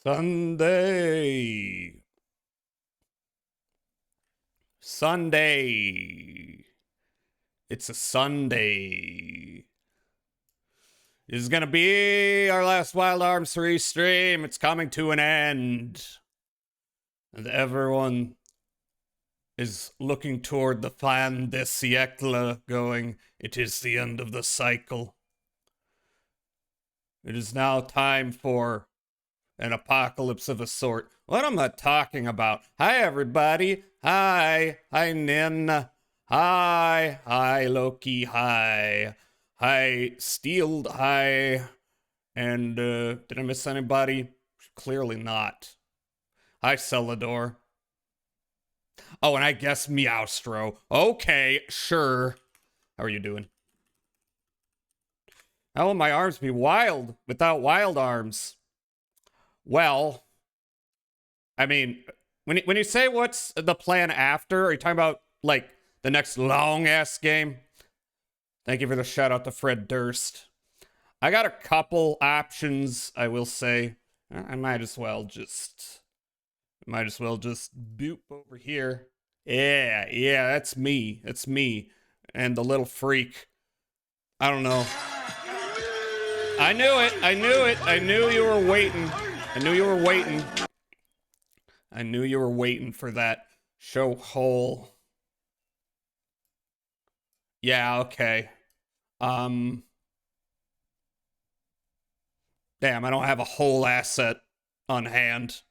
Sunday. Sunday. It's a Sunday. This is gonna be our last Wild Arms 3 stream. It's coming to an end. And everyone is looking toward the fin de siècle, going, it is the end of the cycle. It is now time for an apocalypse of a sort. What am I talking about? Hi, everybody. Hi. Hi, Nin. Hi, Loki. Hi, Steeled. Hi. And, did I miss anybody? Clearly not. Hi, Celador. Oh, and I guess Meowstro. Okay, sure. How are you doing? How will my arms be wild without wild arms? Well, I mean, when you say what's the plan after, are you talking about, like, the next long-ass game? Thank you for the shout-out to Fred Durst. I got a couple options, I will say. I might as well just boop over here. Yeah, that's me. That's me. And the little freak. I don't know. I knew it. I knew you were waiting. I knew you were waiting for that show hole. Yeah, okay. Damn, I don't have a whole asset on hand.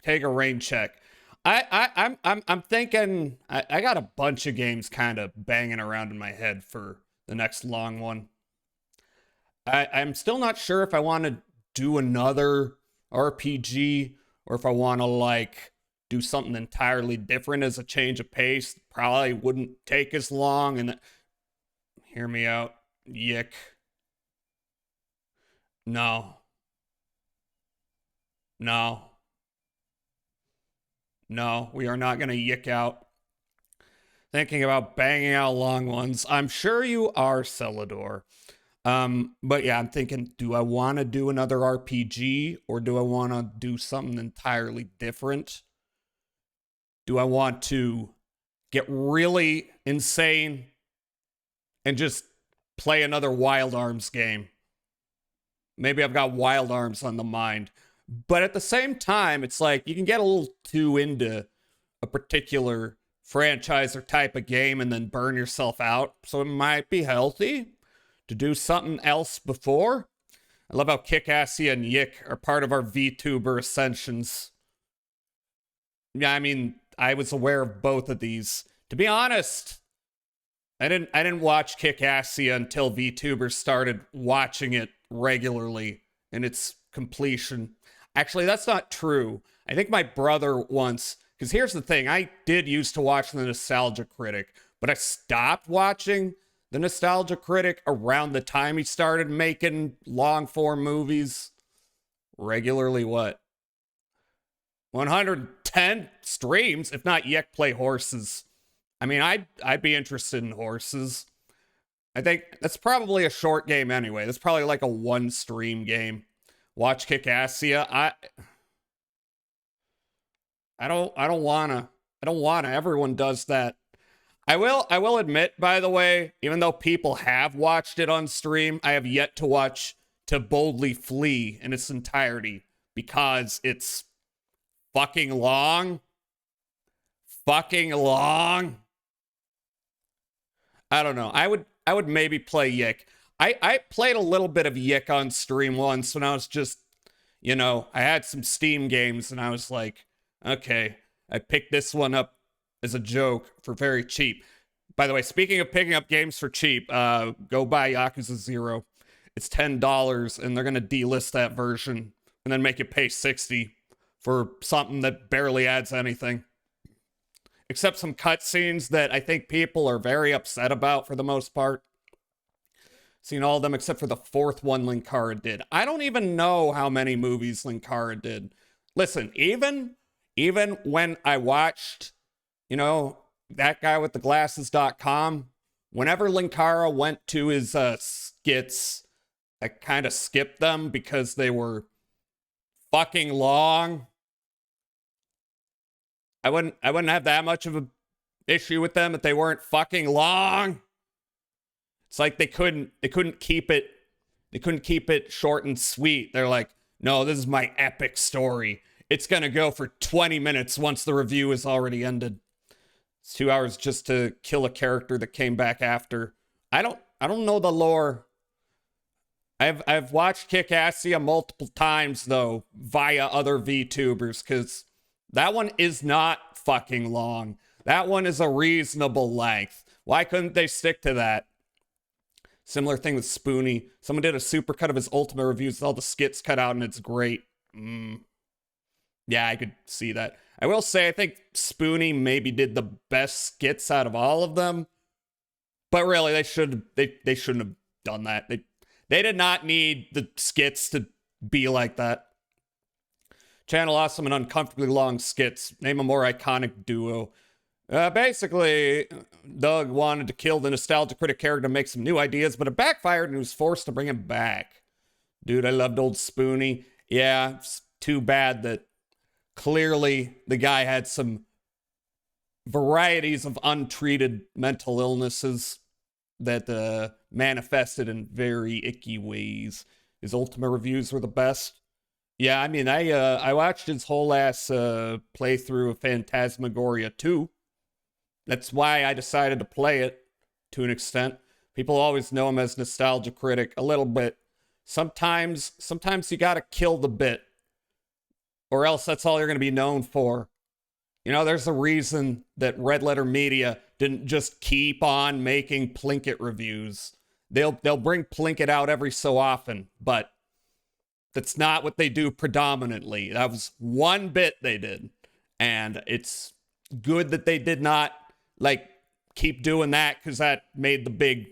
Take a rain check. I'm thinking I got a bunch of games kind of banging around in my head for the next long one. I'm still not sure if I want to do another RPG or if I want to, like, do something entirely different as a change of pace. Probably wouldn't take as long. And hear me out, Yick. No, we are not going to yick out. Thinking about banging out long ones. I'm sure you are, Celador. But yeah, I'm thinking, do I want to do another RPG or do I want to do something entirely different? Do I want to get really insane and just play another Wild Arms game? Maybe I've got Wild Arms on the mind. But at the same time, it's like you can get a little too into a particular franchise or type of game and then burn yourself out. So it might be healthy to do something else before. I love how Kickassia and Yick are part of our VTuber ascensions. Yeah, I mean, I was aware of both of these. To be honest, I didn't watch Kickassia until VTubers started watching it regularly in its completion. Actually, that's not true. I think my brother once, because here's the thing, I did used to watch the Nostalgia Critic, but I stopped watching the Nostalgia Critic around the time he started making long-form movies. Regularly, what? 110 streams, if not Yek Play Horses. I mean, I'd be interested in horses. I think that's probably a short game anyway. That's probably like a one stream game. Watch Kickassia. I don't wanna. Everyone does that. I will admit, by the way, even though people have watched it on stream, I have yet to watch To Boldly Flee in its entirety because it's fucking long. I don't know. I would maybe play Yick. I played a little bit of Yick on stream once when I was just, I had some Steam games and I was like, okay, I picked this one up as a joke for very cheap. By the way, speaking of picking up games for cheap, go buy Yakuza 0. It's $10 and they're going to delist that version and then make you pay $60 for something that barely adds anything. Except some cutscenes that I think people are very upset about for the most part. Seen all of them except for the fourth one Linkara did. I don't even know how many movies Linkara did. Listen, even when I watched, that guy with the glasses.com, whenever Linkara went to his skits, I kind of skipped them because they were fucking long. I wouldn't have that much of a issue with them if they weren't fucking long. It's like they couldn't keep it short and sweet. They're like, no, this is my epic story. It's gonna go for 20 minutes once the review is already ended. It's 2 hours just to kill a character that came back after. I don't know the lore. I've watched Kick-Assia multiple times though via other VTubers because that one is not fucking long. That one is a reasonable length. Why couldn't they stick to that? Similar thing with Spoonie. Someone did a supercut of his Ultimate reviews with all the skits cut out, and it's great. Yeah, I could see that. I will say, I think Spoonie maybe did the best skits out of all of them. But really, they shouldn't have done that. They did not need the skits to be like that. Channel awesome and uncomfortably long skits. Name a more iconic duo. Basically, Doug wanted to kill the nostalgia critic character to make some new ideas, but it backfired and he was forced to bring him back. Dude, I loved old Spoonie. Yeah, it's too bad that clearly the guy had some varieties of untreated mental illnesses that manifested in very icky ways. His Ultimate reviews were the best. Yeah, I mean, I watched his whole ass playthrough of Phantasmagoria 2. That's why I decided to play it to an extent. People always know him as nostalgia critic a little bit. Sometimes you gotta kill the bit, or else that's all you're gonna be known for. You know, there's a reason that Red Letter Media didn't just keep on making Plinkett reviews. They'll bring Plinkett out every so often, but that's not what they do predominantly. That was one bit they did, and it's good that they did not keep doing that because that made the big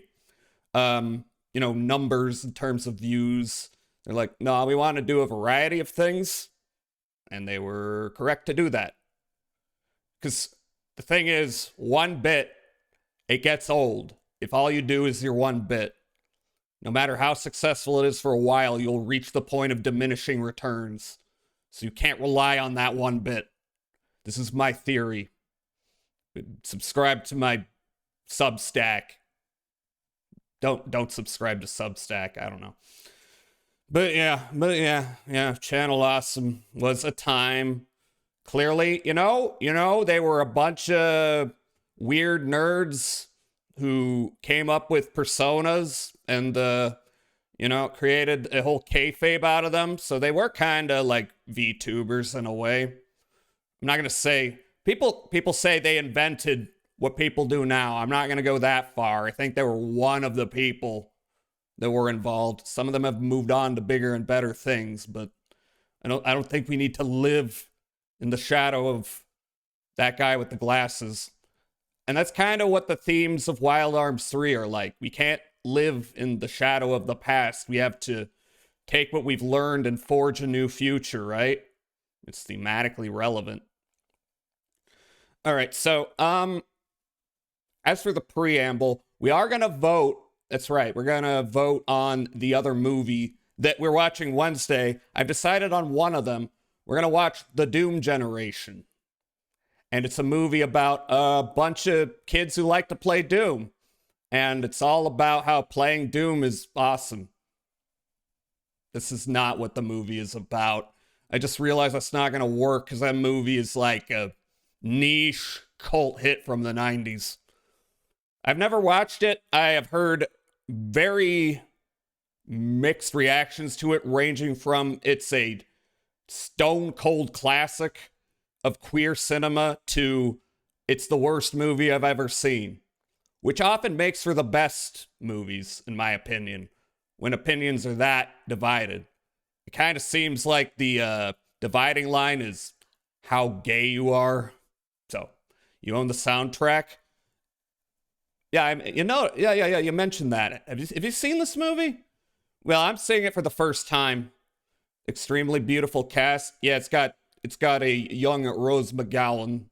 numbers in terms of views. They're like, no, we want to do a variety of things, and they were correct to do that. Because the thing is, one bit, it gets old. If all you do is your one bit, no matter how successful it is for a while, you'll reach the point of diminishing returns. So you can't rely on that one bit. This is my theory. Subscribe to my Substack. Don't subscribe to Substack. I don't know. But yeah. Channel Awesome was a time. Clearly, you know, they were a bunch of weird nerds who came up with personas and created a whole kayfabe out of them. So they were kind of like VTubers in a way. I'm not gonna say people say they invented what people do now. I'm not gonna go that far. I think they were one of the people that were involved. Some of them have moved on to bigger and better things, but I don't think we need to live in the shadow of that guy with the glasses. And that's kind of what the themes of Wild Arms 3 are like. We can't live in the shadow of the past. We have to take what we've learned and forge a new future, right? It's thematically relevant. All right, so as for the preamble, we are going to vote. That's right, we're going to vote on the other movie that we're watching Wednesday. I've decided on one of them. We're going to watch The Doom Generation. And it's a movie about a bunch of kids who like to play Doom. And it's all about how playing Doom is awesome. This is not what the movie is about. I just realized that's not going to work because that movie is like a niche cult hit from the 90s. I've never watched it. I have heard very mixed reactions to it, ranging from it's a stone cold classic of queer cinema to it's the worst movie I've ever seen, which often makes for the best movies, in my opinion, when opinions are that divided. It kind of seems like the dividing line is how gay you are. So, you own the soundtrack? Yeah, you mentioned that. Have you seen this movie? Well, I'm seeing it for the first time. Extremely beautiful cast. Yeah, it's got a young Rose McGowan.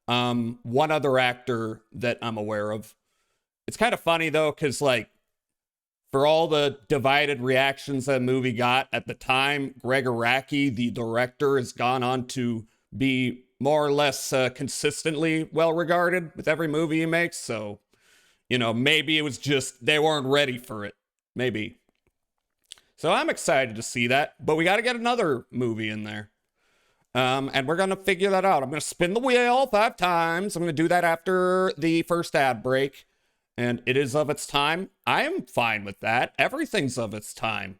One other actor that I'm aware of. It's kind of funny though, because For all the divided reactions that movie got at the time, Greg Araki, the director, has gone on to be more or less consistently well regarded with every movie he makes. So, maybe it was just they weren't ready for it. Maybe. So I'm excited to see that, but we got to get another movie in there. And we're going to figure that out. I'm going to spin the wheel 5 times. I'm going to do that after the first ad break. And it is of its time. I'm fine with that. Everything's of its time.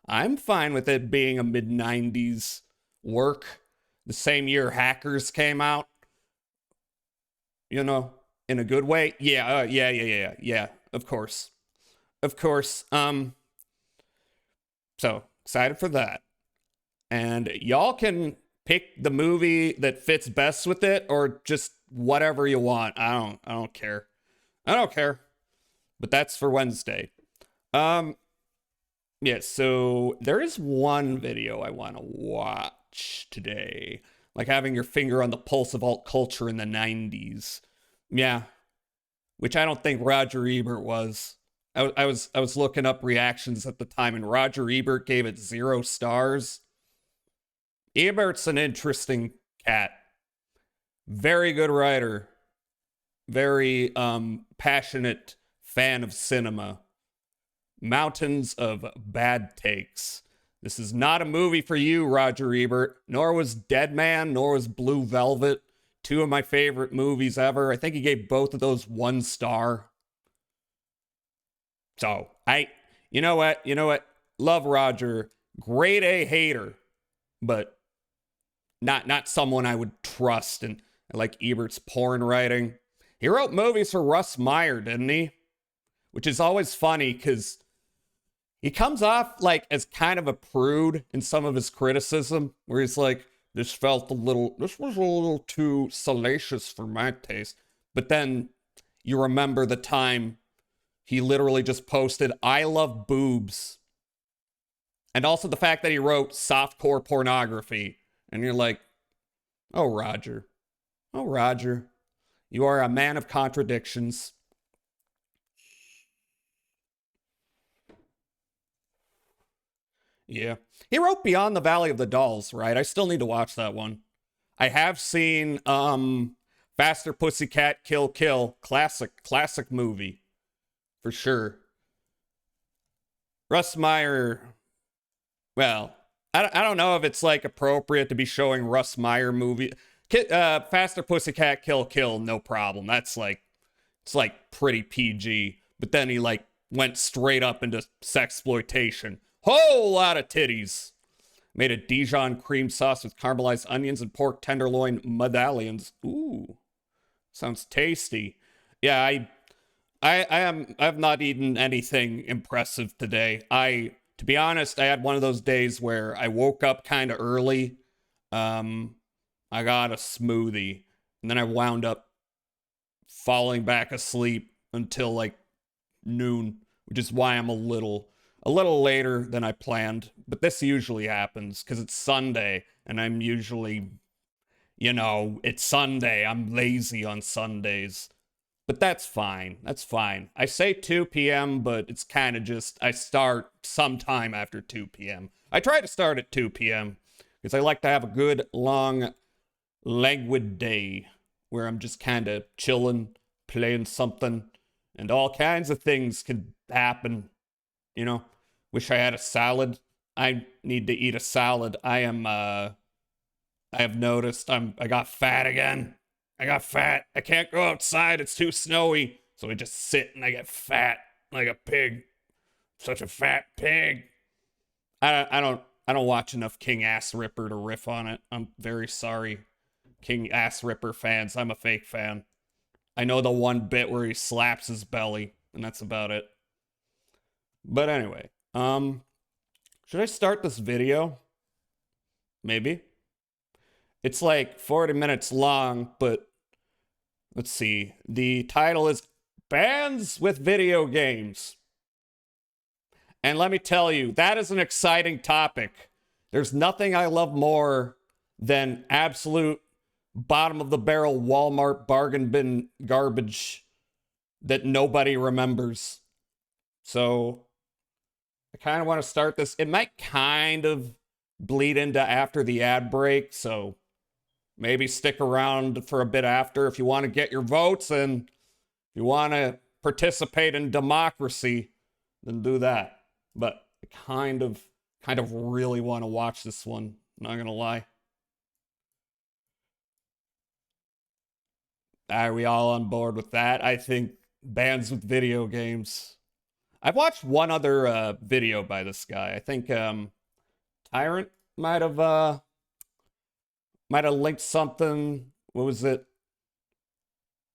I'm fine with it being a mid-90s work. The same year Hackers came out. In a good way. Yeah. Of course. So excited for that. And y'all can pick the movie that fits best with it, or just whatever you want. I don't care. But that's for Wednesday. Yeah, so there is one video I want to watch today. Like having your finger on the pulse of alt culture in the 90s. Yeah. Which I don't think Roger Ebert was. I was looking up reactions at the time, and Roger Ebert gave it 0 stars. Ebert's an interesting cat. Very good writer. Very passionate fan of cinema. Mountains of bad takes. This is not a movie for you, Roger Ebert. Nor was Dead Man, nor was Blue Velvet. 2 of my favorite movies ever. I think he gave both of those 1 star. So, you know what? Love Roger. Grade A hater. But not someone I would trust. And I like Ebert's porn writing. He wrote movies for Russ Meyer, didn't he? Which is always funny because he comes off like as kind of a prude in some of his criticism, where he's like, this was a little too salacious for my taste. But then you remember the time he literally just posted, I love boobs. And also the fact that he wrote softcore pornography. And you're like, oh, Roger. You are a man of contradictions. Yeah. He wrote Beyond the Valley of the Dolls, right? I still need to watch that one. I have seen Faster Pussycat Kill Kill. Classic movie. For sure. Russ Meyer. Well, I don't know if it's like appropriate to be showing Russ Meyer movie. Faster Pussycat Kill Kill, no problem. It's like pretty PG. But then he like went straight up into sexploitation. Whole lot of titties. Made a Dijon cream sauce with caramelized onions and pork tenderloin medallions. Ooh, sounds tasty. Yeah, I've not eaten anything impressive today. To be honest, I had one of those days where I woke up kind of early. I got a smoothie, and then I wound up falling back asleep until like noon, which is why I'm a little later than I planned. But this usually happens because it's Sunday, and I'm usually, it's Sunday. I'm lazy on Sundays. But that's fine. I say 2 p.m., but it's kind of just, I start sometime after 2 p.m. I try to start at 2 p.m. because I like to have a good, long, languid day where I'm just kind of chilling, playing something, and all kinds of things can happen. Wish I had a salad. I need to eat a salad. I have noticed I got fat again. I got fat. I can't go outside. It's too snowy. So I just sit and I get fat like a pig. Such a fat pig. I don't watch enough King Ass Ripper to riff on it. I'm very sorry, King Ass Ripper fans. I'm a fake fan. I know the one bit where he slaps his belly, and that's about it. But anyway, should I start this video? Maybe. It's like 40 minutes long, but let's see. The title is Bands with Video Games. And let me tell you, that is an exciting topic. There's nothing I love more than absolute bottom of the barrel Walmart bargain bin garbage that nobody remembers. So I kind of want to start this. It might kind of bleed into after the ad break, so maybe stick around for a bit after if you want to get your votes and if you want to participate in democracy, then do that. But I kind of really want to watch this one, not gonna lie. Are we all on board with that? I think bans with video games. I've watched one other video by this guy. I think Tyrant might have linked something. What was it?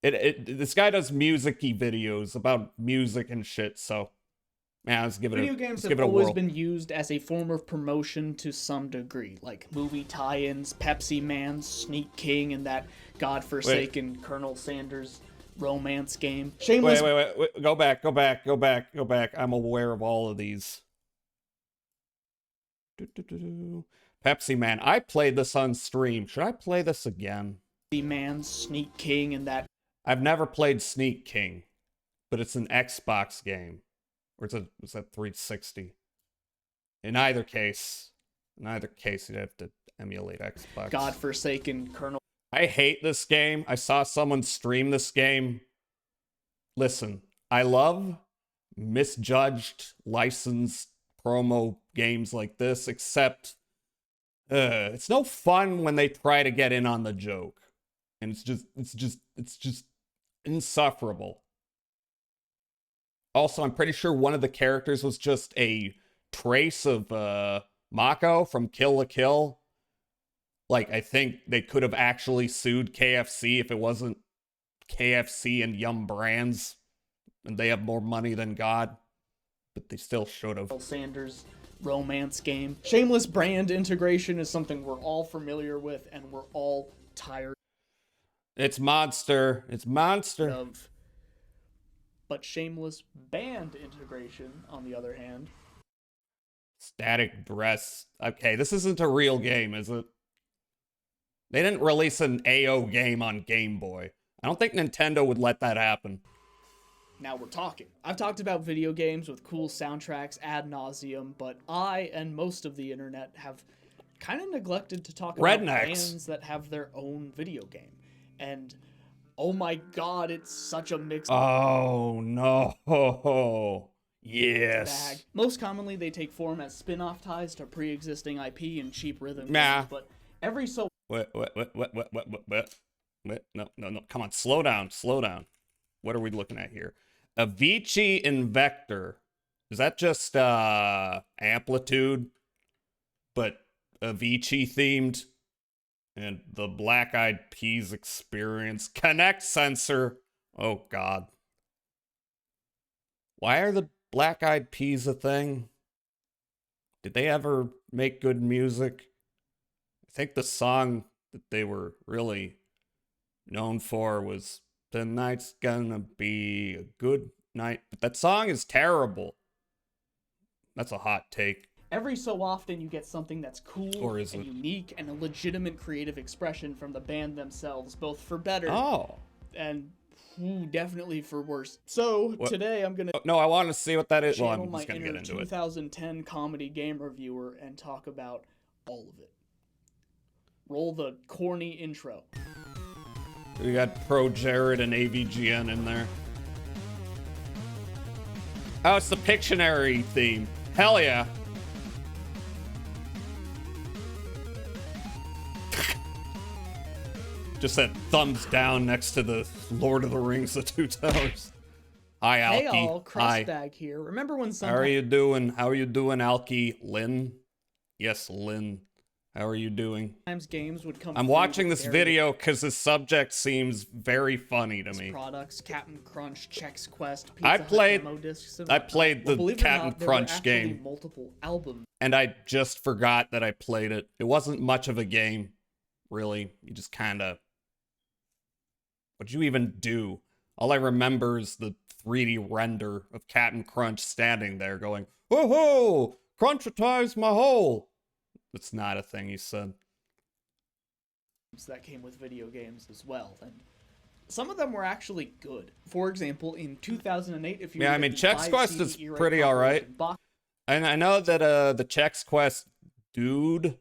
This guy does music-y videos about music and shit, so yeah, let's give it Video a games give have it a always whirl. been used as a form of promotion to some degree, like movie tie-ins, Pepsi Man, Sneak King, and that godforsaken Colonel Sanders romance game. Shameless. Wait. Go back. I'm aware of all of these. Pepsi Man. I played this on stream. Should I play this again? Man, Sneak King, and that. I've never played Sneak King, but it's an Xbox game. Or it's a 360. In either case, you'd have to emulate Xbox. Godforsaken Colonel. I hate this game. I saw someone stream this game. Listen, I love misjudged, licensed promo games like this, except it's no fun when they try to get in on the joke. And it's just insufferable. Also, I'm pretty sure one of the characters was just a trace of Mako from Kill la Kill. Like, I think they could have actually sued KFC if it wasn't KFC and Yum Brands, and they have more money than God, but they still should have. Sanders romance game. Shameless brand integration is something we're all familiar with, and we're all tired. It's monster. Of. But shameless band integration, on the other hand. Static dress. Okay, this isn't a real game, is it? They didn't release an AO game on Game Boy. I don't think Nintendo would let that happen. Now we're talking. I've talked about video games with cool soundtracks ad nauseum, but I and most of the internet have kind of neglected to talk about bands that have their own video game. And oh my god, it's such a mix. Oh no. Yes. Bag. Most commonly, they take form as spin-off ties to pre-existing IP and cheap rhythm Nah. games, but every so... What? No. Come on, slow down. What are we looking at here? Avicii Invector. Is that just Amplitude, but Avicii themed? And the Black Eyed Peas experience. Connect Sensor. Oh, God. Why are the Black Eyed Peas a thing? Did they ever make good music? I think the song that they were really known for was Tonight's Gonna Be a Good Night. But that song is terrible. That's a hot take. Every so often you get something that's cool and unique and a legitimate creative expression from the band themselves, both for better and definitely for worse. So today I'm gonna I want to see what that is. Well, I'm just gonna get into 2010 comedy game reviewer and talk about all of it. Roll the corny intro. We got Pro Jared and AVGN in there. Oh, it's the Pictionary theme. Hell yeah. Just that thumbs down next to the Lord of the Rings, the Two Towers. Hi, Alki. Hey all, Crossbag here. Remember when How are you doing? Alki? Lynn? Yes, Lynn. How are you doing? Games would come. I'm watching this video because the subject seems very funny to me. Products, Captain Crunch, Chex Quest, I played the well, Captain Crunch game. Multiple albums. And I just forgot that I played it. It wasn't much of a game, really. You just kind of... What'd you even do? All I remember is the 3D render of Captain Crunch standing there going, "Whoa, crunchitize my hole." That's not a thing he said. That came with video games as well, and some of them were actually good. For example, in 2008, if you Chex Quest is pretty alright. And I know that the Chex Quest dude,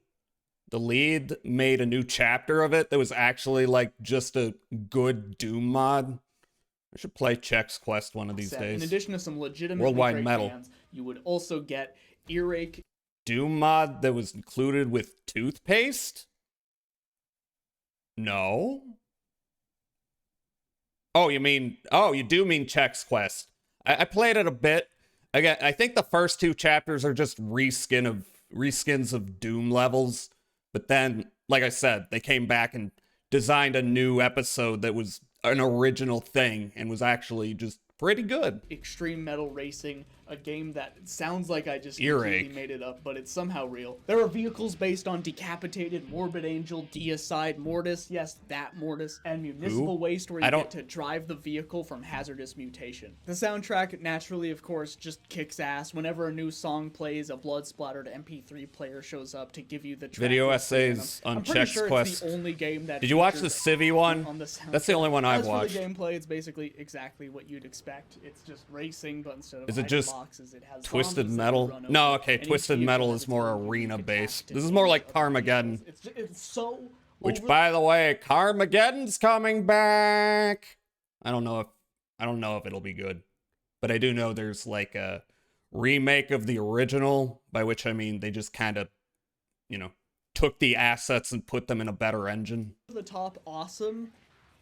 the lead, made a new chapter of it that was actually like just a good Doom mod. I should play Chex Quest one of these days. In addition to some legitimate Worldwide Metal fans, you would also get Earache Doom mod that was included with toothpaste? No. Oh, you do mean Chex Quest. I played it a bit. Again, I think the first 2 chapters are just reskins of Doom levels. But then, like I said, they came back and designed a new episode that was an original thing and was actually just pretty good. Extreme Metal Racing, a game that sounds like I just Earache. completely made it up, but it's somehow real. There are vehicles based on Decapitated, Morbid Angel, Deicide, Mortis, yes, that Mortis, and Municipal Waste, where you get to drive the vehicle from Hazardous Mutation. The soundtrack, naturally, of course, just kicks ass. Whenever a new song plays, a blood-splattered MP3 player shows up to give you the track Video listing, essays on I'm pretty Chex sure Quest. It's the only game that Did you watch the features Civi one? on the soundtrack. That's the only one I've watched. As for the gameplay, it's basically exactly what you'd expect. It's just racing, but instead of Is it just boxes, it has Twisted zombies that Metal? run No, over, okay, and each Twisted vehicle Metal has is its more own unique arena attack based. to This is deal more with like other vehicles. Carmageddon. It's so Which, over- by the way, Carmageddon's coming back. I don't know if it'll be good, but I do know there's like a remake of the original, by which I mean they just kind of, took the assets and put them in a better engine. the top awesome.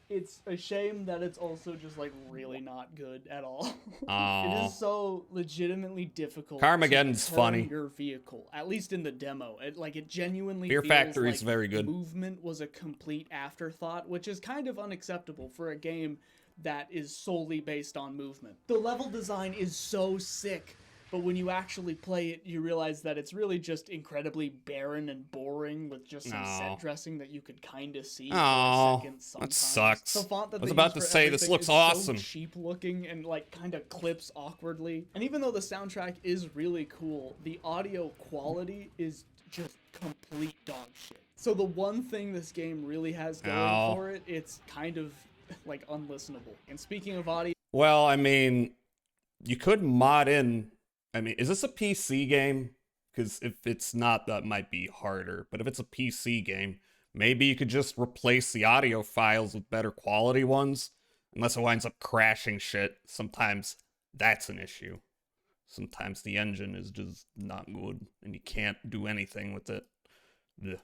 It's a shame that it's also just like really not good at all. It is so legitimately difficult. Carmageddon's to turn funny. Your vehicle, at least in the demo, it genuinely Fear feels Factory's like very good. Movement was a complete afterthought, which is kind of unacceptable for a game that is solely based on movement. The level design is so sick. But when you actually play it, you realize that it's really just incredibly barren and boring with just some set dressing that you could kind of see for a second sometimes. That sucks. The font that I was they about use to for say, this everything looks is awesome. so cheap looking and kind of clips awkwardly. And even though the soundtrack is really cool, the audio quality is just complete dog shit. So the one thing this game really has going for it, it's kind of unlistenable. And speaking of audio, Well, I mean, you could mod in. I mean, is this a PC game? Because if it's not, that might be harder. But if it's a PC game, maybe you could just replace the audio files with better quality ones. Unless it winds up crashing shit. Sometimes that's an issue. Sometimes the engine is just not good and you can't do anything with it. Ugh.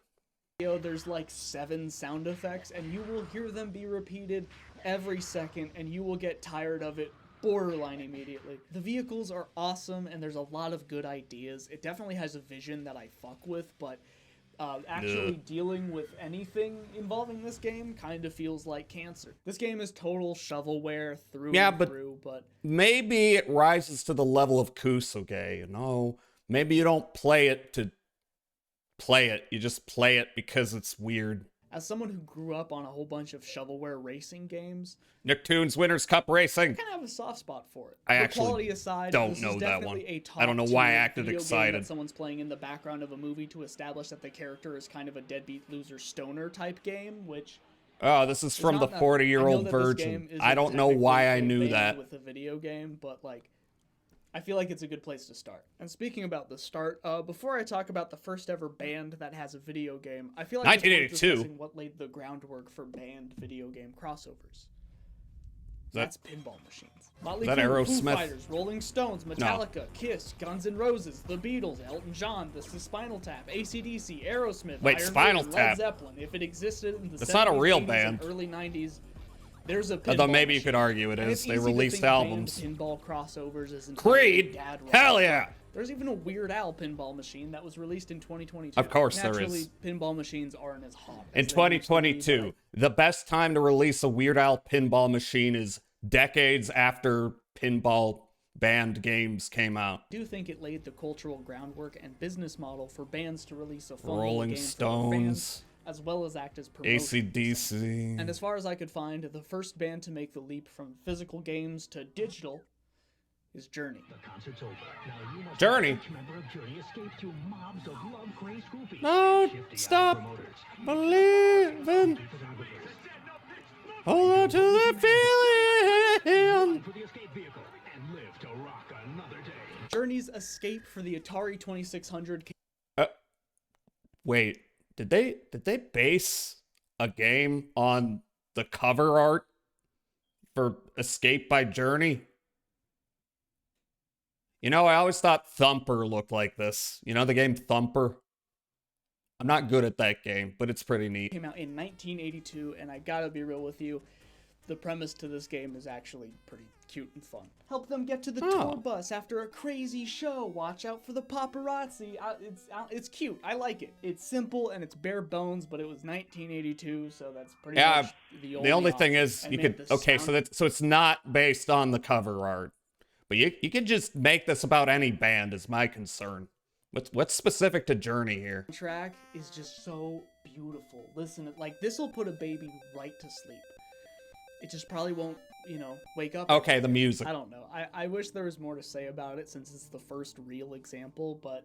There's 7 sound effects, and you will hear them be repeated every second, and you will get tired of it borderline immediately. The vehicles are awesome, and there's a lot of good ideas. It definitely has a vision that I fuck with, but actually dealing with anything involving this game kind of feels like cancer. This game is total shovelware through and through, but maybe it rises to the level of Kusuge, Maybe you don't play it to play it, you just play it because it's weird. As someone who grew up on a whole bunch of shovelware racing games, Nicktoons Winners Cup Racing. I kind of have a soft spot for it. I the actually quality aside, don't this know is that definitely one. A top I don't know why I tier acted video game excited. that someone's playing in the background of a movie to establish that the character is kind of a deadbeat loser stoner type game, which Oh, this is from the 40-year-old virgin. I don't know why I knew that. With a video game, but I feel like it's a good place to start. And speaking about the start, before I talk about the first ever band that has a video game, I feel like it's worth 1982. discussing what laid the groundwork for band video game crossovers. That's pinball machines. Motley that Crue, Aerosmith? Foo Fighters, Rolling Stones, Metallica, Kiss, Guns N' Roses, The Beatles, Elton John, This is Spinal Tap, AC/DC, Aerosmith, Wait, Iron Spinal Maiden, Tap? Led Zeppelin. If it existed in the That's 70s, not a real 80s, band. and early 90s, there's a pinball Although maybe you machine. could argue it And is. it's They easy to released think band albums. pinball crossovers is Creed? dad rock. Hell yeah! There's even a Weird Al pinball machine that was released in 2022. Of course there Naturally, is. pinball machines aren't as hot. In as they used to be, 2022, the best time to release a Weird Al pinball machine is decades after pinball band games came out. I do think it laid the cultural groundwork and business model for bands to release a fun Rolling game for their Stones, fans, as well as act as promotion. AC/DC. And as far as I could find, the first band to make the leap from physical games to digital is Journey. Journey? Don't stop believing. Hold on to the feeling. Journey's Journey's Escape for the Atari 2600. Wait, did they base a game on the cover art for Escape by Journey? You know, I always thought Thumper looked like this. You know the game Thumper? I'm not good at that game, but it's pretty neat. Came out in 1982, and I gotta be real with you, the premise to this game is actually pretty cute and fun. Help them get to the tour bus after a crazy show. Watch out for the paparazzi. It's cute. I like it. It's simple and it's bare bones, but it was 1982, so that's pretty much the only thing is you could so it's not based on the cover art, but you could just make this about any band. Is my concern. What's specific to Journey here? The track is just so beautiful. Listen, like this will put a baby right to sleep. It just probably won't, you know, wake up. Okay, the music. I don't know. I wish there was more to say about it since it's the first real example, but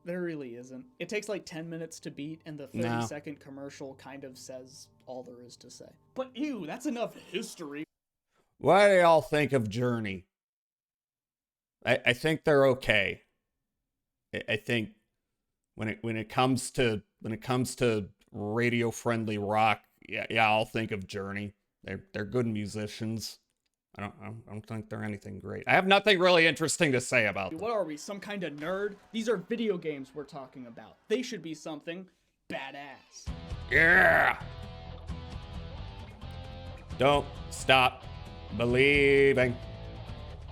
there really isn't. It takes like 10 minutes to beat, and the 30-second commercial kind of says all there is to say. But ew, that's enough history. What do y'all think of Journey? I think they're okay. I think when it comes to radio friendly rock, yeah, I'll think of Journey. They're good musicians. I don't think they're anything great. I have nothing really interesting to say about them. What are we, some kind of nerd? These are video games we're talking about. They should be something badass. Yeah. Don't stop believing.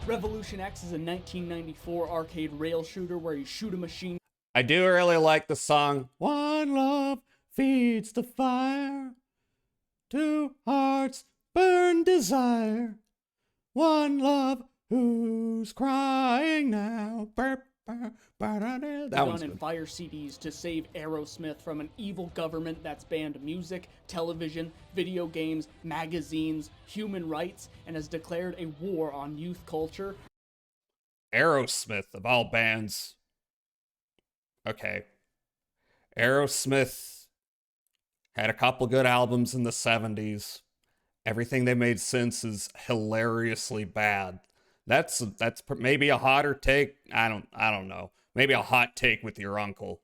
Revolution X is a 1994 arcade rail shooter where you shoot a machine. I do really like the song, One Love Feeds the Fire, Two Hearts Burn Desire, One Love Who's Crying Now. That one's and fire CDs to save Aerosmith from an evil government that's banned music, television, video games, magazines, human rights, and has declared a war on youth culture. Aerosmith, of all bands. Okay. Aerosmith had a couple good albums in the 70s. Everything they made since is hilariously bad. That's maybe a hotter take. I don't know. Maybe a hot take with your uncle.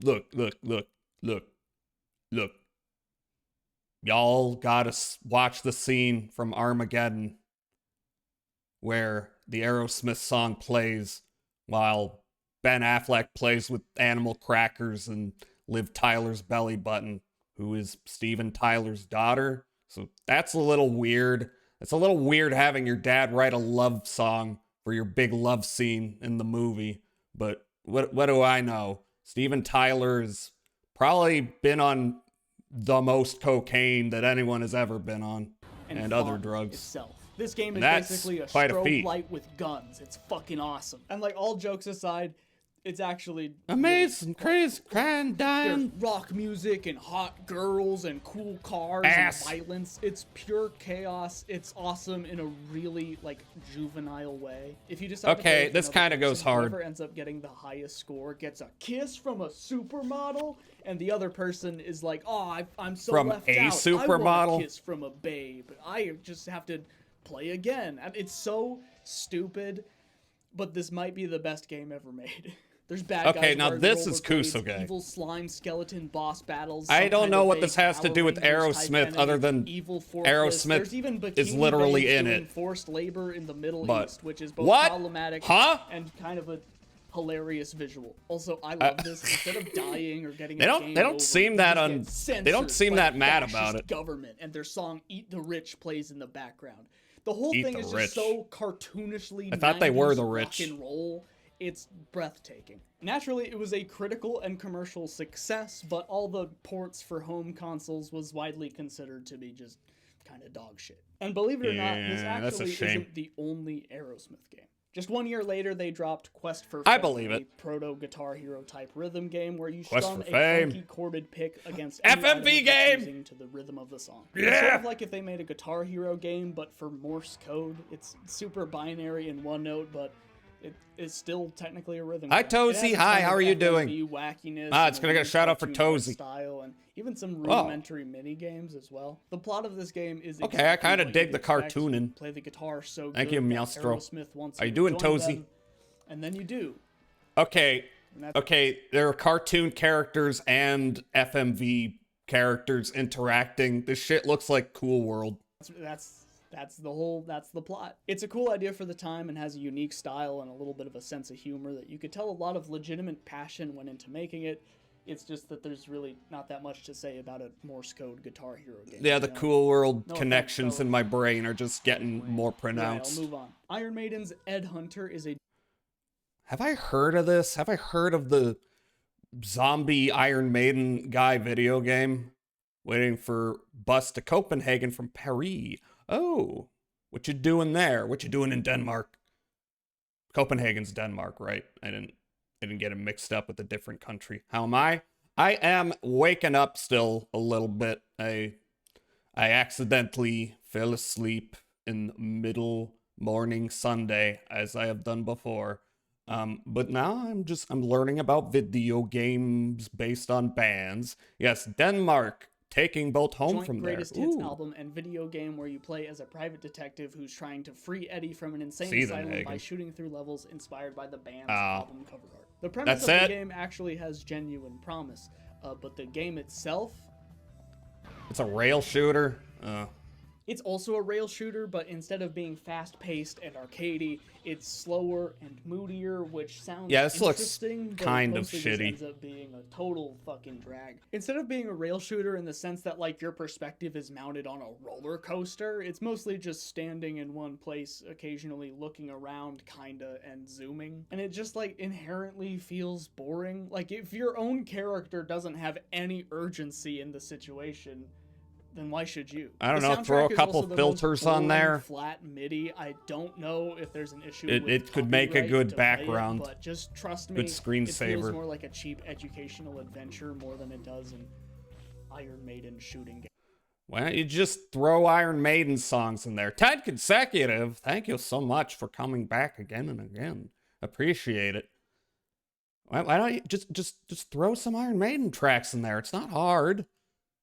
Look. Y'all gotta watch the scene from Armageddon where the Aerosmith song plays while Ben Affleck plays with animal crackers and Liv Tyler's belly button, who is Steven Tyler's daughter. So that's a little weird. It's a little weird having your dad write a love song for your big love scene in the movie. But what do I know? Steven Tyler's probably been on the most cocaine that anyone has ever been on, and other drugs. Itself. This game is basically a strobe light with guns. It's fucking awesome. And like all jokes aside, it's actually amazing, crazy, crying, dying. There's rock music and hot girls and cool cars and violence. It's pure chaos. It's awesome in a really like juvenile way. If you decide okay, this kind of goes hard. Whoever ends up getting the highest score gets a kiss from a supermodel, and the other person is like, "Oh, I'm so from left a out. supermodel. I want a kiss from a babe. I just have to play again." And it's so stupid, but this might be the best game ever made. There's bad guys. Okay, now this is Kusuge. Evil slime skeleton boss battles. I don't know what this has to do with Aerosmith other than Aerosmith is literally in it. Forced labor in the Middle East, which is both problematic and kind of a hilarious visual. Also, I love this. Instead of dying or getting they don't seem that mad about it. Government and their song "Eat the Rich" plays in the background. The whole thing is just so cartoonishly. I thought they were the rich. Rock and roll. It's breathtaking. Naturally, it was a critical and commercial success, but all the ports for home consoles was widely considered to be just kind of dog shit. And believe it or not, this actually isn't the only Aerosmith game. Just 1 year later, they dropped Quest for Fame, a proto-Guitar Hero type rhythm game where you strum a funky chorded pick against FMV game to the rhythm of the song. Yeah! It's sort of like if they made a Guitar Hero game, but for Morse code. It's super binary in one note, but it is still technically a rhythm. Hi, Tozy. Hi, how are you doing? Wackiness it's gonna get a shout out for Tozy. Style, and even some rudimentary mini games as well. The plot of this game is okay. I kind of dig the cartooning. Play the guitar so Thank good you, that Meowstro. Aerosmith wants How you to doing, join Tozy? them, and then you do. Okay. Okay, there are cartoon characters and FMV characters interacting. This shit looks like Cool World. That's the plot. It's a cool idea for the time and has a unique style and a little bit of a sense of humor that you could tell a lot of legitimate passion went into making it. It's just that there's really not that much to say about a Morse code Guitar Hero game. Yeah, the Cool World connections in my brain are just getting more pronounced. Right, I'll move on. Iron Maiden's Ed Hunter is a... Have I heard of this? Have I heard of the zombie Iron Maiden guy video game? Waiting for bus to Copenhagen from Paris. Oh, what you doing there? What you doing in Denmark? Copenhagen's Denmark, right? I didn't get it mixed up with a different country. How am I? I am waking up still a little bit. I accidentally fell asleep in middle morning Sunday, as I have done before. But now I'm learning about video games based on bands. Yes, Denmark taking both home from there. Greatest hits album and video game where you play as a private detective who's trying to free Eddie from an insane asylum by shooting through levels inspired by the band's album cover art. The premise of the game actually has genuine promise, but the game itself... It's a rail shooter? It's also a rail shooter, but instead of being fast-paced and arcadey, it's slower and moodier, which sounds interesting, looks kind of shitty. Just ends up being a total fucking drag. Instead of being a rail shooter in the sense that like your perspective is mounted on a roller coaster, it's mostly just standing in one place, occasionally looking around, kinda, and zooming. And it just like inherently feels boring. Like if your own character doesn't have any urgency in the situation, then why should you? I don't know, throw a couple filters on there. Flat MIDI. I don't know if there's an issue with it could make a good background. But just trust me, good screensaver. It feels more like a cheap educational adventure more than it does an Iron Maiden shooting game. Why don't you just throw Iron Maiden songs in there? 10 consecutive. Thank you so much for coming back again and again. Appreciate it. Why don't you just throw some Iron Maiden tracks in there? It's not hard.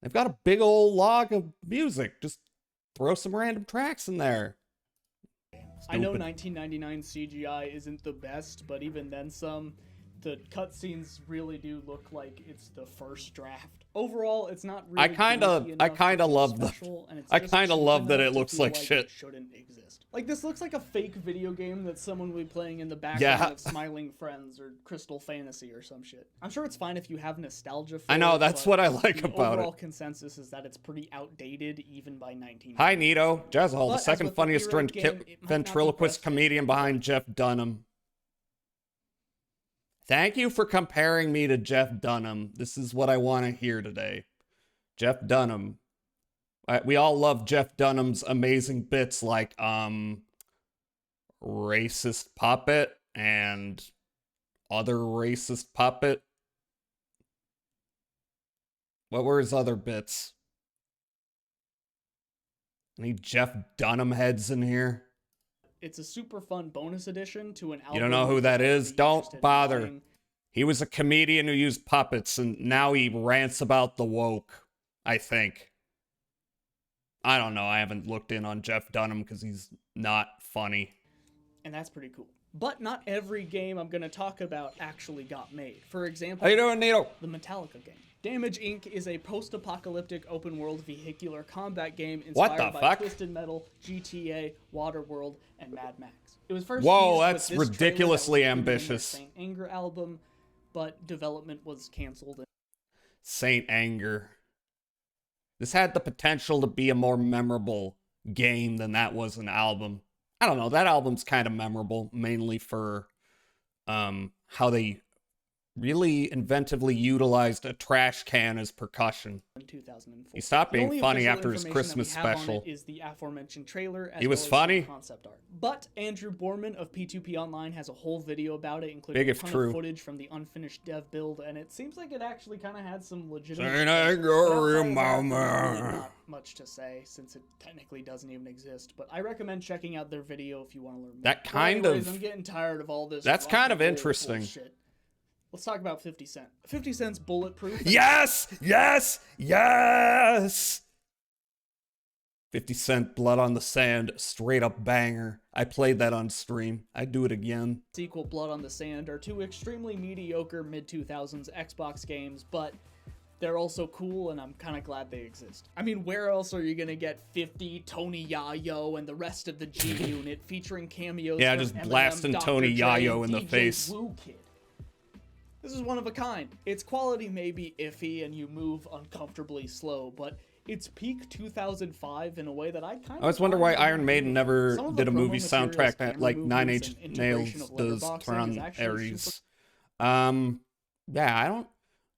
They've got a big old log of music. Just throw some random tracks in there. Stupid. I know 1999 CGI isn't the best, but even then some. The cutscenes really do look like it's the first draft. Overall, it's not really. I kind of love that it looks like shit. It shouldn't exist. Like this looks like a fake video game that someone would be playing in the background of Smiling Friends or Crystal Fantasy or some shit. I'm sure it's fine if you have nostalgia for I know, that's what I like about it. The overall consensus is that it's pretty outdated even by 1990. Hi, Nito. Jazzahole, the second funniest ventriloquist comedian behind Jeff Dunham. Thank you for comparing me to Jeff Dunham. This is what I want to hear today. Jeff Dunham. We all love Jeff Dunham's amazing bits like Racist Puppet and Other Racist Puppet. What were his other bits? Any Jeff Dunham heads in here? It's a super fun bonus edition to an album. You don't know who that is? Don't bother. He was a comedian who used puppets, and now he rants about the woke, I think. I don't know. I haven't looked in on Jeff Dunham because he's not funny. And that's pretty cool. But not every game I'm going to talk about actually got made. For example, how you doing, Nito? The Metallica game. Damage Inc. is a post-apocalyptic open-world vehicular combat game inspired by Twisted Metal, GTA, Waterworld, and Mad Max. It was first Whoa, that's ridiculously ambitious. Saint Anger album, but development was canceled. Saint Anger. This had the potential to be a more memorable game than that was an album. I don't know, that album's kind of memorable, mainly for how they really inventively utilized a trash can as percussion. In 2004. He stopped being funny after his Christmas special. Is the aforementioned trailer as he was funny. Concept art. But Andrew Borman of P2P Online has a whole video about it, including a ton of footage from the unfinished dev build, and it seems like it actually kind of had some legitimate. Not much to say since it technically doesn't even exist, but I recommend checking out their video if you want to learn more. That kind of. I'm getting tired of all this. That's kind of interesting. Bullshit. Let's talk about 50 Cent. 50 Cent's Bulletproof. Yes! Yes! Yes! 50 Cent, Blood on the Sand, straight up banger. I played that on stream. I'd do it again. Sequel Blood on the Sand are two extremely mediocre mid-2000s Xbox games, but they're also cool, and I'm kind of glad they exist. I mean, where else are you gonna get 50, Tony Yayo, and the rest of the G Unit featuring cameos Yeah, from just Eminem, blasting Dr. Tony Dre, Yayo in the DJ face. Wu Kid. This is one of a kind. Its quality may be iffy and you move uncomfortably slow, but it's peak 2005 in a way that I kind of... I always wonder why Iron Maiden never did a movie soundtrack that like Nine Inch Nails does Turn on Aries. Yeah,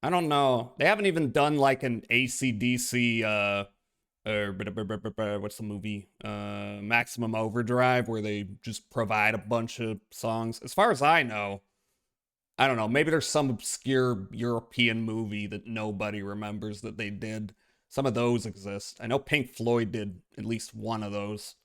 I don't know. They haven't even done like an AC/DC what's the movie? Maximum Overdrive, where they just provide a bunch of songs. As far as I know, I don't know. Maybe there's some obscure European movie that nobody remembers that they did. Some of those exist. I know Pink Floyd did at least one of those.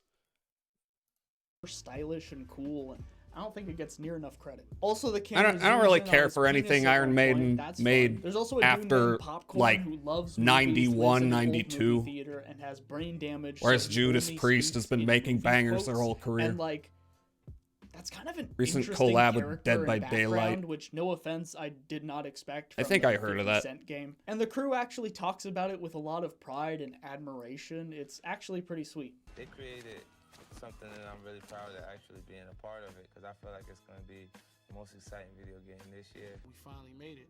Stylish and cool, and I don't think it gets near enough credit. Also, the I don't really care for anything Iron Maiden made after like 91, 92. And has brain damage, whereas Judas Priest has been making bangers their whole career. And like, that's kind of an recent interesting collab with Dead by Daylight, which, no offense, I did not expect from I think I heard of that game. And the crew actually talks about it with a lot of pride and admiration. It's actually pretty sweet. They created something that I'm really proud of actually being a part of it, because I feel like it's going to be the most exciting video game this year. We finally made it.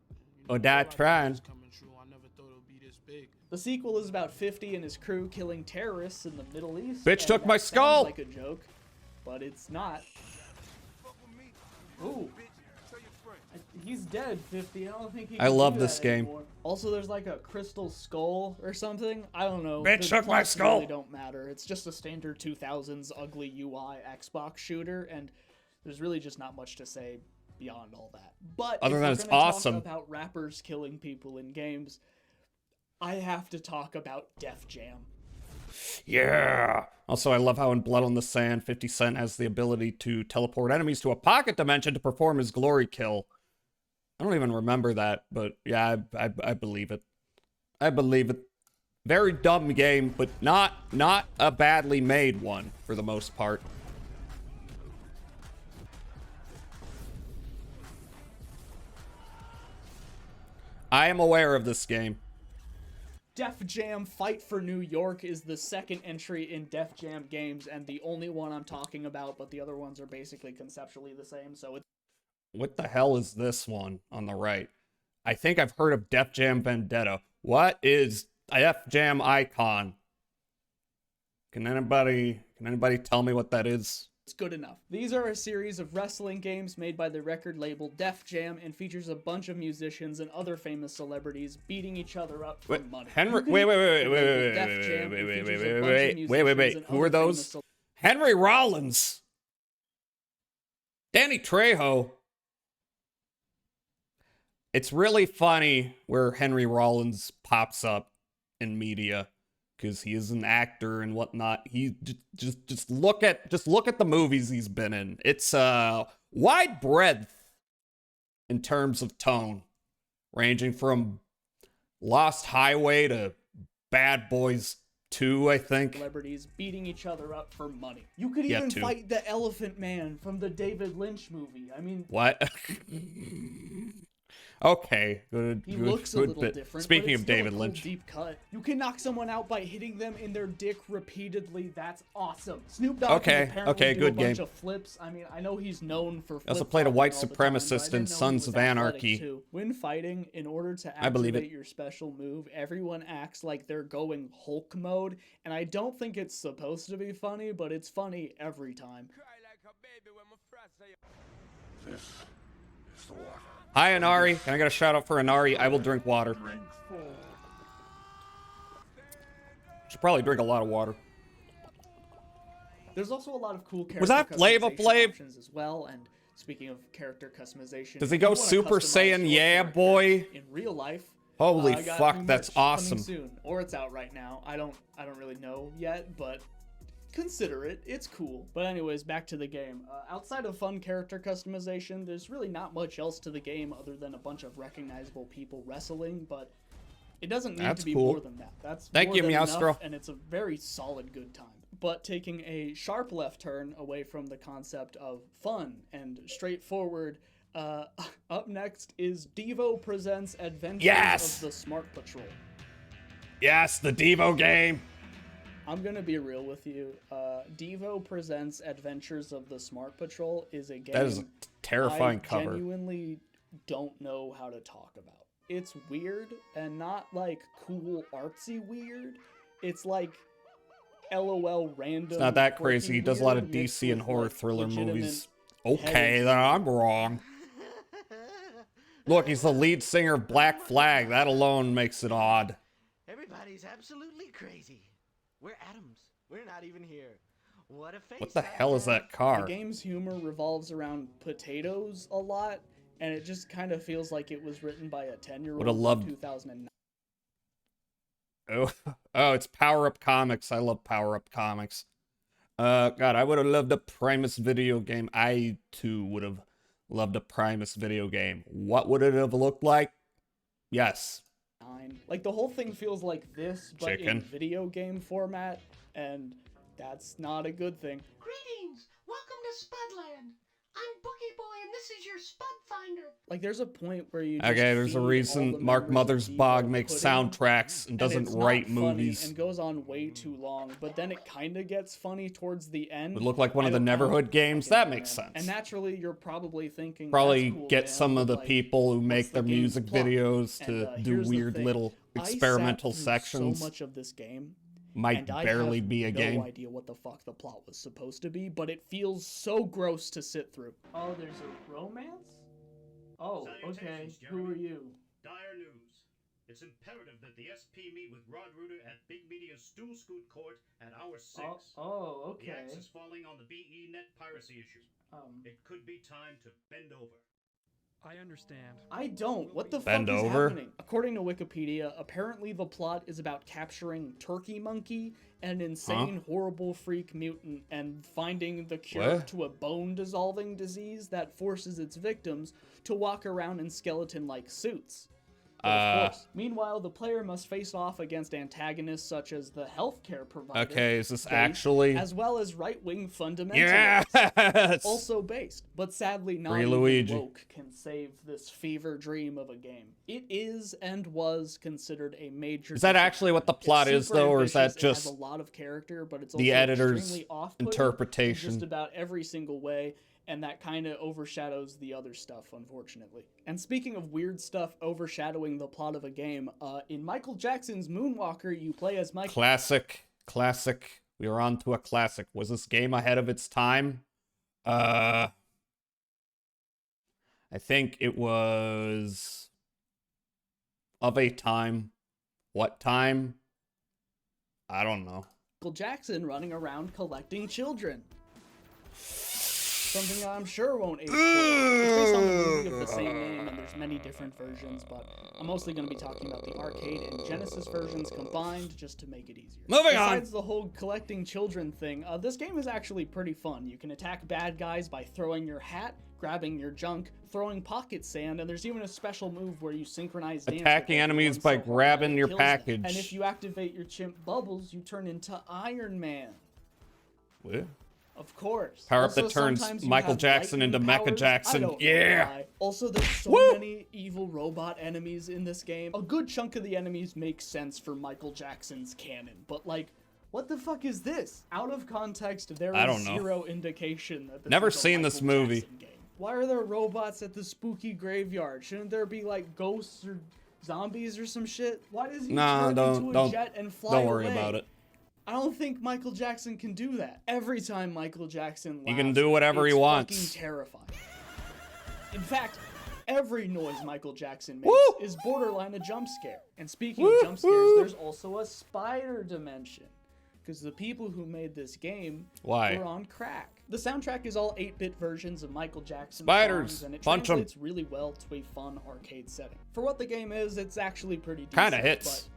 Oh, that trying. I never thought it would be this big. The sequel is about 50 and his crew killing terrorists in the Middle East. Bitch took my skull! Like a joke, but it's not. Ooh. He's dead, 50. I don't think he can I love do this that game. anymore. Also, there's like a crystal skull or something. I don't know. Bitch took my skull! Really don't matter. It's just a standard 2000s ugly UI Xbox shooter, and there's really just not much to say beyond all that. But other than it's awesome about rappers killing people in games, I have to talk about Def Jam. Yeah. Also, I love how in Blood on the Sand, 50 Cent has the ability to teleport enemies to a pocket dimension to perform his glory kill. I don't even remember that, but yeah, I believe it. I believe it. Very dumb game, but not a badly made one for the most part. I am aware of this game. Def Jam Fight for New York is the second entry in Def Jam games, and the only one I'm talking about, but the other ones are basically conceptually the same, so it's... What the hell is this one on the right? I think I've heard of Def Jam Vendetta. What is a Def Jam Icon? Can anybody tell me what that is? It's good enough. These are a series of wrestling games made by the record label Def Jam and features a bunch of musicians and other famous celebrities beating each other up for money. Wait. Who are those? Henry Rollins. Danny Trejo. It's really funny where Henry Rollins pops up in media, because he is an actor and whatnot. He just look at the movies he's been in. It's wide breadth in terms of tone, ranging from Lost Highway to Bad Boys 2, I think. Celebrities beating each other up for money. You could even fight the Elephant Man from the David Lynch movie. I mean, what? Okay, good. He looks a little bit. different. Speaking of still David a cool Lynch, deep cut. You can knock someone out by hitting them in their dick repeatedly. That's awesome. Snoop Dogg okay, can apparently okay, do good a bunch game. of flips. I mean, I know he's known for. I also played a white supremacist in Sons of Anarchy. Too. When fighting, in order to activate your special move, everyone acts like they're going Hulk mode, and I don't think it's supposed to be funny, but it's funny every time. This is the water. Hi, Inari. Can I get a shout out for Inari? I will drink water. Should probably drink a lot of water. There's also a lot of cool character Was that Flava Flav options as well, and speaking of character customization, does he go Super Saiyan yeah boy in real life? Holy fuck, that's awesome. Soon, or it's out right now. I don't really know yet, but consider it. It's cool. But anyways, back to the game. Outside of fun character customization, there's really not much else to the game other than a bunch of recognizable people wrestling, but it doesn't need to be more than that. That's more than enough, and it's a very solid good time. But taking a sharp left turn away from the concept of fun and straightforward, up next is Devo Presents Adventures of the Smart Patrol. Yes, the Devo game. I'm gonna be real with you. Devo Presents Adventures of the Smart Patrol is a game that is a terrifying I cover. Genuinely don't know how to talk about. It's weird, and not like cool artsy weird. It's like LOL random. It's not that crazy. He does a lot of DC and horror thriller movies. Okay, then I'm wrong. Look, he's the lead singer of Black Flag. That alone makes it odd. Everybody's absolutely crazy. We're atoms. We're not even here. What a face. What the hell is that car? The game's humor revolves around potatoes a lot, and it just kind of feels like it was written by a 10-year-old in 2009. Oh, it's Power Up Comics. I love Power Up Comics. God, I would have loved a Primus video game. I, too, would have loved a Primus video game. What would it have looked like? Yes. Like, the whole thing feels like this, but in video game format, and that's not a good thing. Greetings! Welcome to Spudland. I'm Boogie Boy, and this is your Spud Finder. Like, there's a point where you just okay, there's a reason Mark Mothersbaugh makes soundtracks and doesn't write movies. And goes on way too long, but then it kind of gets funny towards the end. Would look like one of the Neverhood games. That makes sense. And naturally, you're probably thinking, probably cool, get man, some of the like, people who make their music plot? videos to do weird little experimental I sat sections. So much of this game. Might barely be a game. I have no idea what the fuck the plot was supposed to be, but it feels so gross to sit through. Oh, there's a romance? Oh, okay. Who are you? Dire news. It's imperative that the SP meet with Rod Reuter at Big Media's Stool Scoot Court at hour 6. Oh, okay. The axe is falling on the BE net piracy issue. It could be time to bend over. I understand. I don't. What the Bend fuck is over? happening? According to Wikipedia, apparently the plot is about capturing Turkey Monkey, an insane, horrible freak mutant, and finding the cure to a bone-dissolving disease that forces its victims to walk around in skeleton-like suits. Of course. Meanwhile, the player must face off against antagonists such as the healthcare provider. Okay, is this actually... As well as right-wing fundamentalists. Yes! Also based, but sadly not Free even Luigi. woke can save this fever dream of a game. It is and was considered a major... Is that actually what the plot is, though, or is that just it has a lot of character, but it's also the editor's extremely off-putting interpretation? in just about every single way, and that kind of overshadows the other stuff, unfortunately. And speaking of weird stuff overshadowing the plot of a game, in Michael Jackson's Moonwalker, you play as Michael... Classic. We are on to a classic. Was this game ahead of its time? I think it was of a time. What time? I don't know. Michael Jackson running around collecting children. Something I'm sure won't age well. It's based on the movie of the same name, and there's many different versions, but I'm mostly going to be talking about the arcade and Genesis versions combined just to make it easier. Moving on! Besides the whole collecting children thing, this game is actually pretty fun. You can attack bad guys by throwing your hat, grabbing your junk, throwing pocket sand, and there's even a special move where you synchronize dance attacking enemies by grabbing your package. And if you activate your chimp bubbles, you turn into Iron Man. What? Of course. Power up Also, that turns sometimes you Michael have Jackson into lightning Mecha powers. Jackson. I don't know Yeah. why. Also, there's so many evil robot enemies in this game. A good chunk of the enemies make sense for Michael Jackson's canon, but like, what the fuck is this? Out of context, there I is don't know. zero indication that this Never is a seen this Michael movie. Jackson game. Why are there robots at the spooky graveyard? Shouldn't there be like ghosts or zombies or some shit? Why does he turn into a jet and fly Don't worry away? about it. I don't think Michael Jackson can do that. Every time Michael Jackson laughs, He can do whatever he it's wants. fucking terrifying. In fact, every noise Michael Jackson makes is borderline a jump scare. And speaking of jump scares, there's also a spider dimension. Because the people who made this game were on crack. The soundtrack is all 8-bit versions of Michael Jackson songs, and it translates really well to a fun arcade setting. For what the game is, it's actually pretty decent. Kinda hits.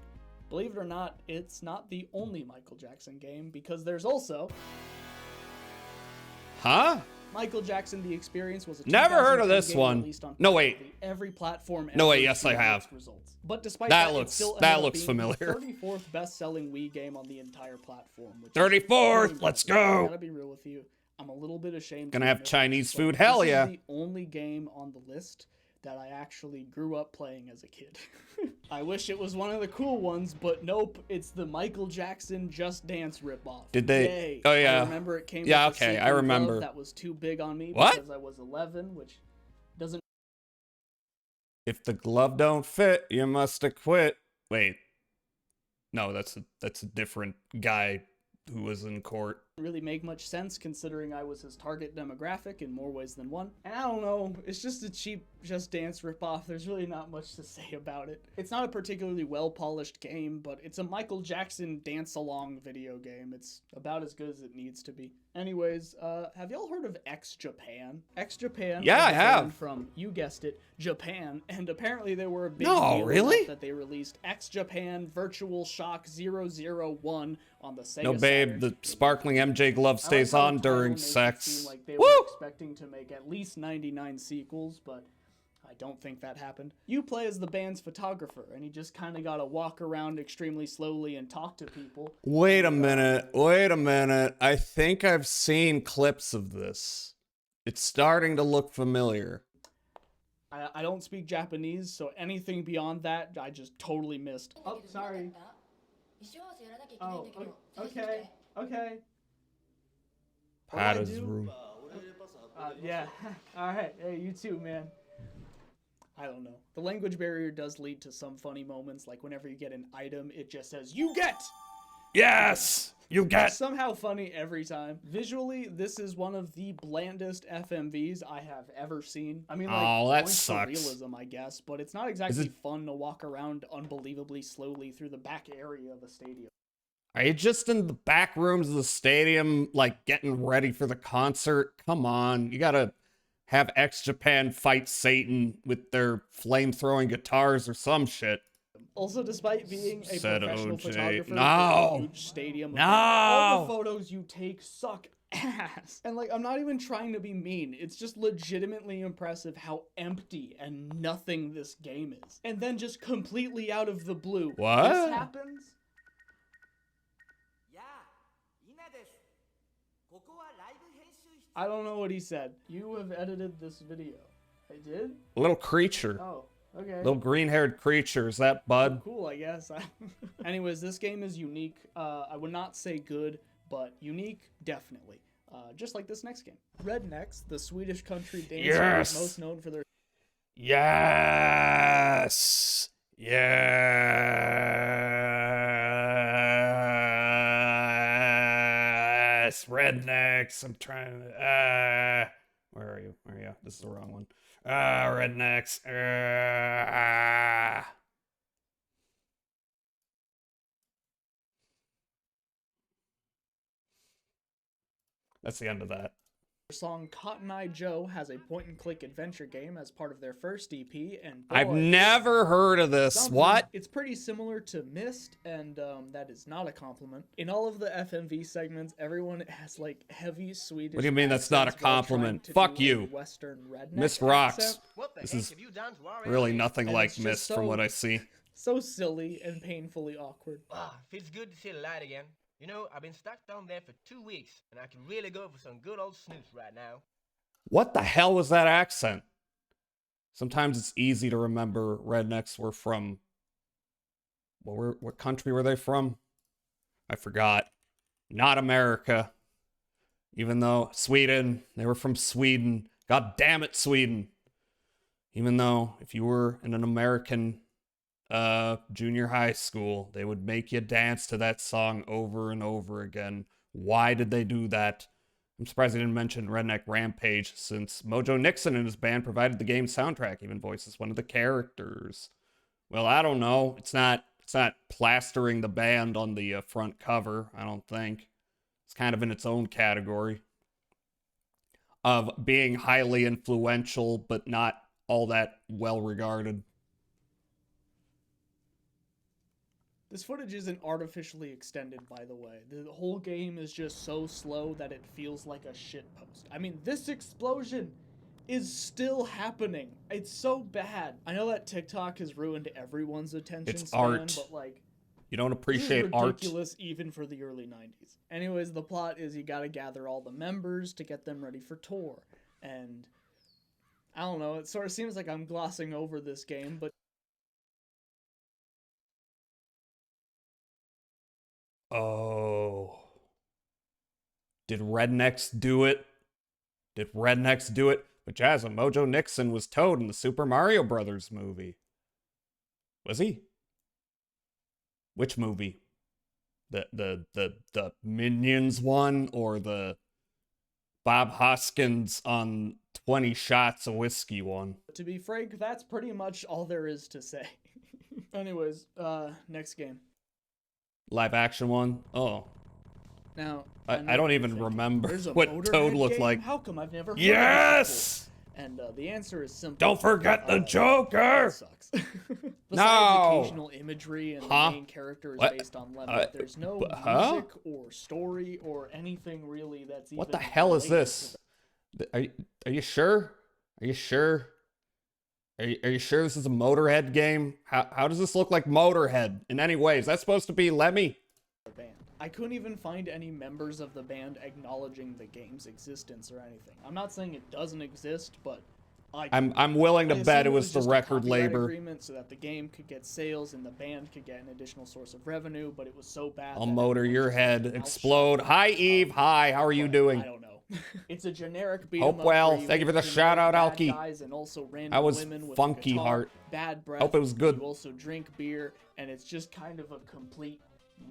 But Believe it or not, it's not the only Michael Jackson game, because there's also Huh? Michael Jackson: The Experience was a Never heard of 2010 this game one. released on No, wait. practically every platform. No, wait, ever yes, to I have. its Results. But despite That that, looks- it still that ended up looks being familiar. the 34th best-selling Wii game on the entire platform. Which is 34th, pretty let's impressive. I go. gotta be real with you. I'm a little bit ashamed. Gonna to have admit Chinese this, food, but hell this yeah. is the only game on the list that I actually grew up playing as a kid. I wish it was one of the cool ones, but nope, it's the Michael Jackson Just Dance ripoff. Did they- Yay. Oh, yeah. I remember it came Yeah, with a okay, I safety remember. glove that was too big on me What? because I was 11, which doesn't. If the glove don't fit, you must have quit. Wait. No, that's a different guy who was in court. Really make much sense considering I was his target demographic in more ways than one. And I don't know, it's just a cheap Just Dance ripoff. There's really not much to say about it. It's not a particularly well-polished game, but it's a Michael Jackson dance-along video game. It's about as good as it needs to be. Anyways, have y'all heard of X Japan? X Japan Yeah, is a I have. band from, you guessed it, Japan, and apparently they were a big No, deal really? enough that they released X Japan Virtual Shock 001 on the Sega No, babe, Saturn. the sparkling MJ glove I like stays how the on title during makes it sex. seem like they Woo! were expecting to make at least 99 sequels, but I don't think that happened. You play as the band's photographer, and you just kind of gotta walk around extremely slowly and talk to people. Wait a minute. I think I've seen clips of this. It's starting to look familiar. I don't speak Japanese, so anything beyond that, I just totally missed. Oh, sorry. Oh, okay. Okay. What do I Pada's do? room. Yeah. Alright. Hey, you too, man. I don't know. The language barrier does lead to some funny moments, like whenever you get an item, it just says, "You get!" Yes! You get! Somehow funny every time. Visually, this is one of the blandest FMVs I have ever seen. I mean, like, Oh, that points to sucks. realism, I guess, but it's not exactly it- fun to walk around unbelievably slowly through the back area of a stadium. Are you just in the back rooms of the stadium, like, getting ready for the concert? Come on. You gotta have X Japan fight Satan with their flame-throwing guitars or some shit. Also, despite being a Said professional OJ. photographer No. for a huge stadium, No. all the photos you take suck ass. And like, I'm not even trying to be mean. It's just legitimately impressive how empty and nothing this game is. And then just completely out of the blue, What? this happens. I don't know what he said. You have edited this video. I did? Little creature. Oh, okay. Little green-haired creature. Is that Bud? Cool, I guess. Anyways, this game is unique. I would not say good, but unique, definitely. Just like this next game. Rednecks, the Swedish country dancer, Yes! is most known for their Yes! Yes! Rednecks. I'm trying to. Where are you? Where are you? This is the wrong one. Rednecks. That's the end of that. song Cotton Eye Joe has a point-and-click adventure game as part of their first EP, and boy, I've never heard of this. something. What? It's pretty similar to Myst, and that is not a compliment. In all of the FMV segments, everyone has like heavy Swedish. What do you mean that's not a accents while trying compliment? to Fuck do a you. Western redneck Myst rocks. accent. What the This heck is have you done to our really enemies? nothing And like it's just Mist from so- what I see. So silly and painfully awkward. Ah, feels good to see the light again. You know, I've been stuck down there for 2 weeks, and I can really go for some good old snooze right now. What the hell was that accent? Sometimes it's easy to remember rednecks were from. What country were they from? I forgot. Not America. Even though Sweden, they were from Sweden. God damn it, Sweden. Even though if you were in an American junior high school, they would make you dance to that song over and over again. Why did they do that? I'm surprised they didn't mention Redneck Rampage, since Mojo Nixon and his band provided the game's soundtrack, even voices one of the characters. Well, I don't know. It's not plastering the band on the front cover, I don't think. It's kind of in its own category of being highly influential, but not all that well regarded. This footage isn't artificially extended, by the way. The whole game is just so slow that it feels like a shitpost. I mean, this explosion is still happening. It's so bad. I know that TikTok has ruined everyone's attention It's span, art. but like, You don't this appreciate is art. ridiculous even for the early 90s. Anyways, the plot is you gotta gather all the members to get them ready for tour. And I don't know, it sort of seems like I'm glossing over this game, but Oh. Did Rednecks do it? Did Rednecks do it? But Jazz, Mojo Nixon was Toad in the Super Mario Brothers movie. Was he? Which movie? The Minions one or the Bob Hoskins on 20 shots of whiskey one? to be frank, that's pretty much all there is to say. Anyways, next game. Live action one? Oh. Now, I don't even remember there's a what Motorhead Toad looked game? like. How come I've never heard Yes! of this before? And the answer is simple. Don't forget the Joker! That sucks. Besides No! occasional imagery and Huh? the main character is What? based on Lemon, there's no huh? music or story or anything really that's even What the hell is related this? Are you sure? Are you sure? Are you sure this is a Motorhead game? How does this look like Motorhead in any way? Is that supposed to be Lemmy? the band. I couldn't even find any members of the band acknowledging the game's existence or anything. I'm not saying it doesn't exist, but I'm willing to I bet it assume was the just a record copyright labor. agreement so that the game could get sales and the band could get an additional source of revenue, but it was so bad. I'll that motor everyone your just had head, their mouth explode. shut. Hi Eve, hi. How are you But doing? I don't know. It's a generic beat 'em Hope up well. where you Thank you for the generic shout out, bad Alki. guys and also random That was women with funky guitar, heart. bad breath. Hope it was good. You also drink beer, and it's just kind of a complete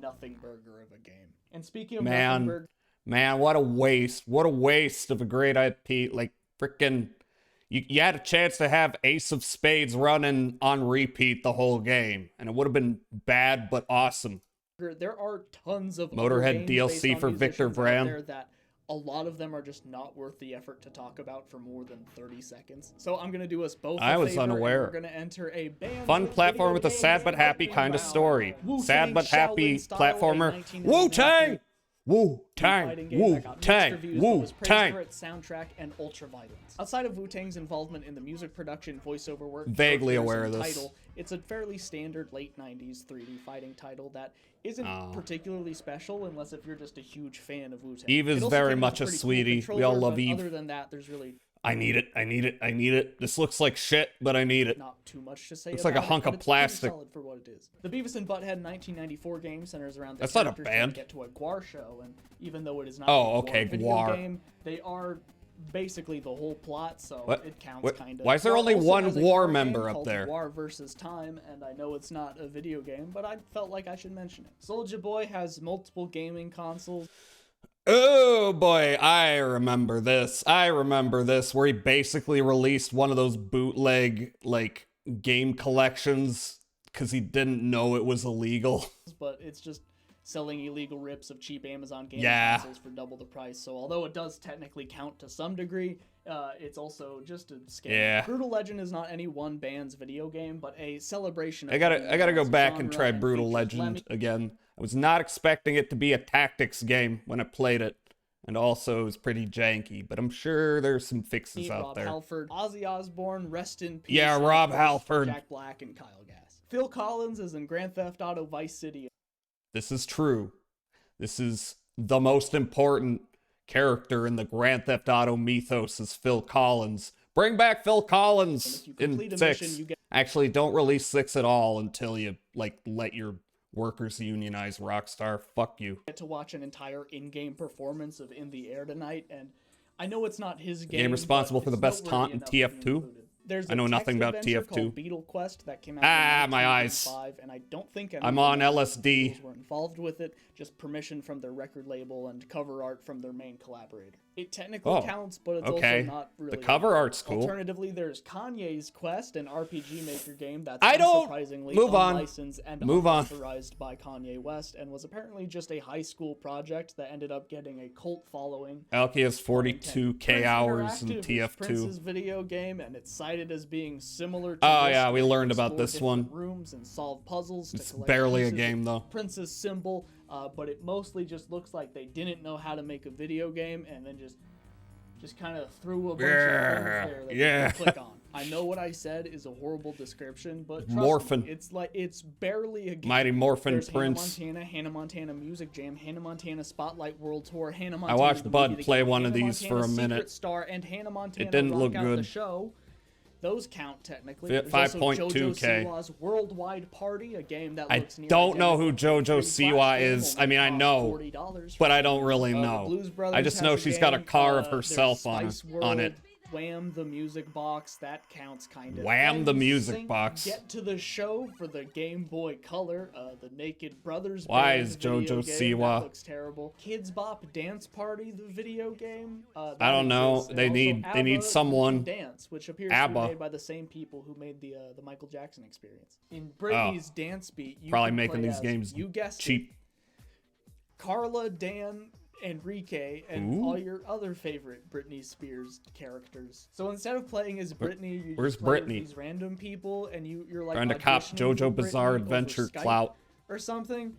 nothing burger of a game. And speaking of nothing burger, Man, what a waste. What a waste of a great IP. Like, freaking... You had a chance to have Ace of Spades running on repeat the whole game, and it would have been bad but awesome. there are tons of Motorhead other games DLC based on for Victor musicians out Vran. there that a lot of them are just not worth the effort to talk about for more than 30 seconds. So I'm gonna do us both a I was favor, and unaware. We're gonna enter a band Fun with platform video with a games sad but happy lightning kind of round. story. Wu-Tang Sad but happy Shaolin style, platformer. a 1993 Wu-Tang! Wu-Tang! fighting game that got mixed Wu-Tang! reviews, but was praised for Wu-Tang! its soundtrack and ultra-violence. Outside of Wu-Tang's involvement in the music production, voiceover work, Vaguely characters, aware and of this. title, it's a fairly standard late 90s 3D fighting title that isn't particularly special unless if you're just a huge fan of Wu-Tang. Eve is It also very came with much a pretty cool sweetie. We all controller, love but Eve. Other than that, there's really I need it. I need it. I need it. This looks like shit, but I need it. not too much to say Looks like a about it, hunk but of it's pretty plastic. solid for what it is. The Beavis and Butthead 1994 game centers around the That's not a characters trying band. to get to a Guar show, and even though it is not Oh, a okay, video Guar. game, they are basically the whole plot, so What? it counts What? kind of. Why is there only one Guar member up called there? Guar versus Time, and I know it's not a video game, but I felt like I should mention it. Soulja Boy has multiple gaming consoles. Oh boy, I remember this. I remember this, where he basically released one of those bootleg, like, game collections because he didn't know it was illegal. But it's just selling illegal rips of cheap Amazon gaming Yeah. consoles for double the price. So although it does technically count to some degree, it's also just a scam. Yeah. Brutal Legend is not any one band's video game, but a celebration of I gotta go the back and genre try Brutal features Legend Lemmy, again. I was not expecting it to be a tactics game when I played it, and also it was pretty janky. But I'm sure there's some fixes out Rob there. Halford, Ozzy Osbourne, rest in peace. Yeah, and Rob of course, Halford. Jack Black and Kyle Gass. Phil Collins is in Grand Theft Auto Vice City. This is true. This is the most important character in the Grand Theft Auto mythos is Phil Collins. Bring back Phil Collins If you in complete a 6. mission, you get Actually, don't release 6 at all until you, like, let your workers unionize Rockstar. Fuck you. to watch an entire in-game performance of In the Air Tonight, and I know it's not his game. responsible but for the it's best noteworthy taunt in enough to be TF2? included. There's I know a nothing text about adventure TF2. called Beetle Quest that came out Ah, in my eyes. 1995, and I don't think any I'm of on the LSD. individuals were involved with it, just permission from their record label and cover art from their main collaborator. It technically Oh, counts, but it's okay. also not really. The cover art's cool. Alternatively, there's Kanye's Quest, an RPG Maker game that's I don't- unsurprisingly move on. unlicensed and Move on. unauthorized by Kanye West, and was apparently just a high school project that ended up getting a cult following. Alki has 42k Prince hours in Interactive is TF2. Prince's video game, and it's cited as being similar to Oh, this, yeah, we where you learned about explore this different one. rooms and solve puzzles to It's collect barely a pieces game, of though. Prince's symbol, but it mostly just looks like they didn't know how to make a video game and then just kind of threw a bunch of things there that you can click on. I know what I said is a horrible description, but trust Morphin. me, it's barely a game. Mighty Morphin There's Prince. Hannah Montana Music Jam, Hannah Montana Spotlight World Tour, Hannah Montana. watched the Bud movie, the play game, one of Hannah these for Montana a Secret minute. Star, and Hannah Montana didn't Rock look Out good. The Show. Those count technically. Fit There's also 5.2K. JoJo Siwa's Worldwide Party, a game that I looks near don't know who identical to JoJo the Flash Siwa game, is. only I mean, I costs know, $40 but I don't really the know. Blues Brothers I just know has she's got a game, car of there's herself on Spice on it. World, Wham! The Music Box, that counts kind of. Wham! The Music NSYNC Box. Get to the Show for the Game Boy Color, the Naked Brothers. Why Band is video JoJo game, Siwa? That looks terrible. Kids Bop Dance Party, the video game. That I don't know. exists. And They also need ABBA someone. Dance, which appears ABBA. to be made by the same people who made the Michael Jackson Experience. In Britney's Dance Beat, you Probably can making play these as, games you guessed it, cheap. Carla, Dan, Enrique, and Ooh. all your other favorite Britney Spears characters. So instead of playing as Britney, you Where's just play Britney? as these random people, and you're like Trying to cop auditioning for JoJo Bizarre Britney over Adventure Skype clout. or something.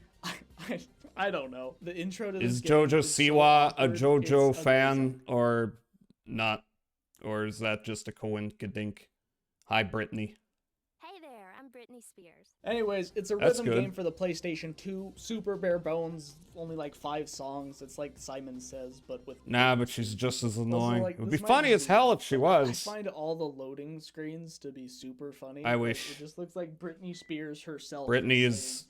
I don't know. The intro to Is this game JoJo is so Siwa a awkward, JoJo it's fan amazing. or not? Or is that just a coinkydink? Hi, Brittany. Hey there, I'm Britney Spears. Anyways, it's a That's rhythm good. game for the PlayStation 2. Super bare bones, only like 5 songs. It's like Simon Says, but with Nah, but she's just as annoying. like, it would this be might funny be- as hell if she I was. find all the loading screens to be super funny. I but wish. It just looks like Britney Spears herself. Brittany saying, is.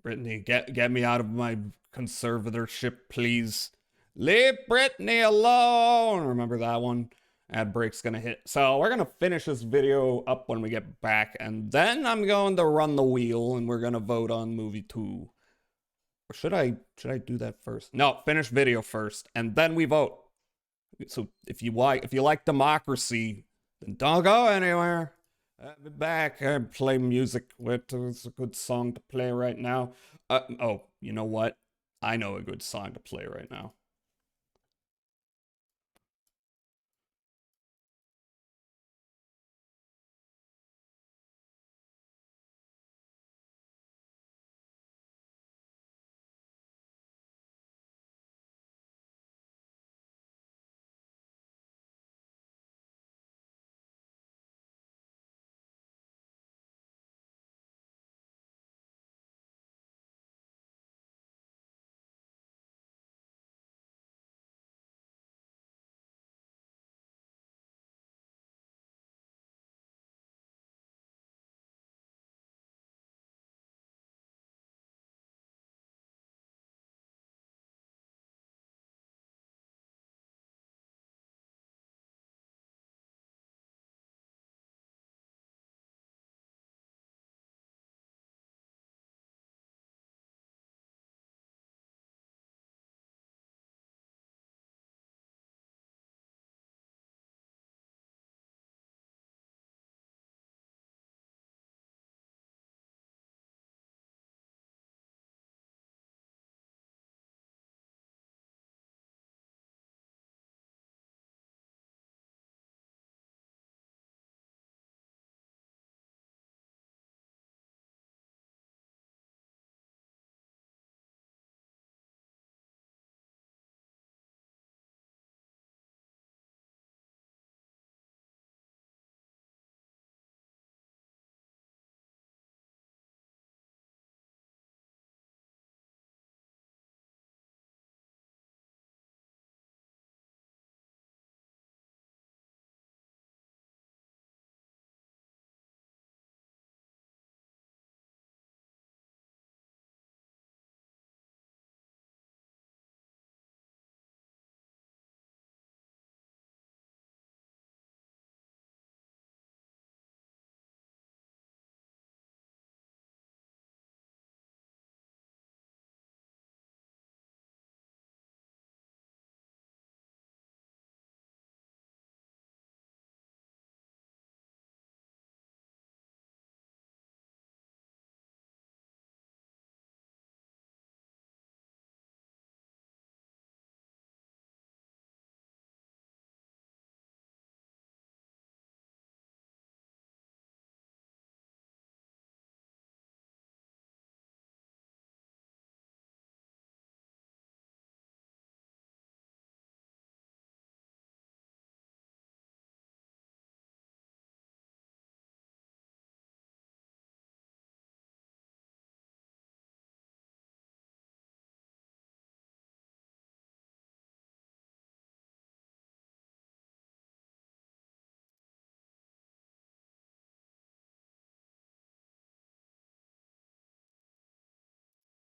Brittany, get me out of my conservatorship, please. Leave Brittany alone. Remember that one? Ad break's gonna hit. So we're gonna finish this video up when we get back, and then I'm going to run the wheel, and we're gonna vote on movie 2. Or should I do that first? No, finish video first, and then we vote. So if you like democracy, then don't go anywhere. I'll be back. I play music. It's a good song to play right now. Oh, you know what? I know a good song to play right now.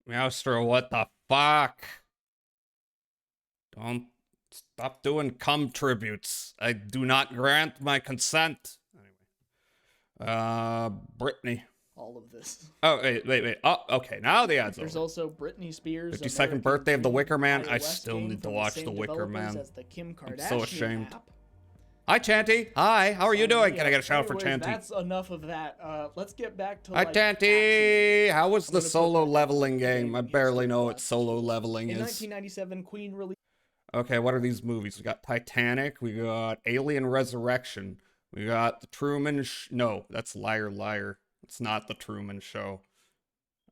Meowster, what the fuck? Don't stop doing cum tributes. I do not grant my consent. Anyway. Brittany. All of this. Oh, wait. Oh, okay. Now the ads There's over. also Britney Spears' 52nd American birthday of the Dream Wicker Man. I iOS still game need to from watch same the Wicker developers Man. as the Kim I'm Kardashian so ashamed. app. Hi, Chanty. Hi. How are you doing? Can I Yeah, get a shout out for anyways, Chanty? That's enough of that. Let's get back to Hi, like, Chanty. actual- How was I'm the gonna put solo that down leveling today game? I when you barely say know the what last solo two. leveling In is. 1997, Queen released. Okay, what are these movies? We got Titanic. We got Alien Resurrection. We got The Truman No, that's Liar Liar. It's not The Truman Show.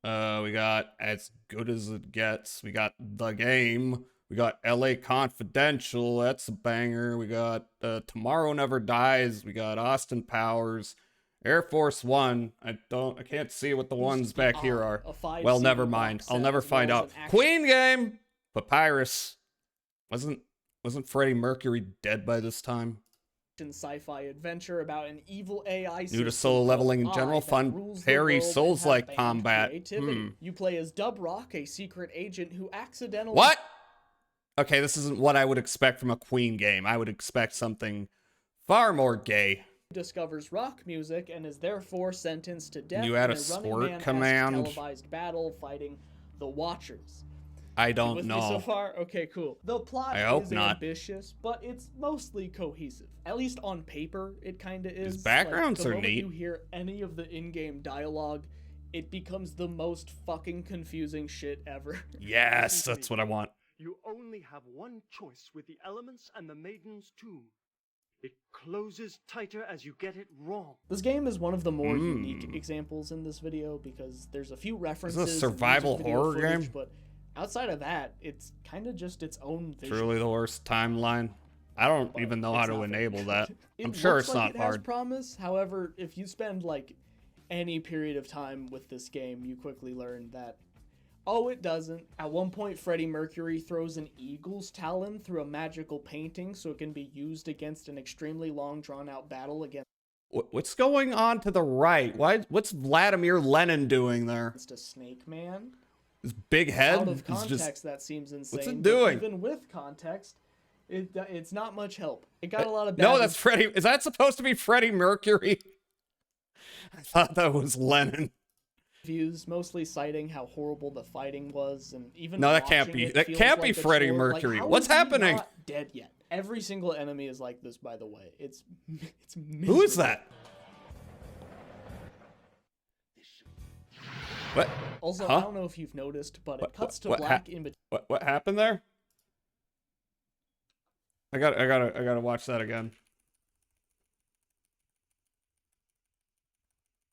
We got As Good as It Gets. We got The Game. We got LA Confidential. That's a banger. We got Tomorrow Never Dies. We got Austin Powers. Air Force One. I can't see what the ones back here are. Well, never mind. I'll never find out. Queen game. Papyrus. Wasn't Freddie Mercury dead by this time? Sci-fi adventure about an evil AI New to solo leveling in general, fun, parry, Souls-like combat. You play as Dub Rock, a secret agent who accidentally... What? Okay, this isn't what I would expect from a Queen game. I would expect something far more gay. discovers rock music and is therefore sentenced to death You had in a a squirt Running Man-esque command? televised battle fighting the Watchers. I don't With know. me so far? Okay, cool. The plot I hope is not. ambitious, but it's mostly cohesive. At least on paper, it kind of is. His backgrounds like, the are moment neat. you hear any of the in-game dialogue, it becomes the most fucking confusing shit ever. Yes, that's what I want. You only have one choice with the elements and the maiden's tomb. It closes tighter as you get it wrong. This game is one of the more unique examples in this video because there's a few references. Is this a survival and music video horror footage, game? But outside of that, it's kind of just its own vision. Truly the worst timeline. I don't But even know it's how to not very enable good. that. It I'm sure looks it's like not it has hard. promise. However, if you spend like any period of time with this game, you quickly learn that it doesn't. At one point, Freddie Mercury throws an eagle's talon through a magical painting so it can be used against an extremely long, drawn-out battle against What's going on to the right? What's Vladimir Lenin doing there? a snake man. His big head Out of is context, just... that seems insane. What's it but doing? Even with context, it's not much help. It got a lot of No, bad that's Freddie. Is that supposed to be Freddie Mercury? I thought that was Lenin. reviews, mostly citing how horrible the fighting was, and even No, that can't watching be. it That feels can't be like a Freddie chore. Mercury. Like, how What's is he happening? not dead yet? Every single enemy is like this, by the way. It's Who is miserable. that? What? Also, Huh? I don't know if you've noticed, but it cuts to what black in between. What happened there? I gotta watch that again.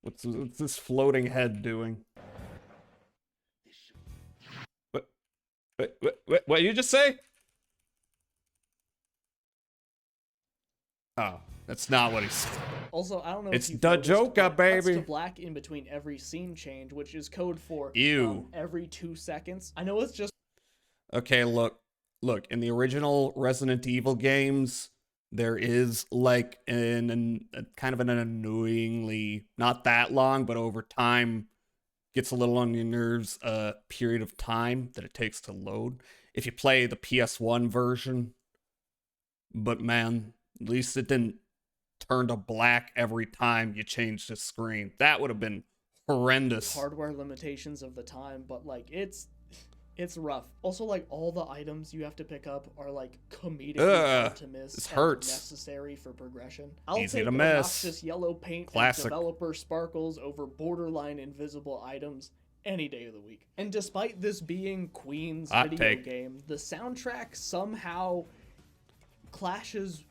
What's this floating head doing? What did you just say? Oh, that's not what he said. Also, I don't know It's if you've the noticed, Joker, but it cuts to baby. black in between every scene change, which is code for Ew. every 2 seconds. I know it's just Okay, look, in the original Resident Evil games, there is like a kind of an annoyingly, not that long, but over time, gets a little on your nerves, period of time that it takes to load. If you play the PS1 version, but man, at least it didn't turn to black every time you changed the screen. That would have been horrendous. hardware limitations of the time, but like it's rough. Also, like all the items you have to pick up are like comedically hard to miss. This and hurts. necessary for progression. I'll Easy take to miss. obnoxious yellow paint Classic. and developer sparkles over borderline invisible items any day of the week. And despite this being Queen's Hot video take. game, the soundtrack somehow clashes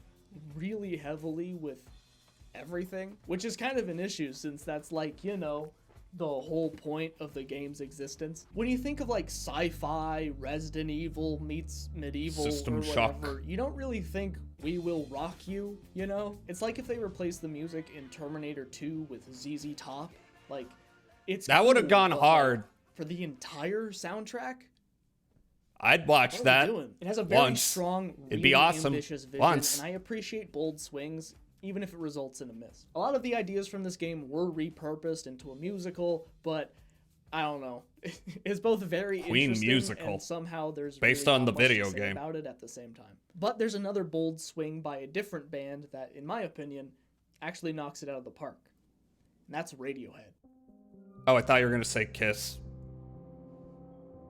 really heavily with everything, which is kind of an issue since that's like, you know, the whole point of the game's existence. When you think of like sci-fi, Resident Evil meets medieval System or Shock. whatever, you don't really think We Will Rock You, you know? It's like if they replaced the music in Terminator 2 with ZZ Top. Like, it's That would have cool, gone but, hard. like, for the entire soundtrack, I'd watch what are that we doing? It has a very once. strong, It'd be really awesome. ambitious vision, Once. and I appreciate bold swings, even if it results in a miss. A lot of the ideas from this game were repurposed into a musical, but I don't know. It's both very Queen interesting musical. and somehow there's Based really on not the much to video say game. about it at the same time. But there's another bold swing by a different band that, in my opinion, actually knocks it out of the park. And that's Radiohead. Oh, I thought you were going to say Kiss.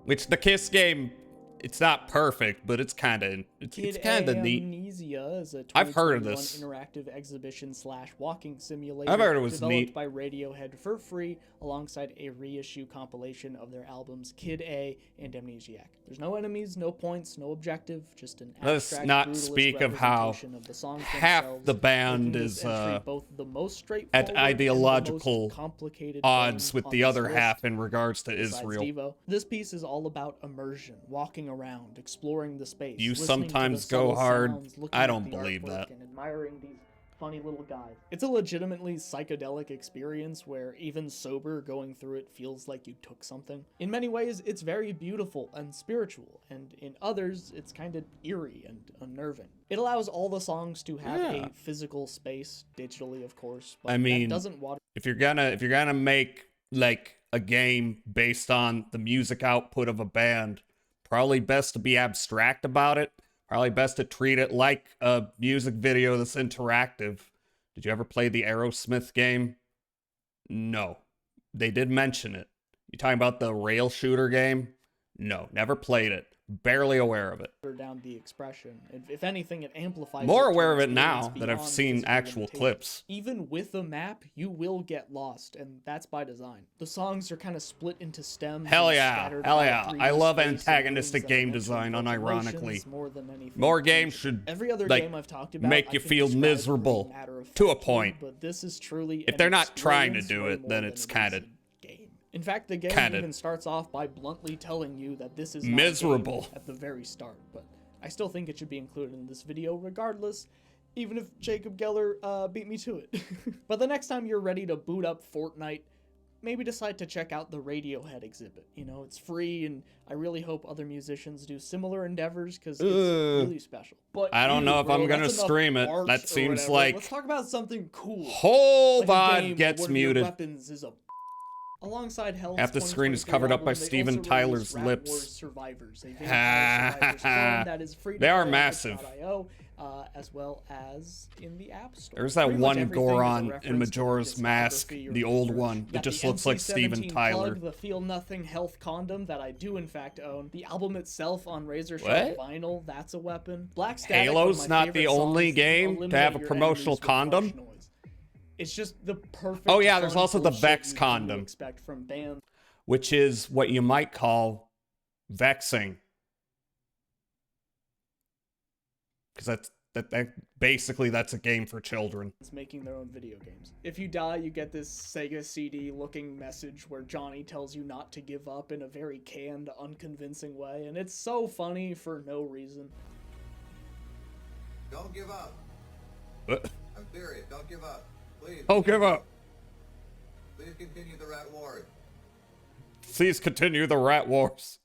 Which the Kiss game, it's not perfect, but it's kind of neat. Amnesia is a I've heard of 2021 this. interactive exhibition / walking simulator. I've heard it was developed neat. by Radiohead for free, alongside a reissue compilation of their albums Kid A and Amnesiac. There's no enemies, no points, no objective, just an Let's abstract, not brutalist speak of how representation of the songs half themselves, the band making this is entry both the most straightforward at and the ideological most complicated odds game with on the this other list. half in regards to Besides Israel. Devo. This piece is all about immersion, walking around, exploring the space. You listening to the sometimes go subtle hard. sounds, looking I at don't the believe artwork, that. And admiring these funny little guys. It's a legitimately psychedelic experience where even sober going through it feels like you took something. In many ways, it's very beautiful and spiritual, and in others, it's kind of eerie and unnerving. It allows all the songs to have a physical space, digitally, of course, but I mean, that doesn't water. if you're gonna make like a game based on the music output of a band, probably best to be abstract about it. Probably best to treat it like a music video that's interactive. Did you ever play the Aerosmith game? No. They did mention it. You talking about the rail shooter game? No, never played it. Barely aware of it. Down the expression. If anything, it amplifies. More it to aware of an it now experience that I've beyond seen physical actual limitations. clips. Even with a map, you will get lost, and that's by design. The songs are kind of split into stems. Hell and yeah, scattered hell by yeah. 3D I love space and antagonistic rooms that game mention design, both unironically. emotions more than anything. More games should Every other like game I've talked about make I you can feel describe miserable pretty matter-of-factly, to a point. But this is truly If an they're not trying to experience do way it, more then than it's it is kind of a game. In fact, the game kinda even starts off by bluntly telling you that this is not a miserable game at the very start, but I still think it should be included in this video regardless, even if Jacob Geller beat me to it. But the next time you're ready to boot up Fortnite, maybe decide to check out the Radiohead exhibit. You know, it's free, and I really hope other musicians do similar endeavors, because it's really special. But I don't know if I'm gonna stream it. That seems like let's talk about something cool. whole Like a VOD game gets where one of your muted. weapons is a Alongside Hell's Half the screen is 2023 covered up by album, they Steven also Tyler's released Rat lips. Wars Survivors, a vampire survivors clone that is free to They are play on massive. itch.io, as well as in the App Store. There's that Pretty much one everything is a Goron in reference to Majora's the Mask, discography or the old research. one, You that got just the looks like Steven NC-17 Tyler. Plug, the Feel Nothing health condom that I do in fact own. The album itself on Razor What? Sharp vinyl, that's a weapon. Black Static, Halo's one of my not the favorite only songs, game to eliminate have a your promotional enemies with harsh condom. noise. It's just the perfect. Oh, yeah, there's fun, also the cool Vex shit you condom. expect from bands. Which is what you might call vexing. Because that basically that's a game for children. It's making their own video games. If you die, you get this Sega CD looking message where Johnny tells you not to give up in a very canned, unconvincing way, and it's so funny for no reason. Don't give up. What? I'm serious. Don't give up. Please. Don't give up. Please continue the Rat Wars. Please continue the Rat Wars.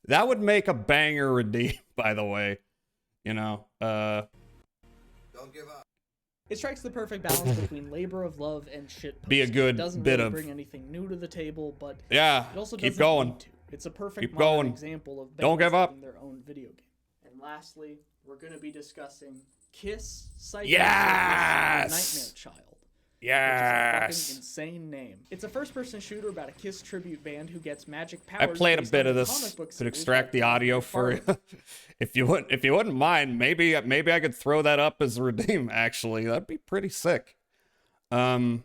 That would make a banger redeem, by the way. You know, Don't give up. It strikes the perfect balance between labor of love and shit. Be a good It doesn't bit really of- bring anything new to the table, but yeah, it also keep doesn't going. need to. It's a perfect Keep modern going. example of Don't bands give up. having their own video game. And lastly, we're going to be discussing Kiss Psycho Yes! Nightmare Child. Which is a Yes. fucking insane name. It's a first-person shooter about a Kiss tribute band who gets magic powers. I played a based bit on of the this. comic book Could series extract by the audio for McFarlane. if you wouldn't mind. Maybe I could throw that up as a redeem. Actually, that'd be pretty sick. Yeah,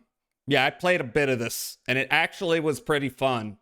I played a bit of this, and it actually was pretty fun.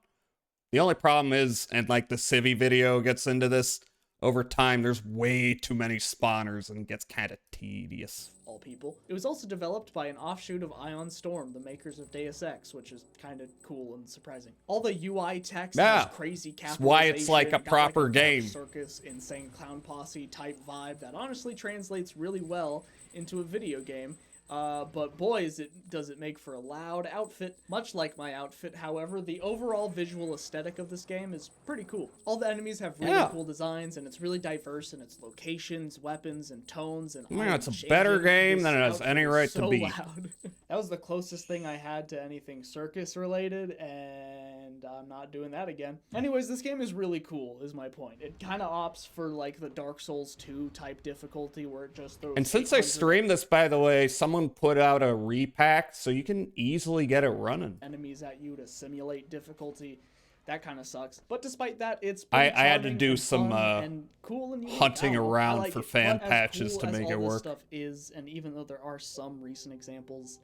The only problem is, and like the Civi video gets into this, over time there's way too many spawners and it gets kind of tedious. All people. It was also developed by an offshoot of Ion Storm, the makers of Deus Ex, which is kind of cool and surprising. All the UI text Yeah, has crazy that's why it's like a capitalization, got proper Dark game. Circus, insane clown posse type vibe that honestly translates really well into a video game. But boy, does it make for a loud outfit. Much like my outfit, however, the overall visual aesthetic of this game is pretty cool. All the enemies have really cool designs, and it's really diverse in its locations, weapons, and tones. And it's a better game than it has any right to be. Loud. That was the closest thing I had to anything circus related, and I'm not doing that again. Anyways, this game is really cool, is my point. It kind of opts for like the Dark Souls 2 type difficulty where it just throws. And since I streamed this, by the way, someone put out a repack so you can easily get it running. Enemies at you to simulate difficulty. That kind of sucks. But despite that, it's I had to do some and cool and hunting around like for it. fan But patches cool to as make all it this work. Stuff is, and even though there are some recent examples,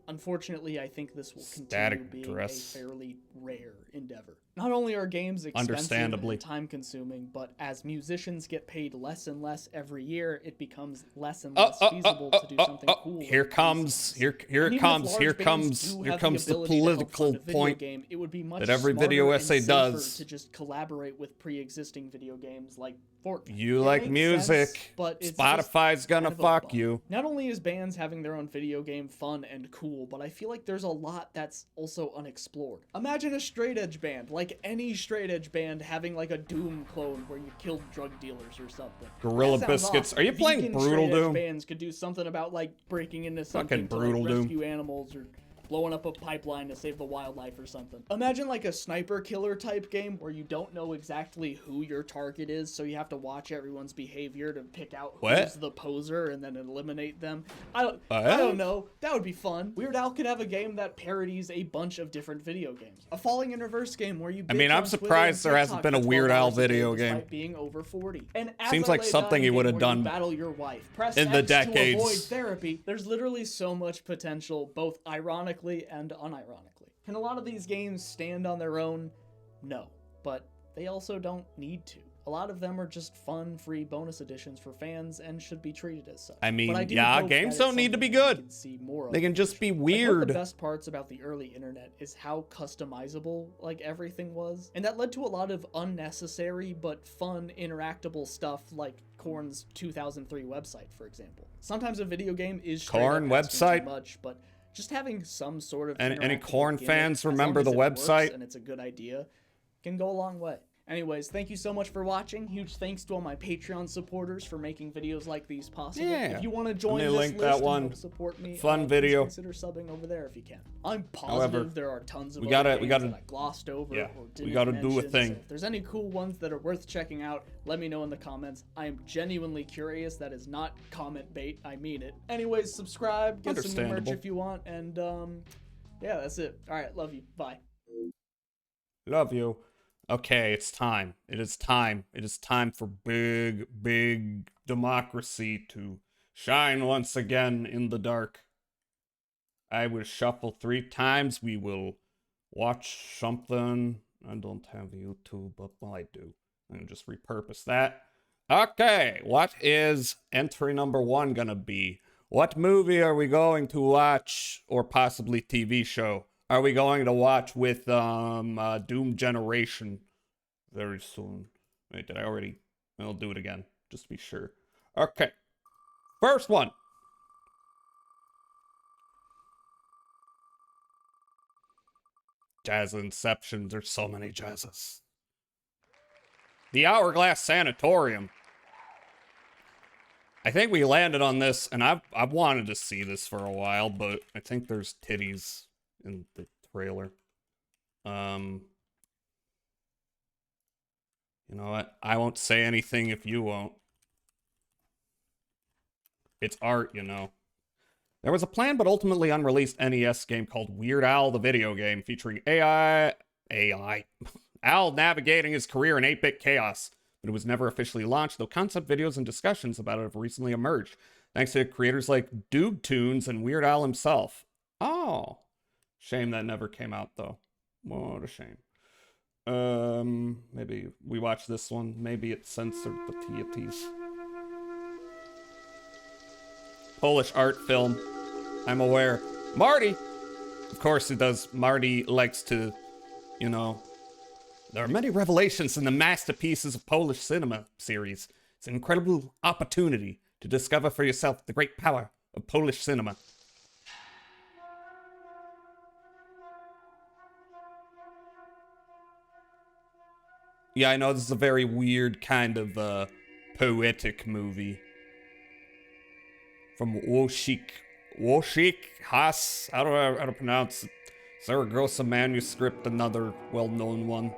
unfortunately, I think this will continue being a fairly rare endeavor. Not only are games expensive and time-consuming, but as musicians get paid less and less every year, it becomes less and less feasible to do something cool. Here it comes the political point it would be much that every video essay does. To just collaborate with pre-existing video games like Fortnite. You like music, sense, but it's Spotify's gonna fuck you. Not only is bands having their own video game fun and cool, but I feel like there's a lot that's also unexplored. Imagine a straight edge band, like any straight edge band, having like a Doom clone where you killed drug dealers or something. Gorilla Biscuits. Awesome. Are you playing Vegan Brutal straight edge Doom? Bands could do something about like breaking into something to Brutal like, Doom. rescue animals or blowing up a pipeline to save the wildlife or something. Imagine like a sniper killer type game where you don't know exactly who your target is, so you have to watch everyone's behavior to pick out who's the poser and then eliminate them. I don't know. That would be fun. Weird Al could have a game that parodies a bunch of different video games. A Falling in Reverse game where you I'm surprised there hasn't been a Weird Al video game. Being over 40. And seems like something he would have done battle your wife. Press in the X decades. To avoid therapy. There's literally so much potential, both ironically and unironically. Can a lot of these games stand on their own? No, but they also don't need to. A lot of them are just fun, free bonus editions for fans and should be treated as such. I mean, games don't need to be good. They can just be weird. One of the best parts about the early internet is how customizable like everything was, and that led to a lot of unnecessary but fun interactable stuff like Korn's 2003 website, for example. Sometimes a video game is Korn website too much, but just having some sort of any Korn fans remember the website, and it's a good idea, can go a long way. Anyways, thank you so much for watching. Huge thanks to all my Patreon supporters for making videos like these possible. Yeah. If you want to join this link list that one. and help support me, Fun video. Consider subbing over there if you can. I'm positive However, there are tons of we gotta that I glossed over or didn't we gotta do a mention, thing. So if there's any cool ones that are worth checking out, let me know in the comments. I am genuinely curious. That is not comment bait. I mean it. Anyways, subscribe, get some new merch if you want, and yeah, that's it. All right, love you. Bye. Love you. Okay, it's time. It is time. It is time for big democracy to shine once again in the dark. I will shuffle 3 times. We will watch something. I don't have YouTube, but I do. I can just repurpose that. Okay, what is entry number 1 gonna be? What movie are we going to watch, or possibly TV show? Are we going to watch with Doom Generation very soon? Wait, did I already? I'll do it again, just to be sure. Okay. First one. Jazz Inception. There's so many jazzes. The Hourglass Sanatorium. I think we landed on this, and I've wanted to see this for a while, but I think there's titties in the trailer. You know what? I won't say anything if you won't. It's art, you know. There was a planned but ultimately unreleased NES game called Weird Al the Video Game, featuring AI Al navigating his career in 8-bit chaos, but it was never officially launched, though concept videos and discussions about it have recently emerged, thanks to creators like Doog Tunes and Weird Al himself. Oh. Shame that never came out, though. What a shame. Maybe we watch this one. Maybe it censored the titties. Polish art film. I'm aware. Marty! Of course it does. Marty likes to, you know... There are many revelations in the masterpieces of Polish cinema series. It's an incredible opportunity to discover for yourself the great power of Polish cinema. Yeah, I know this is a very weird kind of poetic movie. From Wojciech Haas. I don't know how to pronounce it. Zaragoza manuscript, another well-known one.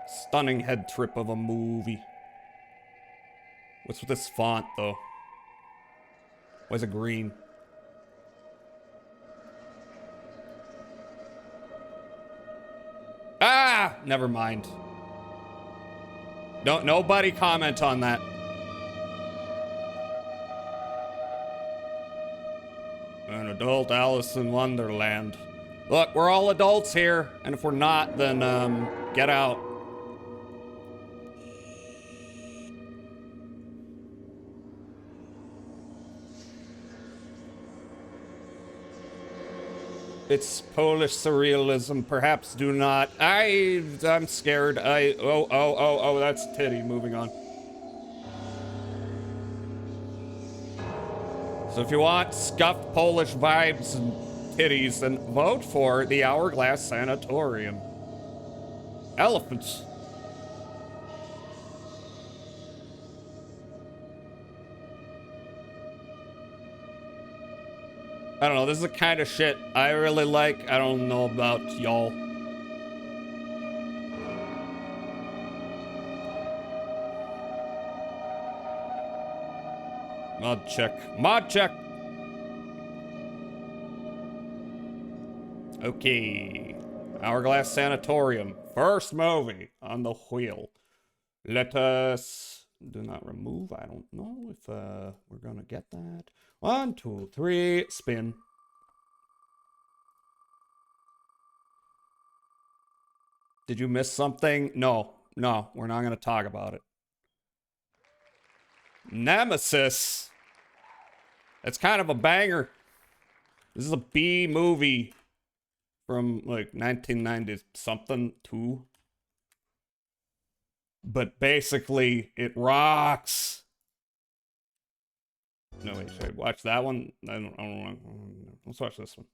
Stunning head trip of a movie. What's with this font, though? Why is it green? Ah! Never mind. No, nobody comment on that. An adult Alice in Wonderland. Look, we're all adults here, and if we're not, then, get out. It's Polish surrealism. Perhaps do not. I'm scared. Oh, that's titty. Moving on. So if you want scuffed Polish vibes and titties, then vote for the Hourglass Sanatorium. Elephants. I don't know, this is the kind of shit I really like. I don't know about y'all. Mod check. Mod check! Okay. Hourglass Sanatorium. First movie on the wheel. Let us... do not remove. I don't know if we're gonna get that. 1, 2, 3, spin. Did you miss something? No, we're not gonna talk about it. Nemesis. It's kind of a banger. This is a B movie from like 1990 something too. But basically, it rocks. No, wait, should I watch that one? I don't want. Let's watch this one.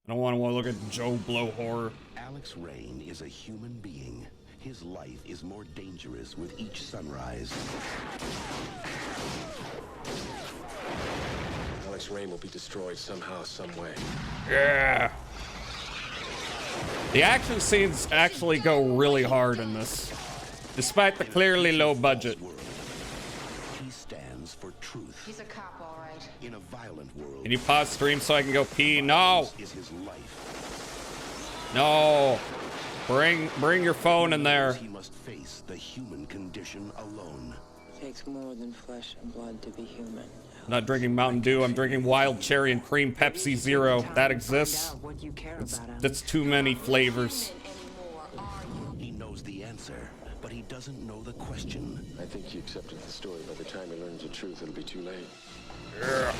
I don't want to look at Joe Blow horror. Alex Rain is a human being. His life is more dangerous with each sunrise. Alex Rain will be destroyed somehow, some way. Yeah. The action scenes actually go really hard in this, despite the clearly low budget. He stands for truth. He's a cop, all right. In a violent world. Can you pause stream so I can go pee? No. Is his life. No. Bring your phone in there. He must face the human condition alone. It takes more than flesh and blood to be human. I'm not drinking Mountain Dew. I'm drinking Wild Cherry and Cream Pepsi Zero. That exists. That's too many flavors. He knows the answer, but he doesn't know the question. I think he accepted the story. By the time he learns the truth, it'll be too late. Yeah.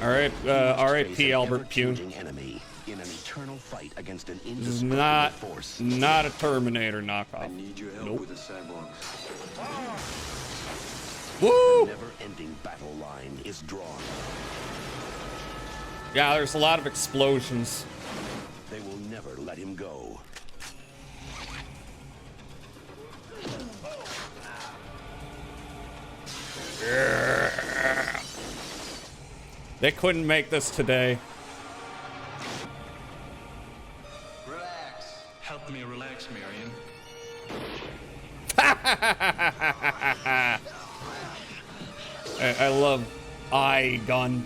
All right, R.I.P. Albert Pune. Enemy in an eternal fight against an This is not a Terminator knockoff. I need your help with the cyborgs. Woo! The never-ending battle line is drawn. Yeah, there's a lot of explosions. They will never let him go. Yeah. They couldn't make this today. Relax. Help me relax, Marion. I love eye gun.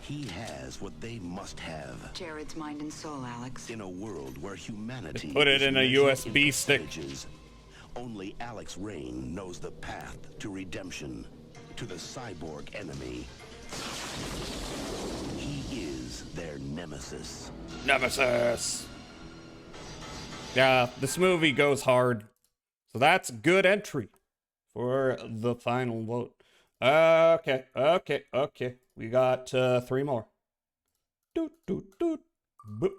He has what they must have. Jared's mind and soul, Alex. In a world where humanity put it in a USB stick. Only Alex Rain knows the path to redemption, to the cyborg enemy. He is their nemesis. Nemesis. Yeah, this movie goes hard. So that's a good entry for the final vote. Okay. We got 3 more. Doot, doot, doot. Boop.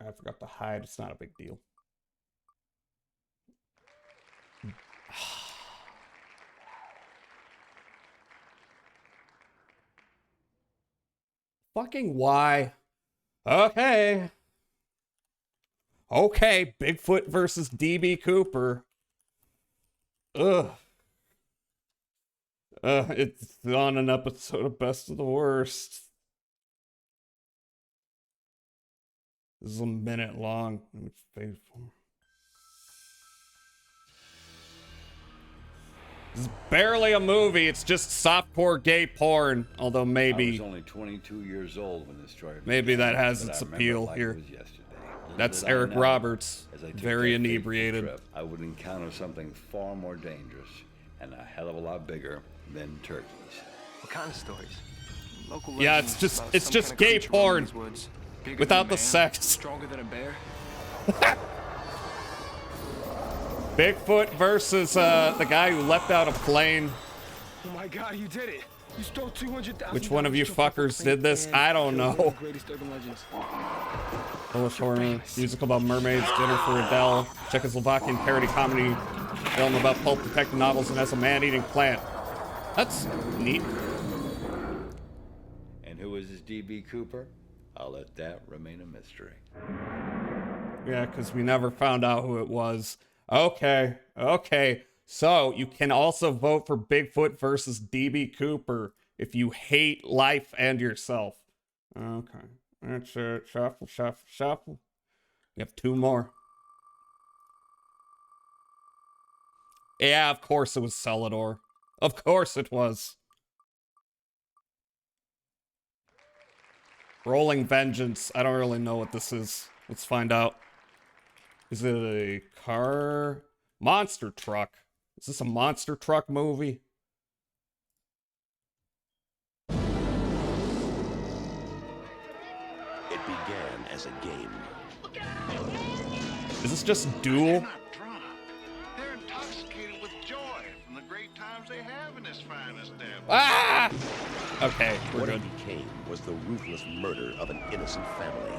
I forgot to hide. It's not a big deal. Fucking why? Okay. Okay, Bigfoot versus DB Cooper. Ugh. It's on an episode of Best of the Worst. This is a minute long. It's faithful. This is barely a movie. It's just softcore gay porn. Although maybe I was only 22 years old when this story began, maybe that has but its I remember appeal it like here. it was yesterday. Little That's did I Eric know, Roberts, as I took very that fateful inebriated. trip, I would encounter something far more dangerous and a hell of a lot bigger than turkeys. What kind of stories? Local Yeah, legends it's just about it's some just kind of gay creature roaming porn these woods. Bigger without than the a man, sex. Stronger than a bear. Bigfoot versus the guy who leapt out a plane. Oh my God, you did it! You stole $200,000. Which one of you fuckers did this? I don't know. Polish horror musical about mermaids, dinner for Adele, Czechoslovakian parody comedy film about pulp detective novels, and has a man-eating plant. That's neat. And who is this DB Cooper? I'll let that remain a mystery. Yeah, because we never found out who it was. Okay, okay. So you can also vote for Bigfoot versus DB Cooper if you hate life and yourself. Okay. That's it. Shuffle, shuffle, shuffle. We have 2 more. Yeah, of course it was Celador. Of course it was. Rolling Vengeance. I don't really know what this is. Let's find out. Is it a car? Monster truck. Is this a monster truck movie? It began as a game. Is this just Duel? They're intoxicated with joy from the great times they have in this fine establishment. Ah! Okay, we're What good. it became was the ruthless murder of an innocent family,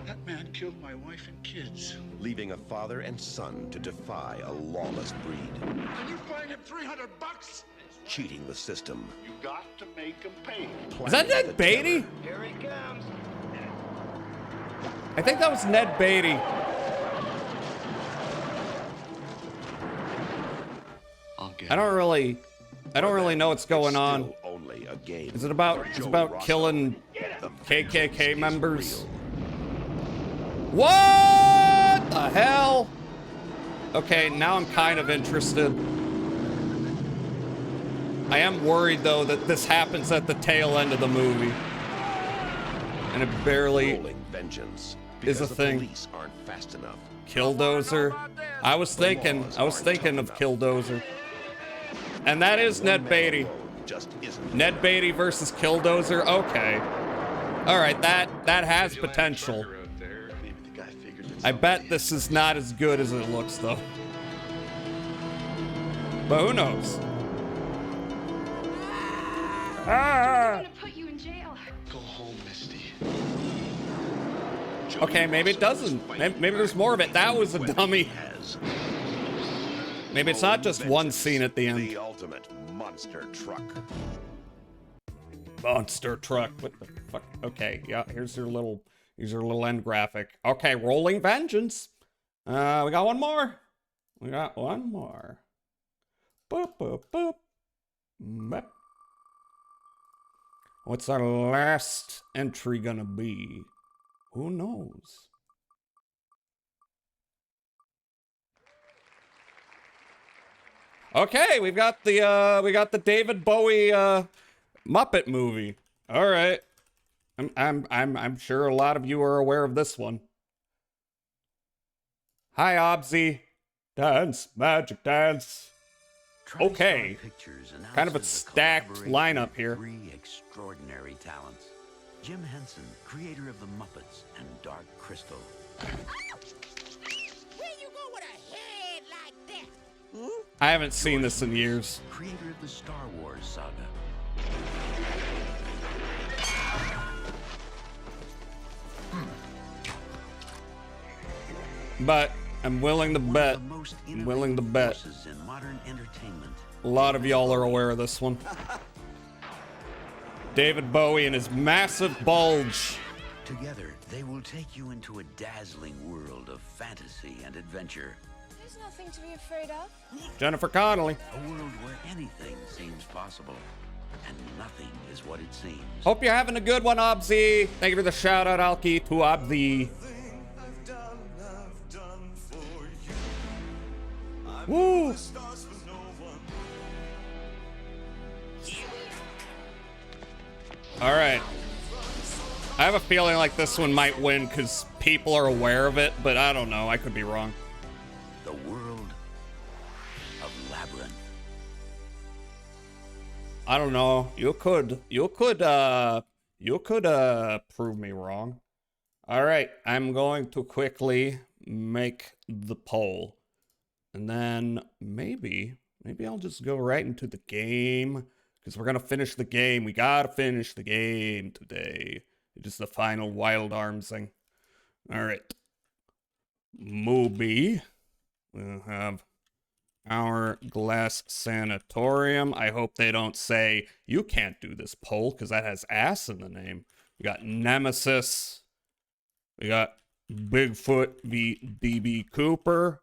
That man killed my wife and kids. leaving a father and son to defy a lawless breed, And you find him $300? cheating the system. You got to make him pay. Is that Ned Beatty? Here he comes. I think that was Ned Beatty. I don't really know what's going on. Only a game. Is it about killing KKK members? What the hell? Okay, now I'm kind of interested. I am worried though that this happens at the tail end of the movie. And it barely Rolling vengeance is a because the thing. police aren't fast enough. Killdozer. I was thinking of Killdozer. And that is Ned Beatty. Just isn't. Ned Beatty versus Killdozer. Okay. All right, that has potential. Maybe the guy figured it. I bet this is not as good as it looks though. But who knows? Ah! Put you in jail. Go home, Misty. Okay, maybe it doesn't. Maybe there's more of it. That was a dummy. Maybe it's not just one scene at the end. The ultimate monster truck. Monster truck. What the fuck? Okay, yeah. Here's your little end graphic. Okay, Rolling Vengeance. We got one more. Boop boop boop. Mep. What's our last entry gonna be? Who knows? Okay, we got the David Bowie Muppet movie. All right, I'm sure a lot of you are aware of this one. Hi, Obsy. Dance, magic dance. Okay, kind of a stacked lineup here. 3 extraordinary talents. Jim Henson, creator of the Muppets and Dark Crystal. I haven't seen this in years. Creator of the Star Wars saga. but I'm willing to bet. I'm willing to bet. In modern entertainment. A lot of y'all are aware of this one. David Bowie and his massive bulge. Together, they will take you into a dazzling world of fantasy and adventure. There's nothing to be afraid of. Jennifer Connelly. A world where anything seems possible, and nothing is what it seems. Hope you're having a good one, Obzy. Thank you for the shout out, Alki, to Obzy. Woo! All right. I have a feeling like this one might win because people are aware of it, but I don't know. I could be wrong. The world of Labyrinth. I don't know. You could prove me wrong. All right. I'm going to quickly make the poll. And then maybe I'll just go right into the game because we're going to finish the game. We got to finish the game today. It is the final Wild Arms thing. All right. Movie. We'll have Hourglass Sanatorium. I hope they don't say, you can't do this poll because that has ass in the name. We got Nemesis. We got Bigfoot v. DB Cooper.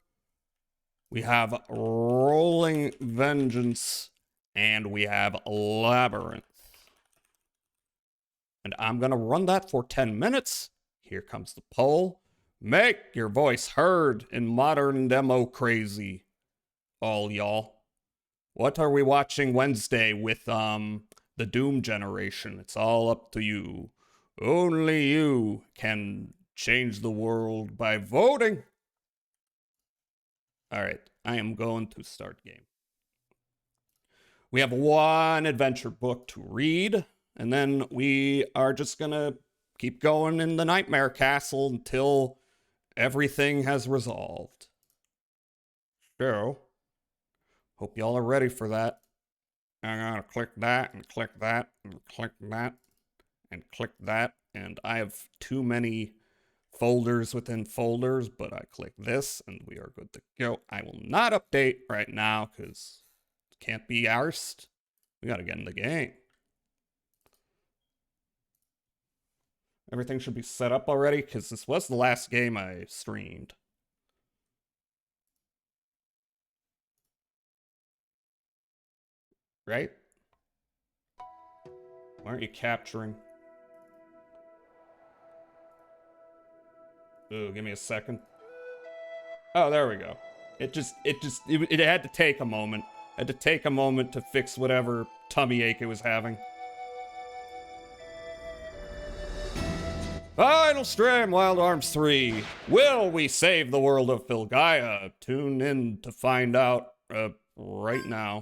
We have Rolling Vengeance, and we have Labyrinth. And I'm going to run that for 10 minutes. Here comes the poll. Make your voice heard in modern demo crazy, all y'all. What are we watching Wednesday with the Doom generation? It's all up to you. Only you can change the world by voting. All right, I am going to start game. We have one adventure book to read, and then we are just going to keep going in the Nightmare Castle until everything has resolved. So, hope y'all are ready for that. I'm going to click that, and click that, and click that, and click that, and I have too many folders within folders, but I click this and we are good to go. I will not update right now because it can't be arsed. We got to get in the game. Everything should be set up already because this was the last game I streamed. Right? Why aren't you capturing? Ooh, give me a second. Oh, there we go. It had to take a moment. It had to take a moment to fix whatever tummy ache it was having. Final stream, Wild Arms 3. Will we save the world of Filgaia? Tune in to find out right now.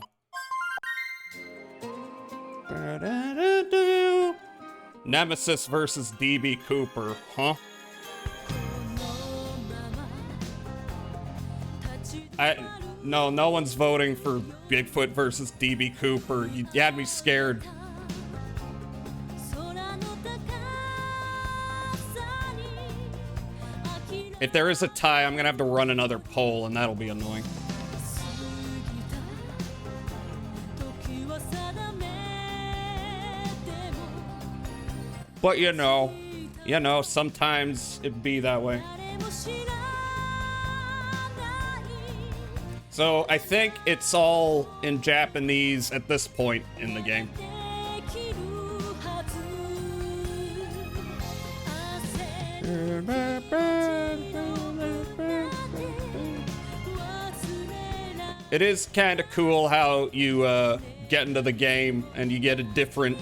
Nemesis versus DB Cooper, huh? No one's voting for Bigfoot versus DB Cooper. You had me scared. If there is a tie, I'm gonna have to run another poll, and that'll be annoying. But you know, sometimes it'd be that way. So I think it's all in Japanese at this point in the game. It is kind of cool how you get into the game and you get a different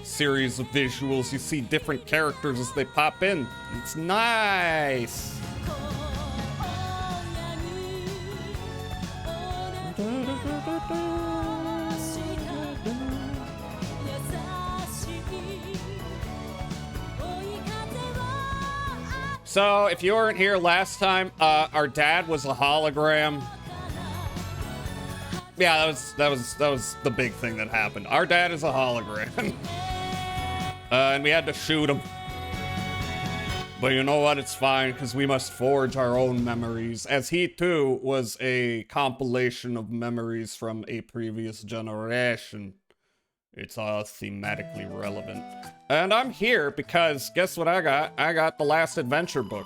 series of visuals. You see different characters as they pop in. It's nice. So, if you weren't here last time, our dad was a hologram. Yeah, that was the big thing that happened. Our dad is a hologram. And we had to shoot him. But you know what? It's fine, because we must forge our own memories, as he too was a compilation of memories from a previous generation. It's all thematically relevant. And I'm here because guess what I got? I got the last adventure book.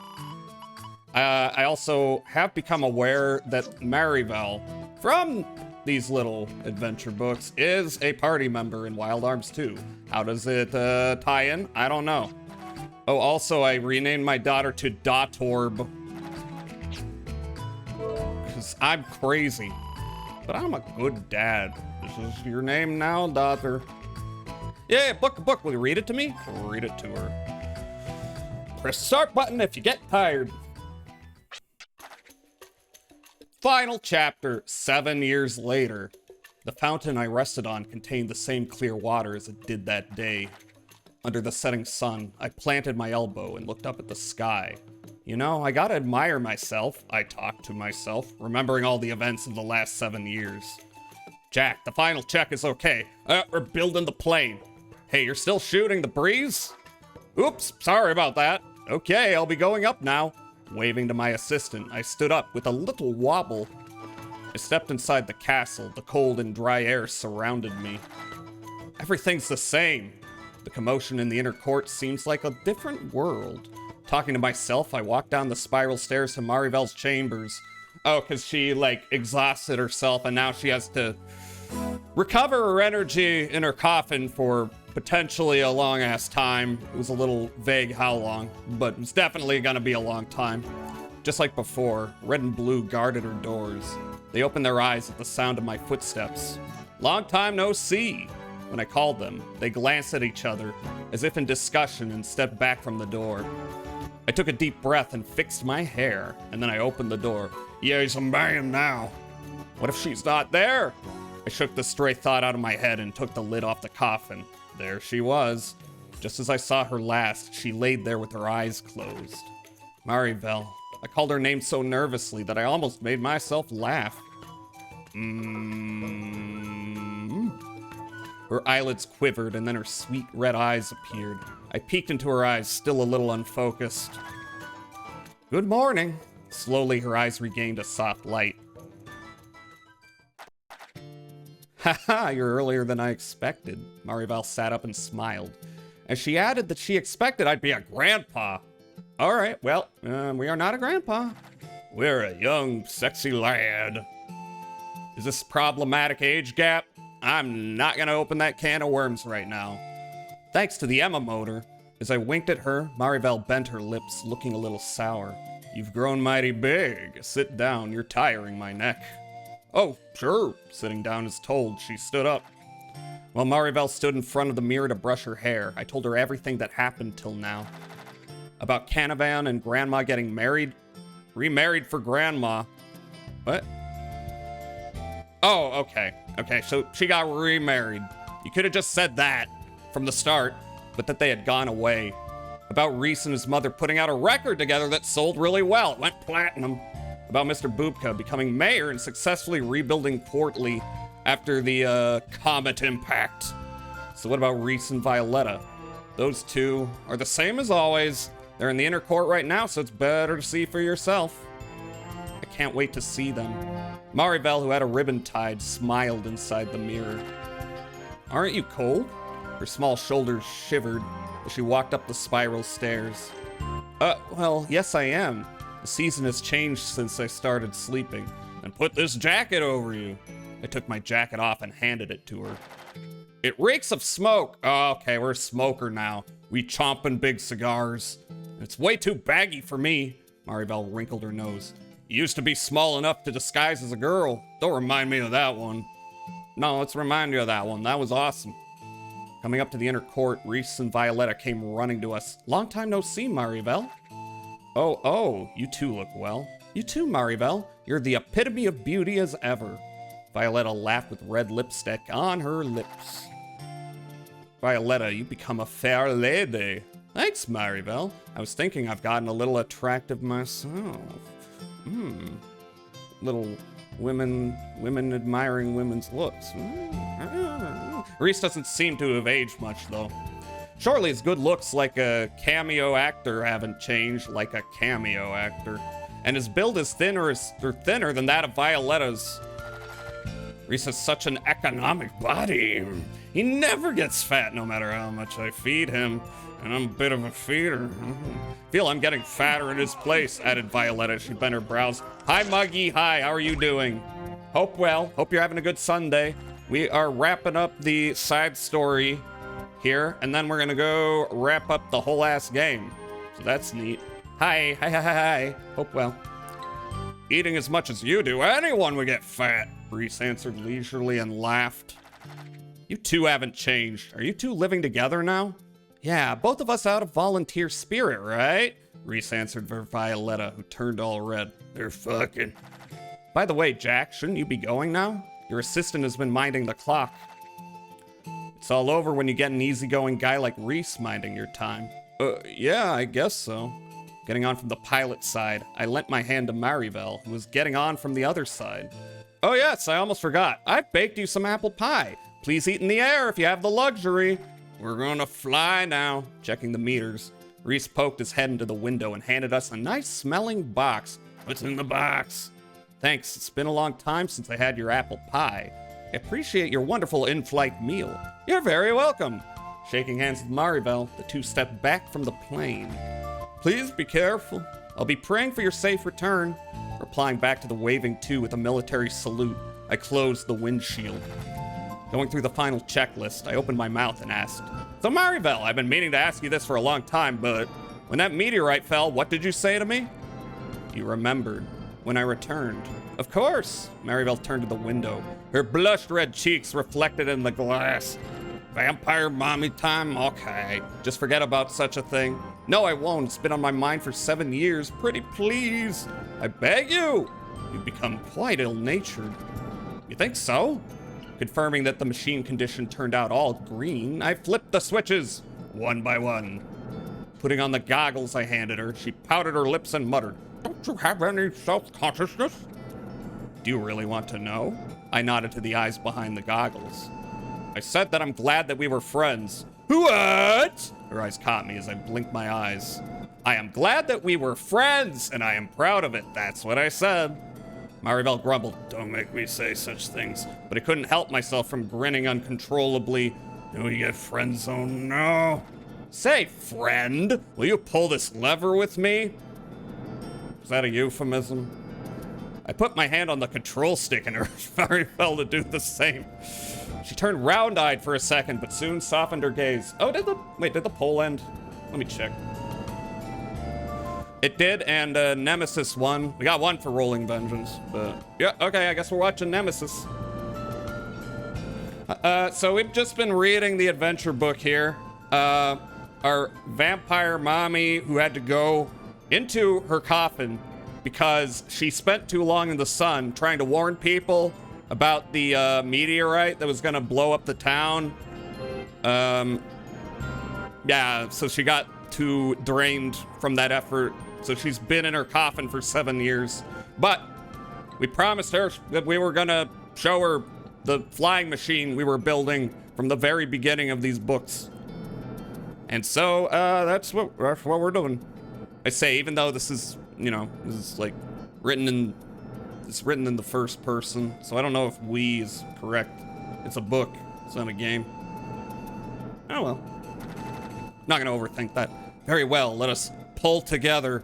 I also have become aware that Maribel, from these little adventure books, is a party member in Wild Arms 2. How does it tie in? I don't know. Oh, also, I renamed my daughter to Dotorb. Because I'm crazy. But I'm a good dad. This is your name now, daughter. Yeah, book. Will you read it to me? I'll read it to her. Press the start button if you get tired. Final chapter, 7 years later. The fountain I rested on contained the same clear water as it did that day. Under the setting sun, I planted my elbow and looked up at the sky. You know, I gotta admire myself, I talked to myself, remembering all the events of the last 7 years. Jack, the final check is okay. We're building the plane. Hey, you're still shooting the breeze? Oops, sorry about that. Okay, I'll be going up now. Waving to my assistant, I stood up with a little wobble. I stepped inside the castle. The cold and dry air surrounded me. Everything's the same. The commotion in the inner court seems like a different world. Talking to myself, I walked down the spiral stairs to Maribel's chambers. Oh, because she, like, exhausted herself and now she has to recover her energy in her coffin for potentially a long-ass time. It was a little vague how long, but it's definitely gonna be a long time. Just like before, red and blue guarded her doors. They opened their eyes at the sound of my footsteps. Long time no see. When I called them, they glanced at each other, as if in discussion, and stepped back from the door. I took a deep breath and fixed my hair, and then I opened the door. Yes, I'm banging now. What if she's not there? I shook the stray thought out of my head and took the lid off the coffin. There she was. Just as I saw her last, she laid there with her eyes closed. Maribel. I called her name so nervously that I almost made myself laugh. Her eyelids quivered, and then her sweet red eyes appeared. I peeked into her eyes, still a little unfocused. Good morning. Slowly, her eyes regained a soft light. Haha, you're earlier than I expected. Maribel sat up and smiled. As she added that she expected I'd be a grandpa. All right, well, we are not a grandpa. We're a young, sexy lad. Is this problematic age gap? I'm not gonna open that can of worms right now. Thanks to the Emma motor. As I winked at her, Maribel bent her lips, looking a little sour. You've grown mighty big. Sit down, you're tiring my neck. Oh, sure. Sitting down as told, she stood up. While Maribel stood in front of the mirror to brush her hair, I told her everything that happened till now. About Canavan and Grandma getting married. Remarried for Grandma. What? Oh, okay. Okay, so she got remarried. You could have just said that from the start, but that they had gone away. About Reese and his mother putting out a record together that sold really well. It went platinum. About Mr. Boopka becoming mayor and successfully rebuilding Portly after the comet impact. So what about Reese and Violetta? Those two are the same as always. They're in the inner court right now, so it's better to see for yourself. I can't wait to see them. Maribel, who had a ribbon tied, smiled inside the mirror. Aren't you cold? Her small shoulders shivered as she walked up the spiral stairs. Well, yes I am. The season has changed since I started sleeping. And put this jacket over you. I took my jacket off and handed it to her. It reeks of smoke. Oh, okay, we're a smoker now. We chomping big cigars. It's way too baggy for me. Maribel wrinkled her nose. You used to be small enough to disguise as a girl. Don't remind me of that one. No, let's remind you of that one. That was awesome. Coming up to the inner court, Reese and Violetta came running to us. Long time no see, Maribel. Oh, you two look well. You too, Maribel. You're the epitome of beauty as ever. Violetta laughed with red lipstick on her lips. Violetta, you become a fair lady. Thanks, Maribel. I was thinking I've gotten a little attractive myself. Little women admiring women's looks. Reese doesn't seem to have aged much, though. Surely his good looks like a cameo actor haven't changed like a cameo actor. And his build is thinner than that of Violetta's. Reese has such an economic body. He never gets fat no matter how much I feed him. And I'm a bit of a feeder. Feel I'm getting fatter in his place, added Violetta. She bent her brows. Hi, Muggy. Hi, how are you doing? Hope well. Hope you're having a good Sunday. We are wrapping up the side story here, and then we're gonna go wrap up the whole ass game. So that's neat. Hi. Hope well. Eating as much as you do, anyone would get fat. Reese answered leisurely and laughed. You two haven't changed. Are you two living together now? Yeah, both of us out of volunteer spirit, right? Reese answered for Violetta, who turned all red. They're fucking. By the way, Jack, shouldn't you be going now? Your assistant has been minding the clock. It's all over when you get an easygoing guy like Reese minding your time. Yeah, I guess so. Getting on from the pilot side, I lent my hand to Maribel, who was getting on from the other side. Oh yes, I almost forgot. I've baked you some apple pie. Please eat in the air if you have the luxury. We're gonna fly now. Checking the meters. Reese poked his head into the window and handed us a nice smelling box. What's in the box? Thanks, it's been a long time since I had your apple pie. I appreciate your wonderful in-flight meal. You're very welcome. Shaking hands with Maribel, the two stepped back from the plane. Please be careful. I'll be praying for your safe return. Replying back to the waving two with a military salute, I closed the windshield. Going through the final checklist, I opened my mouth and asked, So Maribel, I've been meaning to ask you this for a long time, but when that meteorite fell, what did you say to me? You remembered. When I returned. Of course. Maribel turned to the window. Her blushed red cheeks reflected in the glass. Vampire mommy time? Okay. Just forget about such a thing. No, I won't. It's been on my mind for 7 years. Pretty please. I beg you. You've become quite ill-natured. You think so? Confirming that the machine condition turned out all green, I flipped the switches, one by one. Putting on the goggles I handed her, she pouted her lips and muttered, Don't you have any self-consciousness? Do you really want to know? I nodded to the eyes behind the goggles. I said that I'm glad that we were friends. What? Her eyes caught me as I blinked my eyes. I am glad that we were friends, and I am proud of it. That's what I said. Maribel grumbled, Don't make me say such things. But I couldn't help myself from grinning uncontrollably. Do we get friend zone now? Say, friend, will you pull this lever with me? Is that a euphemism? I put my hand on the control stick and urged Maribel to do the same. She turned round-eyed for a second, but soon softened her gaze. Oh, did the poll end? Let me check. It did, and Nemesis won. We got one for Rolling Vengeance, but yeah, okay, I guess we're watching Nemesis. So we've just been reading the adventure book here. Our vampire mommy who had to go into her coffin because she spent too long in the sun trying to warn people about the meteorite that was gonna blow up the town. Yeah, so she got too drained from that effort. So she's been in her coffin for 7 years. But we promised her that we were gonna show her the flying machine we were building from the very beginning of these books. And so that's what we're doing. I say, even though this is, you know, this is like written in the first person, so I don't know if we is correct. It's a book, it's not a game. Oh well. Not gonna overthink that. Very well, let us pull together.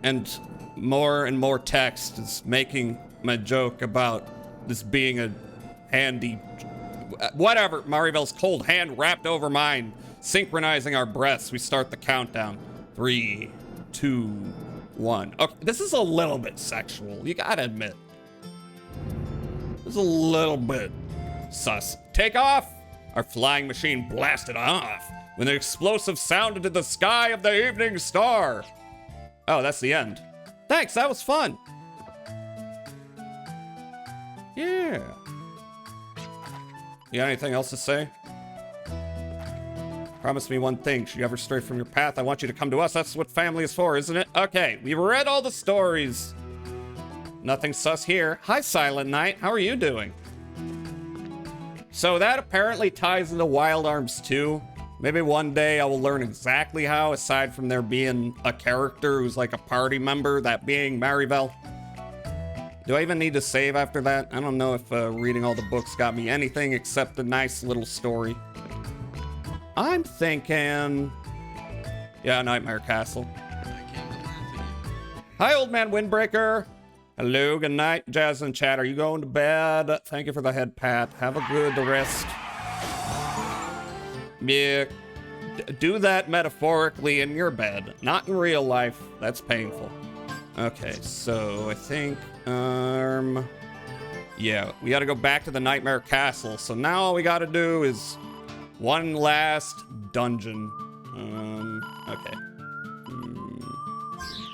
And more text is making my joke about this being a handy... Whatever, Maribel's cold hand wrapped over mine. Synchronizing our breaths, we start the countdown. 3, 2, 1. Okay, this is a little bit sexual, you gotta admit. This is a little bit sus. Take off! Our flying machine blasted off when an explosive sound into the sky of the evening star. Oh, that's the end. Thanks, that was fun. Yeah. You got anything else to say? Promise me one thing. Should you ever stray from your path, I want you to come to us. That's what family is for, isn't it? Okay, we've read all the stories. Nothing sus here. Hi, Silent Night. How are you doing? So that apparently ties into Wild Arms 2. Maybe one day I will learn exactly how, aside from there being a character who's like a party member, that being Maribel. Do I even need to save after that? I don't know if reading all the books got me anything except a nice little story. I'm thinking... yeah, Nightmare Castle. Hi, Old Man Windbreaker. Hello, good night, Jazz and Chat. Are you going to bed? Thank you for the head pat. Have a good rest. Yeah, do that metaphorically in your bed, not in real life. That's painful. Okay, so I think, yeah, we gotta go back to the Nightmare Castle. So now all we gotta do is one last dungeon. Okay.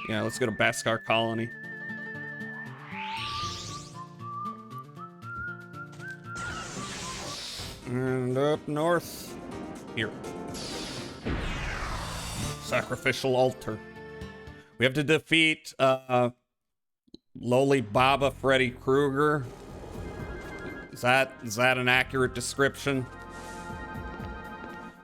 Yeah, let's go to Beskar Colony. And up north. Here. Sacrificial altar. We have to defeat lowly Baba Freddy Krueger. Is that an accurate description?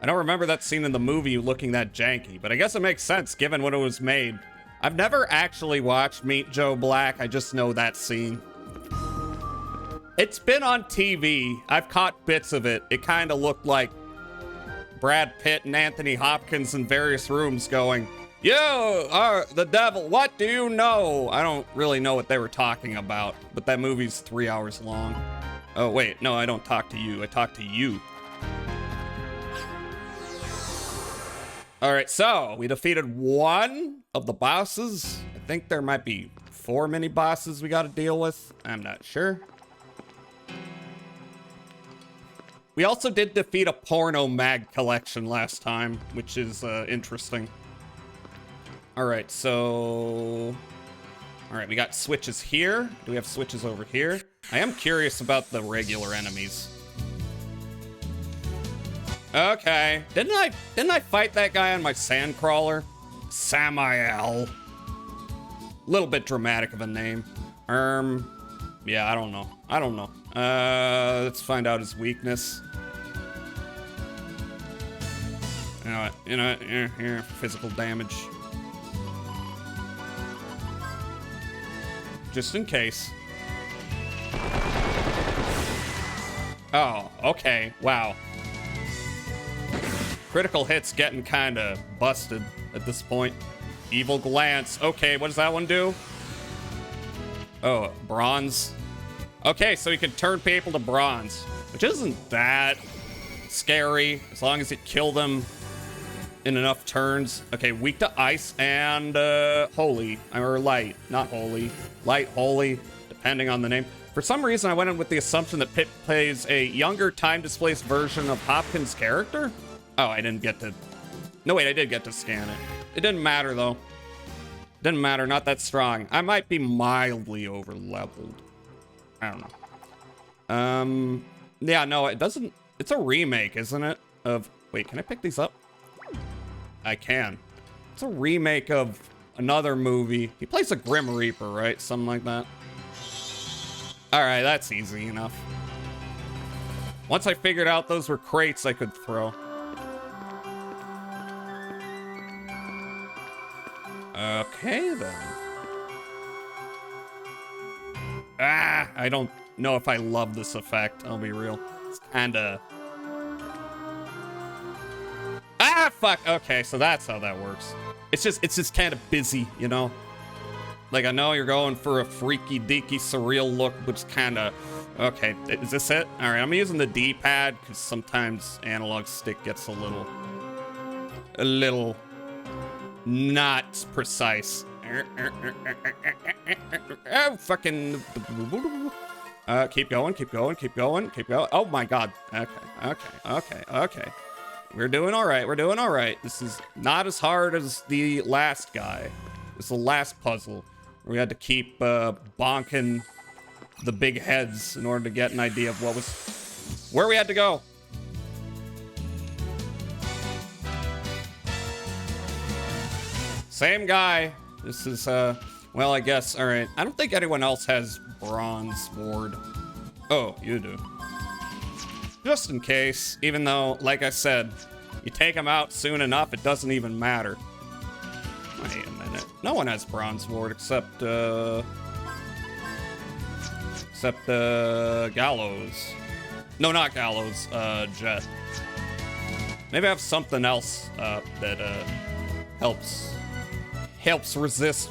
I don't remember that scene in the movie looking that janky, but I guess it makes sense given when it was made. I've never actually watched Meet Joe Black, I just know that scene. It's been on TV. I've caught bits of it. It kind of looked like Brad Pitt and Anthony Hopkins in various rooms going, "You are the devil, what do you know?" I don't really know what they were talking about, but that movie's 3 hours long. Oh, wait, no, I don't talk to you. I talk to you. All right, so we defeated one of the bosses. I think there might be 4 mini bosses we got to deal with. I'm not sure. We also did defeat a porno mag collection last time, which is interesting. All right, so... all right, we got switches here. Do we have switches over here? I am curious about the regular enemies. Okay, didn't I fight that guy on my sandcrawler? Samael. Little bit dramatic of a name. Yeah, I don't know. Let's find out his weakness. You know what? Physical damage. Just in case. Oh, okay. Wow. Critical hits getting kind of busted at this point. Evil glance. Okay, what does that one do? Oh, bronze. Okay, so you can turn people to bronze, which isn't that scary as long as you kill them in enough turns. Okay, weak to ice and holy, or light, not holy. Light, holy, depending on the name. For some reason, I went in with the assumption that Pip plays a younger, time-displaced version of Hopkins' character. Oh, I didn't get to... no, wait, I did get to scan it. It didn't matter, though. Didn't matter, not that strong. I might be mildly over-leveled. I don't know. Yeah, no, it doesn't... it's a remake, isn't it? Of... wait, can I pick these up? I can. It's a remake of another movie. He plays a Grim Reaper, right? Something like that. Alright, that's easy enough. Once I figured out those were crates I could throw. Okay, then. Ah, I don't know if I love this effect, I'll be real. It's kinda... ah, fuck! Okay, so that's how that works. It's just kind of busy, you know? Like, I know you're going for a freaky, deaky, surreal look, which kind of... okay, is this it? Alright, I'm using the D-pad, because sometimes analog stick gets a little... not precise. Oh, fucking... keep going. Oh my god. Okay. We're doing alright. This is not as hard as the last guy. This is the last puzzle, where we had to keep bonking the big heads in order to get an idea of where we had to go. Same guy. This is, well, I guess, all right. I don't think anyone else has bronze sword. Oh, you do. Just in case, even though, like I said, You take them out soon enough, it doesn't even matter. Wait a minute. No one has bronze ward except Gallows. No, not Gallows. Jet. Maybe I have something else that helps resist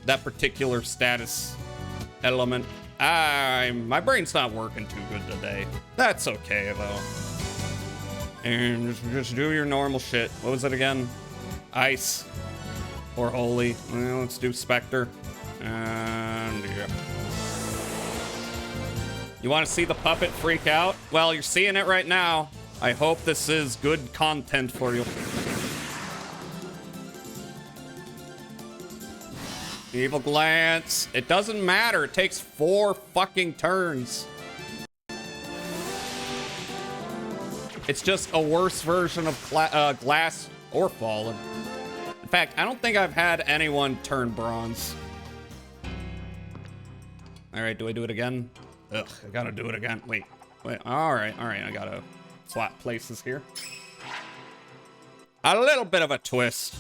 that particular status element. My brain's not working too good today. That's okay though. And just do your normal shit. What was it again? Ice or holy. Well, let's do Spectre. And yeah. You want to see the puppet freak out? Well, you're seeing it right now. I hope this is good content for you. Evil glance. It doesn't matter. It takes 4 fucking turns. It's just a worse version of Glass or Fallen. In fact, I don't think I've had anyone turn bronze. All right, do I do it again? Ugh, I gotta do it again. Wait. All right. I gotta swap places here. A little bit of a twist.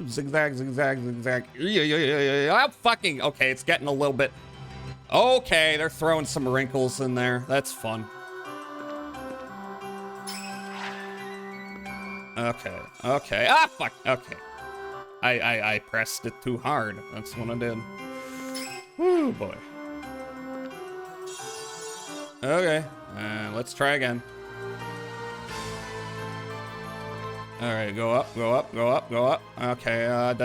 Zigzag, zigzag, zigzag. I'm fucking okay. It's getting a little bit. Okay, they're throwing some wrinkles in there. That's fun. Okay. Ah, fuck. Okay. I pressed it too hard. That's what I did. Woo, boy. Okay. Let's try again. All right, go up, go up, go up, go up. Okay, ah,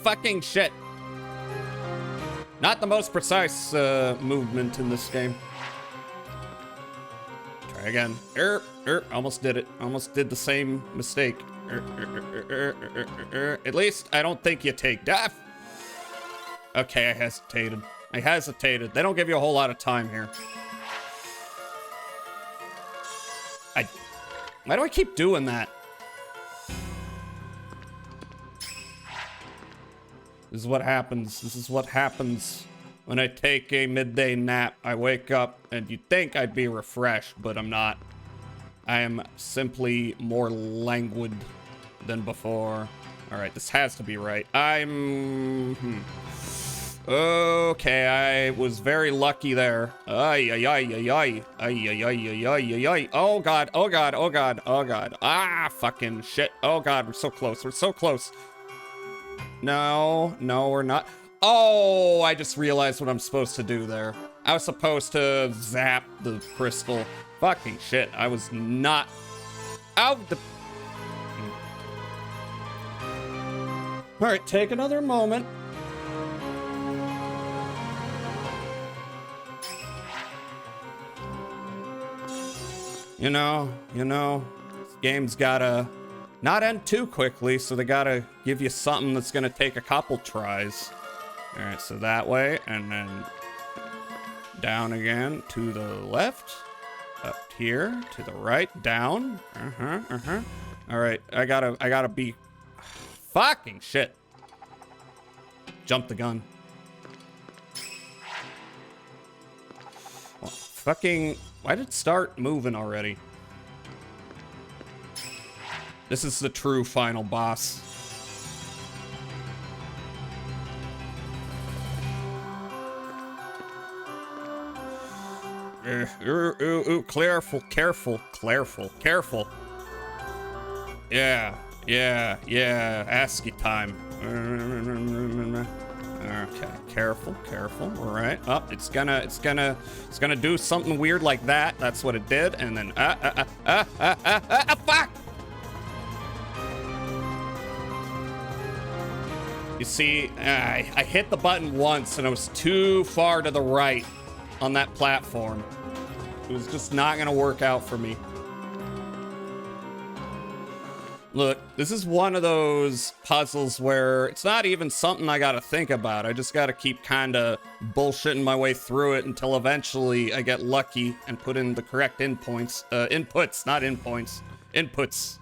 fucking shit. Not the most precise movement in this game. Try again. Almost did it. Almost did the same mistake. At least I don't think you take death. Okay, I hesitated. They don't give you a whole lot of time here. Why do I keep doing that? This is what happens. This is what happens when I take a midday nap. I wake up and you'd think I'd be refreshed, but I'm not. I am simply more languid than before. All right, this has to be right. Okay, I was very lucky there. Ay. Oh god, oh god, oh god, oh god. Ah, fucking shit. Oh god, we're so close. We're so close. No, we're not. Oh, I just realized what I'm supposed to do there. I was supposed to zap the crystal. Fucking shit, I was not out the... All right, take another moment. You know, this game's gotta not end too quickly, so they gotta give you something that's gonna take a couple tries. All right, so that way, and then down again to the left, up here to the right, down. All right, I gotta be fucking shit. Jump the gun. Well, fucking, why did it start moving already? This is the true final boss. Careful. Yeah. ASCII time. Okay, careful. All right. Oh, it's gonna do something weird like that. That's what it did. And then fuck! You see, I hit the button once and I was too far to the right on that platform. It was just not gonna work out for me. Look, this is one of those puzzles where it's not even something I gotta think about. I just gotta keep kinda bullshitting my way through it until eventually I get lucky and put in the correct inputs, not endpoints. Inputs.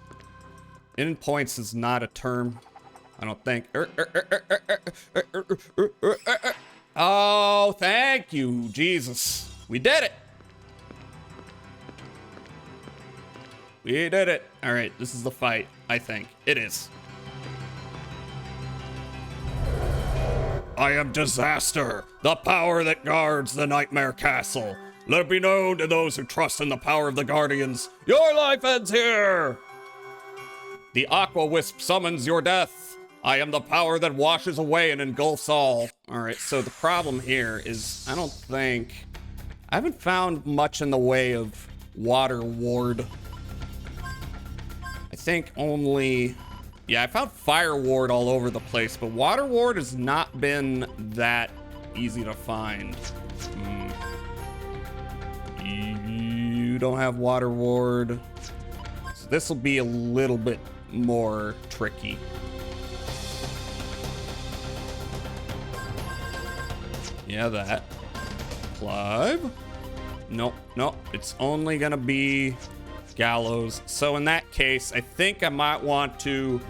Endpoints is not a term, I don't think. Oh, thank you, Jesus. We did it. We did it. All right, this is the fight, I think. It is. I am Disaster, the power that guards the Nightmare Castle. Let it be known to those who trust in the power of the Guardians. Your life ends here! The Aqua Wisp summons your death. I am the power that washes away and engulfs all. All right, so the problem here is I haven't found much in the way of Water Ward. I think only, yeah, I found Fire Ward all over the place, but Water Ward has not been that easy to find. You don't have Water Ward. So this will be a little bit more tricky. Yeah, that. Clive? Nope, nope. It's only gonna be Gallows. So in that case, I think I might want to...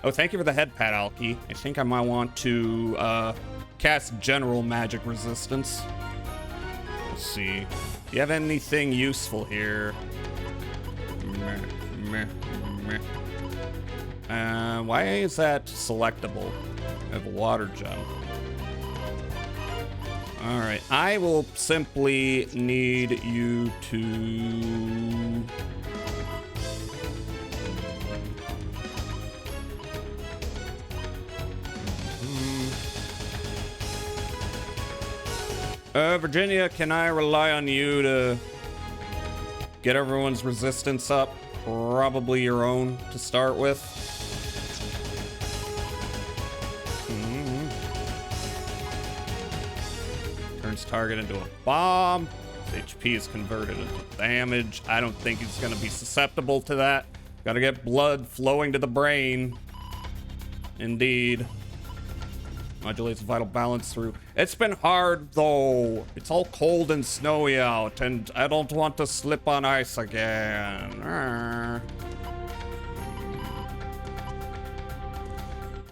Oh, thank you for the head pat, Alki. I think I might want to cast General Magic Resistance. Let's see. Do you have anything useful here? Why is that selectable? I have a water gem. All right, I will simply need you to... Virginia, can I rely on you to get everyone's resistance up? Probably your own to start with. Turns target into a bomb. His HP is converted into damage. I don't think he's going to be susceptible to that. Gotta get blood flowing to the brain. Indeed. Modulates vital balance through. It's been hard, though. It's all cold and snowy out, and I don't want to slip on ice again.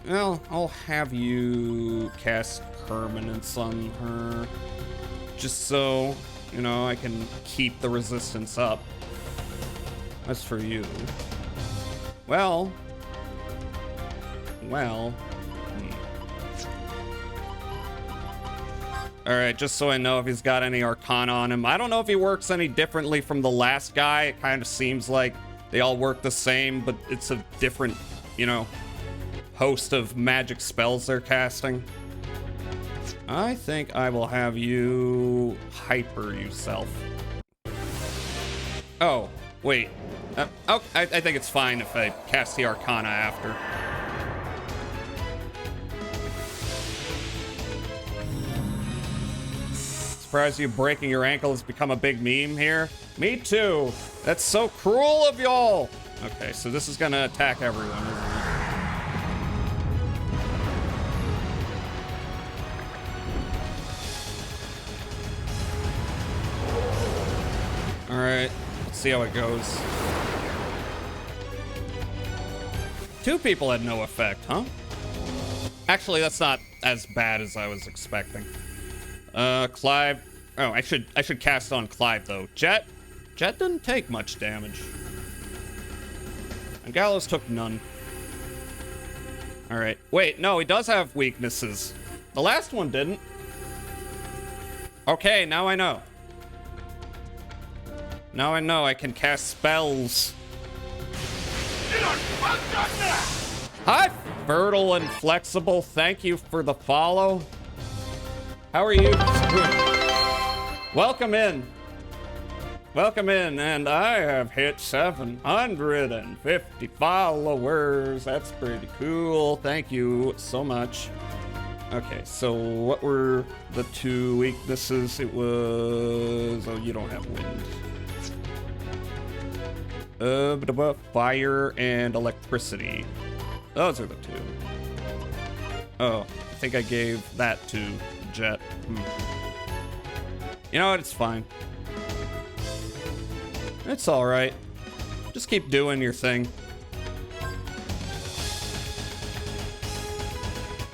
Well, I'll have you cast Permanence on her. Just so, you know, I can keep the resistance up. As for you. Well. All right, just so I know if he's got any Arcana on him. I don't know if he works any differently from the last guy. It kind of seems like they all work the same, but it's a different, you know, host of magic spells they're casting. I think I will have you hyper yourself. Oh, wait. I think it's fine if I cast the Arcana after. Surprised you breaking your ankle has become a big meme here. Me too. That's so cruel of y'all. Okay, so this is gonna attack everyone, isn't it? All right, let's see how it goes. 2 people had no effect, huh? Actually, that's not as bad as I was expecting. Clive. Oh, I should cast on Clive though. Jet didn't take much damage. And Gallows took none. All right. Wait, no, he does have weaknesses. The last one didn't. Okay, now I know. Now I know I can cast spells. Hi, fertile and flexible. Thank you for the follow. How are you? Welcome in. Welcome in, and I have hit 750 followers. That's pretty cool. Thank you so much. Okay, so what were the 2 weaknesses? It was... Oh, you don't have wind. Fire and electricity. Those are the 2. Oh, I think I gave that to Jet. You know what? It's fine. It's all right. Just keep doing your thing.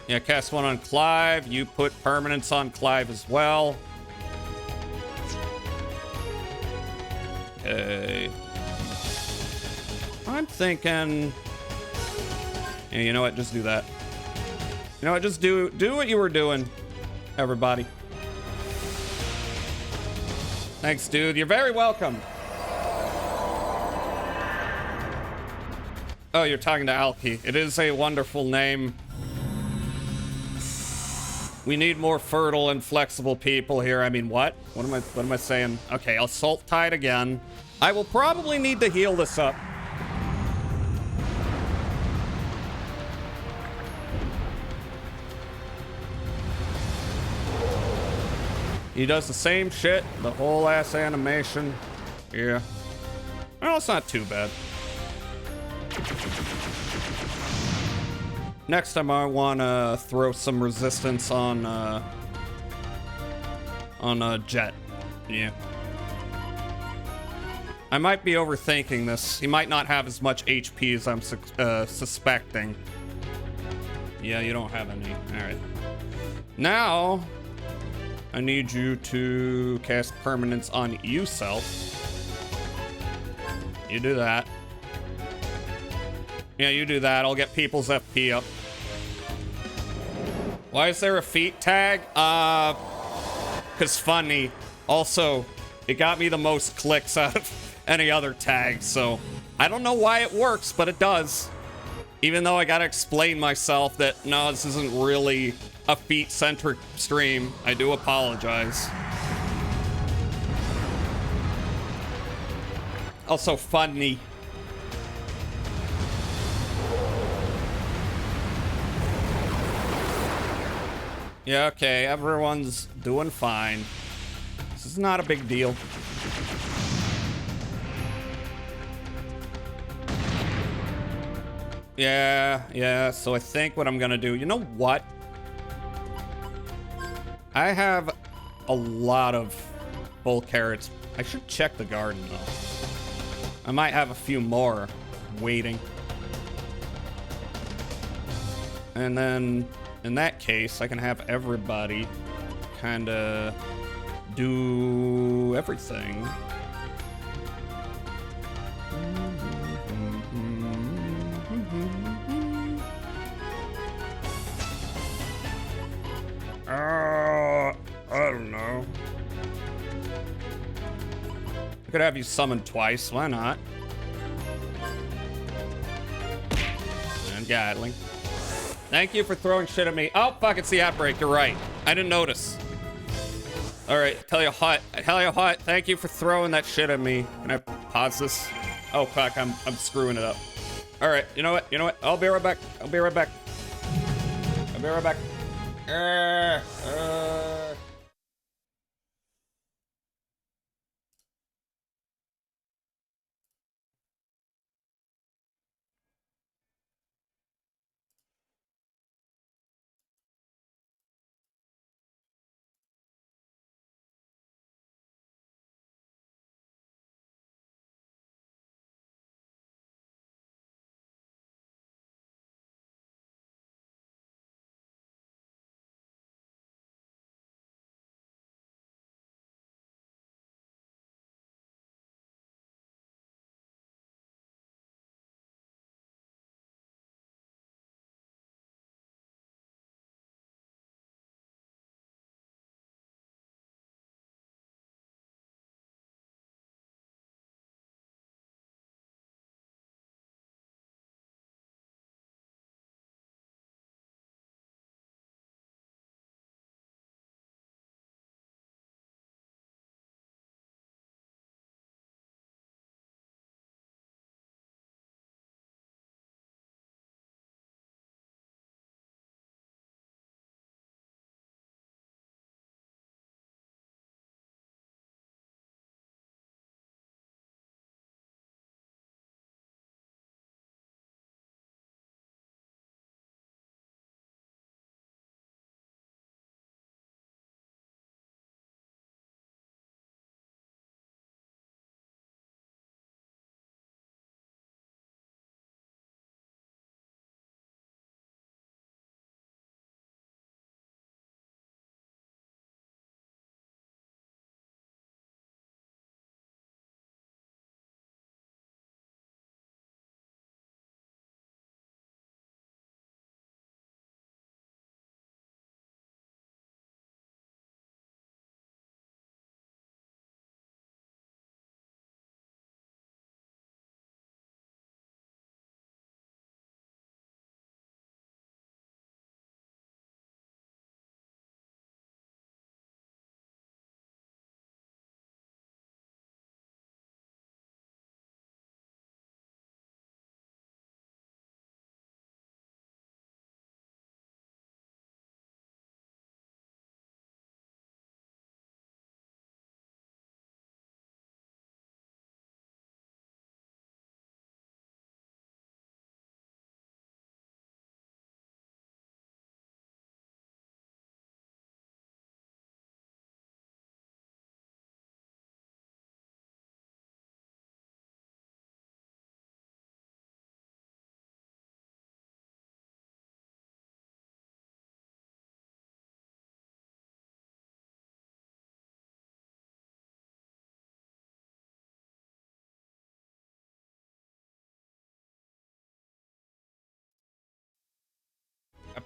Yeah, cast one on Clive. You put permanence on Clive as well. Okay. I'm thinking... Yeah, you know what? Just do that. You know what? Just do what you were doing, everybody. Thanks, dude. You're very welcome. Oh, you're talking to Alki. It is a wonderful name. We need more fertile and flexible people here. I mean, what? What am I saying? Okay, Assault Tide again. I will probably need to heal this up. He does the same shit, the whole ass animation. Yeah. Well, it's not too bad. Next time I want to throw some resistance on Jet. Yeah. I might be overthinking this. He might not have as much HP as I'm suspecting. Yeah, you don't have any. All right. Now, I need you to cast permanence on you, self. You do that. Yeah, you do that. I'll get people's FP up. Why is there a feat tag? Cause funny. Also, it got me the most clicks out of any other tag, so I don't know why it works, but it does. Even though I gotta explain myself that, no, this isn't really a feat-centric stream. I do apologize. Also funny. Yeah, okay, everyone's doing fine. This is not a big deal. Yeah, so I think what I'm gonna do, you know what? I have a lot of full carrots. I should check the garden, though. I might have a few more waiting. And then, in that case, I can have everybody kind of do everything. I don't know. I could have you summoned twice. Why not? And Gatling. Thank you for throwing shit at me. Oh, fuck, it's the outbreak. You're right. I didn't notice. All right, tell you what. Thank you for throwing that shit at me. Can I pause this? Oh, fuck, I'm screwing it up. All right, you know what? I'll be right back. I'll be right back.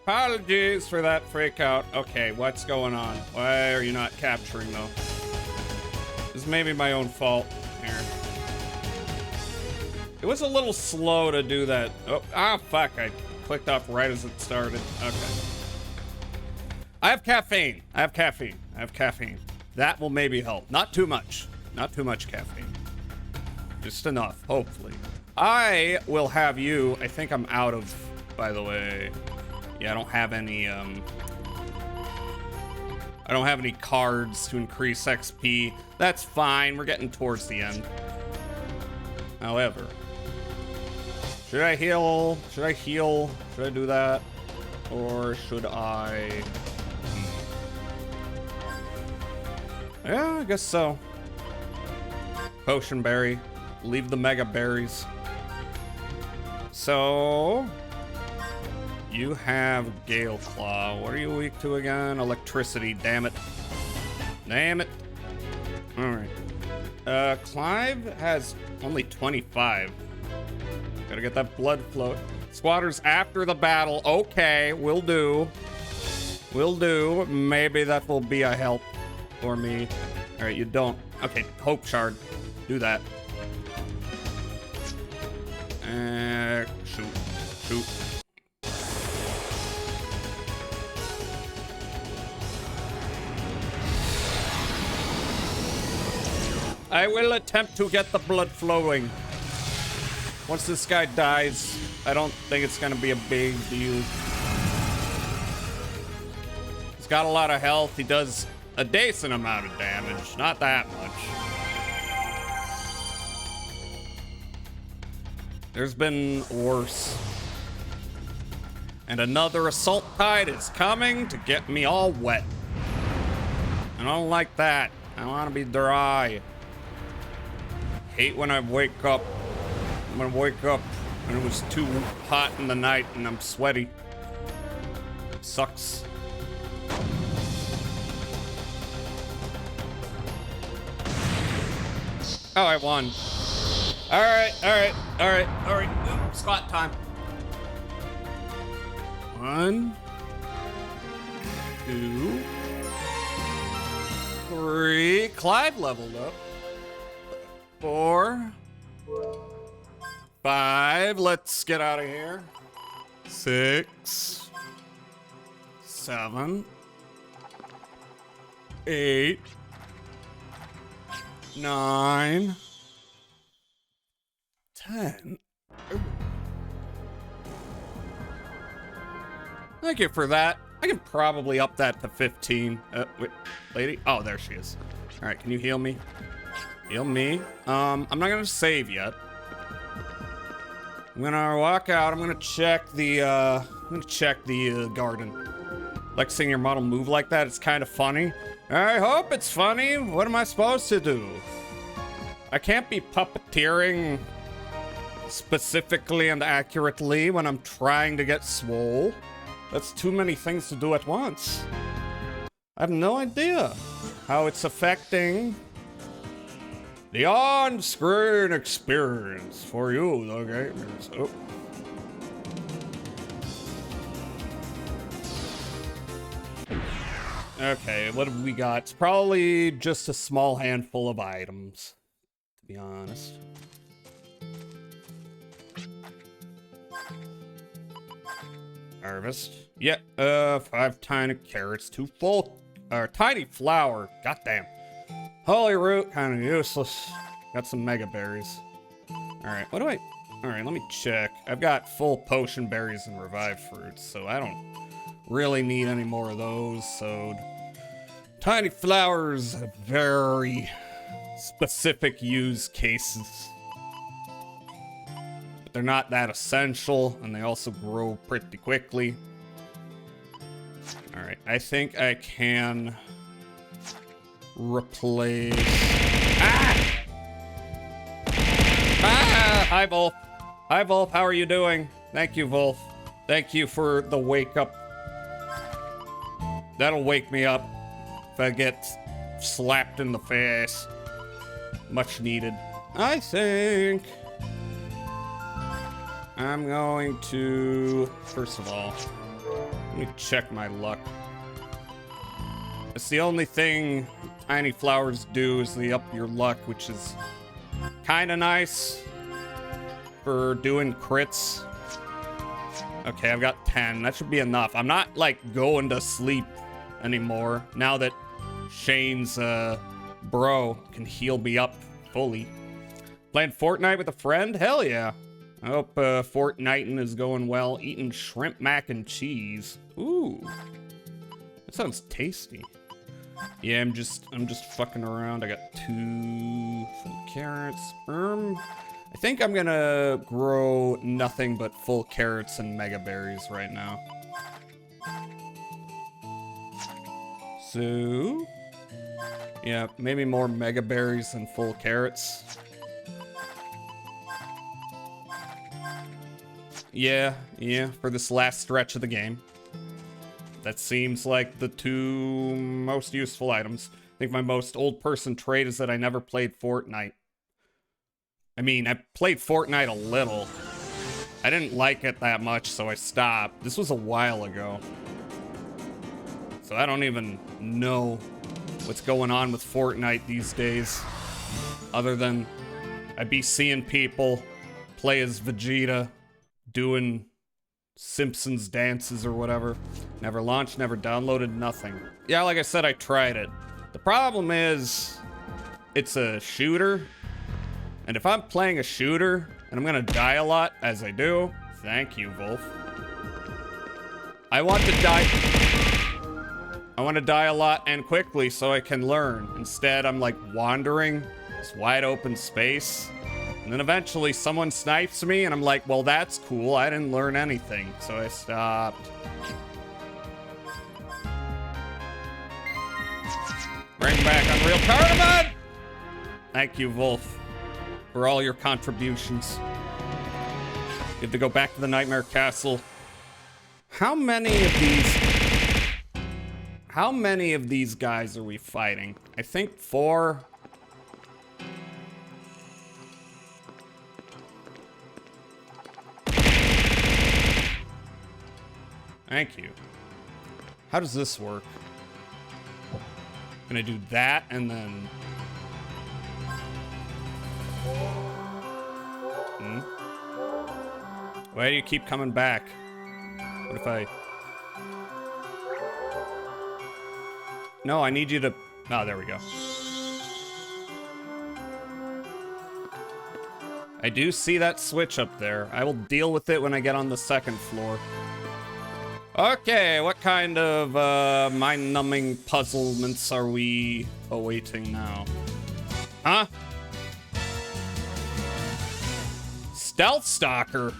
Apologies for that freak out. Okay, what's going on? Why are you not capturing though? This may be my own fault here. It was a little slow to do that. Oh, fuck. I clicked off right as it started. Okay. I have caffeine. I have caffeine. I have caffeine. That will maybe help. Not too much. Not too much caffeine. Just enough, hopefully. I will have you. I think I'm out of, by the way. Yeah, I don't have any, I don't have any cards to increase XP. That's fine. We're getting towards the end. However, should I heal? Should I heal? Should I do that? Or should I... Yeah, I guess so. Potion berry. Leave the mega berries. So... You have Gale Claw. What are you weak to again? Electricity, damn it. Damn it. Alright. Clive has only 25. Gotta get that blood flow. Squatters after the battle. Okay, will do. Will do. Maybe that will be a help for me. Alright, you don't. Okay, Hope Shard. Do that. Shoot. Shoot. I will attempt to get the blood flowing. Once this guy dies, I don't think it's gonna be a big deal. He's got a lot of health. He does a decent amount of damage. Not that much. There's been worse. And another assault tide is coming to get me all wet. I don't like that. I want to be dry. Hate when I wake up. I'm gonna wake up and it was too hot in the night and I'm sweaty. Sucks. Oh, I won. Alright. Squat time. 1, 2, 3. Clive leveled up. 4, 5. Let's get out of here. 6, 7, 8, 9, 10. Thank you for that. I can probably up that to 15. Wait, lady? Oh, there she is. All right, can you heal me? Heal me. I'm not gonna save yet. I'm gonna walk out. I'm gonna check the garden. Like seeing your model move like that, it's kind of funny. I hope it's funny. What am I supposed to do? I can't be puppeteering specifically and accurately when I'm trying to get swole. That's too many things to do at once. I have no idea how it's affecting the on-screen experience for you, the gamers. Oh. Okay, what have we got? It's probably just a small handful of items, to be honest. Harvest. Yeah, 5 tiny carrots, 2 full, tiny flour. Goddamn. Holy root, kind of useless. Got some mega berries. Alright, alright, let me check. I've got full potion berries and revived fruits, so I don't really need any more of those, so... Tiny flowers have very specific use cases. But they're not that essential, and they also grow pretty quickly. Alright, I think I can replace... Ah! Ah! Hi, Volf. Hi, Volf. How are you doing? Thank you, Volf. Thank you for the wake up. That'll wake me up if I get slapped in the face. Much needed. I think I'm going to, first of all, Let me check my luck. It's the only thing tiny flowers do is they up your luck, which is kind of nice for doing crits. Okay, I've got 10. That should be enough. I'm not, like, going to sleep anymore now that Shane's bro can heal me up fully. Playing Fortnite with a friend? Hell yeah. I hope Fortniting is going well. Eating shrimp mac and cheese. Ooh. That sounds tasty. Yeah, I'm just fucking around. I got 2 full carrots. I think I'm gonna grow nothing but full carrots and mega berries right now. So, yeah, maybe more mega berries than full carrots. Yeah, for this last stretch of the game. That seems like the 2 most useful items. I think my most old person trait is that I never played Fortnite. I mean, I played Fortnite a little. I didn't like it that much, so I stopped. This was a while ago. So I don't even know what's going on with Fortnite these days. Other than I'd be seeing people play as Vegeta, doing Simpsons dances or whatever. Never launched, never downloaded, nothing. Yeah, like I said, I tried it. The problem is, it's a shooter. And if I'm playing a shooter, and I'm gonna die a lot, as I do, thank you, Wolf. I want to die a lot and quickly so I can learn. Instead, I'm like wandering this wide open space. And then eventually someone snipes me and I'm like, well, that's cool. I didn't learn anything. So I stopped. Bring back Unreal Tournament! Thank you, Wolf, for all your contributions. Good to go back to the Nightmare Castle. How many of these guys are we fighting? I think 4. Thank you. How does this work? Gonna do that and then... Why do you keep coming back? What if I... No, I need you to... Oh, there we go. I do see that switch up there. I will deal with it when I get on the 2nd floor. Okay, what kind of mind-numbing puzzlements are we awaiting now? Huh? Stealth Stalker.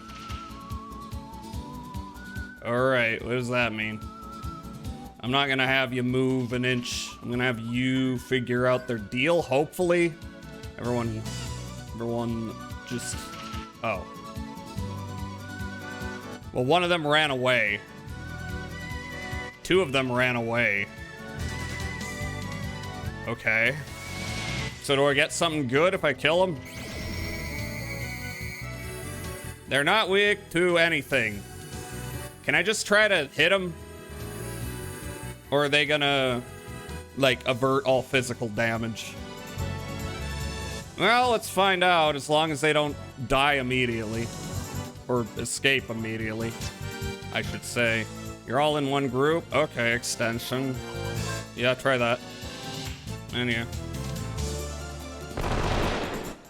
Alright, what does that mean? I'm not gonna have you move an inch. I'm gonna have you figure out their deal, hopefully. Everyone just... Oh. Well, one of them ran away. 2 of them ran away. Okay. So do I get something good if I kill them? They're not weak to anything. Can I just try to hit them? Or are they gonna, like, avert all physical damage? Well, let's find out, as long as they don't die immediately. Or escape immediately, I should say. You're all in one group? Okay, extension. Yeah, try that. And yeah.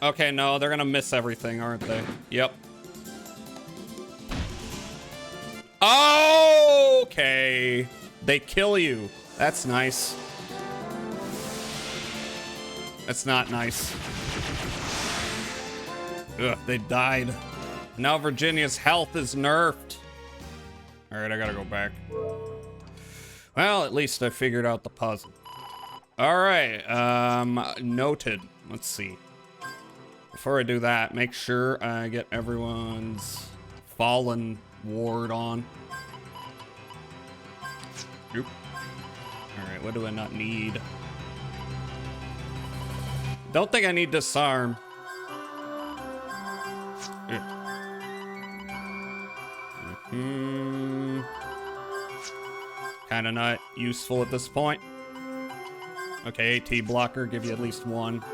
Okay, no, they're gonna miss everything, aren't they? Yep. Okay. They kill you. That's nice. That's not nice. Ugh, they died. Now Virginia's health is nerfed. Alright, I gotta go back. Well, at least I figured out the puzzle. Alright, noted. Let's see. Before I do that, make sure I get everyone's fallen ward on. Oop. Alright, what do I not need? Don't think I need disarm. Kind of not useful at this point. Okay, AT blocker, give you at least one.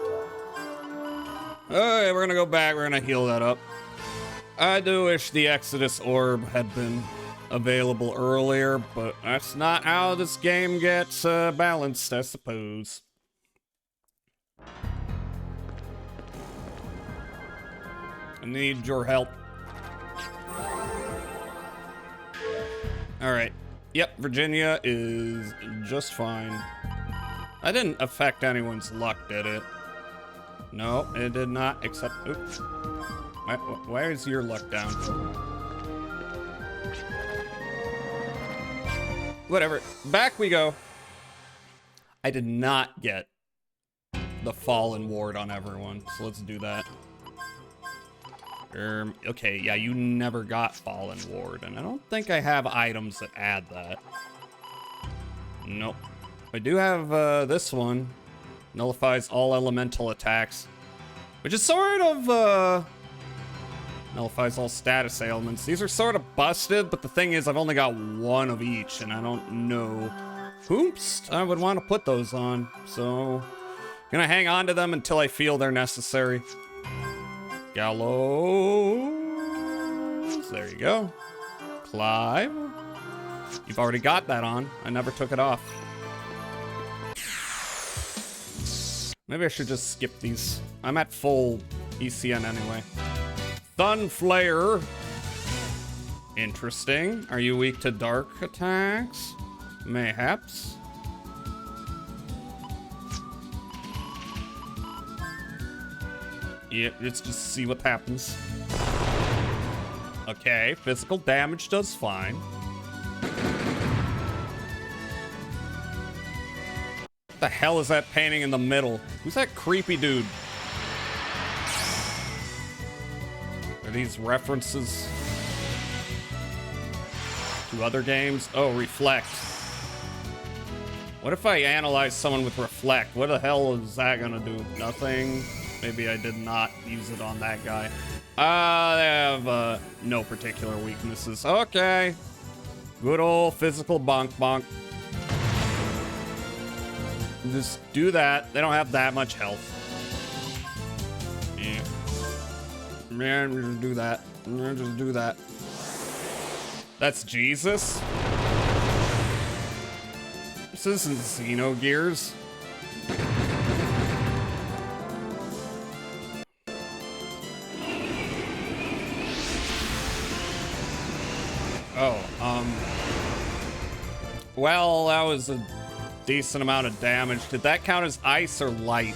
Alright, we're gonna go back, we're gonna heal that up. I do wish the Exodus Orb had been available earlier, but that's not how this game gets balanced, I suppose. I need your help. Alright. Yep, Virginia is just fine. That didn't affect anyone's luck, did it? No, it did not, except... Oops. Why is your luck down? Whatever. Back we go. I did not get the Fallen Ward on everyone, so let's do that. Okay, yeah, you never got Fallen Ward, and I don't think I have items that add that. Nope. I do have this one. Nullifies all elemental attacks, which is sort of nullifies all status ailments. These are sort of busted, but the thing is I've only got one of each, and I don't know whoops I would want to put those on, so I'm gonna hang on to them until I feel they're necessary. Gallows. There you go. Clive. You've already got that on. I never took it off. Maybe I should just skip these. I'm at full ECN anyway. Thunflare. Interesting. Are you weak to dark attacks? Mayhaps. Yeah, let's just see what happens. Okay, physical damage does fine. What the hell is that painting in the middle? Who's that creepy dude? Are these references to other games? Oh, Reflect. What if I analyze someone with Reflect? What the hell is that gonna do? Nothing. Maybe I did not use it on that guy. They have no particular weaknesses. Okay. Good old physical bonk bonk. Just do that. They don't have that much health. Yeah. Man, we just do that. Just do that. That's Jesus. This isn't Xenogears. Well, that was a decent amount of damage. Did that count as ice or light?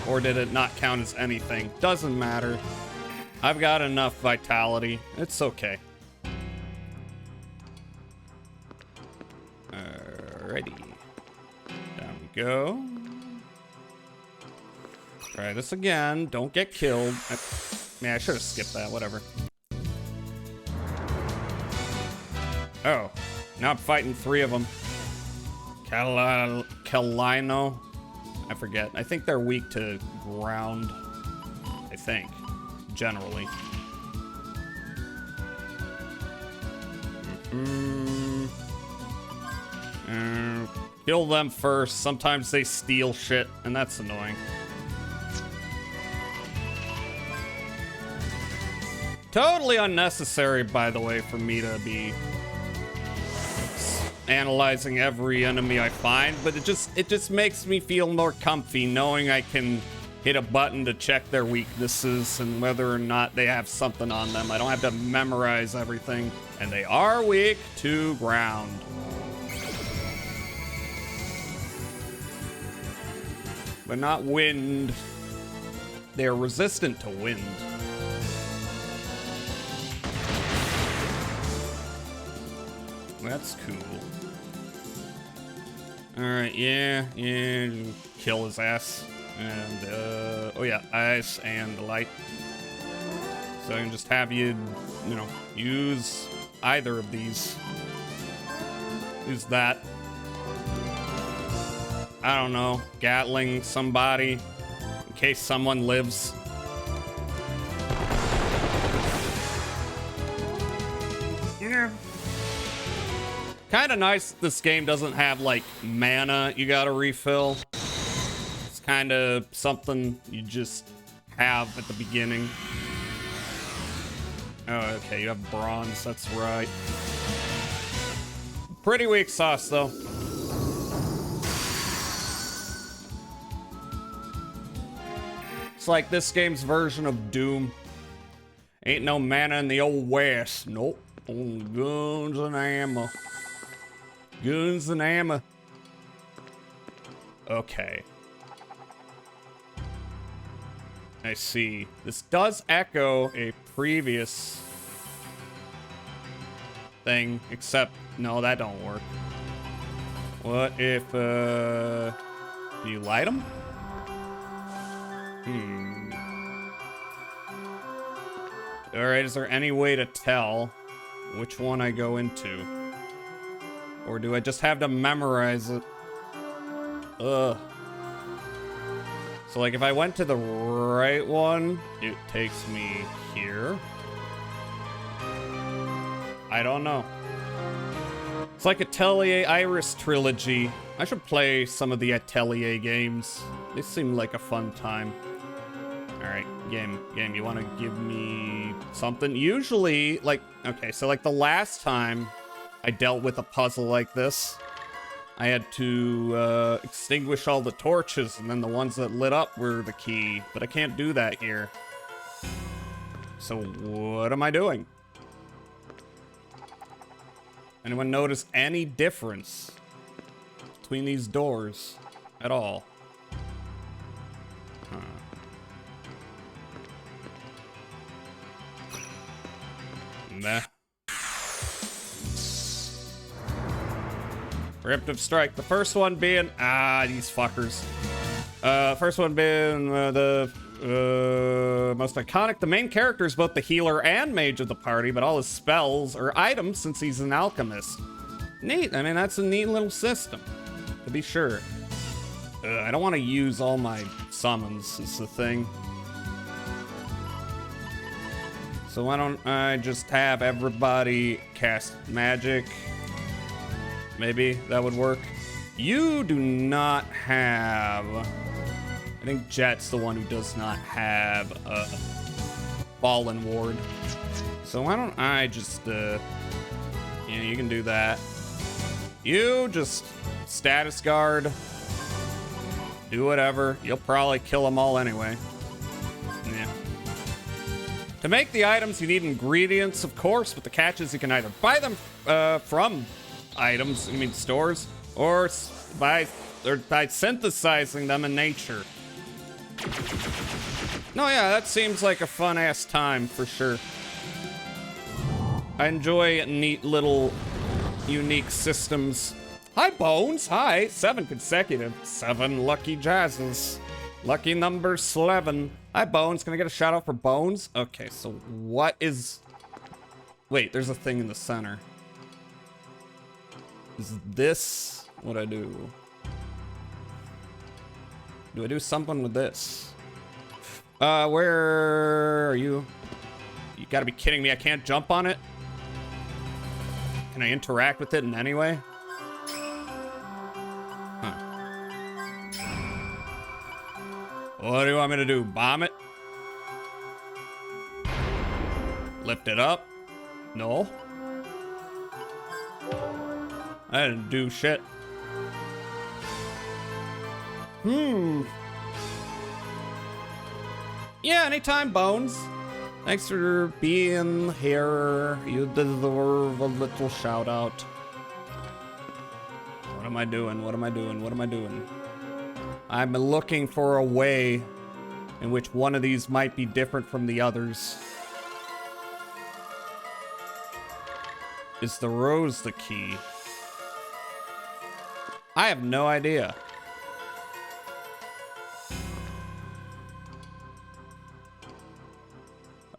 Or did it not count as anything? Doesn't matter. I've got enough vitality. It's okay. Alrighty. Down we go. Try this again. Don't get killed. I should have skipped that. Whatever. Oh. Now I'm fighting 3 of them. Kalino. I forget. I think they're weak to ground. I think. Generally. Kill them first. Sometimes they steal shit, and that's annoying. Totally unnecessary, by the way, for me to be analyzing every enemy I find, but it just makes me feel more comfy knowing I can hit a button to check their weaknesses and whether or not they have something on them. I don't have to memorize everything, and they are weak to ground. But not wind. They're resistant to wind. That's cool. Alright, yeah, kill his ass. And, oh yeah, ice and light. So I can just have you, use either of these. Use that. I don't know, Gatling somebody in case someone lives. Yeah. Kind of nice that this game doesn't have, like, mana you gotta refill. It's kind of something you just have at the beginning. Oh, okay, you have bronze, that's right. Pretty weak sauce, though. It's like this game's version of Doom. Ain't no mana in the old west. Nope. Only guns and ammo. Guns and ammo. Okay. I see. This does echo a previous thing, except, no, that don't work. What if, do you light them? Alright, is there any way to tell which one I go into? Or do I just have to memorize it? Ugh. So, like, if I went to the right one, it takes me here. I don't know. It's like Atelier Iris Trilogy. I should play some of the Atelier games. They seem like a fun time. Alright, game, you want to give me something? Usually, like, okay, so like the last time I dealt with a puzzle like this, I had to extinguish all the torches, and then the ones that lit up were the key, but I can't do that here. So what am I doing? Anyone notice any difference between these doors at all? Huh. Meh. Preemptive strike. The first one being... these fuckers. First one being the most iconic. The main character is both the healer and mage of the party, but all his spells are items since he's an alchemist. Neat. I mean, that's a neat little system, to be sure. I don't want to use all my summons, is the thing. So why don't I just have everybody cast magic? Maybe that would work. You do not have... I think Jet's the one who does not have a Fallen Ward. So why don't I just... yeah, you can do that. You just status guard. Do whatever. You'll probably kill them all anyway. Yeah. To make the items, you need ingredients, of course, but the catch is you can either buy them from items, stores, or by synthesizing them in nature. No, yeah, that seems like a fun-ass time, for sure. I enjoy neat little unique systems. Hi, Bones. Hi. 7 consecutive. 7 lucky jazzes. Lucky number 11. Hi, Bones. Can I get a shout out for Bones? Okay, so what is... Wait, there's a thing in the center. Is this what I do? Do I do something with this? Where are you? You gotta be kidding me. I can't jump on it? Can I interact with it in any way? Huh. What do you want me to do? Bomb it? Lift it up? No. I didn't do shit. Yeah, anytime, Bones. Thanks for being here. You deserve a little shout out. What am I doing? What am I doing? What am I doing? I'm looking for a way in which one of these might be different from the others. Is the rose the key? I have no idea.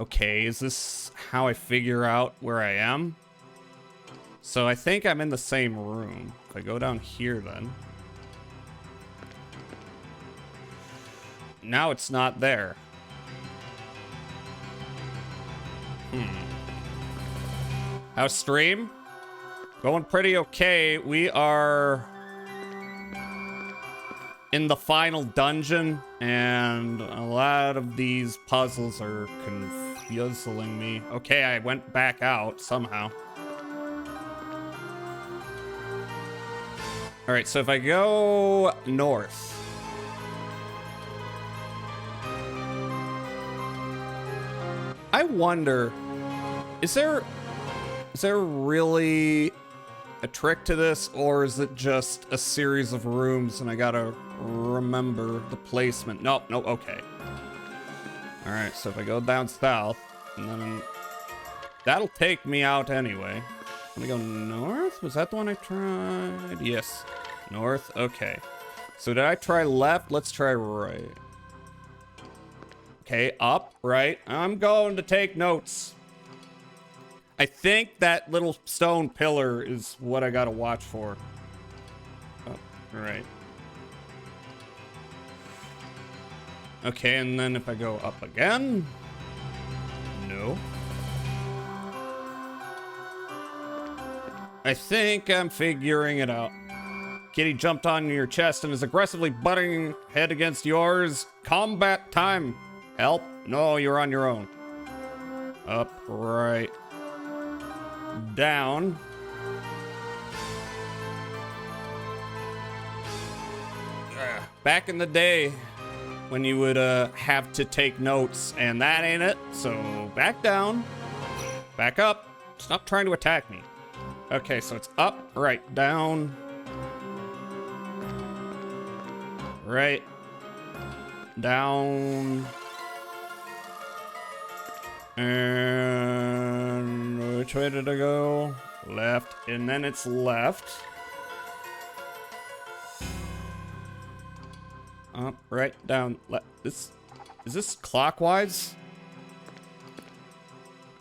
Okay, is this how I figure out where I am? So I think I'm in the same room. If I go down here then. Now it's not there. How stream? Going pretty okay. We are in the final dungeon, and a lot of these puzzles are confusing me. Okay, I went back out somehow. All right, so if I go north. I wonder, is there really a trick to this, or is it just a series of rooms and I gotta remember the placement? Nope, okay. All right, so if I go down south, and then that'll take me out anyway. Let me go north. Was that the one I tried? Yes, north. Okay. So did I try left? Let's try right. Okay, up, right. I'm going to take notes. I think that little stone pillar is what I gotta watch for. Oh, right. Okay, and then if I go up again. No. I think I'm figuring it out. Kitty jumped on your chest and is aggressively butting head against yours. Combat time. Help? No, you're on your own. Up, right. Down. Back in the day when you would have to take notes, and that ain't it. So back down, back up. Stop trying to attack me. Okay, so it's up, right, down, right, down, and which way did I go? Left, and then it's left. Up, right, down, left. Is this clockwise?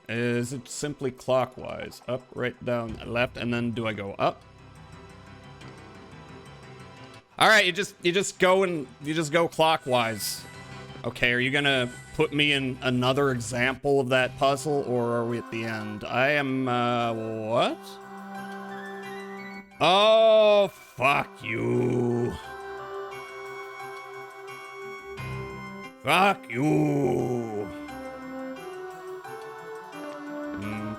Is it simply clockwise? Up, right, down, left, and then do I go up? All right, you just go clockwise. Okay, are you gonna put me in another example of that puzzle, or are we at the end? I am, what? Oh, fuck you. Fuck you.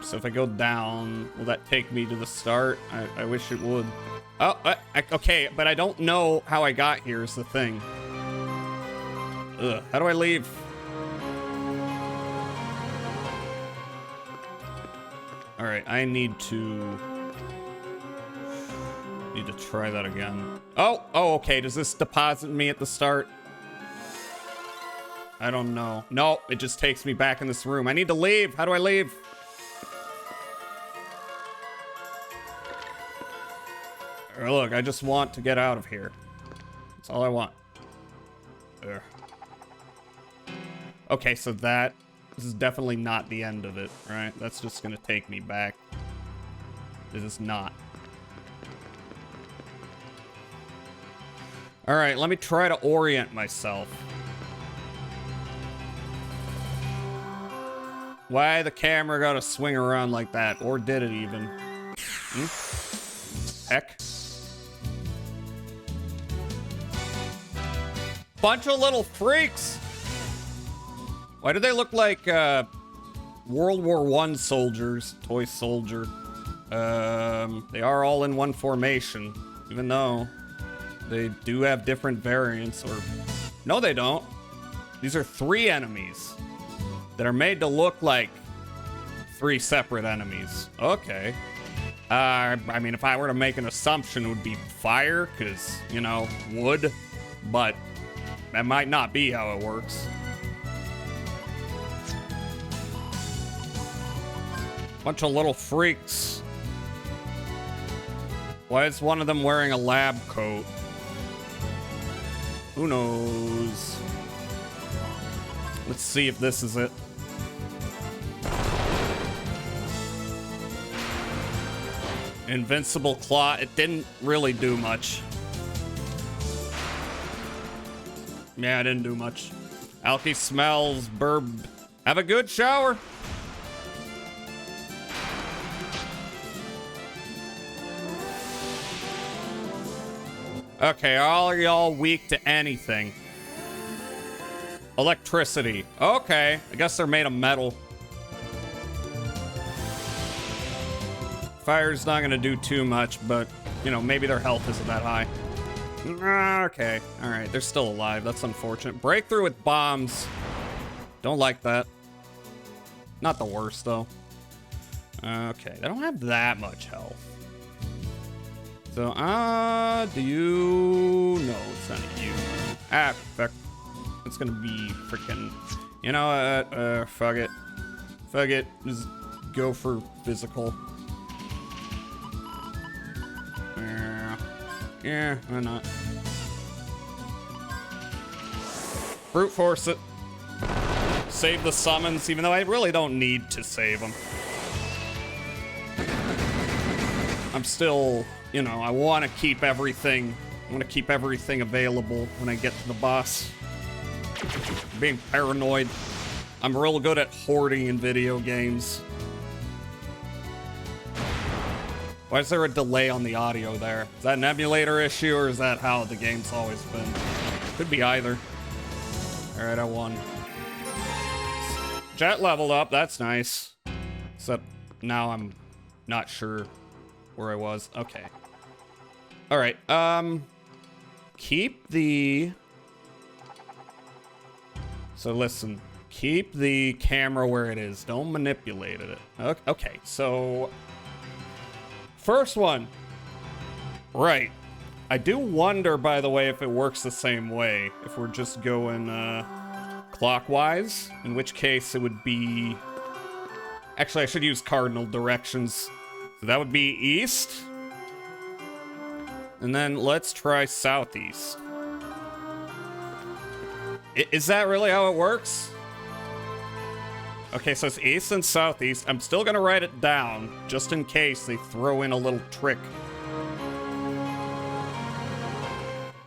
So if I go down, will that take me to the start? I wish it would. Oh, okay, but I don't know how I got here is the thing. Ugh, how do I leave? All right, I need to try that again. Oh, okay. Does this deposit me at the start? I don't know. No, it just takes me back in this room. I need to leave. How do I leave? Look, I just want to get out of here. That's all I want. There. Okay, so this is definitely not the end of it, right? That's just gonna take me back. This is not. All right, let me try to orient myself. Why the camera gotta swing around like that? Or did it even? Heck. Bunch of little freaks. Why do they look like World War I soldiers? Toy soldier. They are all in one formation, even though they do have different variants. Or no, they don't. These are 3 enemies that are made to look like 3 separate enemies. Okay. I mean, if I were to make an assumption, it would be fire, because, you know, wood, but that might not be how it works. Bunch of little freaks. Why is one of them wearing a lab coat? Who knows? Let's see if this is it. Invincible claw. It didn't really do much. Yeah, it didn't do much. Alky smells burb. Have a good shower. Okay, all y'all weak to anything. Electricity. Okay, I guess they're made of metal. Fire's not gonna do too much, but, you know, maybe their health isn't that high. Okay, alright, they're still alive. That's unfortunate. Breakthrough with bombs. Don't like that. Not the worst, though. Okay, they don't have that much health. So, do you... No, it's not you. Ah, fuck. It's gonna be freaking... You know what? Fuck it. Fuck it. Just go for physical. Yeah, why not? Brute force it. Save the summons, even though I really don't need to save them. I'm still, you know, I want to keep everything. I want to keep everything available when I get to the boss. Being paranoid. I'm real good at hoarding in video games. Why is there a delay on the audio there? Is that an emulator issue, or is that how the game's always been? Could be either. Alright, I won. Jet leveled up, that's nice. Except now I'm not sure where I was. Okay. Alright, keep the... So listen, keep the camera where it is. Don't manipulate it. Okay, so... First one. Right. I do wonder, by the way, if it works the same way. If we're just going clockwise. In which case it would be... Actually, I should use cardinal directions. So that would be east. And then let's try southeast. Is that really how it works? Okay, so it's east and southeast. I'm still gonna write it down, just in case they throw in a little trick.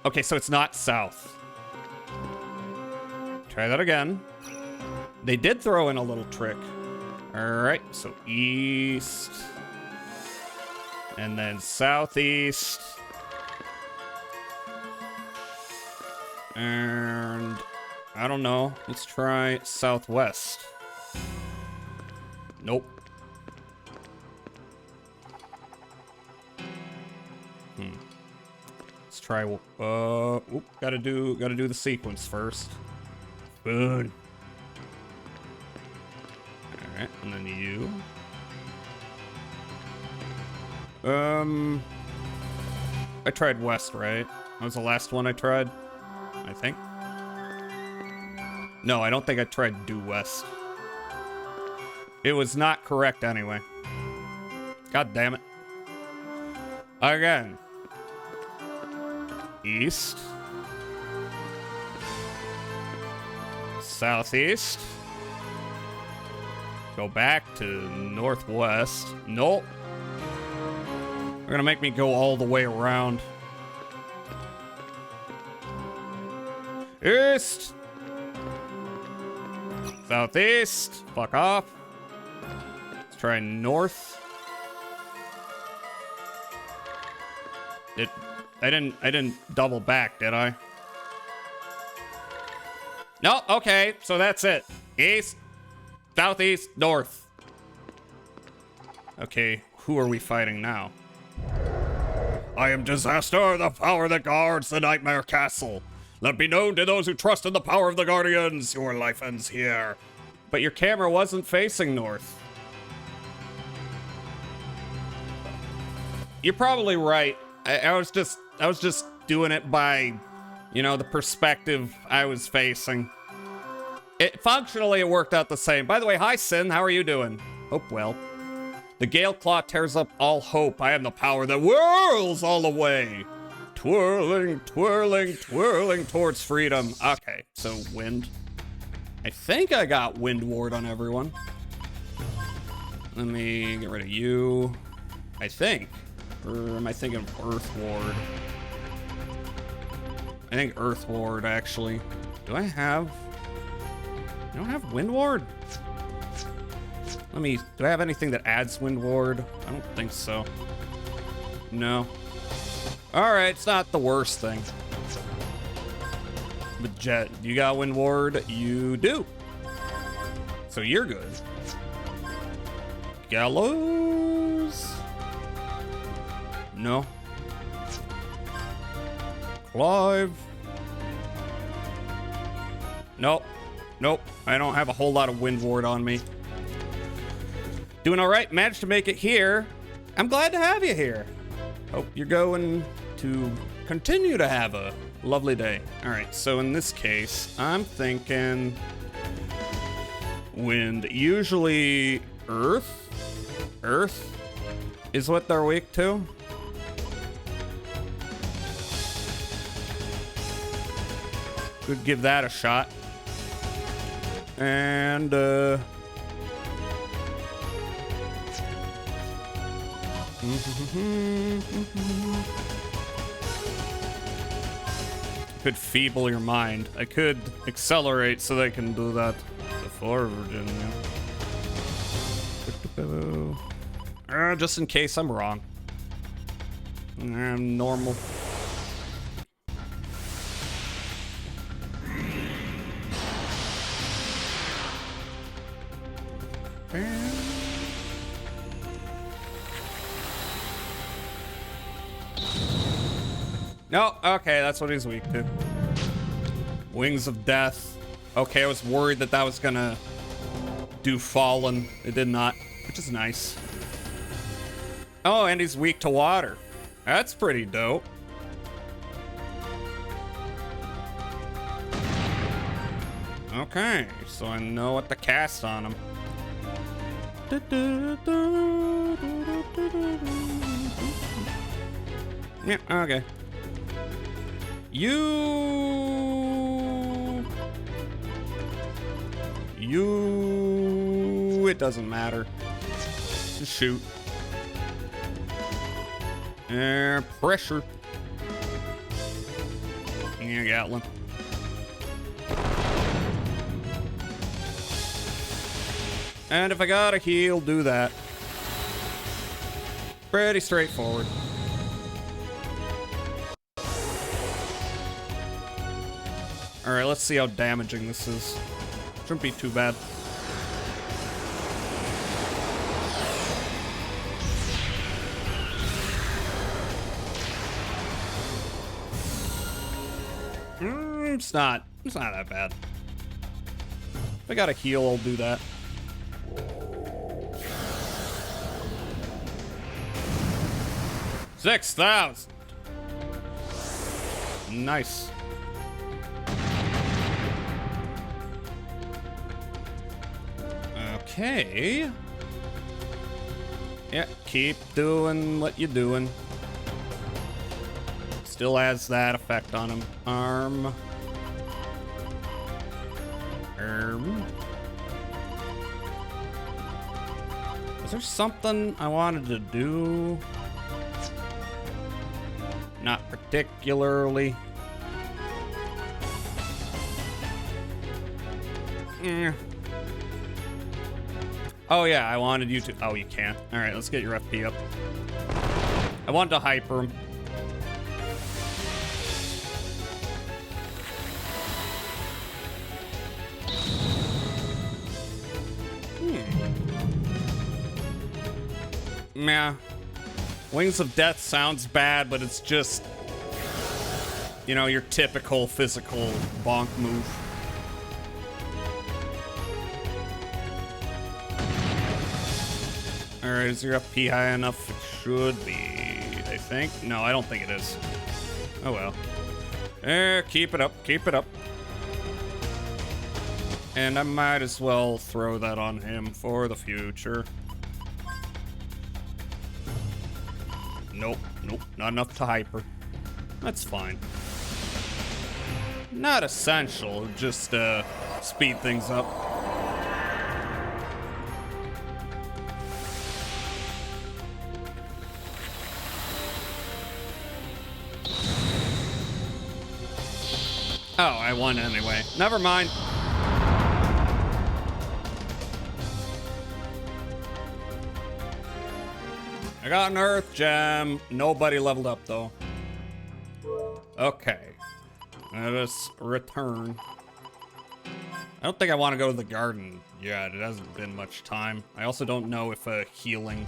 Okay, so it's not south. Try that again. They did throw in a little trick. Alright, so east. And then southeast. And... I don't know. Let's try southwest. Nope. Let's try. Gotta do the sequence first. Boom. All right, and then you. I tried west, right? That was the last one I tried, I think. No, I don't think I tried due west. It was not correct anyway. God damn it. Again. East. Southeast. Go back to northwest. Nope. They're gonna make me go all the way around. East. Southeast. Fuck off. Let's try north. I didn't double back, did I? No, okay, so that's it. East, southeast, north. Okay, who are we fighting now? I am Disaster, the power that guards the Nightmare Castle. Let be known to those who trust in the power of the Guardians. Your life ends here. But your camera wasn't facing north. You're probably right. I was just doing it by, you know, the perspective I was facing. Functionally, it worked out the same. By the way, hi, Sin. How are you doing? Hope well. The Gale Claw tears up all hope. I am the power that whirls all the way. Twirling, twirling, twirling towards freedom. Okay, so wind. I think I got Wind Ward on everyone. Let me get rid of you. I think. Or am I thinking Earth Ward? I think Earth Ward, actually. Do I have Wind Ward? Do I have anything that adds Wind Ward? I don't think so. No. Alright, it's not the worst thing. But Jet, you got Wind Ward? You do. So you're good. Gallows? No. Clive? Nope. Nope. I don't have a whole lot of Wind Ward on me. Doing alright. Managed to make it here. I'm glad to have you here. Hope you're going to continue to have a lovely day. Alright, so in this case, I'm thinking wind. Usually earth? Earth is what they're weak to. Could give that a shot. And could feeble your mind. I could accelerate so they can do that before Virginia. Just in case I'm wrong. Normal. No, okay, that's what he's weak to. Wings of Death. Okay, I was worried that that was gonna do Fallen. It did not, which is nice. Oh, and he's weak to water. That's pretty dope. Okay, so I know what to cast on him. Yeah, okay. It doesn't matter. Just shoot. Pressure. Yeah, Gatlin. And if I gotta heal, do that. Pretty straightforward. Alright, let's see how damaging this is. Shouldn't be too bad. It's not that bad. If I gotta heal, I'll do that. $6,000. Nice. Okay. Yeah, keep doing what you're doing. Still has that effect on him. Arm. Is there something I wanted to do? Not particularly. Oh yeah, I wanted you to. Oh, you can't. All right, let's get your FP up. I wanted to hyper him. Yeah. Wings of Death sounds bad, but it's just, you know, your typical physical bonk move. Alright, is your FP high enough? It should be, I think. No, I don't think it is. Oh well. Keep it up, keep it up. And I might as well throw that on him for the future. Nope, nope, not enough to hyper. That's fine. Not essential, just speed things up. Oh, I won anyway. Never mind. I got an Earth Gem. Nobody leveled up, though. Okay. Let us return. I don't think I want to go to the garden yet. It hasn't been much time. I also don't know if healing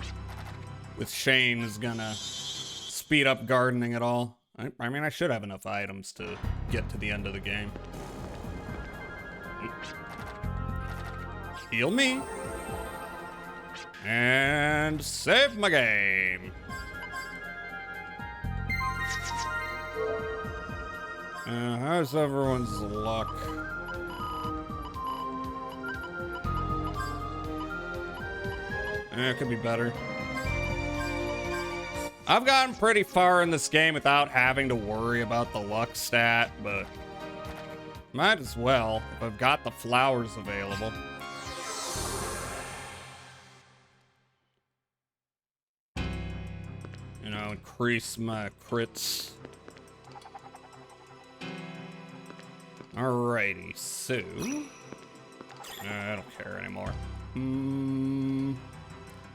with Shane is gonna speed up gardening at all. I mean, I should have enough items to get to the end of the game. Heal me. And save my game. How's everyone's luck? It could be better. I've gotten pretty far in this game without having to worry about the luck stat, but might as well if I've got the flowers available. You know, increase my crits. Alrighty, so I don't care anymore.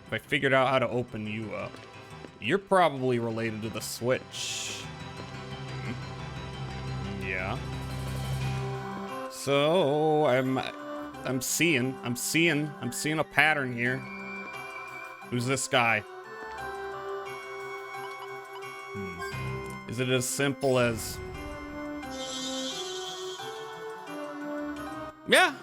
If I figured out how to open you up, you're probably related to the switch. Yeah. So I'm seeing a pattern here. Who's this guy? Is it as simple as... Yeah.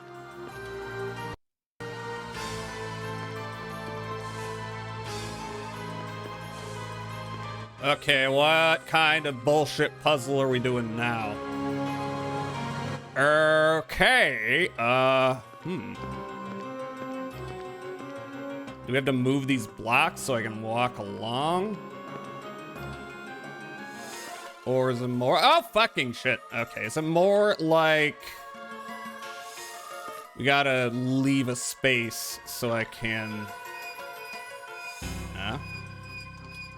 Okay, what kind of bullshit puzzle are we doing now? Okay, Do we have to move these blocks so I can walk along? Or is it more... Oh, fucking shit. Okay, is it more like... We gotta leave a space so I can... Yeah.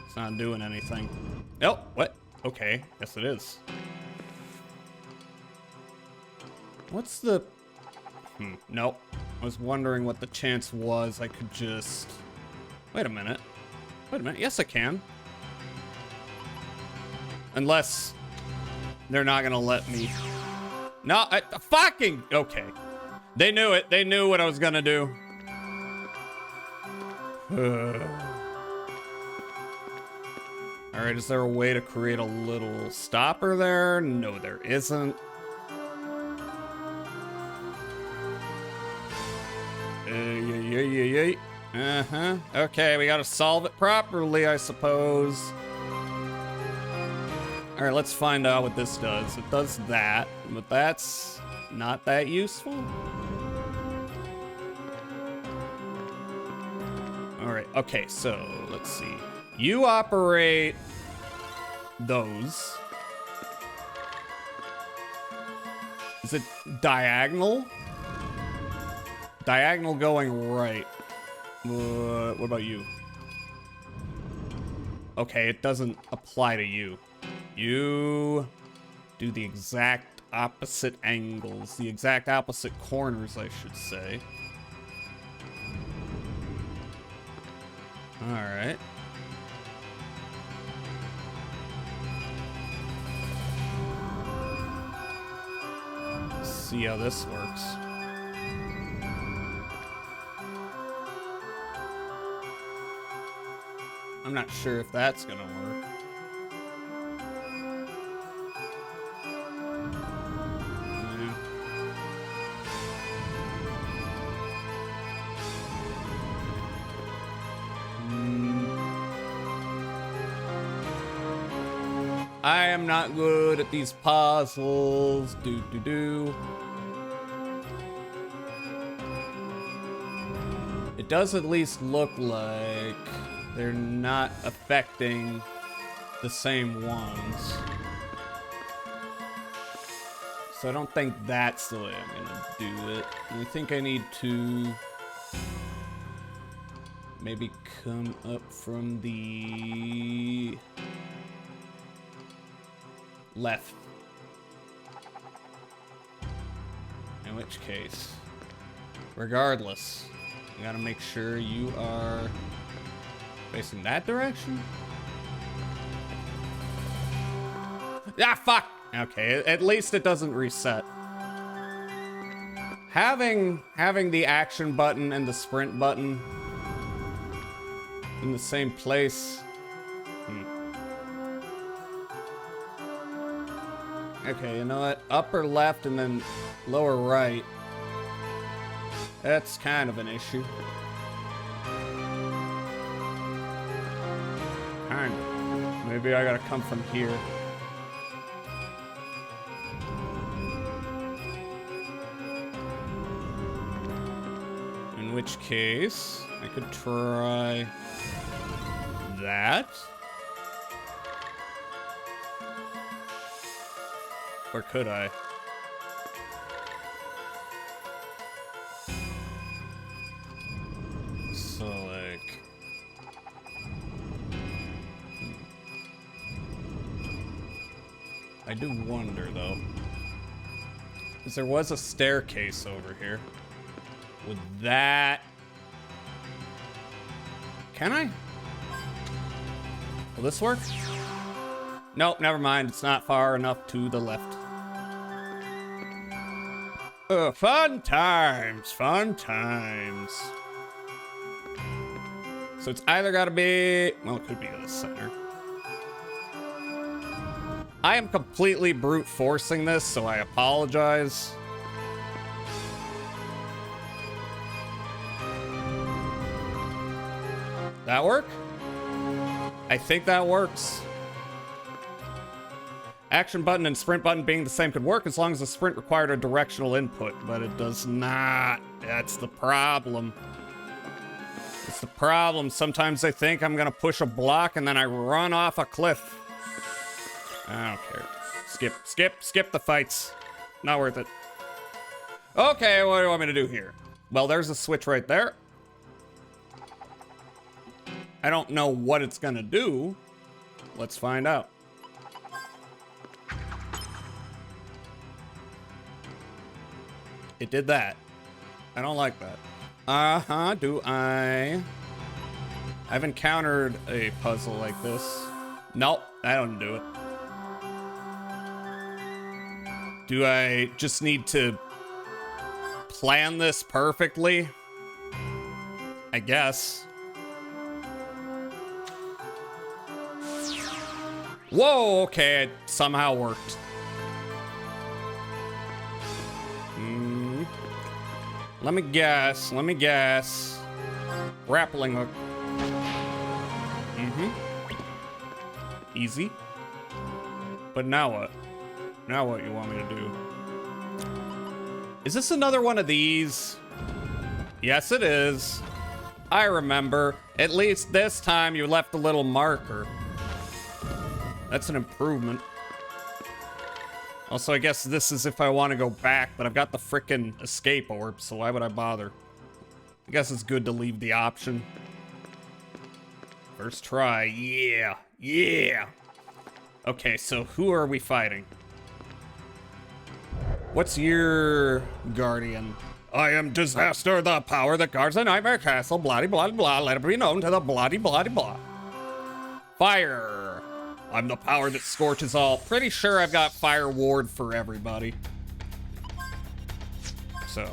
It's not doing anything. Oh, what? Okay, yes it is. What's the... Nope. I was wondering what the chance was I could just... Wait a minute. Yes, I can. Unless they're not gonna let me. No, fucking... Okay. They knew it. They knew what I was gonna do. Alright, is there a way to create a little stopper there? No, there isn't. Okay, we gotta solve it properly, I suppose. Alright, let's find out what this does. It does that, but that's not that useful. Alright, okay, so let's see. You operate those. Is it diagonal? Diagonal going right. What about you? Okay, it doesn't apply to you. You do the exact opposite angles, the exact opposite corners, I should say. All right. Let's see how this works. I'm not sure if that's gonna work. I am not good at these puzzles. It does at least look like they're not affecting the same ones. So I don't think that's the way I'm gonna do it. I think I need to maybe come up from the left. In which case, regardless, you gotta make sure you are facing that direction. Ah, fuck! Okay, at least it doesn't reset. Having the action button and the sprint button in the same place. Okay, you know what? Upper left and then lower right. That's kind of an issue. Kind of. Maybe I gotta come from here. In which case, I could try that. Or could I? So, like... I do wonder, though. Because there was a staircase over here. Would that... Can I? Will this work? Nope, never mind. It's not far enough to the left. Fun times, fun times. So it's either gotta be... Well, it could be the center. I am completely brute forcing this, so I apologize. That work? I think that works. Action button and sprint button being the same could work as long as the sprint required a directional input, but it does not. That's the problem. It's the problem. Sometimes I think I'm gonna push a block and then I run off a cliff. I don't care. Skip the fights. Not worth it. Okay, what do you want me to do here? Well, there's a switch right there. I don't know what it's gonna do. Let's find out. It did that. I don't like that. Do I? I've encountered a puzzle like this. Nope, I don't do it. Do I just need to plan this perfectly? I guess. Whoa, okay, it somehow worked. Let me guess. Grappling hook. Easy. But now what? Now what you want me to do? Is this another one of these? Yes, it is. I remember. At least this time you left a little marker. That's an improvement. Also, I guess this is if I want to go back, but I've got the frickin' escape orb, so why would I bother? I guess it's good to leave the option. First try, yeah, yeah. Okay, so who are we fighting? What's your guardian? I am Disaster, the power that guards the Nightmare Castle, blah blah blah, let it be known to the bloody blah. Fire. I'm the power that scorches all. Pretty sure I've got fire ward for everybody. So.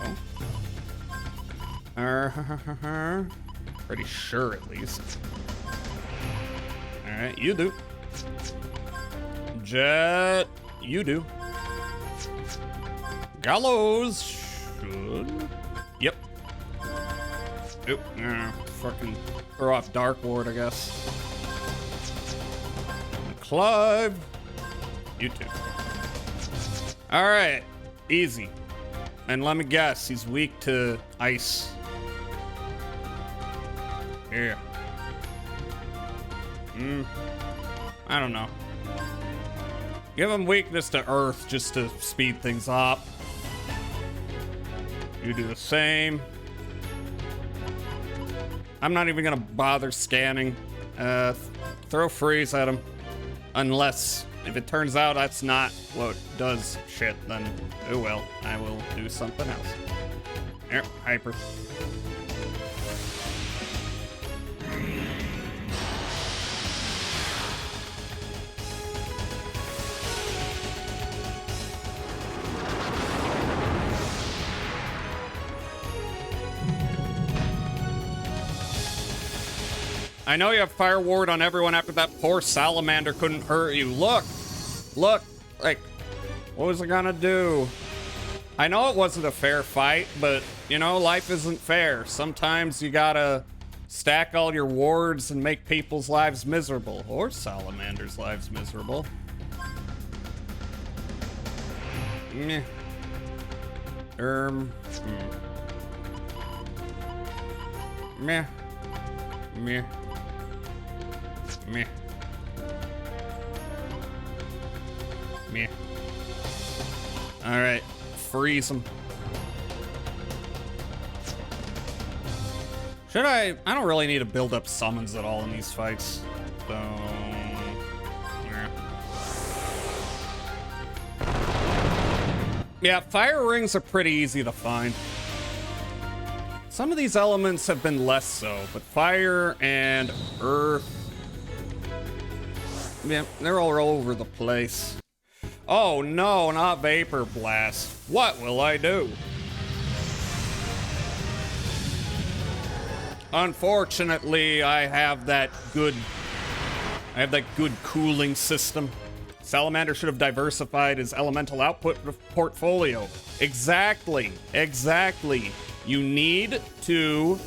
Pretty sure at least. Alright, you do. Jet, you do. Gallows should. Yep. Oop, fucking throw off Dark Ward, I guess. Clive, you too. All right, easy. And let me guess, he's weak to ice. Here. I don't know. Give him weakness to earth just to speed things up. You do the same. I'm not even gonna bother scanning. Throw freeze at him. Unless, if it turns out that's not what does shit, then oh well, I will do something else. Here, hyper. I know you have fire ward on everyone after that poor salamander couldn't hurt you. Look, like, what was I gonna do? I know it wasn't a fair fight, but, you know, life isn't fair. Sometimes you gotta stack all your wards and make people's lives miserable, or salamanders' lives miserable. Meh. Meh. Meh. Meh. Meh. Alright. Freeze them. Should I don't really need to build up summons at all in these fights. So... yeah, fire rings are pretty easy to find. Some of these elements have been less so, but fire and earth... yeah, they're all over the place. Oh no, not Vapor Blast. What will I do? Unfortunately, I have that good cooling system. Salamander should have diversified his elemental output portfolio. Exactly. You need to,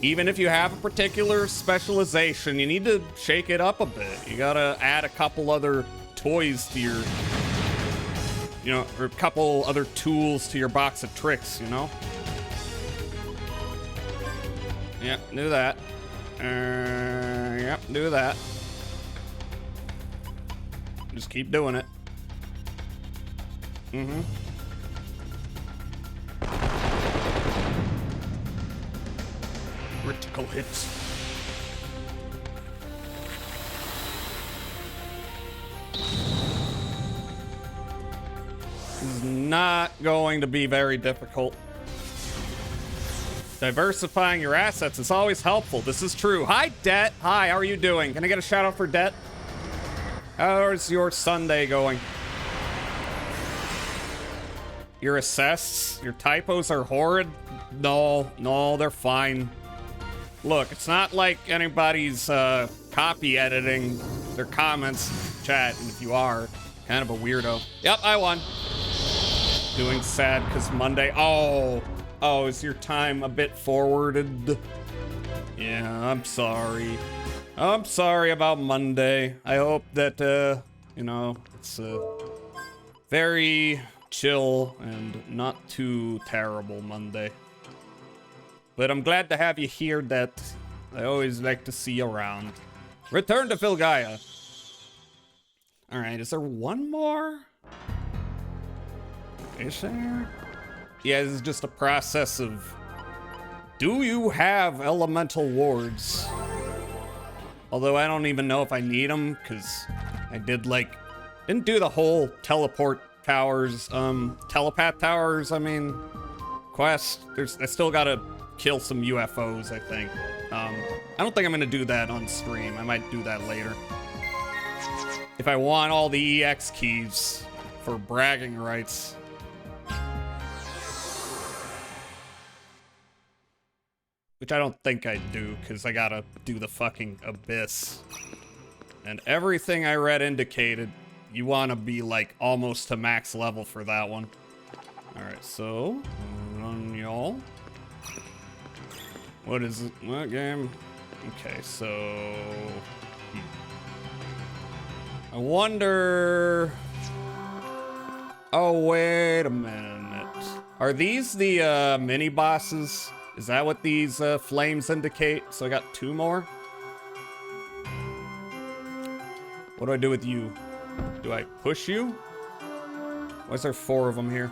even if you have a particular specialization, you need to shake it up a bit. You gotta add a couple other toys to your, you know, or a couple other tools to your box of tricks, you know? Yep, do that. Yep, do that. Just keep doing it. Mm-hmm. Critical hits. This is not going to be very difficult. Diversifying your assets is always helpful. This is true. Hi, Det. Hi, how are you doing? Can I get a shout out for Det? How's your Sunday going? Your assists, your typos are horrid? No, they're fine. Look, it's not like anybody's copy editing their comments chat, and if you are, kind of a weirdo. Yep, I won. Doing sad because Monday. Oh, is your time a bit forwarded? Yeah, I'm sorry. I'm sorry about Monday. I hope that, you know, it's a very chill and not too terrible Monday. But I'm glad to have you here, Det. I always like to see you around. Return to Filgaia. All right, is there one more? Is there? Yeah, this is just a process of... do you have elemental wards? Although I don't even know if I need them, because I didn't do the whole teleport towers, telepath towers, I mean, quest. I still gotta kill some UFOs, I think. I don't think I'm gonna do that on stream. I might do that later. If I want all the EX keys for bragging rights. Which I don't think I do, because I gotta do the fucking abyss. And everything I read indicated you want to be, like, almost to max level for that one. Alright, so... run y'all. What is it? What game? Okay, so... I wonder... oh, wait a minute. Are these the, mini bosses? Is that what these flames indicate? So I got 2 more? What do I do with you? Do I push you? Why is there 4 of them here?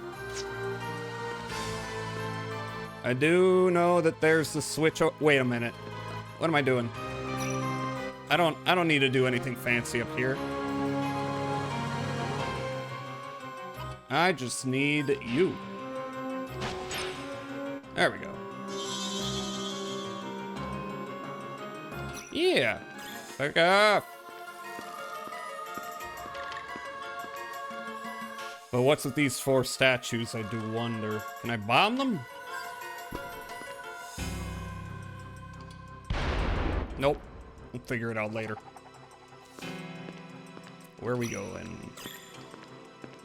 I do know that there's the switch. Wait a minute. What am I doing? I don't need to do anything fancy up here. I just need you. There we go. Yeah. Fuck off. But what's with these 4 statues, I do wonder. Can I bomb them? Nope. We'll figure it out later. Where are we going?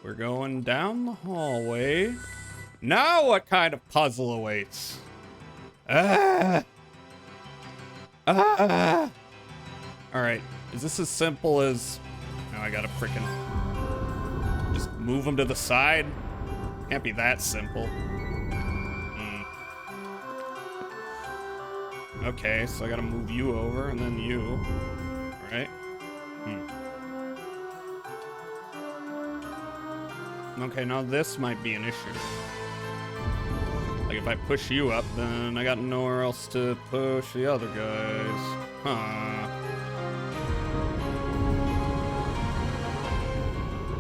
We're going down the hallway. Now what kind of puzzle awaits? Ah! Ah! Alright, is this as simple as... No, I gotta frickin' just move them to the side? Can't be that simple. Okay, so I gotta move you over and then you. Alright. Okay, now this might be an issue. Like if I push you up, then I got nowhere else to push the other guys. Huh.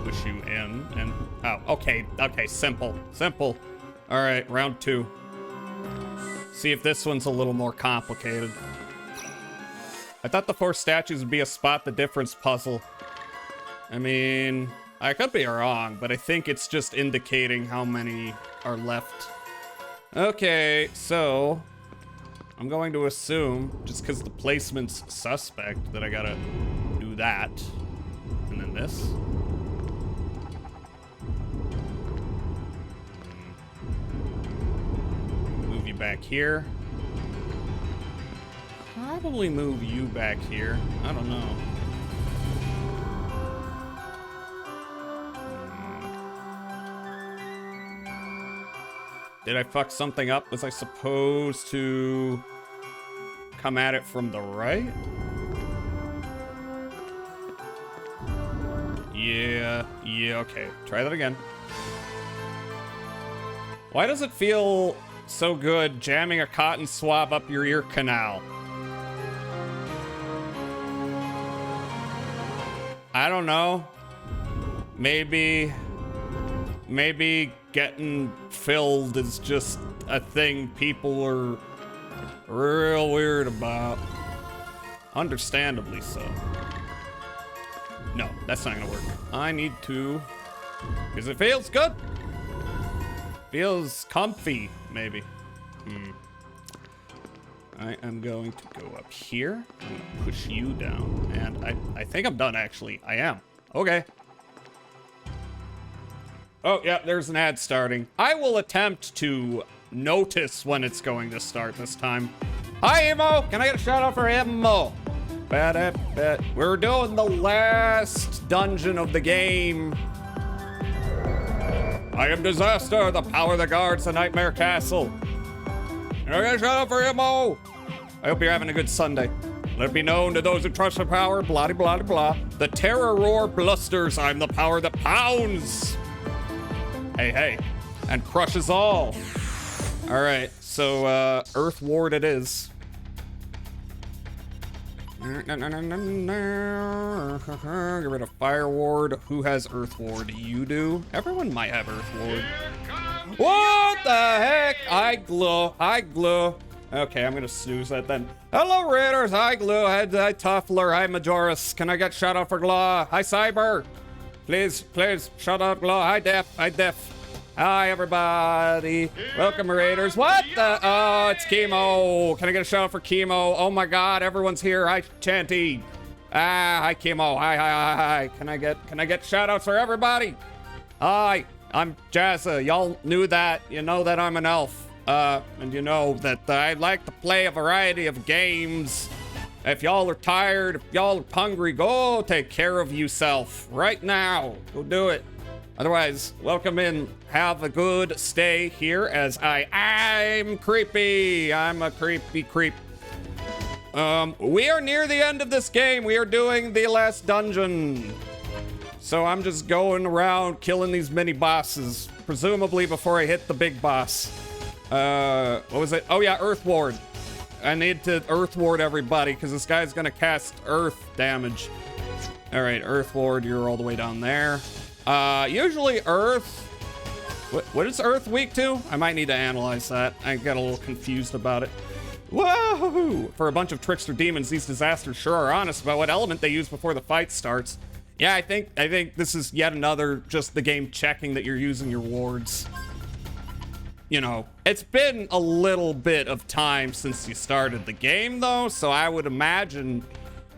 Push you in and... Oh, okay, simple. Alright, round 2. See if this one's a little more complicated. I thought the 4 statues would be a spot the difference puzzle. I mean, I could be wrong, but I think it's just indicating how many are left. Okay, so I'm going to assume, just because the placement's suspect, that I gotta do that. And then this. Move you back here. Probably move you back here. I don't know. Did I fuck something up? Was I supposed to come at it from the right? Yeah, okay. Try that again. Why does it feel so good jamming a cotton swab up your ear canal? I don't know. Maybe getting filled is just a thing people are real weird about. Understandably so. No, that's not gonna work. I need to, because it feels good. Feels comfy, maybe. I am going to go up here. I'm gonna push you down, and I think I'm done, actually. I am. Okay. Oh, yeah, there's an ad starting. I will attempt to notice when it's going to start this time. Hi, Emo! Can I get a shout out for Emo? We're doing the last dungeon of the game. I am Disaster, the power that guards the Nightmare Castle. Can I get a shout out for Emo? I hope you're having a good Sunday. Let it be known to those who trust the power, blah, blah, blah. The terror roar blusters, I'm the power that pounds. Hey, and crushes all. All right, so Earth Ward it is. Get rid of Fire Ward. Who has Earth Ward? You do? Everyone might have Earth Ward. What the heck? I glow. Okay, I'm gonna snooze that then. Hello, Raiders. Hi, Glue. Hi, Tuffler. Hi, Majoris. Can I get shout out for Glaw? Hi, Cyber. Please, shut up, Glow. Hi, Def. Hi, everybody. Welcome, Raiders. What the? Oh, it's Chemo. Can I get a shout out for Chemo? Oh my God, everyone's here. Hi, Chanty. Hi, Chemo. Hi. Can I get shout outs for everybody? Hi, I'm Jazza. Y'all knew that. You know that I'm an elf. And you know that I like to play a variety of games. If y'all are tired, if y'all are hungry, go take care of yourself right now. Go do it. Otherwise, welcome in. Have a good stay here as I'm creepy. I'm a creepy creep. We are near the end of this game. We are doing the last dungeon. So I'm just going around killing these mini bosses, presumably before I hit the big boss. What was it? Oh yeah, Earth Ward. I need to Earth Ward everybody because this guy's gonna cast Earth damage. All right, Earth Ward, you're all the way down there. Usually Earth. What is Earth weak to? I might need to analyze that. I got a little confused about it. Whoa! For a bunch of trickster demons, these disasters sure are honest about what element they use before the fight starts. Yeah, I think this is yet another just the game checking that you're using your wards. You know, it's been a little bit of time since you started the game though, so I would imagine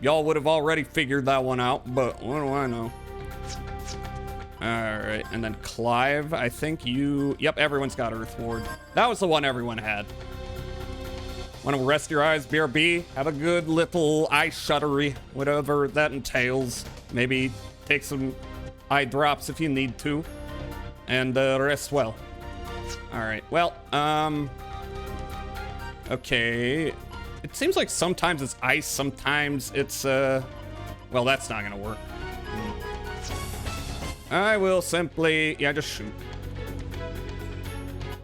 Y'all would have already figured that one out, but what do I know? All right, and then Clive, I think you... Yep, everyone's got Earth Ward. That was the one everyone had. Want to rest your eyes, BRB? Have a good little eye shuttery, whatever that entails. Maybe take some eye drops if you need to. And rest well. All right, well, okay. It seems like sometimes it's ice, sometimes it's, well, that's not gonna work. I will simply, yeah, just shoot.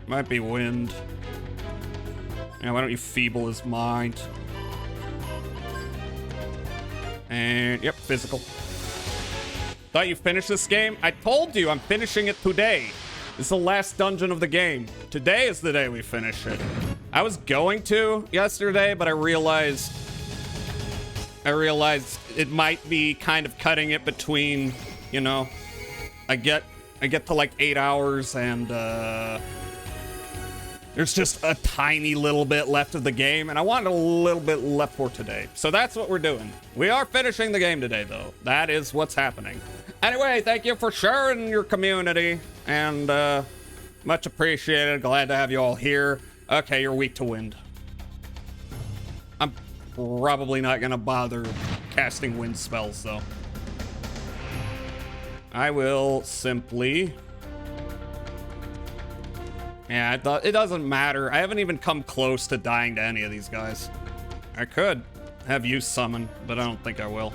Might be wind. Yeah, why don't you feeble his mind? And, yep, physical. Thought you finished this game? I told you I'm finishing it today. This is the last dungeon of the game. Today is the day we finish it. I was going to yesterday, but I realized it might be kind of cutting it between, you know, I get to like 8 hours and there's just a tiny little bit left of the game, and I wanted a little bit left for today. So that's what we're doing. We are finishing the game today, though. That is what's happening. Anyway, thank you for sharing your community, and much appreciated. Glad to have you all here. Okay, you're weak to wind. I'm probably not gonna bother casting wind spells, though. I will simply... Yeah, I thought it doesn't matter. I haven't even come close to dying to any of these guys. I could have you summon, but I don't think I will.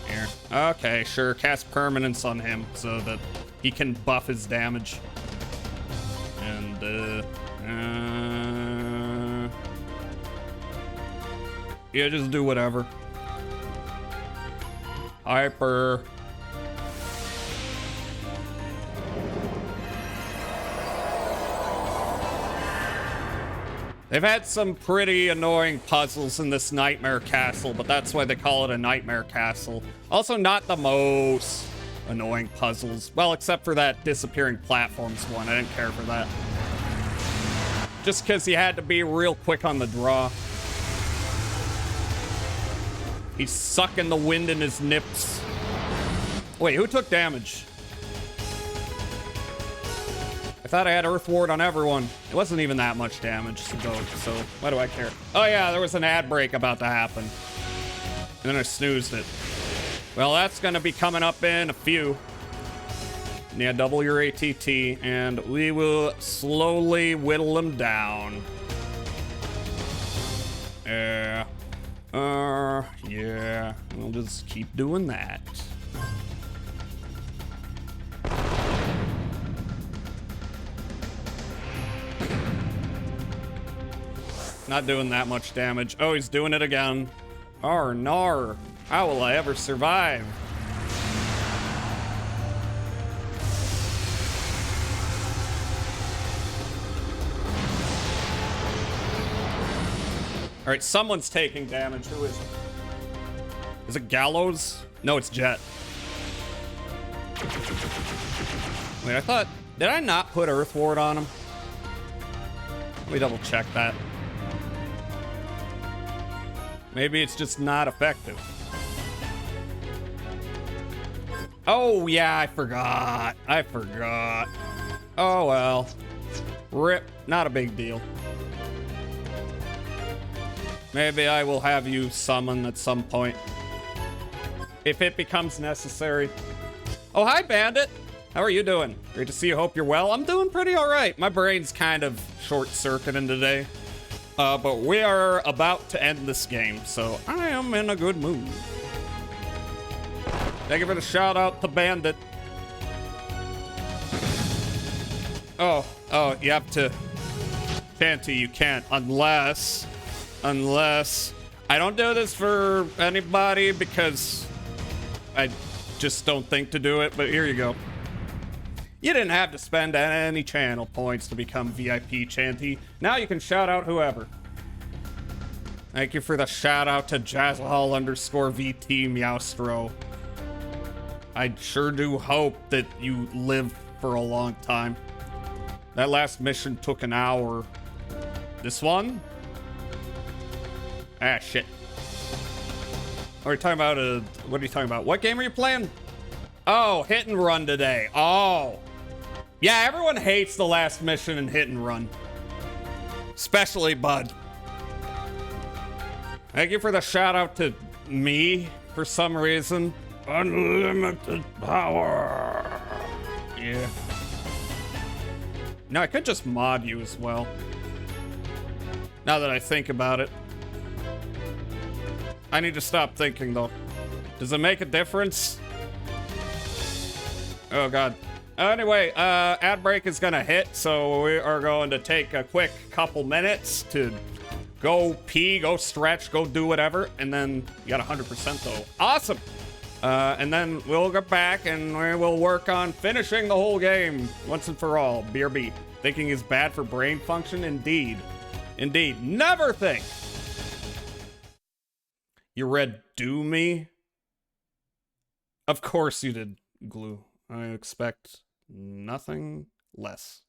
Here. Okay, sure. Cast permanence on him so that he can buff his damage. And, yeah, just do whatever. Hyper. They've had some pretty annoying puzzles in this Nightmare Castle, but that's why they call it a Nightmare Castle. Also, not the most annoying puzzles. Well, except for that disappearing platforms one. I didn't care for that. Just because he had to be real quick on the draw. He's sucking the wind in his nips. Wait, who took damage? I thought I had Earth Ward on everyone. It wasn't even that much damage to go, so why do I care? Oh yeah, there was an ad break about to happen. And then I snoozed it. Well, that's gonna be coming up in a few. Yeah, double your ATT, and we will slowly whittle them down. Yeah, we'll just keep doing that. Not doing that much damage. Oh, he's doing it again. Arr, nar. How will I ever survive? All right, someone's taking damage. Who is it? Is it Gallows? No, it's Jet. Wait, I thought... Did I not put Earth Ward on him? Let me double check that. Maybe it's just not effective. Oh, yeah, I forgot. Oh, well. RIP. Not a big deal. Maybe I will have you summon at some point. If it becomes necessary. Oh, hi, Bandit. How are you doing? Great to see you. Hope you're well. I'm doing pretty all right. My brain's kind of short-circuiting today. But we are about to end this game, so I am in a good mood. Thank you for the shout out to Bandit. Oh, you have to... Shanty, you can't, unless... I don't do this for anybody because I just don't think to do it, but here you go. You didn't have to spend any channel points to become VIP, Chanty. Now you can shout out whoever. Thank you for the shout out to Jazzahal_VT Meowstro. I sure do hope that you live for a long time. That last mission took an hour. This one? Ah, shit. Are you talking about what are you talking about? What game are you playing? Oh, Hit and Run today. Oh. Yeah, everyone hates the last mission in Hit and Run. Especially Bud. Thank you for the shout out to me for some reason. Unlimited power. Yeah. No, I could just mod you as well. Now that I think about it. I need to stop thinking though. Does it make a difference? Oh god. Anyway, ad break is gonna hit, so we are going to take a quick couple minutes to go pee, go stretch, go do whatever, and then you got 100% though. Awesome! And then we'll get back and we will work on finishing the whole game once and for all. BRB. Thinking is bad for brain function? Indeed. Indeed. Never think! You read Do Me? Of course you did, Glue. I expect nothing less.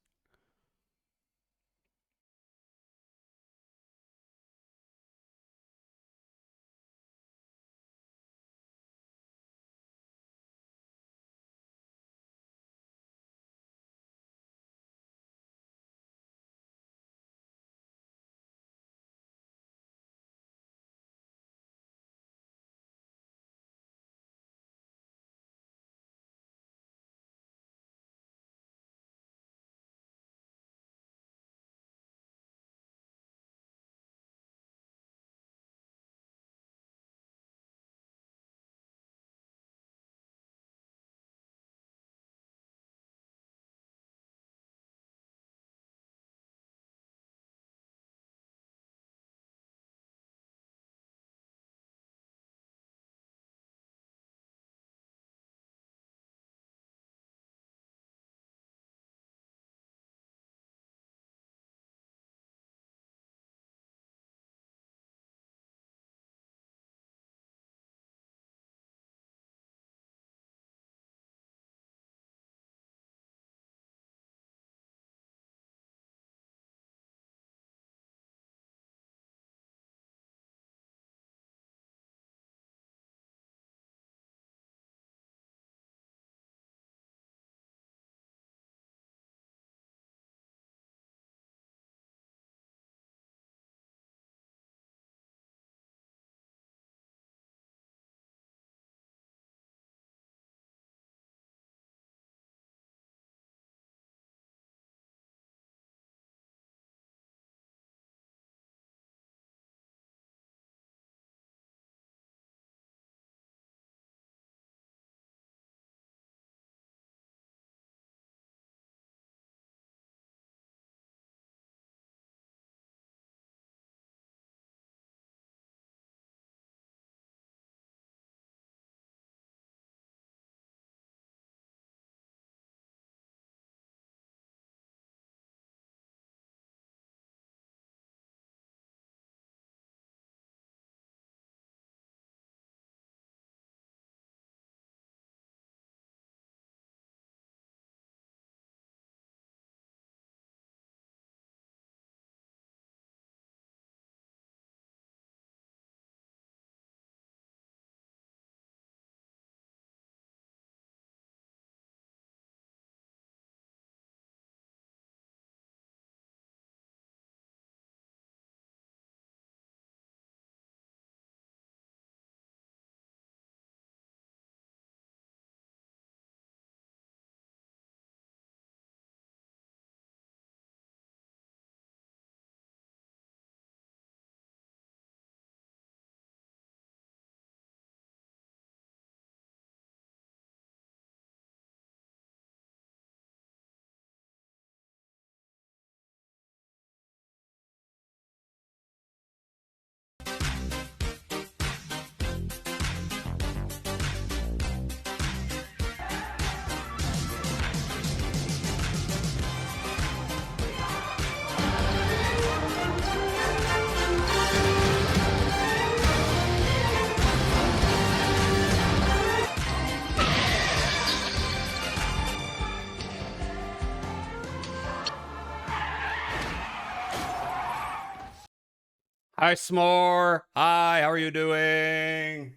Hi, S'more. Hi, how are you doing?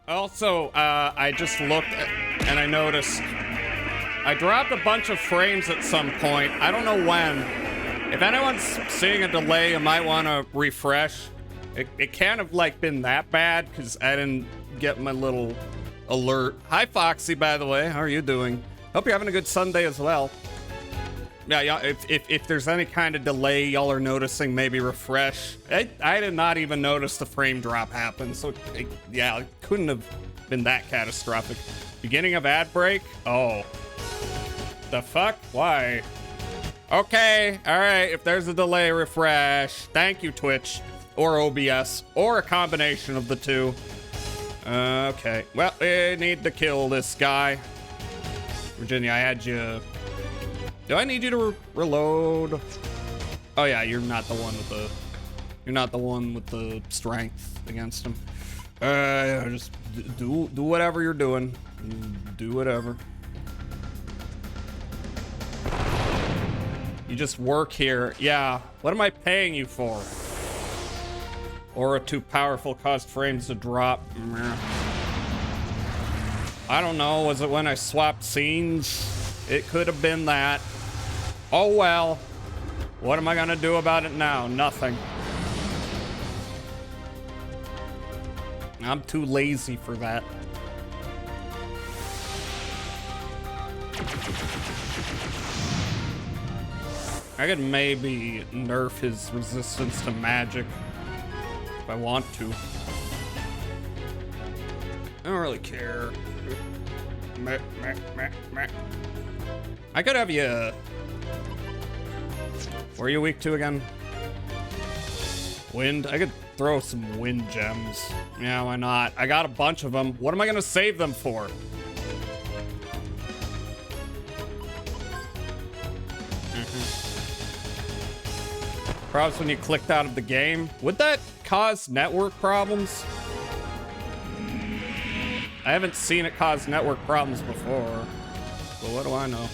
Also, I just looked and I noticed I dropped a bunch of frames at some point. I don't know when. If anyone's seeing a delay, you might want to refresh. It can't have like been that bad because I didn't get my little alert. Hi, Foxy, by the way. How are you doing? Hope you're having a good Sunday as well. Yeah, if there's any kind of delay y'all are noticing, maybe refresh. I did not even notice the frame drop happen, so yeah, it couldn't have been that catastrophic. Beginning of ad break? Oh. The fuck? Why? Okay, alright, if there's a delay, refresh. Thank you, Twitch. Or OBS. Or a combination of the two. Okay, well, we need to kill this guy. Virginia, I had you... Do I need you to reload? Oh yeah, you're not the one with the... You're not the one with the strength against him. Just do whatever you're doing. Do whatever. You just work here. Yeah, what am I paying you for? Aura too powerful caused frames to drop. I don't know, was it when I swapped scenes? It could have been that. Oh well. What am I gonna do about it now? Nothing. I'm too lazy for that. I could maybe nerf his resistance to magic if I want to. I don't really care. I could have you... Where are you weak to again? Wind? I could throw some wind gems. Yeah, why not? I got a bunch of them. What am I gonna save them for? Problems when you clicked out of the game. Would that cause network problems? I haven't seen it cause network problems before, but what do I know?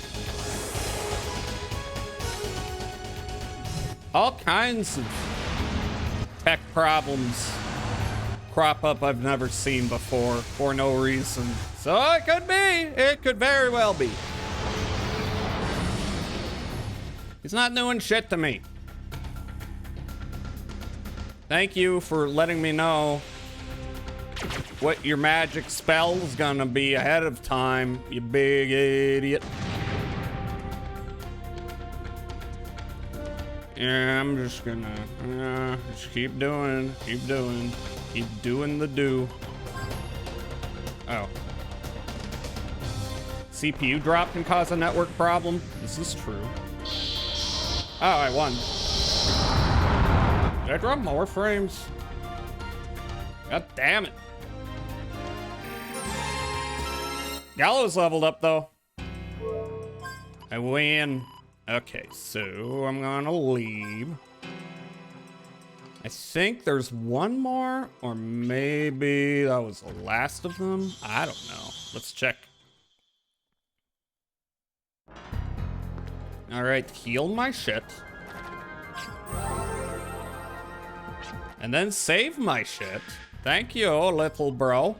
All kinds of tech problems crop up I've never seen before for no reason. So it could be. It could very well be. He's not doing shit to me. Thank you for letting me know what your magic spell is gonna be ahead of time, you big idiot. Yeah, I'm just gonna just keep doing the do. Oh. CPU drop can cause a network problem? This is true. Oh, I won. Did I drop more frames? God damn it. Gallows leveled up though. I win. Okay, so I'm gonna leave. I think there's one more, or maybe that was the last of them. I don't know. Let's check. All right, heal my shit. And then save my shit. Thank you, little bro.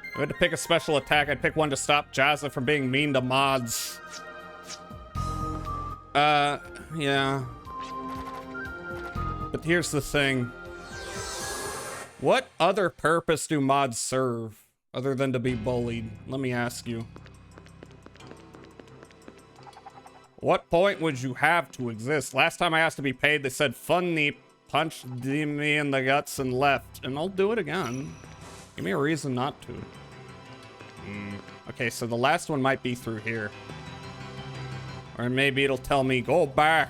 If I had to pick a special attack, I'd pick one to stop Jazza from being mean to mods. Yeah. But here's the thing. What other purpose do mods serve other than to be bullied? Let me ask you. What point would you have to exist? Last time I asked to be paid, they said funny, punched me in the guts and left. And I'll do it again. Give me a reason not to. Okay, so the last one might be through here. Or maybe it'll tell me, go back.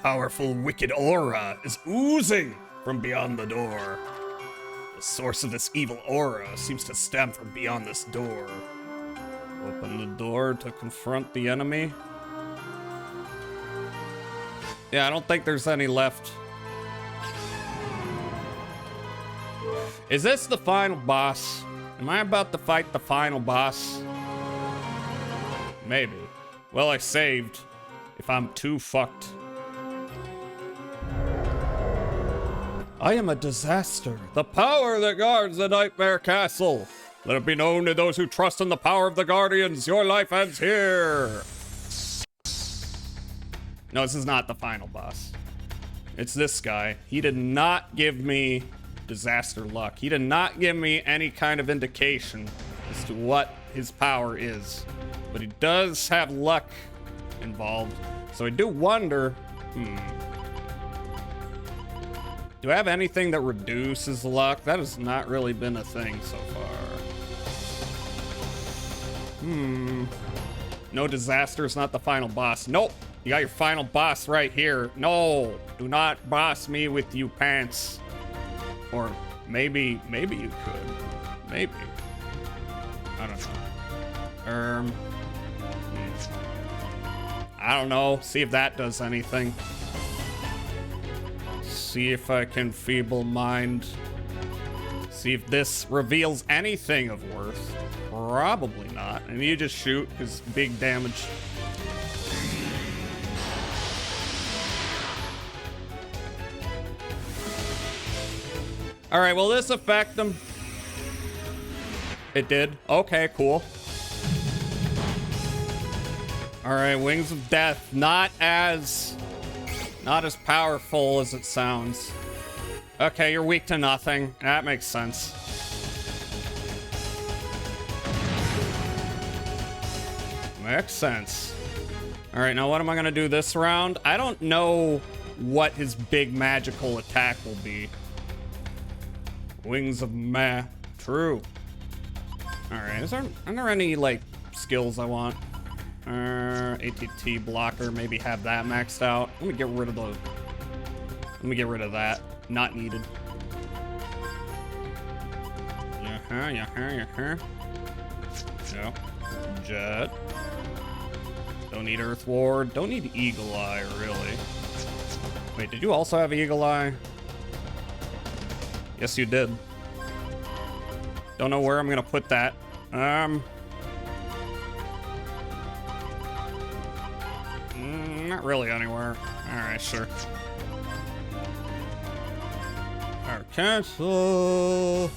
Powerful, wicked aura is oozing from beyond the door. The source of this evil aura seems to stem from beyond this door. Open the door to confront the enemy. Yeah, I don't think there's any left. Is this the final boss? Am I about to fight the final boss? Maybe. Well, I saved. If I'm too fucked. I am a disaster. The power that guards the Nightmare Castle. Let it be known to those who trust in the power of the Guardians. Your life ends here. No, this is not the final boss. It's this guy. He did not give me disaster luck. He did not give me any kind of indication as to what his power is. But he does have luck involved. So I do wonder, do I have anything that reduces luck? That has not really been a thing so far. No, disaster is not the final boss. Nope. You got your final boss right here. No, do not boss me with you pants. Or maybe you could. Maybe. I don't know. I don't know. See if that does anything. See if I can feeble mind. See if this reveals anything of worth. Probably not. And you just shoot because big damage. All right, will this affect them? It did. Okay, cool. All right, Wings of Death, not as powerful as it sounds. Okay, you're weak to nothing. That makes sense. Makes sense. All right, now what am I gonna do this round? I don't know what his big magical attack will be. Wings of Meh. True. All right, are there any like skills I want? ATT blocker, maybe have that maxed out. Let me get rid of that. Not needed. No. Jet. Don't need Earth Ward. Don't need Eagle Eye, really. Wait, did you also have Eagle Eye? Yes, you did. Don't know where I'm gonna put that. Not really anywhere. Alright, sure. Our cancel.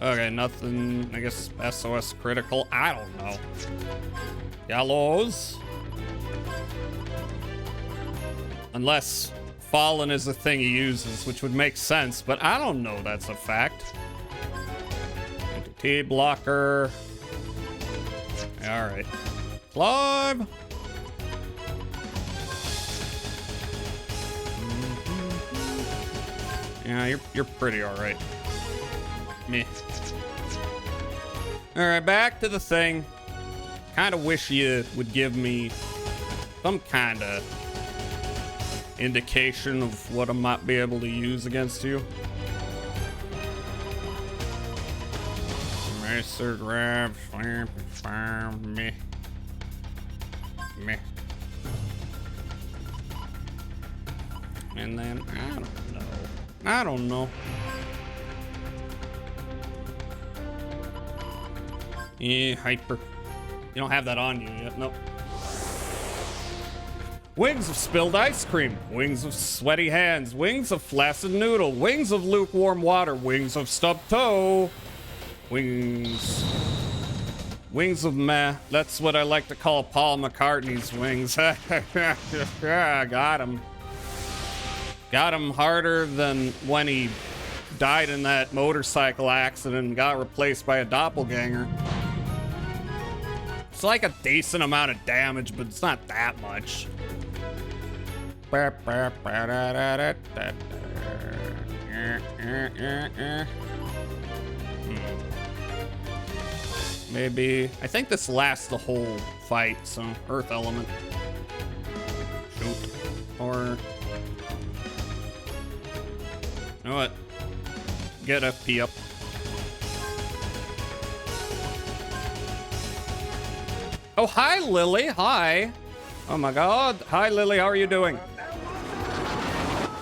Okay, nothing. I guess SOS critical. I don't know. Gallows. Unless Fallen is the thing he uses, which would make sense, but I don't know that's a fact. T blocker. Alright. Climb! Yeah, you're pretty alright. Meh. Alright, back to the thing. Kinda wish you would give me some kinda indication of what I might be able to use against you. Master grab, slam, fire, meh. Meh. And then, I don't know. Yeah, hyper. You don't have that on you yet, nope. Wings of spilled ice cream, wings of sweaty hands, wings of flaccid noodle, wings of lukewarm water, wings of stubbed toe, wings of meh. That's what I like to call Paul McCartney's wings. Got him. Got him harder than when he died in that motorcycle accident and got replaced by a doppelganger. It's like a decent amount of damage, but it's not that much. Maybe. I think this lasts the whole fight, so Earth Element. Shoot. Or... You know what? Get FP up. Oh, hi, Lily. Hi. Oh, my God. Hi, Lily. How are you doing?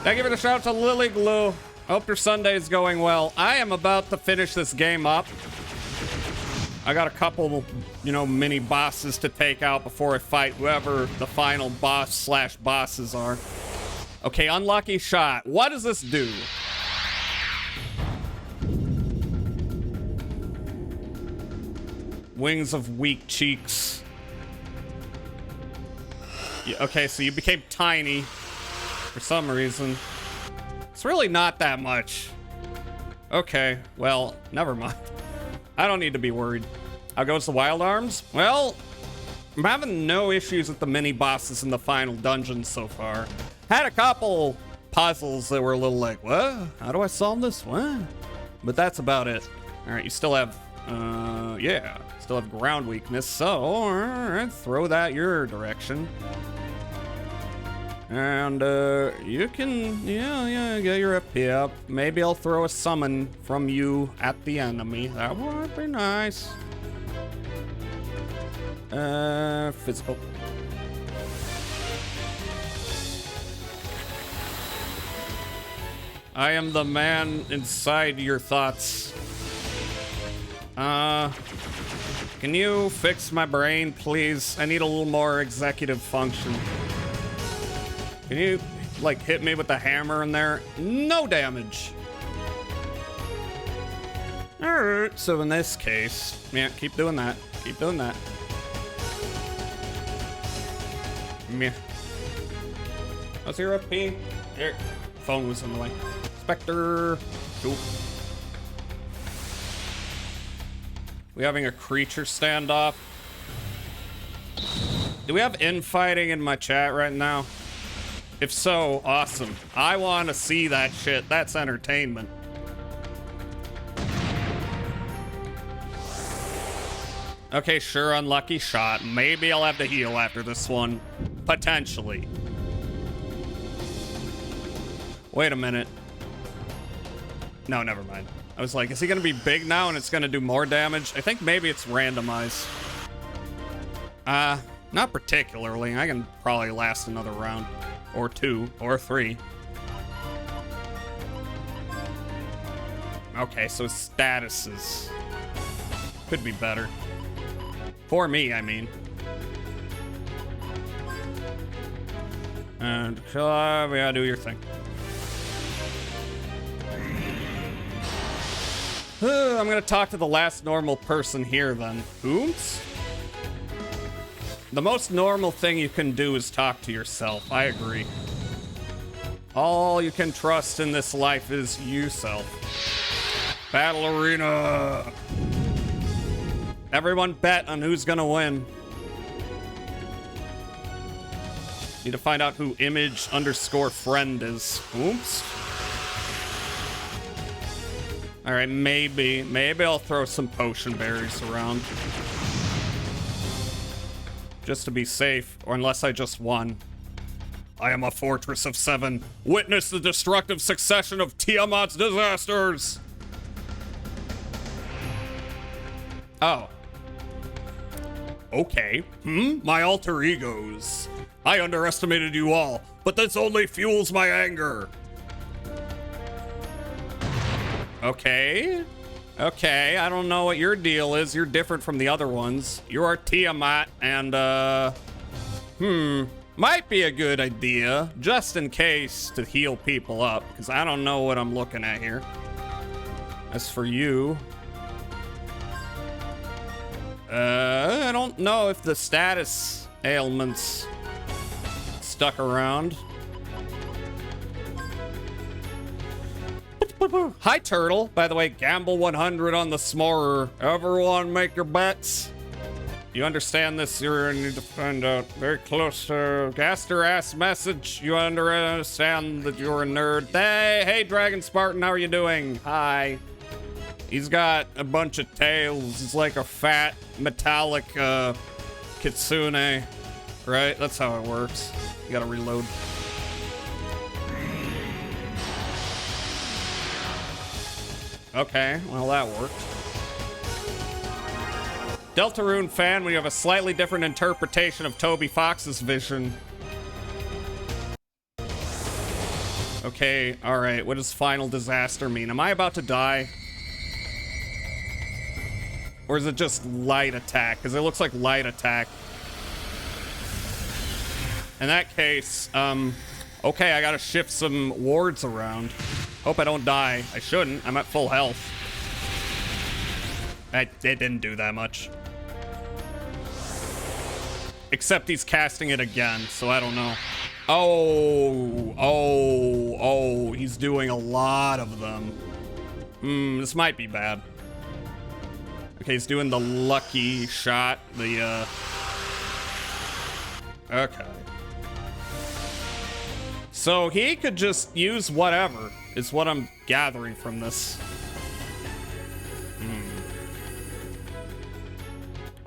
Thank you for the shout out to Lily Glue. Hope your Sunday is going well. I am about to finish this game up. I got a couple, mini bosses to take out before I fight whoever the final boss/bosses are. Okay, unlucky shot. What does this do? Wings of weak cheeks. Yeah, okay, so you became tiny for some reason. It's really not that much. Okay, well, never mind. I don't need to be worried. How goes the wild arms? Well, I'm having no issues with the mini bosses in the final dungeon so far. Had a couple puzzles that were a little like, what? How do I solve this? What? But that's about it. All right, you still have, yeah, still have ground weakness. So, all right, throw that your direction. And, you can, yeah, get your FP up. Maybe I'll throw a summon from you at the enemy. That would be nice. Physical. I am the man inside your thoughts. Can you fix my brain, please? I need a little more executive function. Can you, like, hit me with the hammer in there? No damage. Alright, so in this case, yeah, keep doing that. Keep doing that. Meh. What's your FP? Here. Phone was in the way. Spectre. Cool. We having a creature standoff? Do we have infighting in my chat right now? If so, awesome. I want to see that shit. That's entertainment. Okay, sure, unlucky shot. Maybe I'll have to heal after this one. Potentially. Wait a minute. No, never mind. I was like, is he gonna be big now and it's gonna do more damage? I think maybe it's randomized. Not particularly. I can probably last another round. Or 2, or 3. Okay, so statuses. Could be better. For me, I mean. And, yeah, do your thing. I'm gonna talk to the last normal person here, then. Oops. The most normal thing you can do is talk to yourself. I agree. All you can trust in this life is yourself. Battle arena. Everyone bet on who's gonna win. Need to find out who image_friend is. Oops. All right, maybe I'll throw some potion berries around. Just to be safe, or unless I just won. I am a fortress of 7. Witness the destructive succession of Tiamat's disasters. Oh. Okay. My alter egos. I underestimated you all, but this only fuels my anger. Okay. Okay, I don't know what your deal is. You're different from the other ones. You are Tiamat, and, might be a good idea, just in case, to heal people up, because I don't know what I'm looking at here. As for you... I don't know if the status ailments stuck around. Hi, Turtle. By the way, gamble 100 on the s'more. Everyone make your bets. You understand this? You're going to need to find out. Very close to Gaster ass message. You understand that you're a nerd. Hey, Dragon Spartan, how are you doing? Hi. He's got a bunch of tails. He's like a fat, metallic, kitsune. Right? That's how it works. You gotta reload. Okay, well that worked. Deltarune fan, we have a slightly different interpretation of Toby Fox's vision. Okay, alright, what does final disaster mean? Am I about to die? Or is it just light attack? Because it looks like light attack. In that case, Okay, I gotta shift some wards around. Hope I don't die. I shouldn't. I'm at full health. It didn't do that much. Except he's casting it again, so I don't know. Oh, he's doing a lot of them. This might be bad. Okay, he's doing the lucky shot, okay. So he could just use whatever, is what I'm gathering from this.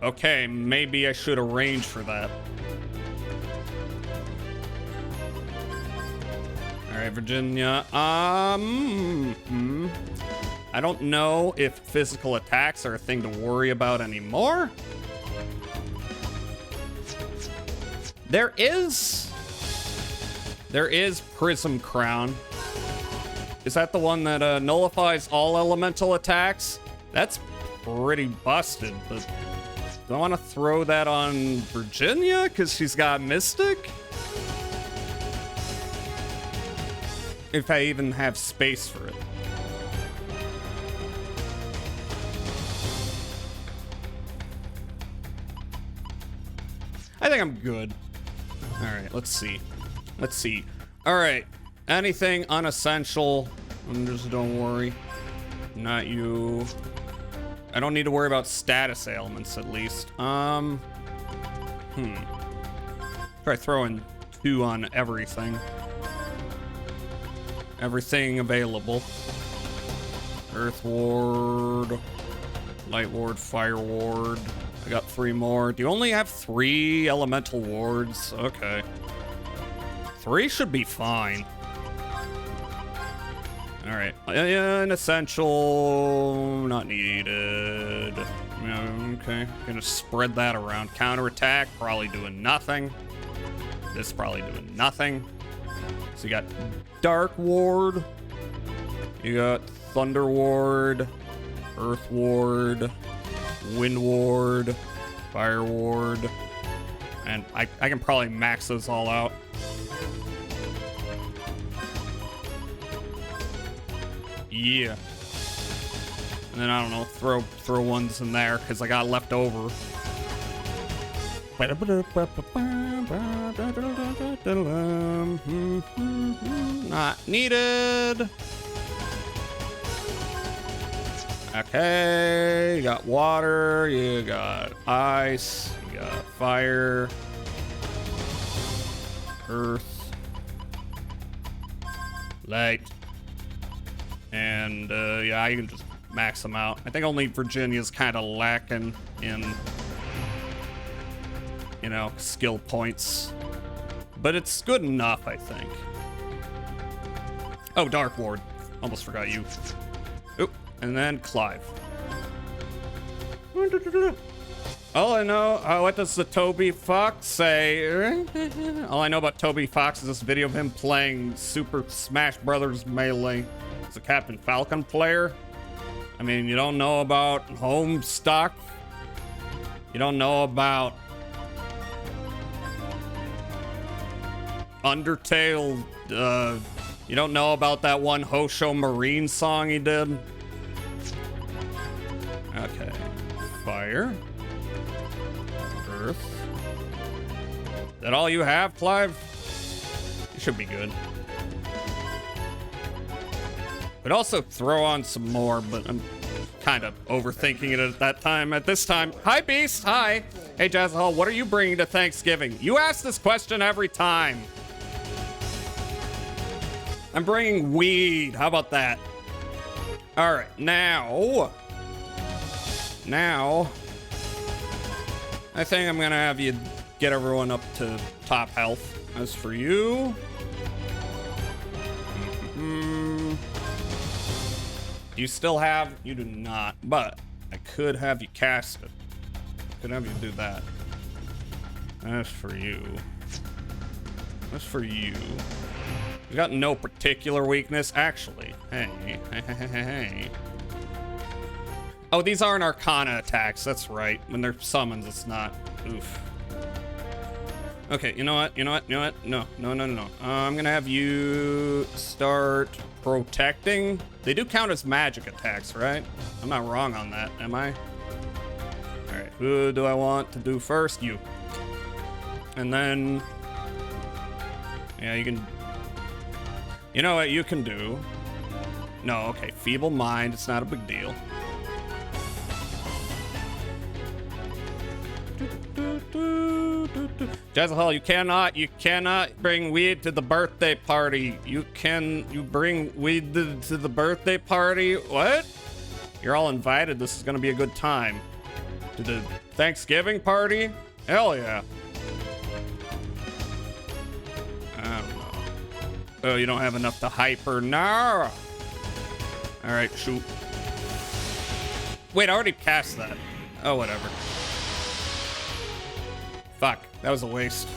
Okay, maybe I should arrange for that. All right, Virginia. I don't know if physical attacks are a thing to worry about anymore. There is Prism Crown. Is that the one that nullifies all elemental attacks? That's pretty busted, but do I want to throw that on Virginia because she's got Mystic? If I even have space for it. I think I'm good. All right, let's see. All right, anything unessential, just don't worry. Not you. I don't need to worry about status ailments, at least. Try throwing 2 on everything. Everything available. Earth Ward, Light Ward, Fire Ward. I got 3 more. Do you only have 3 elemental wards? Okay. 3 should be fine. All right, unessential, not needed. Okay, gonna spread that around. Counterattack, probably doing nothing. This probably doing nothing. So you got Dark Ward, you got Thunder Ward, Earth Ward, Wind Ward, Fire Ward, and I can probably max those all out. Yeah. And then I don't know, throw ones in there because I got left over. Not needed. Okay, you got water, you got ice, you got fire, earth, light. And yeah, you can just max them out. I think only Virginia's kind of lacking in, you know, skill points. But it's good enough, I think. Oh, Dark Ward. Almost forgot you. Oop. And then Clive. All I know, what does the Toby Fox say? All I know about Toby Fox is this video of him playing Super Smash Brothers Melee. A Captain Falcon player. I mean, you don't know about Homestuck. You don't know about Undertale. You don't know about that one Hosho Marine song he did. Okay. Fire. Earth. Is that all you have, Clive? You should be good. Could also throw on some more, but I'm kind of overthinking it at that time. At this time, hi Beast, hi. Hey Jazzahol, what are you bringing to Thanksgiving? You ask this question every time. I'm bringing weed. How about that? All right, now, I think I'm gonna have you get everyone up to top health. As for you, you still have, you do not, but I could have you cast it. Could have you do that. As for you, you got no particular weakness, actually. Hey. Oh, these aren't Arcana attacks, that's right. When they're summons, it's not. Oof. Okay, you know what? No. I'm gonna have you start protecting. They do count as magic attacks, right? I'm not wrong on that, am I? All right, who do I want to do first? You. And then, yeah, you can, you know what you can do? No, okay, feeble mind, it's not a big deal. Jezebel, you cannot bring weed to the birthday party. You bring weed to the birthday party? What? You're all invited, this is gonna be a good time. To the Thanksgiving party? Hell yeah. I don't know. Oh, you don't have enough to hyper? No. All right, shoot. Wait, I already passed that. Oh, whatever. Fuck, that was a waste.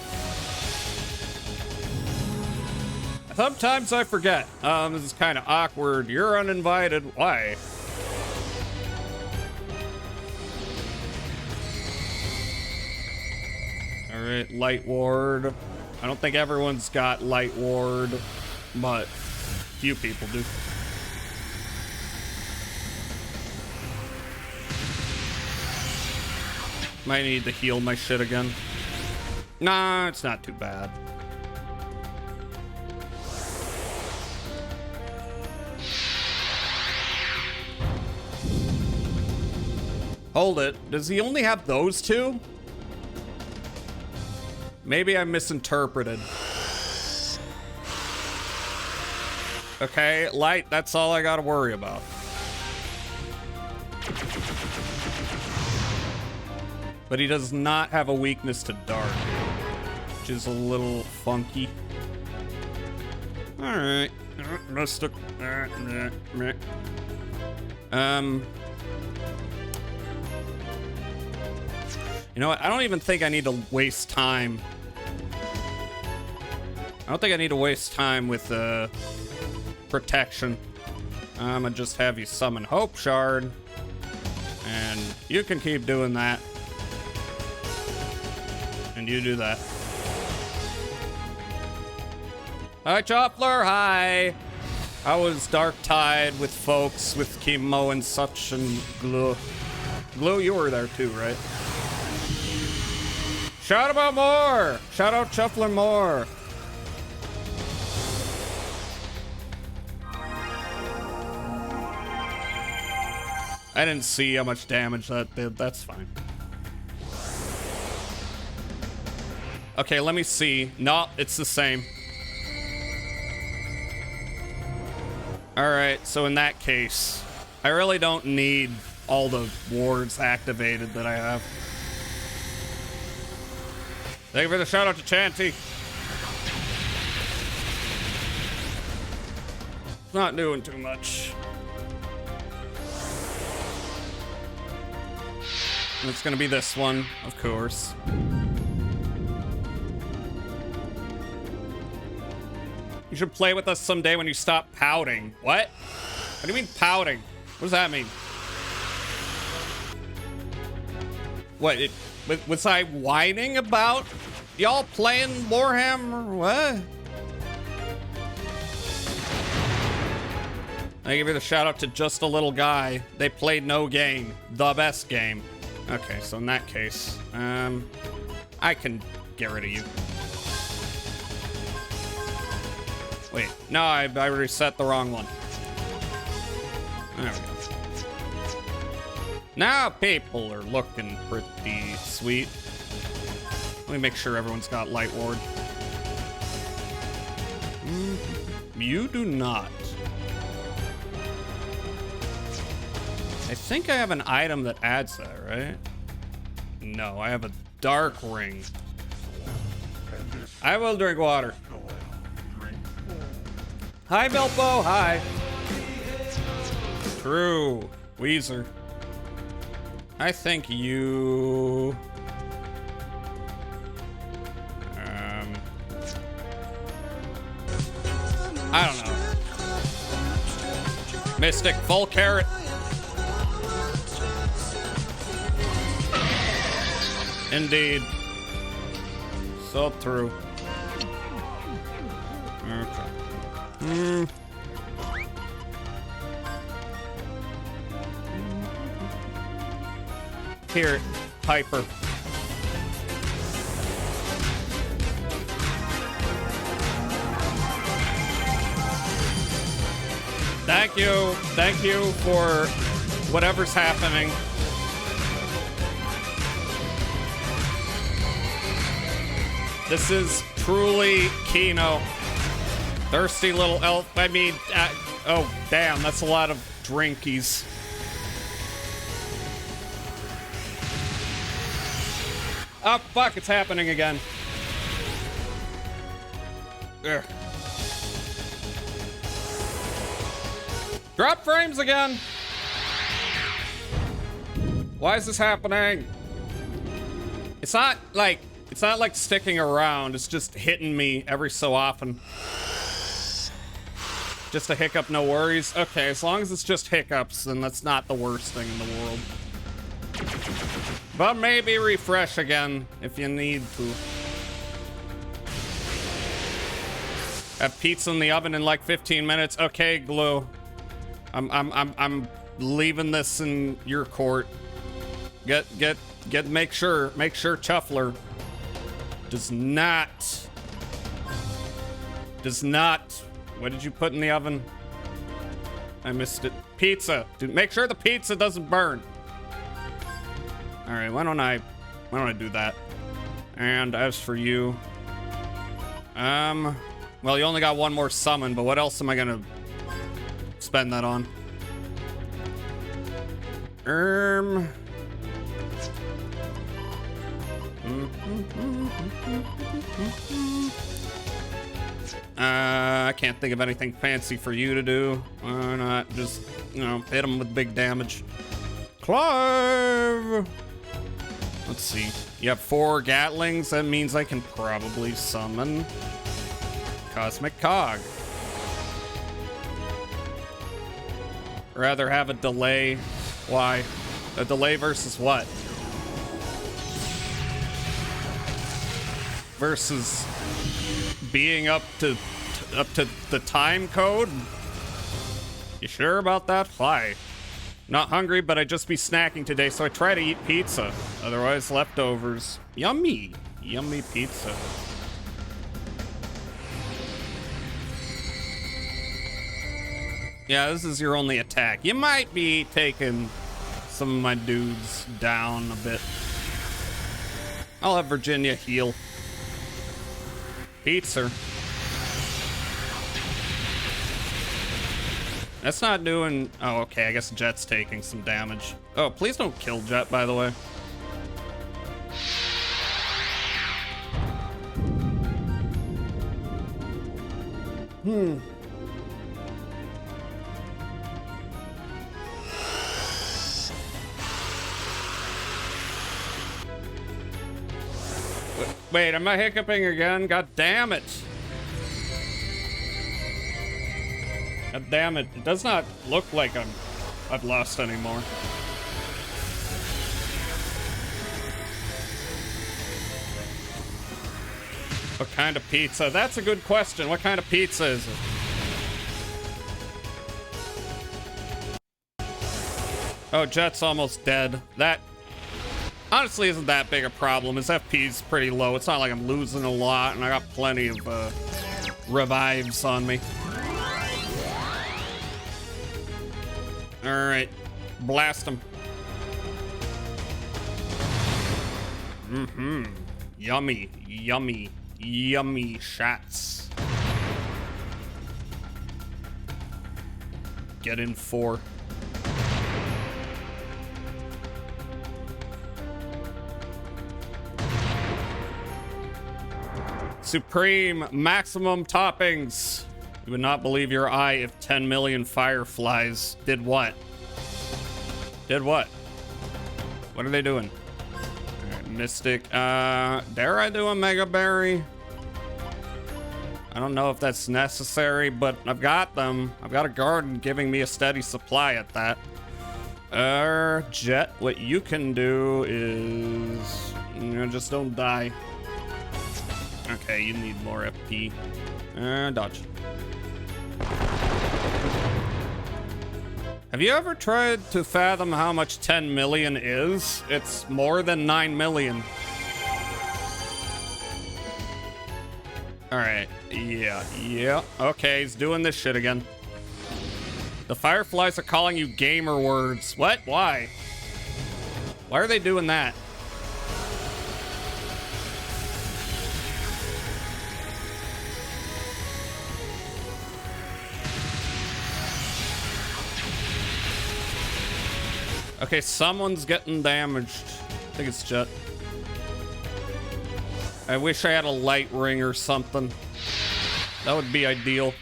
Sometimes I forget. This is kind of awkward. You're uninvited. Why? All right, light ward. I don't think everyone's got light ward, but few people do. Might need to heal my shit again. Nah, it's not too bad. Hold it. Does he only have those two? Maybe I misinterpreted. Okay, light, that's all I gotta worry about. But he does not have a weakness to dark, which is a little funky. All right, Mystic. You know what? I don't even think I need to waste time. I don't think I need to waste time with protection. I'm gonna just have you summon Hope Shard, and you can keep doing that. And you do that. Hi, Choppler. Hi. I was Dark Tide with folks with chemo and such, and Glue. Glue, you were there too, right? Shout about more. Shout out Chuffler more. I didn't see how much damage that did. That's fine. Okay, let me see. No, it's the same. All right, so in that case, I really don't need all the wards activated that I have. Thank you for the shout out to Chanty. Not doing too much. It's gonna be this one, of course. You should play with us someday when you stop pouting. What? What do you mean pouting? What does that mean? What? Was I whining about y'all playing Warhammer? What? I give you the shout out to Just a Little Guy. They played no game. The best game. Okay, so in that case, I can get rid of you. Wait, no, I reset the wrong one. There we go. Now people are looking pretty sweet. Let me make sure everyone's got light ward. You do not. I think I have an item that adds that, right? No, I have a dark ring. I will drink water. Hi, Milpo. Hi. True. Weezer. I think you... I don't know. Mystic, full carrot. Indeed. So true. Okay. Here, Piper. Thank you for whatever's happening. This is truly Kino. Thirsty little elf. I mean, oh damn, that's a lot of drinkies. Oh fuck, it's happening again. Ugh. Drop frames again. Why is this happening? It's not like sticking around. It's just hitting me every so often. Just a hiccup, no worries. Okay, as long as it's just hiccups, then that's not the worst thing in the world. But maybe refresh again if you need to. Have pizza in the oven in like 15 minutes. Okay, Glue. I'm leaving this in your court. Make sure Chuffler does not. What did you put in the oven? I missed it. Pizza. Dude, make sure the pizza doesn't burn. All right, why don't I do that? And as for you, well, you only got one more summon, but what else am I gonna spend that on? I can't think of anything fancy for you to do. Why not just, you know, hit him with big damage? Clive! Let's see. You have 4 Gatlings. That means I can probably summon Cosmic Cog. Rather have a delay. Why? A delay versus what? Versus being up to the time code? You sure about that? Why? Not hungry, but I'd just be snacking today, so I try to eat pizza. Otherwise, leftovers. Yummy. Yummy pizza. Yeah, this is your only attack. You might be taking some of my dudes down a bit. I'll have Virginia heal. Pizza. That's not doing... Oh, okay, I guess Jet's taking some damage. Oh, please don't kill Jet, by the way. Wait, am I hiccuping again? God damn it. God damn it. It does not look like I've lost anymore. What kind of pizza? That's a good question. What kind of pizza is it? Oh, Jet's almost dead. That honestly isn't that big a problem. His FP's pretty low. It's not like I'm losing a lot, and I got plenty of revives on me. All right, blast him. Yummy, yummy, yummy shots. Get in 4. Supreme maximum toppings. You would not believe your eye if 10 million fireflies did what? Did what? What are they doing? All right, Mystic. Dare I do a Mega Berry? I don't know if that's necessary, but I've got them. I've got a garden giving me a steady supply at that. Jet, what you can do is, you know, just don't die. Okay, you need more FP. Dodge. Have you ever tried to fathom how much 10 million is? It's more than 9 million. Alright, yeah. Okay, he's doing this shit again. The Fireflies are calling you gamer words. What? Why? Why are they doing that? Okay, someone's getting damaged. I think it's Jet. I wish I had a light ring or something. That would be ideal.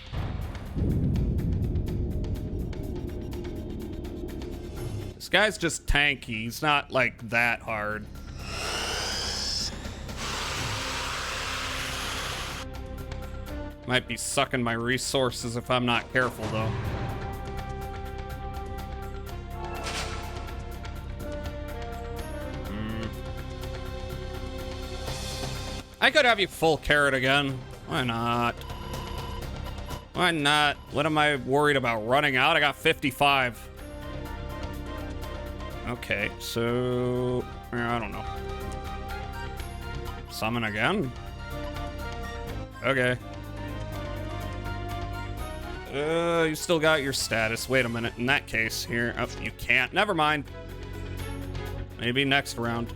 This guy's just tanky. He's not like that hard. Might be sucking my resources if I'm not careful though. I could have you full carrot again. Why not? Why not? What am I worried about? Running out? I got 55. Okay, so... I don't know. Summon again? Okay. You still got your status. Wait a minute. In that case, here... Oh, you can't. Never mind. Maybe next round.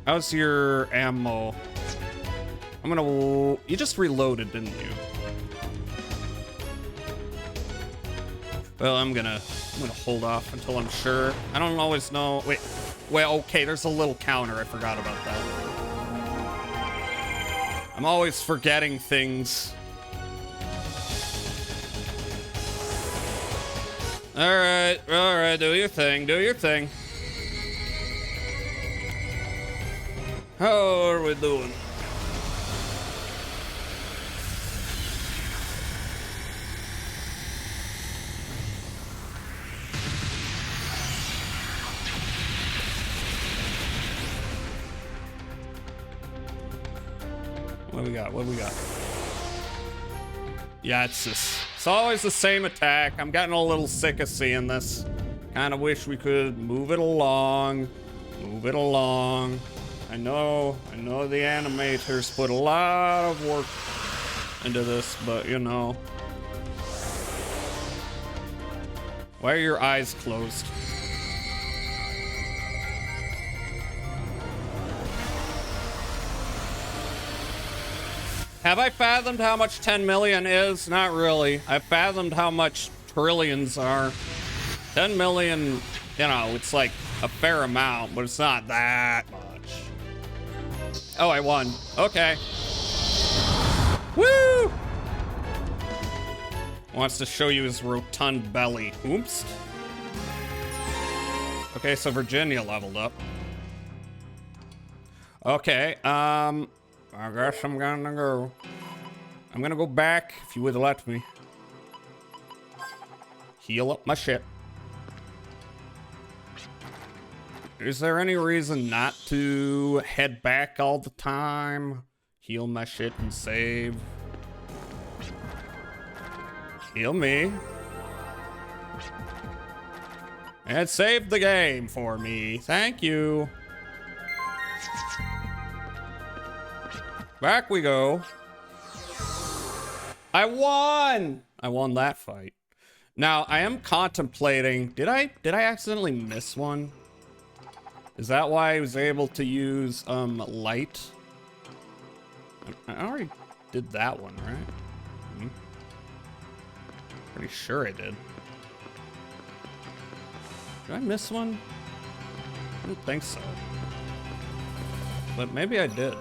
How's your ammo? I'm gonna... You just reloaded, didn't you? Well, I'm gonna hold off until I'm sure. I don't always know... Wait. Well, okay, there's a little counter. I forgot about that. I'm always forgetting things. Alright, do your thing, do your thing. How are we doing? What do we got? What do we got? Yeah, it's always the same attack. I'm getting a little sick of seeing this. Kind of wish we could move it along. Move it along. I know the animators put a lot of work into this, but you know. Why are your eyes closed? Have I fathomed how much 10 million is? Not really. I've fathomed how much trillions are. 10 million, you know, it's like a fair amount, but it's not that much. Oh, I won. Okay. Woo! Wants to show you his rotund belly. Oops. Okay, so Virginia leveled up. Okay, I guess I'm gonna go. I'm gonna go back, if you would let me. Heal up my shit. Is there any reason not to head back all the time? Heal my shit and save. Heal me. And save the game for me. Thank you. Back we go. I won! I won that fight. Now, I am contemplating... Did I accidentally miss one? Is that why I was able to use, light? I already did that one, right? Pretty sure I did. Did I miss one? I don't think so. But maybe I did.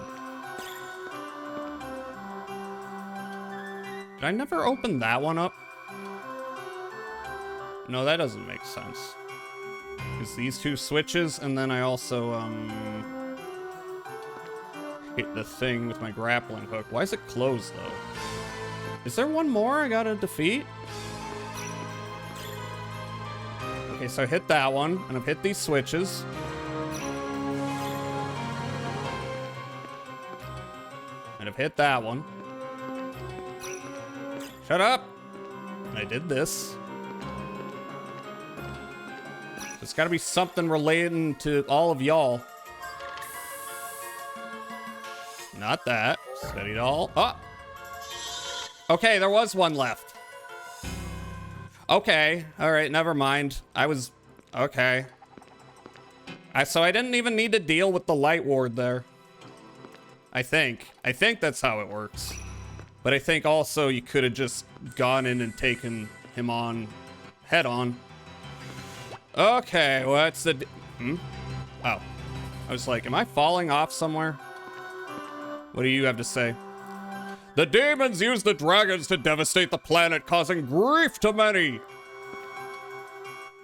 Did I never open that one up? No, that doesn't make sense. It's these two switches, and then I also, hit the thing with my grappling hook. Why is it closed, though? Is there one more I gotta defeat? Okay, so I hit that one, and I've hit these switches. And I've hit that one. Shut up! And I did this. There's gotta be something relating to all of y'all. Not that. Steady doll. Oh! Okay, there was one left. Okay, alright, never mind. Okay. So I didn't even need to deal with the light ward there. I think that's how it works. But I think also you could have just gone in and taken him on head on. Okay, what's the... Oh. I was like, am I falling off somewhere? What do you have to say? The demons use the dragons to devastate the planet, causing grief to many.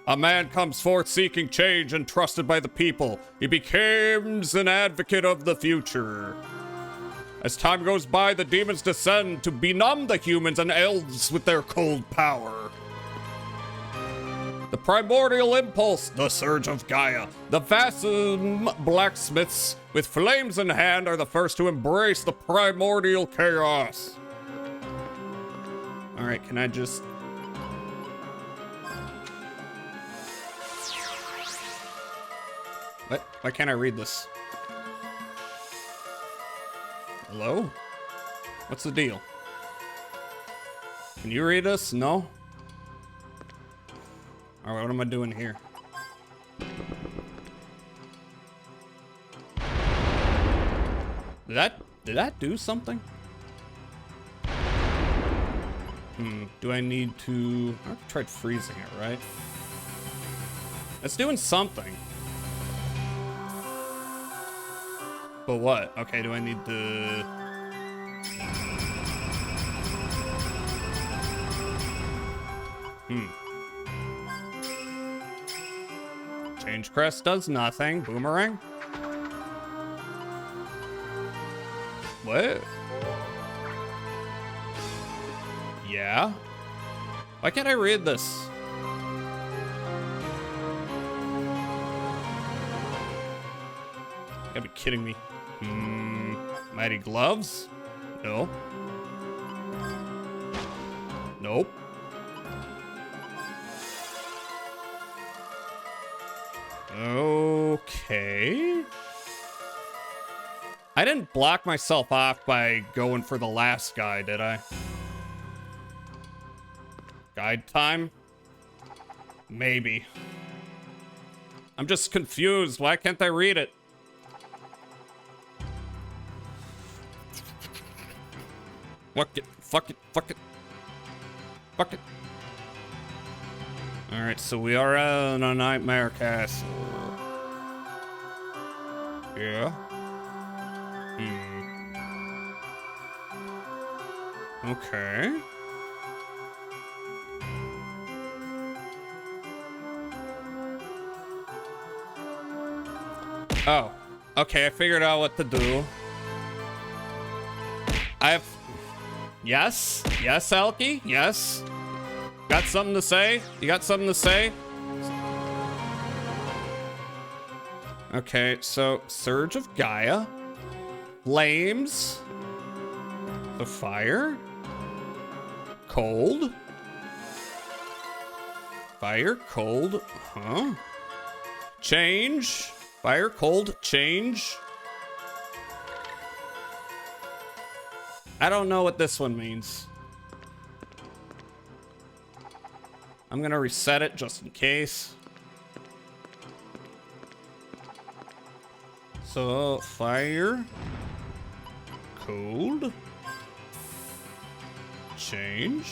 A man comes forth seeking change and trusted by the people. He becomes an advocate of the future. As time goes by, the demons descend to benumb the humans and elves with their cold power. The primordial impulse, the surge of Gaia. The Vassum blacksmiths, with flames in hand, are the first to embrace the primordial chaos. All right, can I just... What? Why can't I read this? Hello? What's the deal? Can you read this? No? Alright, what am I doing here? Did that do something? Do I need to... I tried freezing it, right? It's doing something. But what? Okay, do I need to... Change crest does nothing. Boomerang? What? Yeah? Why can't I read this? You gotta be kidding me. Mighty gloves? No. Nope. Okay. I didn't block myself off by going for the last guy, did I? Guide time? Maybe. I'm just confused. Why can't I read it? Fuck it. Fuck it. Fuck it. Fuck it. Alright, so we are in a nightmare castle. Yeah. Okay. Oh. Okay, I figured out what to do. Yes? Yes, Elkie? Yes? Got something to say? You got something to say? Okay, so Surge of Gaia. Flames. The fire. Cold. Fire, cold. Huh? Change. Fire, cold, change. I don't know what this one means. I'm gonna reset it just in case. So, fire, cold, change,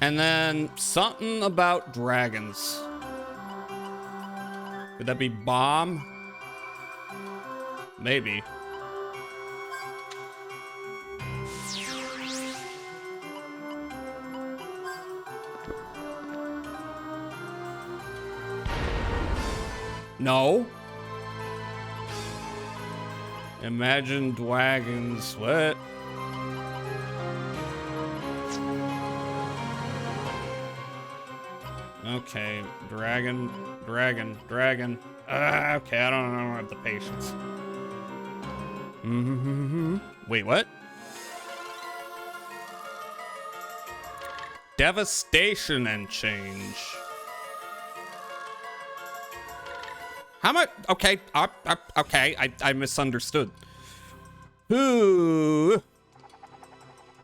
and then something about dragons. Could that be bomb? Maybe. No. Imagine dragons. What? Okay, dragon. Okay, I don't have the patience. Wait, what? Devastation and change. How much? Okay, okay, I misunderstood. Ooh.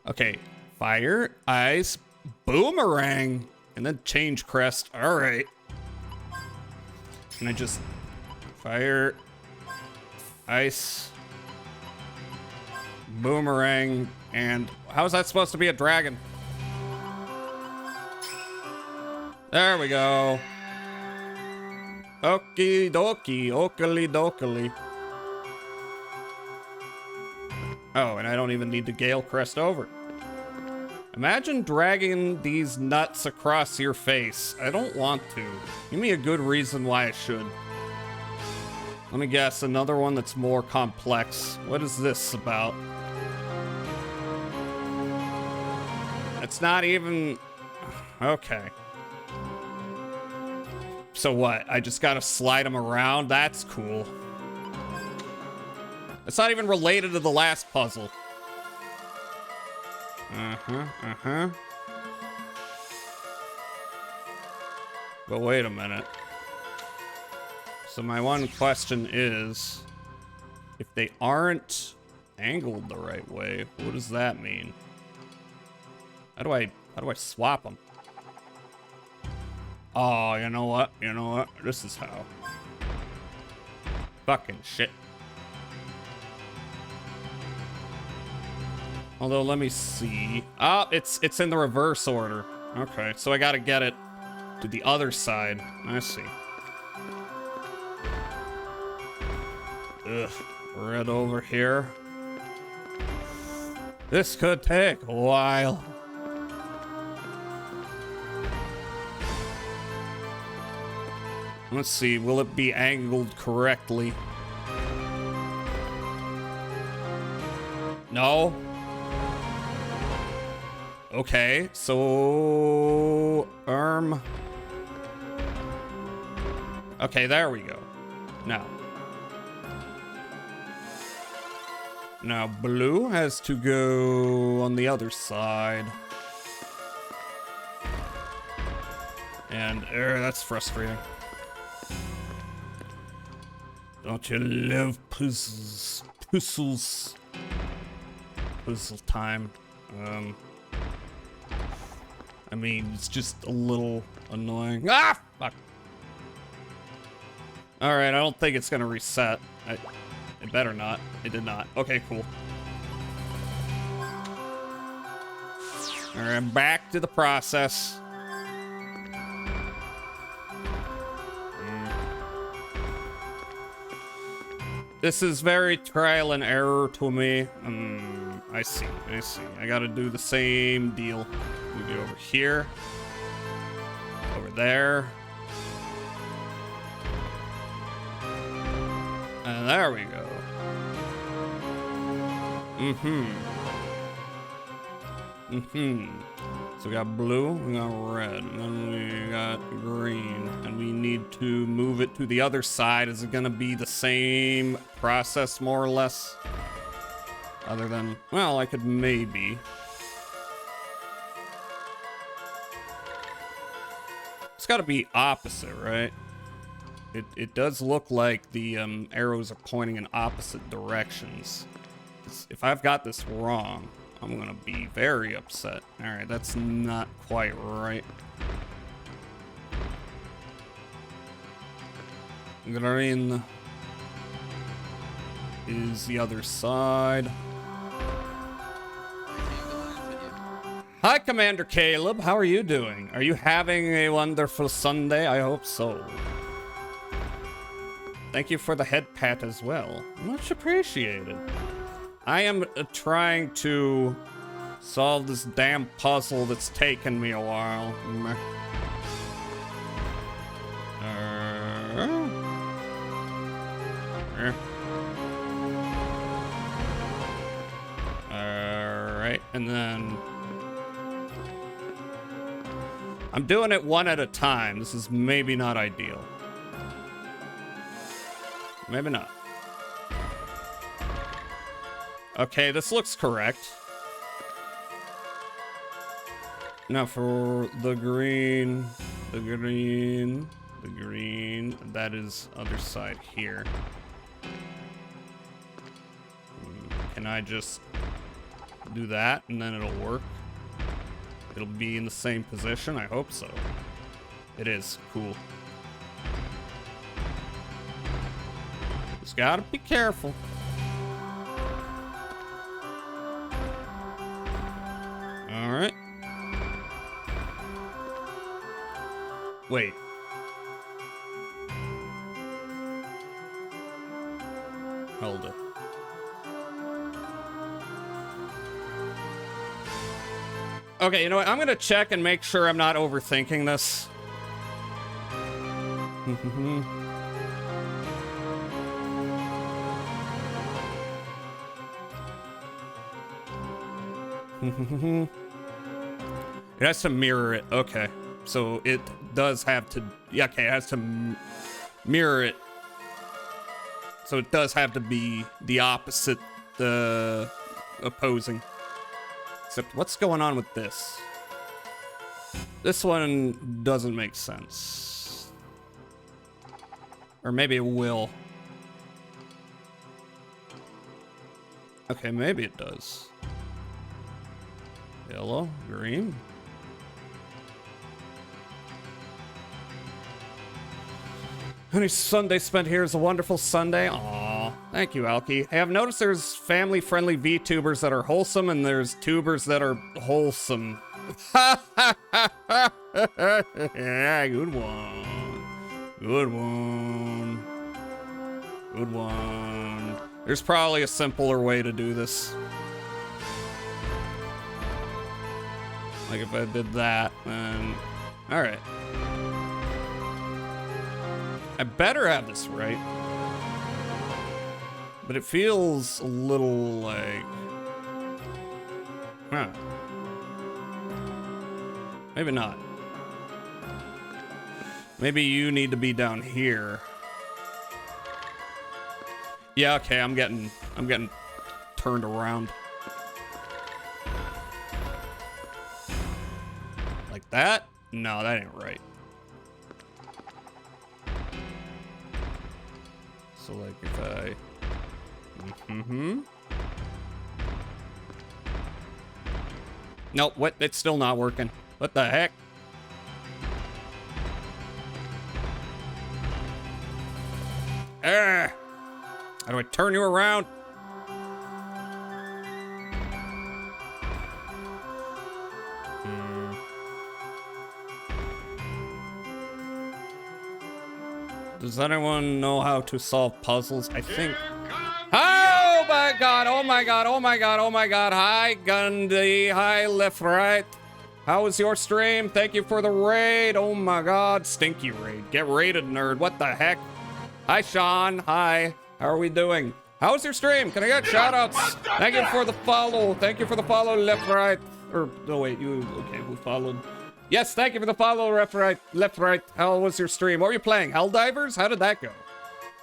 Okay, fire, ice, boomerang, and then change crest. All right. Can I just fire, ice, boomerang, and how is that supposed to be a dragon? There we go. Okie dokie, okily dokily. Oh, and I don't even need to Gale Crest over. Imagine dragging these nuts across your face. I don't want to. Give me a good reason why I should. Let me guess, another one that's more complex. What is this about? It's not even... Okay. So what? I just gotta slide them around? That's cool. It's not even related to the last puzzle. But wait a minute. So my one question is, if they aren't angled the right way, what does that mean? How do I swap them? Oh, you know what? You know what? This is how. Fucking shit. Although, let me see. Oh, it's in the reverse order. Okay, so I gotta get it to the other side. I see. Ugh, red over here. This could take a while. Let's see, will it be angled correctly? No. Okay, so... Okay, there we go. Now. Now, blue has to go on the other side. And, that's frustrating. Don't you love puzzles? Puzzles. Puzzle time. I mean, it's just a little annoying. Ah, fuck. All right, I don't think it's gonna reset. It better not. It did not. Okay, cool. All right, back to the process. This is very trial and error to me. I see. I gotta do the same deal. We go over here. Over there. And there we go. So we got blue, we got red, and then we got green. And we need to move it to the other side. Is it gonna be the same process, more or less? Other than, well, I could maybe. It's gotta be opposite, right? It does look like the arrows are pointing in opposite directions. If I've got this wrong, I'm gonna be very upset. All right, that's not quite right. Green is the other side. Hi, Commander Caleb. How are you doing? Are you having a wonderful Sunday? I hope so. Thank you for the head pat as well. Much appreciated. I am trying to solve this damn puzzle that's taken me a while. Alright, and then... I'm doing it one at a time. This is maybe not ideal. Maybe not. Okay, this looks correct. Now for the green, that is other side here. Can I just do that and then it'll work? It'll be in the same position, I hope so. It is, cool. Just gotta be careful. All right. Wait. Hold it. Okay, you know what? I'm gonna check and make sure I'm not overthinking this. It has to mirror it. Okay. So it does have to... Yeah, okay, it has to mirror it. So it does have to be the opposite, the opposing. Except what's going on with this? This one doesn't make sense. Or maybe it will. Okay, maybe it does. Yellow, green. Any Sunday spent here is a wonderful Sunday. Aw, thank you, Alki. Hey, I've noticed there's family-friendly VTubers that are wholesome, and there's tubers that are wholesome. Yeah, good one. Good one. Good one. There's probably a simpler way to do this. Like if I did that, then... Alright. I better have this right. But it feels a little like... Huh. Maybe not. Maybe you need to be down here. Yeah, okay, I'm getting turned around. Like that? No, that ain't right. So like if I... Nope, what? It's still not working. What the heck? How do I turn you around? Does anyone know how to solve puzzles? I think. Oh my god, oh my god, oh my god, oh my god. Hi, Gundy. Hi, left, right. How was your stream? Thank you for the raid. Oh my god, stinky raid. Get raided, nerd. What the heck? Hi, Sean. Hi. How are we doing? How was your stream? Can I get shoutouts? Thank you for the follow. Thank you for the follow, left, right. Or, no, wait, you, okay, who followed? Yes, thank you for the follow, left, right, left, right. How was your stream? What were you playing? Helldivers? How did that go?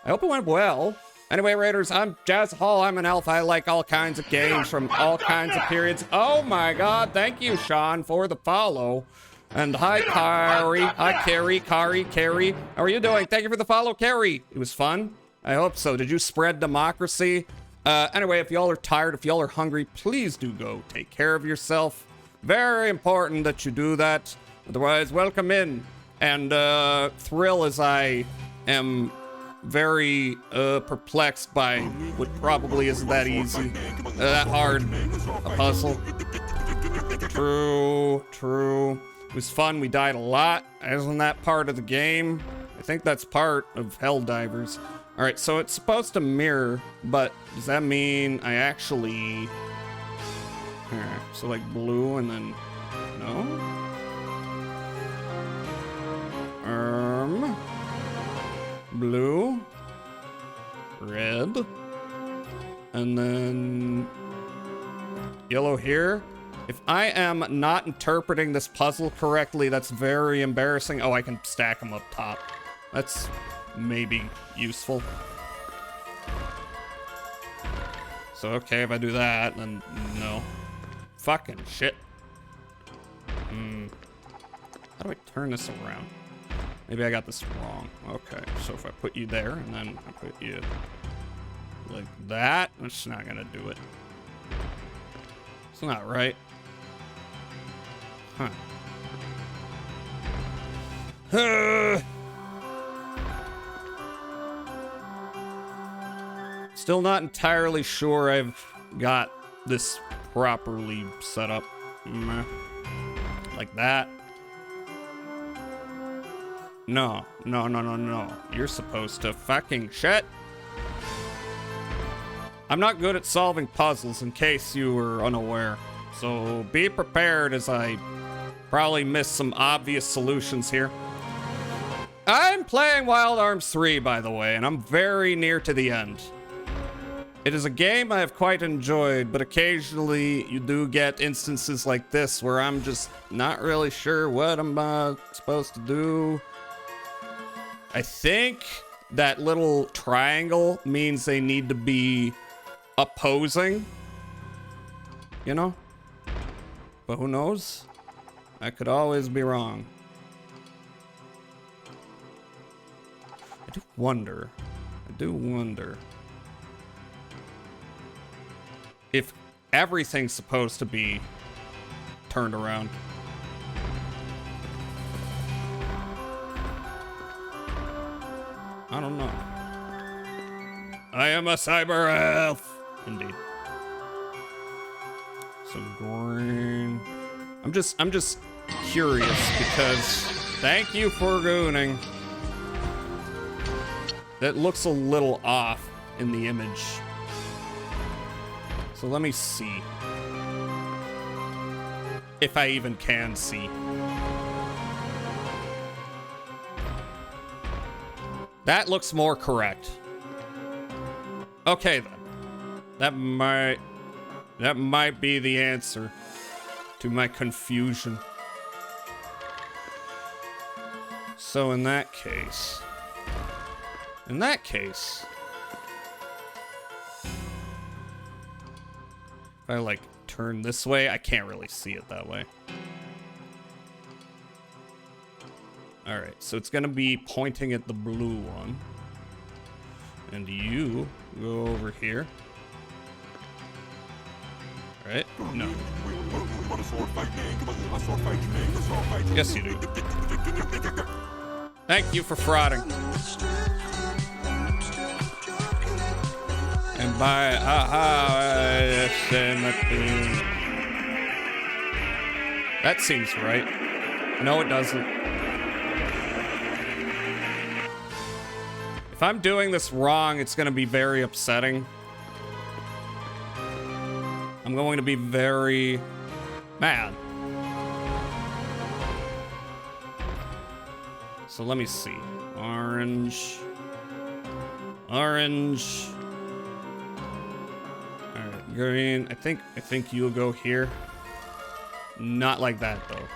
I hope it went well. Anyway, Raiders, I'm Jazz Hall. I'm an elf. I like all kinds of games from all kinds of periods. Oh my god, thank you, Sean, for the follow. And hi, Kari. Hi, Carrie. How are you doing? Thank you for the follow, Carrie. It was fun. I hope so. Did you spread democracy? Anyway, if y'all are tired, if y'all are hungry, please do go take care of yourself. Very important that you do that. Otherwise, welcome in. And thrill as I am very perplexed by what probably isn't that easy, that hard a puzzle. True. It was fun. We died a lot. Isn't that part of the game? I think that's part of Helldivers. All right, so it's supposed to mirror, but does that mean I actually... So like blue and then... No? Blue. Red. And then... Yellow here. If I am not interpreting this puzzle correctly, that's very embarrassing. Oh, I can stack them up top. That's maybe useful. So, okay, if I do that, then no. Fucking shit. How do I turn this around? Maybe I got this wrong. Okay, so if I put you there, and then I put you like that, it's not gonna do it. It's not right. Huh. Still not entirely sure I've got this properly set up. Like that. No. You're supposed to fucking shit. I'm not good at solving puzzles, in case you were unaware. So be prepared as I probably miss some obvious solutions here. I'm playing Wild Arms 3, by the way, and I'm very near to the end. It is a game I have quite enjoyed, but occasionally you do get instances like this where I'm just not really sure what I'm supposed to do. I think that little triangle means they need to be opposing, you know? But who knows? I could always be wrong. I do wonder if everything's supposed to be turned around. I don't know. I am a cyber elf. Indeed. Some green. I'm just curious because thank you for gooning. That looks a little off in the image. So let me see. If I even can see. That looks more correct. Okay then. That might be the answer to my confusion. So in that case, if I like turn this way, I can't really see it that way. All right, so it's gonna be pointing at the blue one. And you go over here. Right? No. Yes, you do. Thank you for frauding. And by that seems right. No, it doesn't. If I'm doing this wrong, it's going to be very upsetting. I'm going to be very mad. So let me see. Orange. Orange. All right, green. I think you'll go here. Not like that though.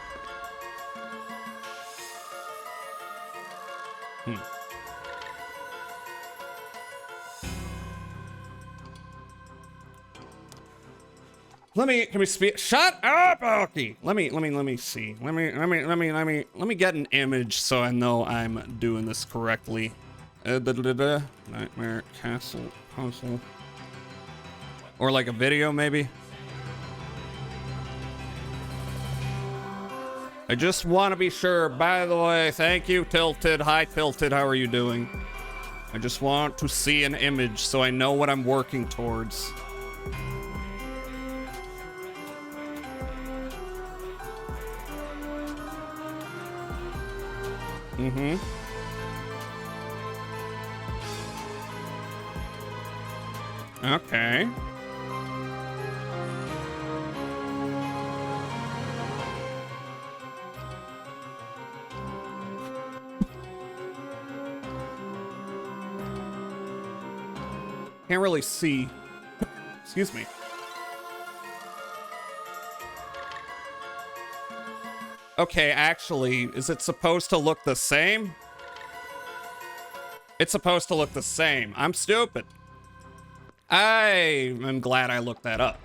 Can we speak? Shut up, Alki. Let me see. Let me get an image so I know I'm doing this correctly. Nightmare Castle puzzle. Or like a video, maybe. I just want to be sure. By the way, thank you, Tilted. Hi, Tilted. How are you doing? I just want to see an image so I know what I'm working towards. Mm-hmm. Okay. Can't really see. Excuse me. Okay, actually, is it supposed to look the same? It's supposed to look the same. I'm stupid. I am glad I looked that up.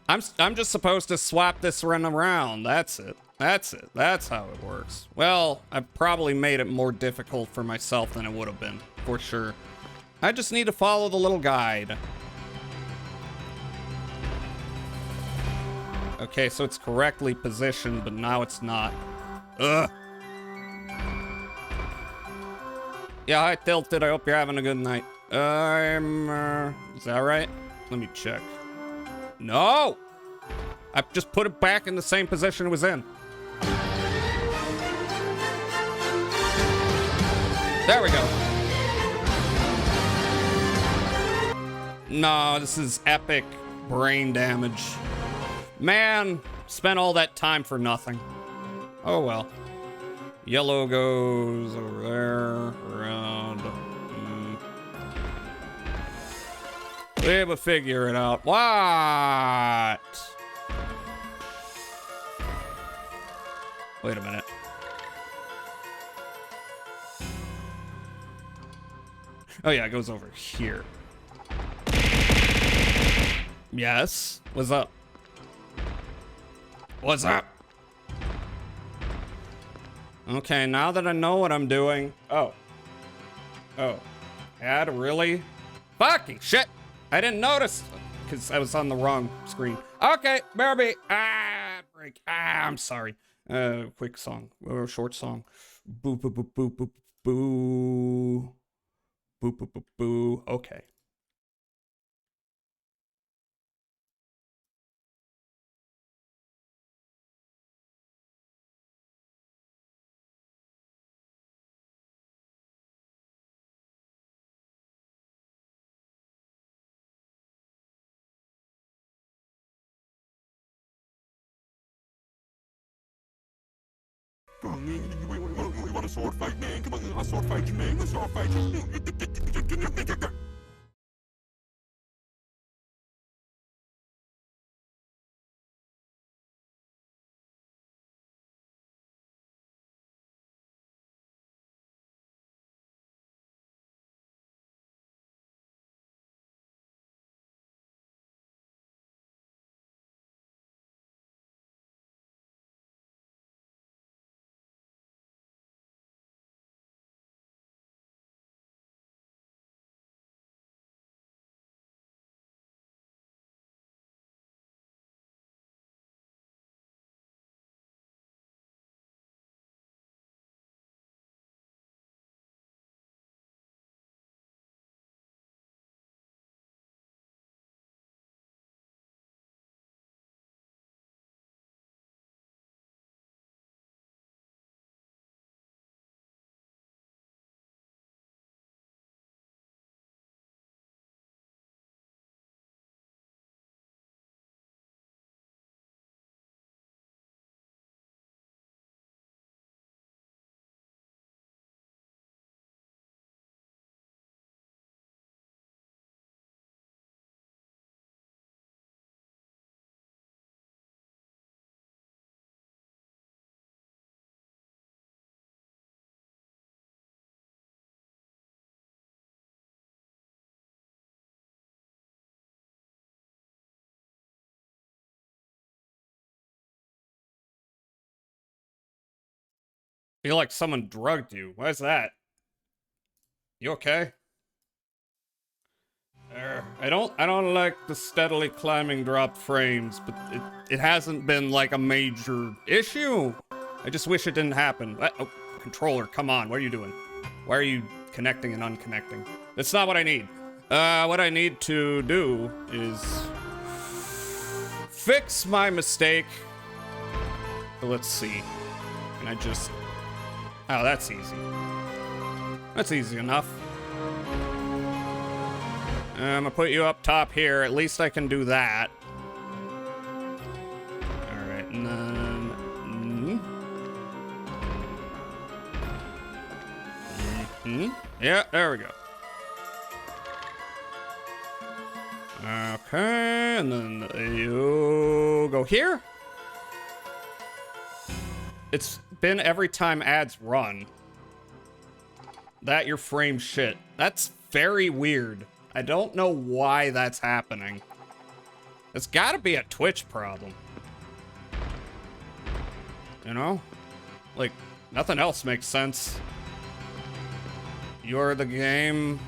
I'm just supposed to swap this run around. That's it. That's it. That's how it works. Well, I've probably made it more difficult for myself than it would have been, for sure. I just need to follow the little guide. Okay, so it's correctly positioned, but now it's not. Ugh. Yeah, hi, Tilted. I hope you're having a good night. Is that right? Let me check. No! I just put it back in the same position it was in. There we go. No, this is epic brain damage. Man, spent all that time for nothing. Oh well. Yellow goes over there, around. We will figure it out. What? Wait a minute. Oh yeah, it goes over here. Yes. What's up? What's up? Okay, now that I know what I'm doing. Oh. Add, really? Fucking shit! I didn't notice because I was on the wrong screen. Okay, Barbie. Break. I'm sorry. Quick song or short song. Boo boo boo boo boo boo. Boo boo boo boo. Okay. You want a sword fight, man? Come on, I'll sword fight you, man. Let's sword fight you. Feel like someone drugged you. Why's that? You okay? I don't like the steadily climbing drop frames, but it hasn't been like a major issue. I just wish it didn't happen. Oh, controller, come on, what are you doing? Why are you connecting and unconnecting? That's not what I need. What I need to do is fix my mistake. So let's see. Can I just... Oh, that's easy. That's easy enough. I'm gonna put you up top here. At least I can do that. Alright, and then... Yeah, there we go. Okay, and then you go here. it's been every time ads run that your frame shit. That's very weird. I don't know why that's happening. It's gotta be a Twitch problem. You know? Like, nothing else makes sense. You're the game.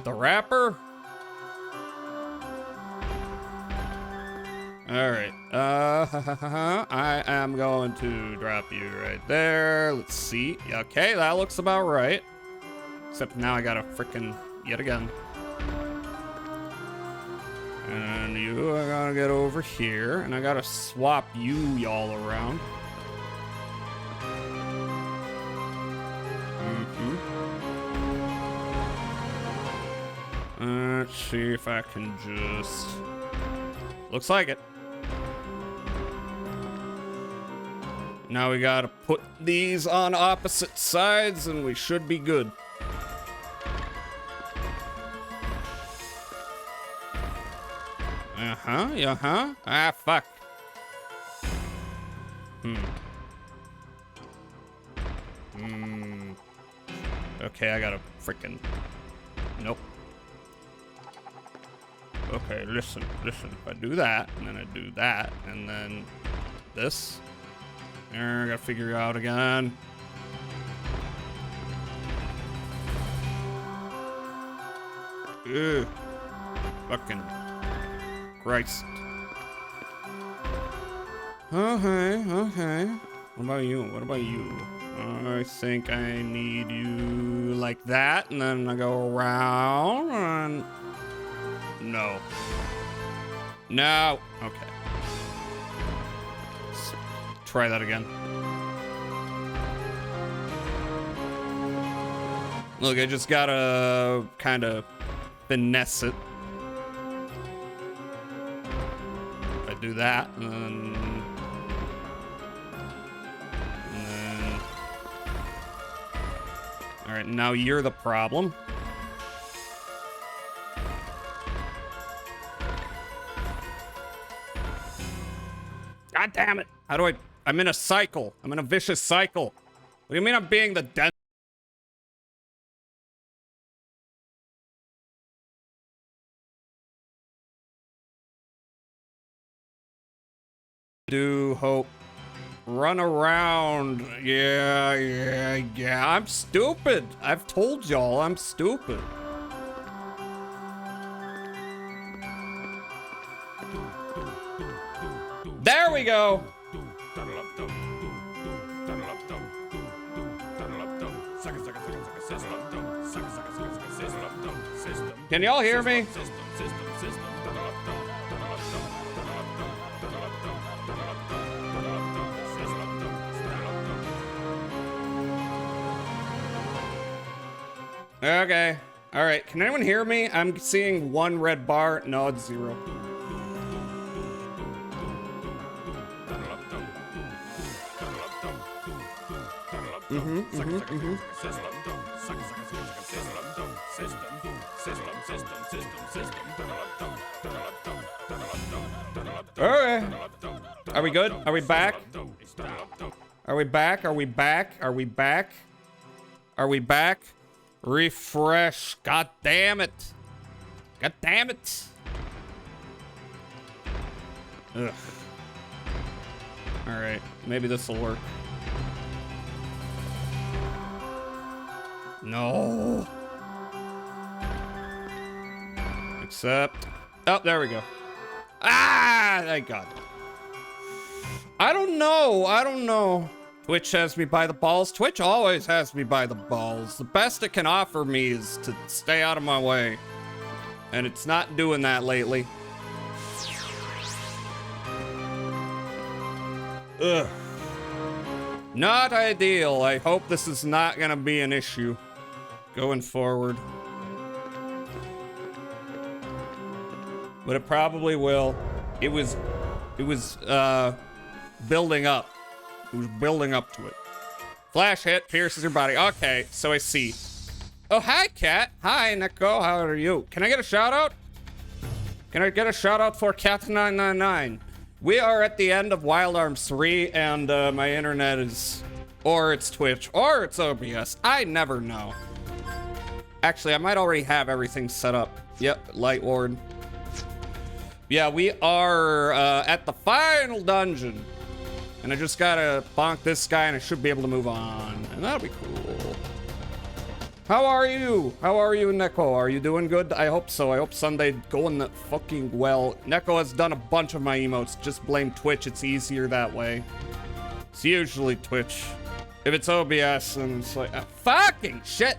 The rapper? Alright. I am going to drop you right there. Let's see. Okay, that looks about right. Except now I gotta frickin' yet again. And you are gonna get over here, and I gotta swap you y'all around. Let's see if I can just... Looks like it. Now we gotta put these on opposite sides, and we should be good. Ah, fuck. Okay, I gotta frickin'... Nope. Okay, listen. If I do that, and then I do that, and then this. I gotta figure it out again. Ugh. Fucking Christ. Okay. What about you? I think I need you like that, and then I go around, and... No. Okay. Let's try that again. Look, I just gotta kind of finesse it. If I do that, and then... Alright, now you're the problem. God damn it. How do I'm in a cycle. I'm in a vicious cycle. What do you mean I'm being the den? Do hope. Run around. Yeah. I'm stupid. I've told y'all I'm stupid. There we go. Can y'all hear me? Okay. All right. Can anyone hear me? I'm seeing one red bar. No, it's 0. Okay. Are we good? Are we back? Are we back? Are we back? Are we back? Are we back? Refresh. God damn it. God damn it. Ugh. All right. Maybe this will work. No. Except. Oh, there we go. Ah, thank God. I don't know. Twitch has me by the balls. Twitch always has me by the balls. The best it can offer me is to stay out of my way. And it's not doing that lately. Ugh. Not ideal. I hope this is not gonna be an issue going forward. But it probably will. It was building up. It was building up to it. Flash hit, pierces your body. Okay, so I see. Oh, hi, Cat. Hi, Nico. How are you? Can I get a shout out? Can I get a shout out for Cat999? We are at the end of Wild Arms 3, and my internet is... Or it's Twitch, or it's OBS. I never know. Actually, I might already have everything set up. Yep, Light Ward. Yeah, we are at the final dungeon. And I just gotta bonk this guy, and I should be able to move on. And that'll be cool. How are you? How are you, Neko? Are you doing good? I hope so. I hope Sunday going fucking well. Neko has done a bunch of my emotes. Just blame Twitch. It's easier that way. It's usually Twitch. If it's OBS, then it's like, fucking shit.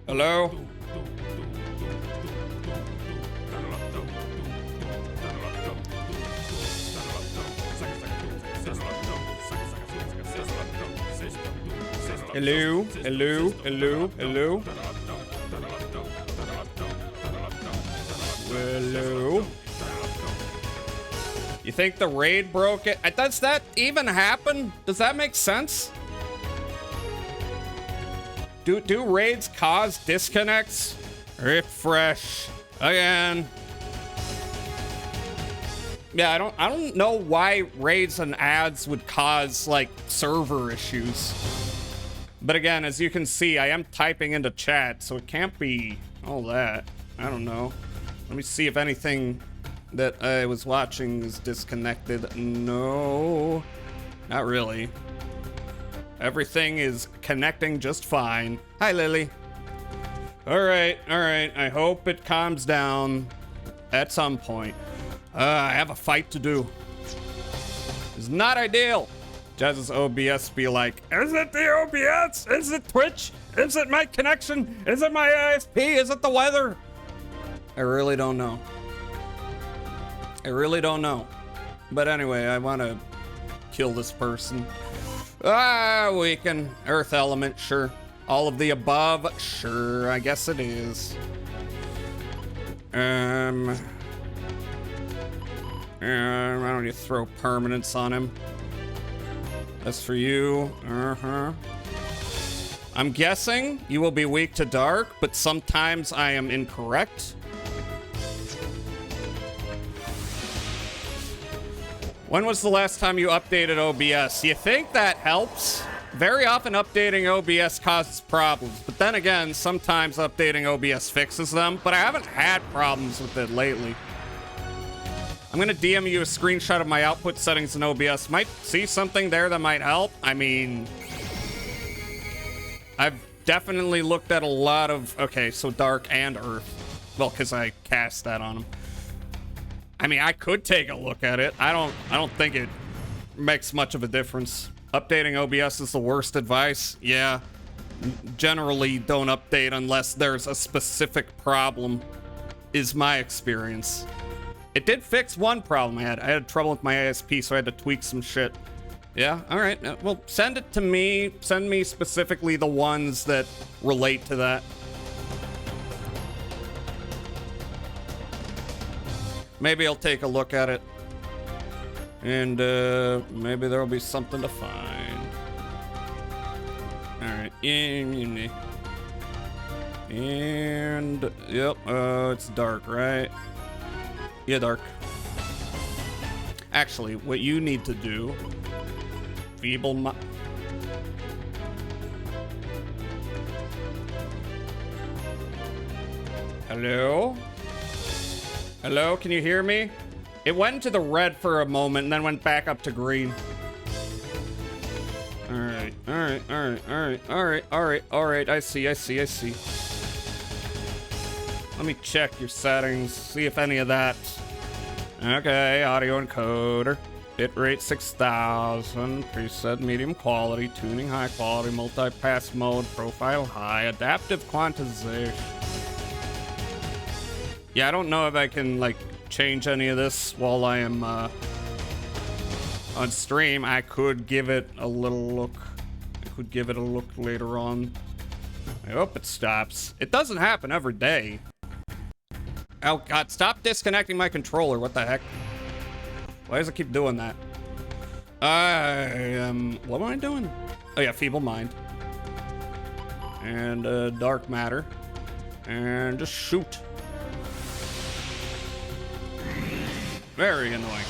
Hello? Hello? Hello? Hello? Hello? Hello? You think the raid broke it? Does that even happen? Does that make sense? Do raids cause disconnects? Refresh again. Yeah, I don't know why raids and ads would cause like server issues. But again, as you can see, I am typing into chat, so it can't be all that. I don't know. Let me see if anything that I was watching is disconnected. No, not really. Everything is connecting just fine. Hi, Lily. All right. I hope it calms down at some point. I have a fight to do. It's not ideal. Jazz's OBS be like, is it the OBS? Is it Twitch? Is it my connection? Is it my ISP? Is it the weather? I really don't know. I really don't know. But anyway, I want to kill this person. We can. Earth element, sure. All of the above, sure. I guess it is. Why don't you throw permanence on him? That's for you. I'm guessing you will be weak to dark, but sometimes I am incorrect. When was the last time you updated OBS? You think that helps? Very often updating OBS causes problems, but then again, sometimes updating OBS fixes them, but I haven't had problems with it lately. I'm gonna DM you a screenshot of my output settings in OBS. Might see something there that might help. I mean, I've definitely looked at a lot of, okay, so dark and earth. Well, because I cast that on him. I mean, I could take a look at it. I don't think it makes much of a difference. Updating OBS is the worst advice. Yeah. Generally don't update unless there's a specific problem, is my experience. It did fix one problem I had. I had trouble with my ISP, so I had to tweak some shit. Yeah, all right. Well, send it to me. Send me specifically the ones that relate to that. Maybe I'll take a look at it. And maybe there'll be something to find. All right. And yep, it's dark, right? Yeah, dark. Actually, what you need to do, feeble Hello? Hello, can you hear me? It went to the red for a moment and then went back up to green. All right. I see. Let me check your settings, see if any of that. Okay, audio encoder. Bitrate 6000, preset medium quality, tuning high quality, multi-pass mode, profile high, adaptive quantization. Yeah, I don't know if I can, like, change any of this while I am on stream. I could give it a little look. I could give it a look later on. I hope it stops. It doesn't happen every day. Oh god, stop disconnecting my controller. What the heck? Why does it keep doing that? What am I doing? Oh yeah, feeble mind. and dark matter, and just shoot. Very annoying.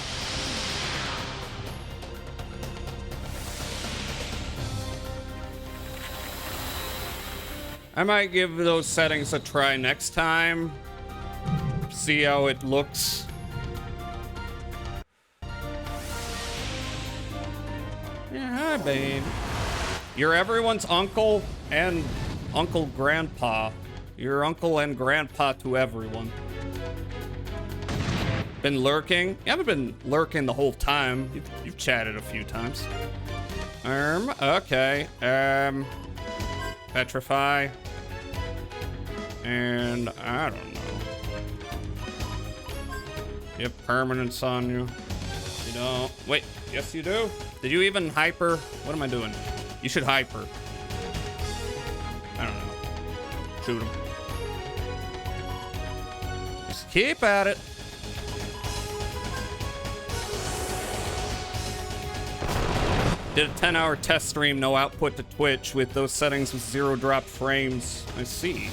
I might give those settings a try next time. See how it looks. Yeah, hi, babe. You're everyone's uncle and uncle grandpa. You're uncle and grandpa to everyone. Been lurking? You haven't been lurking the whole time. You've chatted a few times. Okay. Petrify. And I don't know. You have permanence on you. You don't. Wait, yes you do? Did you even hyper? What am I doing? You should hyper. I don't know. Shoot him. Just keep at it. Did a 10-hour test stream, no output to Twitch, with those settings with 0 drop frames. I see.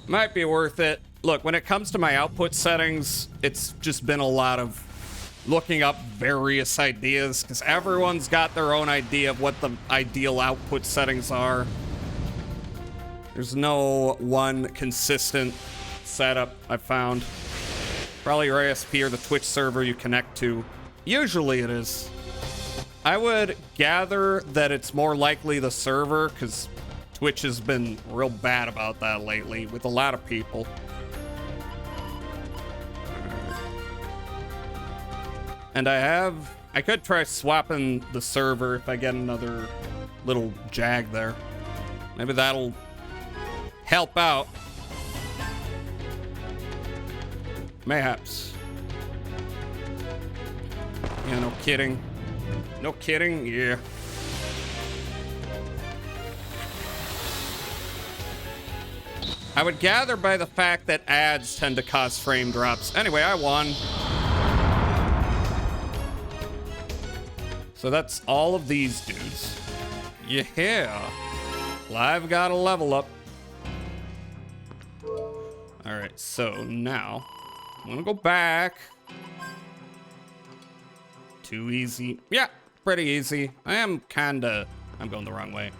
Might be worth it. Look, when it comes to my output settings, it's just been a lot of looking up various ideas, because everyone's got their own idea of what the ideal output settings are. There's no one consistent setup I found. Probably your ASP or the Twitch server you connect to. Usually it is. I would gather that it's more likely the server, because Twitch has been real bad about that lately with a lot of people. And I could try swapping the server if I get another little jag there. Maybe that'll help out. Mayhaps. Yeah, no kidding. No kidding, yeah. I would gather by the fact that ads tend to cause frame drops. Anyway, I won. So that's all of these dudes. Yeah. Live got a level up. Alright, so now I'm gonna go back. Too easy. Yeah, pretty easy. I'm going the wrong way.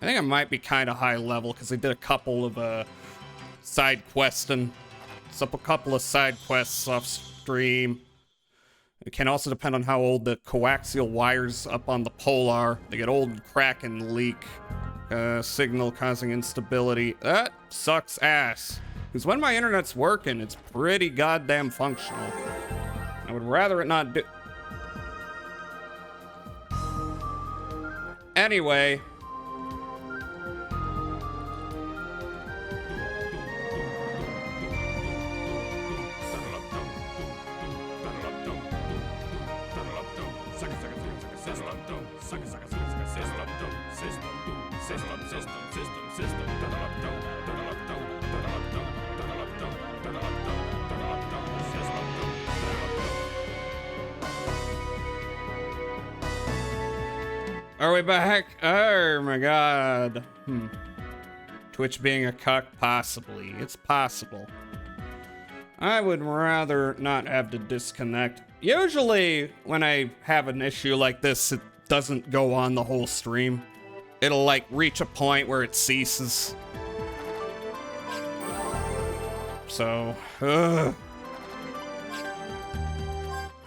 I think I might be kind of high level because I did a couple of side questing. So a couple of side quests off stream. It can also depend on how old the coaxial wires up on the pole are. They get old and crack and leak. Signal causing instability. That sucks ass. Because when my internet's working, it's pretty goddamn functional. I would rather it not do... Anyway. Are we back? Oh my god. Twitch being a cuck? Possibly. It's possible. I would rather not have to disconnect. Usually, when I have an issue like this, it doesn't go on the whole stream. It'll, like, reach a point where it ceases. So,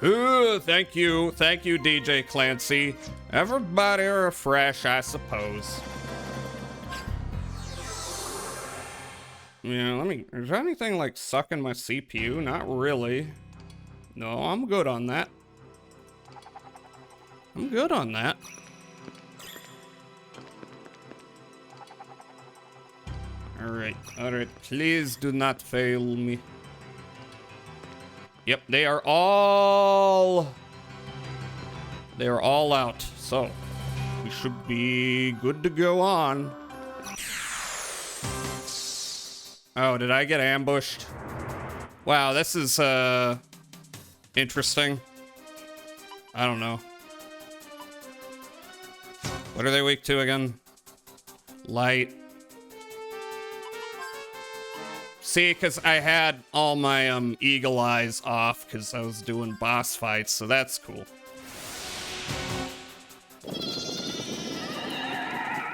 thank you, DJ Clancy. Everybody refresh, I suppose. Yeah, is there anything like sucking my CPU? Not really. No, I'm good on that. I'm good on that. Alright, please do not fail me. Yep, they are all out, so we should be good to go on. Oh, did I get ambushed? Wow, this is interesting. I don't know. What are they weak to again? Light. See, because I had all my eagle eyes off because I was doing boss fights, so that's cool. You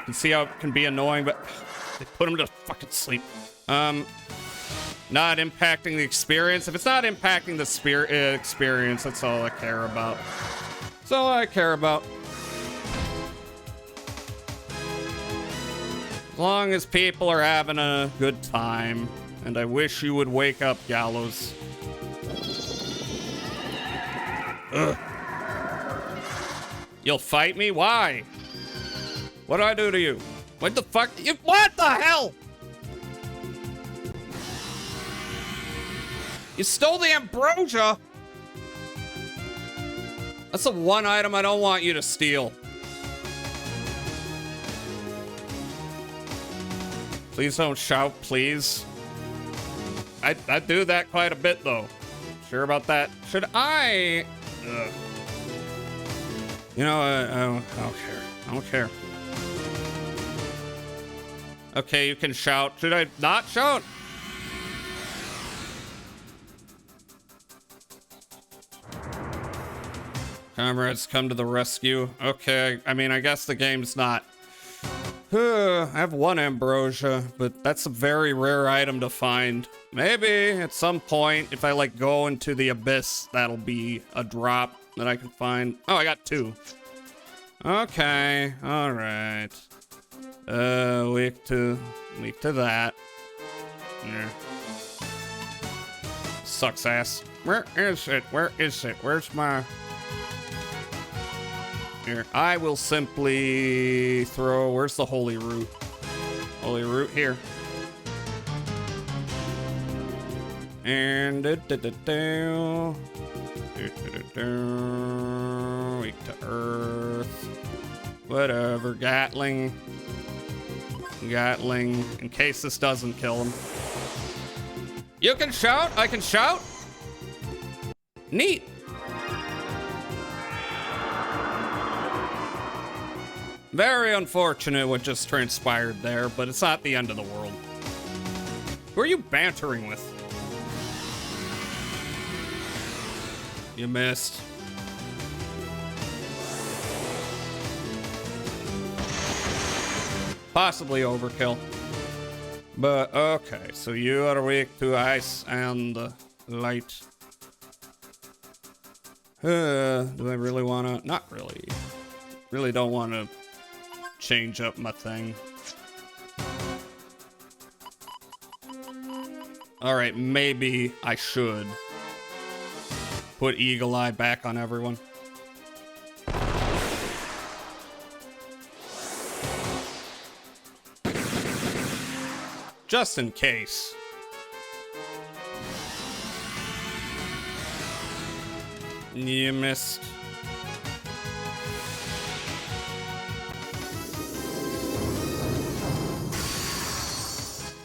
can see how it can be annoying, but they put him to fucking sleep. Not impacting the experience. If it's not impacting the experience, that's all I care about. That's all I care about. As long as people are having a good time. And I wish you would wake up, Gallows. Ugh. You'll fight me? Why? What do I do to you? What the fuck? What the hell? You stole the ambrosia? That's the one item I don't want you to steal. Please don't shout, please. I do that quite a bit, though. Sure about that? Should I? You know, I don't care. I don't care. Okay, you can shout. Should I not shout? Comrades come to the rescue. Okay, I mean, I guess the game's not... I have one ambrosia, but that's a very rare item to find. Maybe at some point, if I like go into the abyss, that'll be a drop that I can find. Oh, I got 2. Okay, all right. Weak to that. Yeah. Sucks ass. Where is it? Where is it? Where's my... Here, I will simply throw... Where's the holy root? Holy root here. And... Weak to earth. Whatever. Gatling. In case this doesn't kill him. You can shout? I can shout? Neat. Very unfortunate what just transpired there, but it's not the end of the world. Who are you bantering with? You missed. Possibly overkill. But okay, so you are weak to ice and light. Do I really want to? Not really. Really don't want to change up my thing. All right, maybe I should put Eagle Eye back on everyone. Just in case. You missed.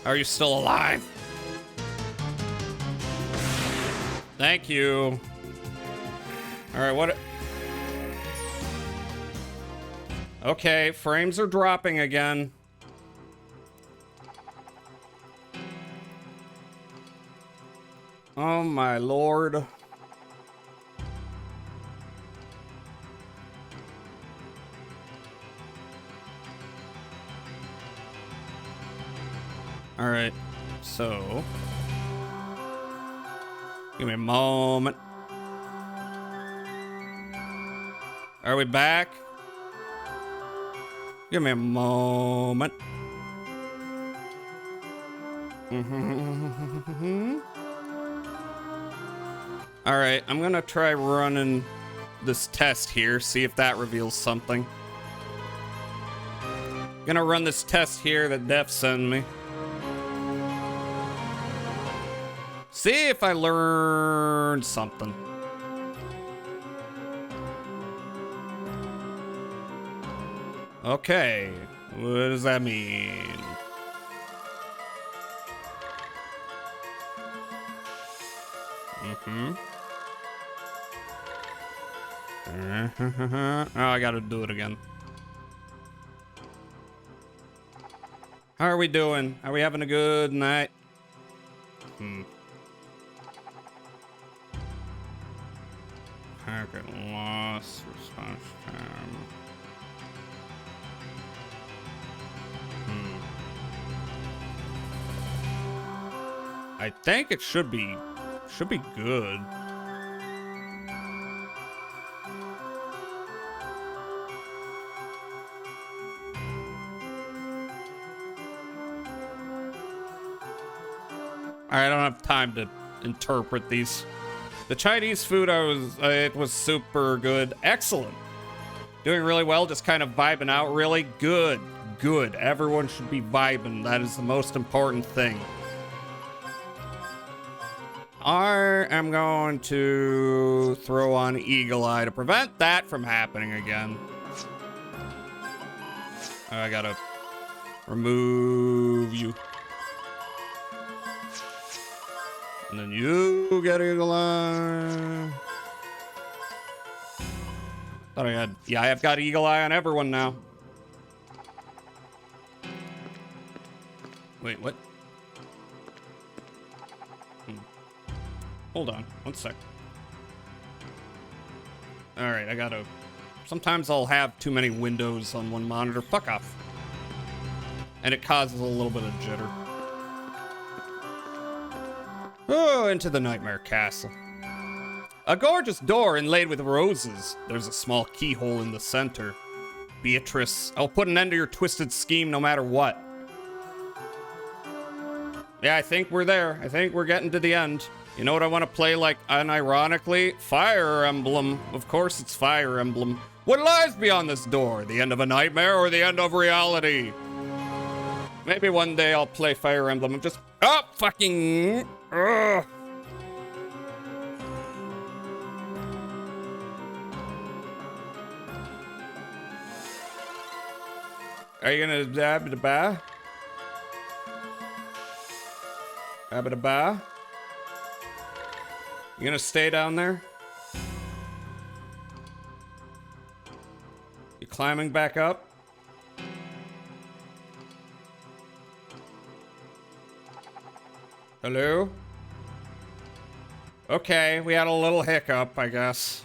Are you still alive? Thank you. All right, what? Okay, frames are dropping again. Oh my lord. All right, so give me a moment. Are we back? Give me a moment. All right, I'm gonna try running this test here, see if that reveals something. Gonna run this test here that Def sent me. See if I learned something. Okay, what does that mean? Oh, I gotta do it again. How are we doing? Are we having a good night? Packet loss, response time. I think it should be good. I don't have time to interpret these. The Chinese food, it was super good. Excellent. Doing really well, just kind of vibing out. Really good. Good. Everyone should be vibing. That is the most important thing. I am going to throw on Eagle Eye to prevent that from happening again. I gotta remove you. And then you get Eagle Eye. Thought I had... Yeah, I have got Eagle Eye on everyone now. Wait, what? Hold on, 1 sec. Alright, I gotta... Sometimes I'll have too many windows on one monitor. Fuck off. And it causes a little bit of jitter. Oh, into the Nightmare Castle. A gorgeous door inlaid with roses. There's a small keyhole in the center. Beatrice, I'll put an end to your twisted scheme no matter what. Yeah, I think we're there. I think we're getting to the end. You know what I want to play, like, unironically? Fire Emblem. Of course it's Fire Emblem. What lies beyond this door? The end of a nightmare or the end of reality? Maybe one day I'll play Fire Emblem. I'm just... Oh, fucking... Ugh. Are you gonna dab the ba? Dab the ba? You gonna stay down there? You climbing back up? Hello? Okay, we had a little hiccup, I guess.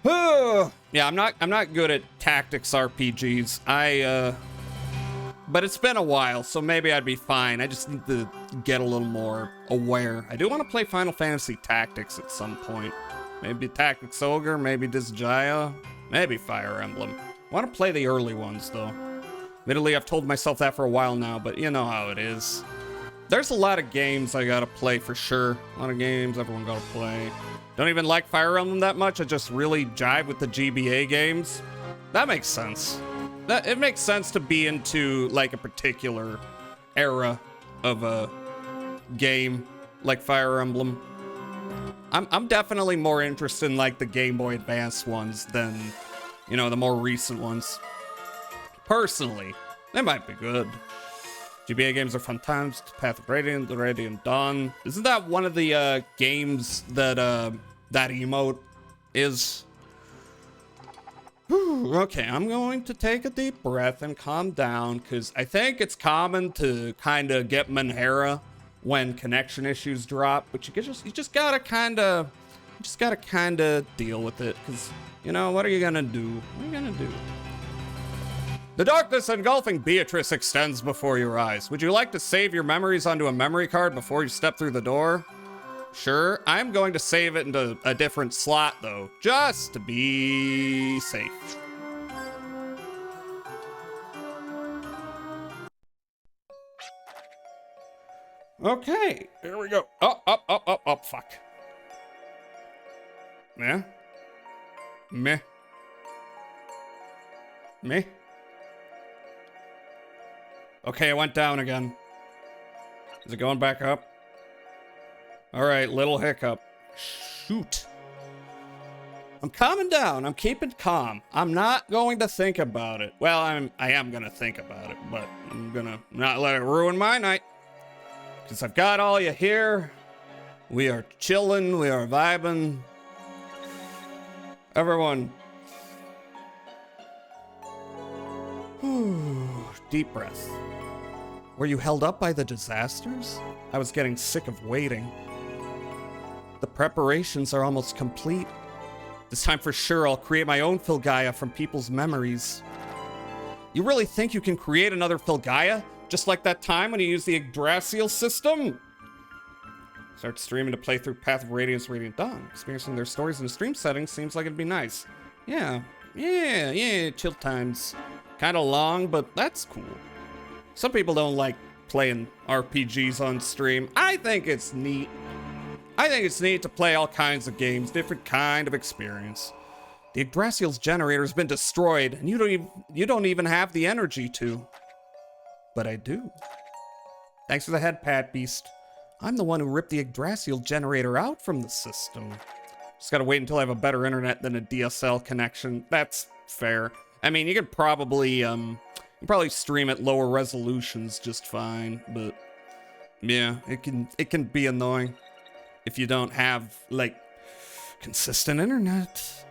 Yeah, I'm not good at tactics RPGs. But it's been a while, so maybe I'd be fine. I just need to get a little more aware. I do want to play Final Fantasy Tactics at some point. Maybe Tactics Ogre, maybe Disgaea, maybe Fire Emblem. I want to play the early ones, though. Admittedly, I've told myself that for a while now, but you know how it is. There's a lot of games I gotta play for sure. A lot of games everyone gotta play. Don't even like Fire Emblem that much. I just really jive with the GBA games. That makes sense. It makes sense to be into like a particular era of a game like Fire Emblem. I'm definitely more interested in like the Game Boy Advance ones than, you know, the more recent ones. Personally, they might be good. GBA games are fun times. Path of Radiant, the Radiant Dawn. Isn't that one of the games that that emote is? Whew, okay, I'm going to take a deep breath and calm down, because I think it's common to kind of get Manhera when connection issues drop, but you just gotta kind of deal with it, because, you know, what are you gonna do? What are you gonna do? The darkness engulfing Beatrice extends before your eyes. Would you like to save your memories onto a memory card before you step through the door? Sure, I'm going to save it into a different slot, though, just to be safe. Okay, here we go. Up, fuck. Meh. Meh. Meh. Okay, it went down again. Is it going back up? All right, little hiccup. Shoot. I'm calming down. I'm keeping calm. I'm not going to think about it. Well, I am going to think about it, but I'm going to not let it ruin my night. Because I've got all you here. We are chilling. We are vibing. Everyone. Deep breath. Were you held up by the disasters? I was getting sick of waiting. The preparations are almost complete. This time for sure I'll create my own Filgaia from people's memories. You really think you can create another Filgaia? Just like that time when you used the Yggdrasil system? Start streaming to play through Path of Radiance, Radiant Dawn. Experiencing their stories in the stream settings seems like it'd be nice. Yeah, chill times. Kinda long, but that's cool. Some people don't like playing RPGs on stream. I think it's neat. I think it's neat to play all kinds of games, different kind of experience. The Yggdrasil's generator's been destroyed, and you don't even have the energy to. But I do. Thanks for the head pat, Beast. I'm the one who ripped the Yggdrasil generator out from the system. Just gotta wait until I have a better internet than a DSL connection. That's fair. I mean, you could probably stream at lower resolutions just fine, but yeah, it can be annoying if you don't have, like, consistent internet.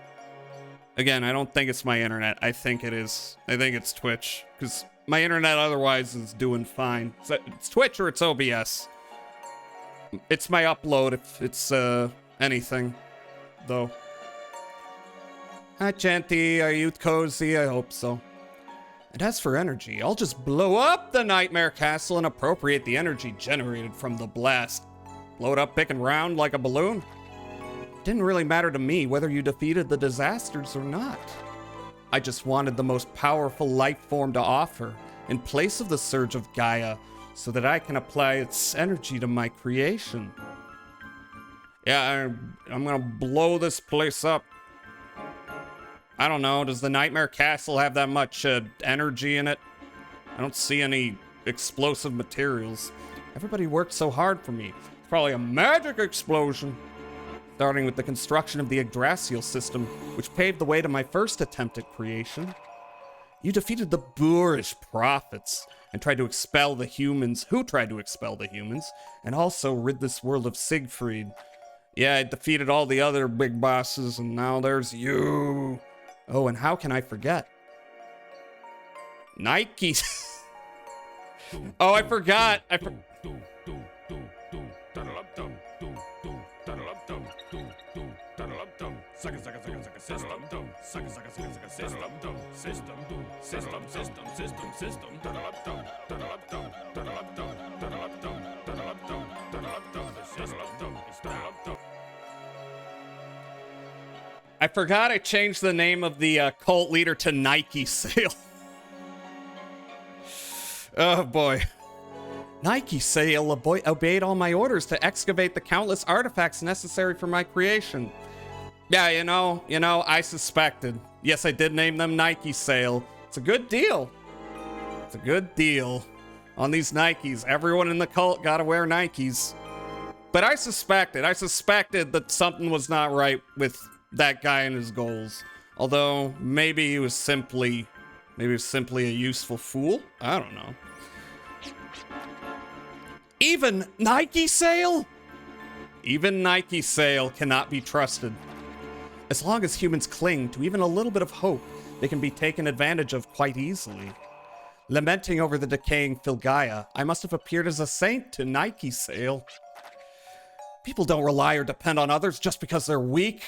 Again, I don't think it's my internet. I think it is. I think it's Twitch, because my internet otherwise is doing fine. So it's Twitch or it's OBS. It's my upload if it's anything, though. Hi, Chanty. Are you cozy? I hope so. And as for energy, I'll just blow up the Nightmare Castle and appropriate the energy generated from the blast. Blow it up big and round like a balloon. It didn't really matter to me whether you defeated the disasters or not. I just wanted the most powerful life form to offer in place of the surge of Gaia, so that I can apply its energy to my creation. Yeah, I'm gonna blow this place up. I don't know, does the Nightmare Castle have that much energy in it? I don't see any explosive materials. Everybody worked so hard for me. It's probably a magic explosion. Starting with the construction of the Yggdrasil system, which paved the way to my first attempt at creation. You defeated the boorish prophets and tried to expel the humans, and also rid this world of Siegfried. Yeah, I defeated all the other big bosses, and now there's you. Oh, and how can I forget? Nike. Oh, I forgot. I forgot I changed the name of the cult leader to Nike Sale. Oh boy. Nike Sale obeyed all my orders to excavate the countless artifacts necessary for my creation. Yeah, you know, I suspected. Yes, I did name them Nike Sale. It's a good deal. It's a good deal. On these Nikes, everyone in the cult gotta wear Nikes. But I suspected that something was not right with that guy and his goals. Although, maybe he was simply a useful fool? I don't know. Even Nike Sale? Even Nike Sale cannot be trusted. As long as humans cling to even a little bit of hope, they can be taken advantage of quite easily. Lamenting over the decaying Filgaia, I must have appeared as a saint to Nike Sale. People don't rely or depend on others just because they're weak.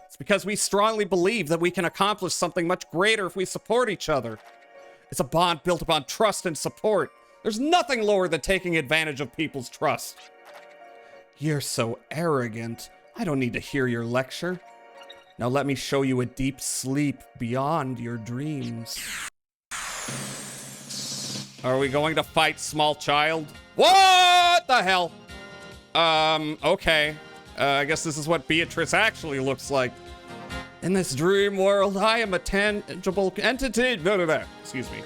It's because we strongly believe that we can accomplish something much greater if we support each other. It's a bond built upon trust and support. There's nothing lower than taking advantage of people's trust. You're so arrogant. I don't need to hear your lecture. Now let me show you a deep sleep beyond your dreams. Are we going to fight small child? What the hell? Okay. I guess this is what Beatrice actually looks like. In this dream world, I am a tangible entity. Excuse me.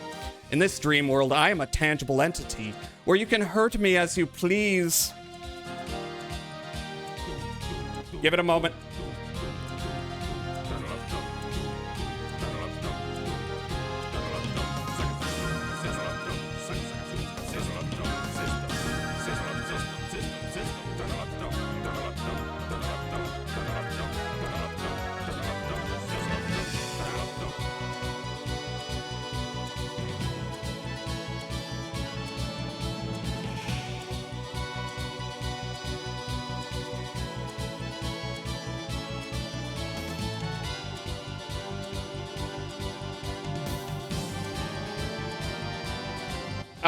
In this dream world, I am a tangible entity where you can hurt me as you please. Give it a moment.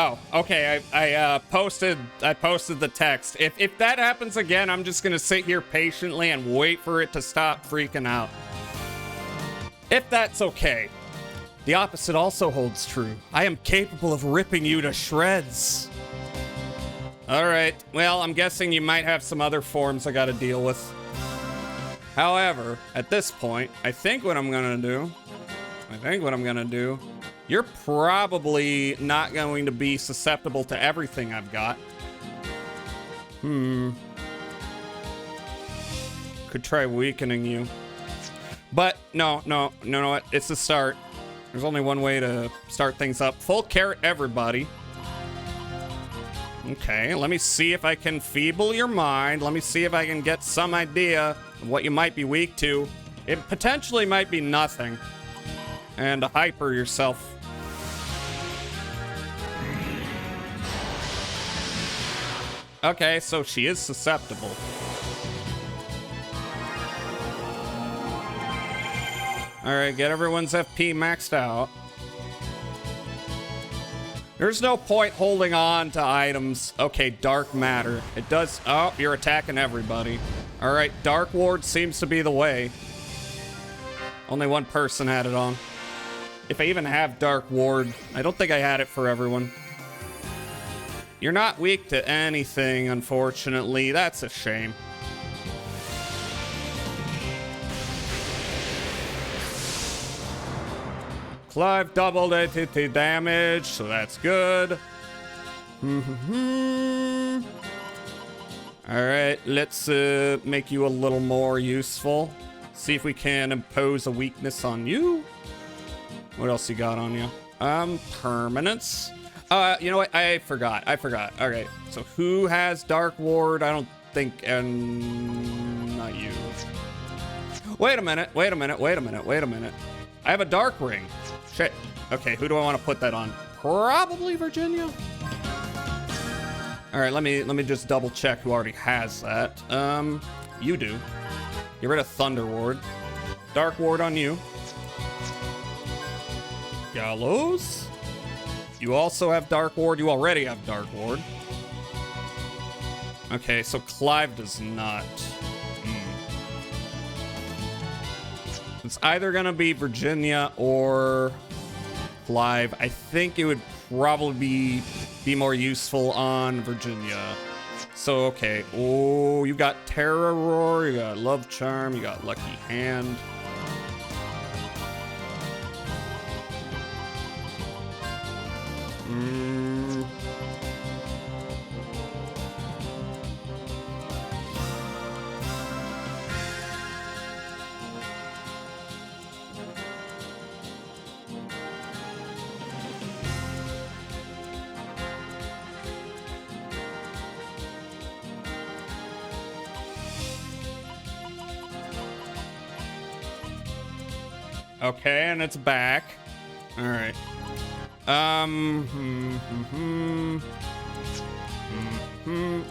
Oh, okay. I posted the text. If that happens again, I'm just gonna sit here patiently and wait for it to stop freaking out. If that's okay. The opposite also holds true. I am capable of ripping you to shreds. All right. Well, I'm guessing you might have some other forms I got to deal with. However, at this point, I think what I'm gonna do. You're probably not going to be susceptible to everything I've got. Could try weakening you. But no, it's a start. There's only one way to start things up. Full carrot, everybody. Okay, let me see if I can feeble your mind. Let me see if I can get some idea of what you might be weak to. It potentially might be nothing. And hyper yourself. Okay, so she is susceptible. Alright, get everyone's FP maxed out. There's no point holding on to items. Okay, dark matter. It does... Oh, you're attacking everybody. Alright, dark ward seems to be the way. Only one person had it on. If I even have dark ward, I don't think I had it for everyone. You're not weak to anything, unfortunately. That's a shame. Clive doubled ATT damage, so that's good. Alright, let's make you a little more useful. See if we can impose a weakness on you. What else you got on you? Permanence. You know what? I forgot. Alright, so who has Dark Ward? I don't think, not you. Wait a minute. I have a Dark Ring. Shit. Okay, who do I want to put that on? Probably Virginia. All right, let me just double check who already has that. You do. Get rid of Thunder Ward. Dark Ward on you. Gallows. You also have Dark Ward. You already have Dark Ward. Okay, so Clive does not. It's either gonna be Virginia or Clive. I think it would probably be more useful on Virginia. So, okay. Oh, you got Terror Roar, you got Love Charm, you got Lucky Hand. Okay, and it's back. All right.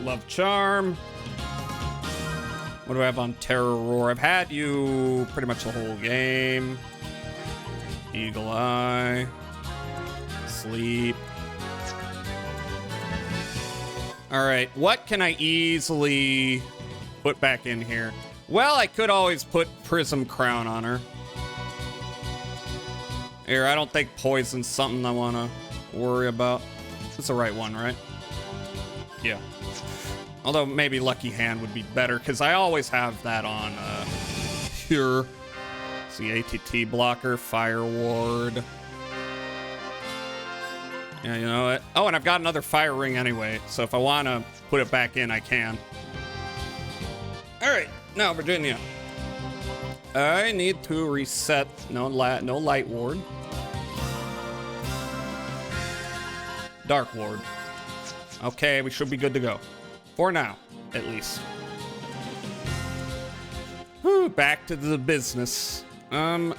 Love Charm. What do I have on Terror Roar? I've had you pretty much the whole game. Eagle Eye. Sleep. All right, what can I easily put back in here? Well, I could always put Prism Crown on her. Here, I don't think poison's something I want to worry about. It's the right one, right? Yeah. Although maybe Lucky Hand would be better, because I always have that on here. It's the ATT blocker, Fire Ward. Yeah, you know what? Oh, and I've got another Fire Ring anyway, so if I want to put it back in, I can. All right, now Virginia. I need to reset. No Light Ward. Dark Ward. Okay, we should be good to go. For now, at least. Whew, back to the business. I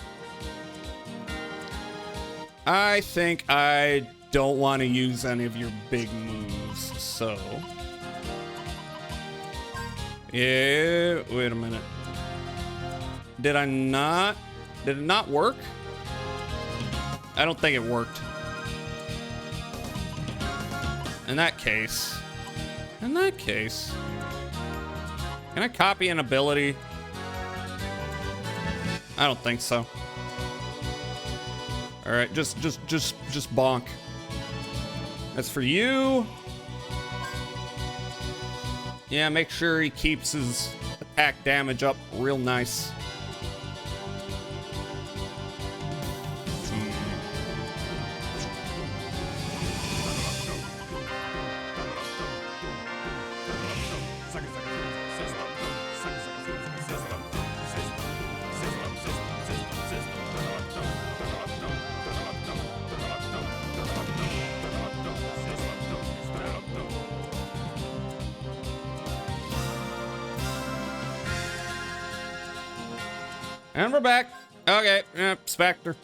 think I don't want to use any of your big moves, so... Yeah, wait a minute. Did it not work? I don't think it worked. In that case, can I copy an ability? I don't think so. All right, just bonk. That's for you. Yeah, make sure he keeps his attack damage up real nice. And we're back. Okay, Spectre.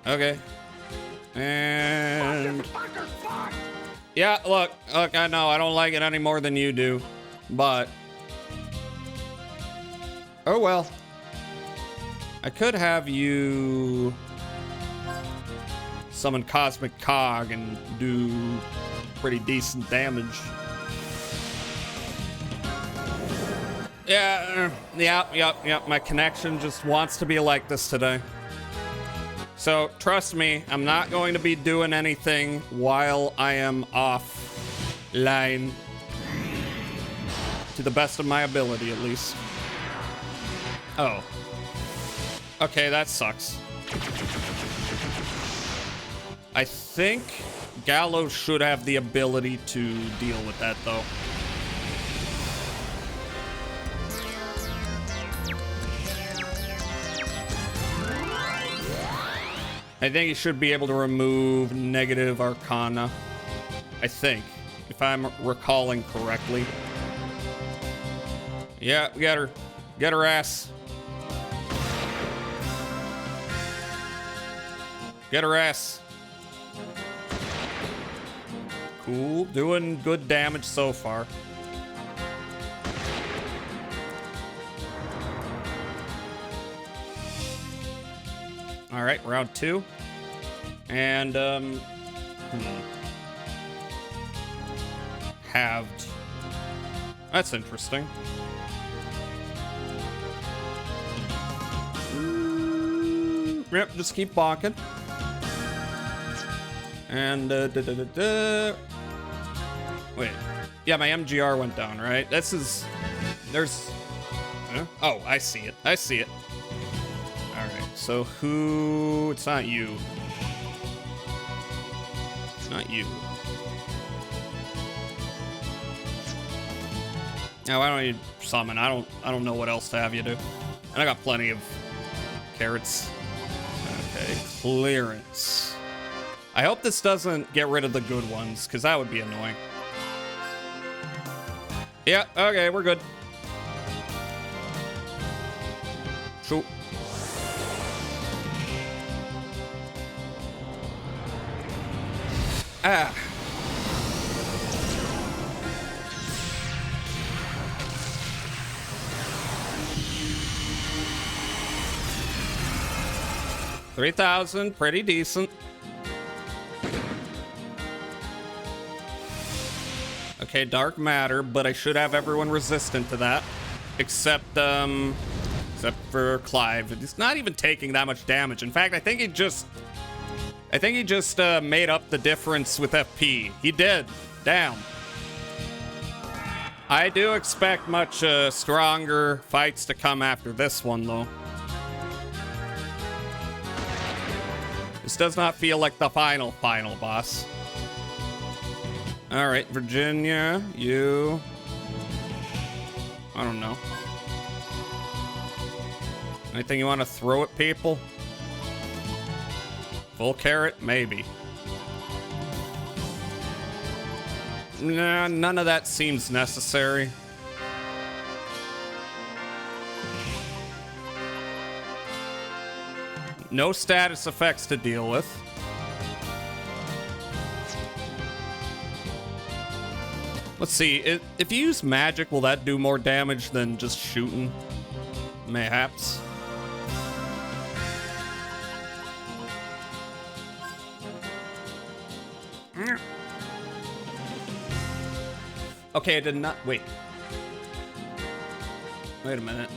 Okay. And yeah, look, I know I don't like it any more than you do, but oh well. I could have you summon Cosmic Cog and do pretty decent damage. Yeah, my connection just wants to be like this today. So, trust me, I'm not going to be doing anything while I am offline. To the best of my ability, at least. Oh. Okay, that sucks. I think Gallows should have the ability to deal with that, though. I think he should be able to remove negative arcana. I think, if I'm recalling correctly. Yeah, we got her. Get her ass. Get her ass. Cool. Doing good damage so far. All right, round 2. And, halved. That's interesting. Yep, just keep bonking. And, wait. Yeah, my MGR went down, right? This is... There's... Oh, I see it. I see it. Alright, so who... It's not you. It's not you. No, I don't need summon. I don't know what else to have you do. And I got plenty of carrots. Okay, clearance. I hope this doesn't get rid of the good ones, because that would be annoying. Yeah, okay, we're good. Shoot. Ah. $3,000, pretty decent. Okay, dark matter, but I should have everyone resistant to that, except for Clive. He's not even taking that much damage. In fact, I think he just made up the difference with FP. He did. Damn. I do expect much stronger fights to come after this one, though. This does not feel like the final boss. All right, Virginia, you... I don't know. Anything you want to throw at people? Full carrot? Maybe. Nah, none of that seems necessary. No status effects to deal with. Let's see, if you use magic, will that do more damage than just shooting? Mayhaps. Okay, I did not. Wait. Wait a minute.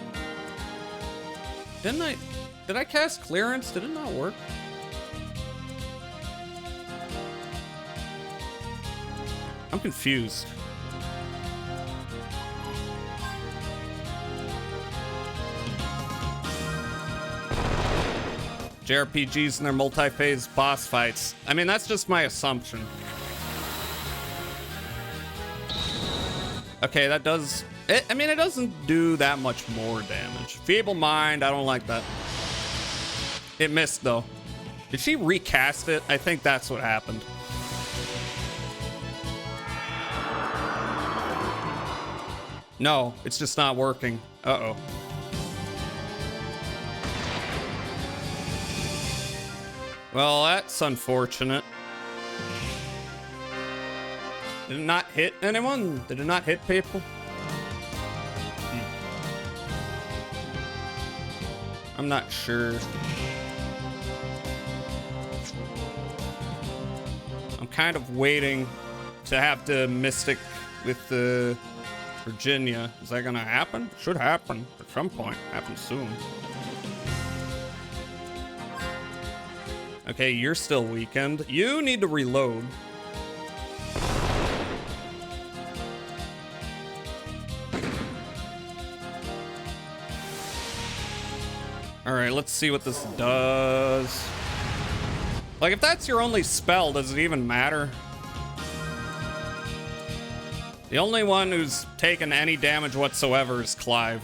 Did I cast clearance? Did it not work? I'm confused. JRPGs and their multi-phase boss fights. I mean, that's just my assumption. Okay, that does... I mean, it doesn't do that much more damage. Feeble Mind, I don't like that. It missed, though. Did she recast it? I think that's what happened. No, it's just not working. Uh-oh. Well, that's unfortunate. Did it not hit anyone? Did it not hit people? I'm not sure. I'm kind of waiting to have to Mystic with the Virginia. Is that gonna happen? Should happen at some point. Happen soon. Okay, you're still weakened. You need to reload. All right, let's see what this does. Like, if that's your only spell, does it even matter? The only one who's taken any damage whatsoever is Clive.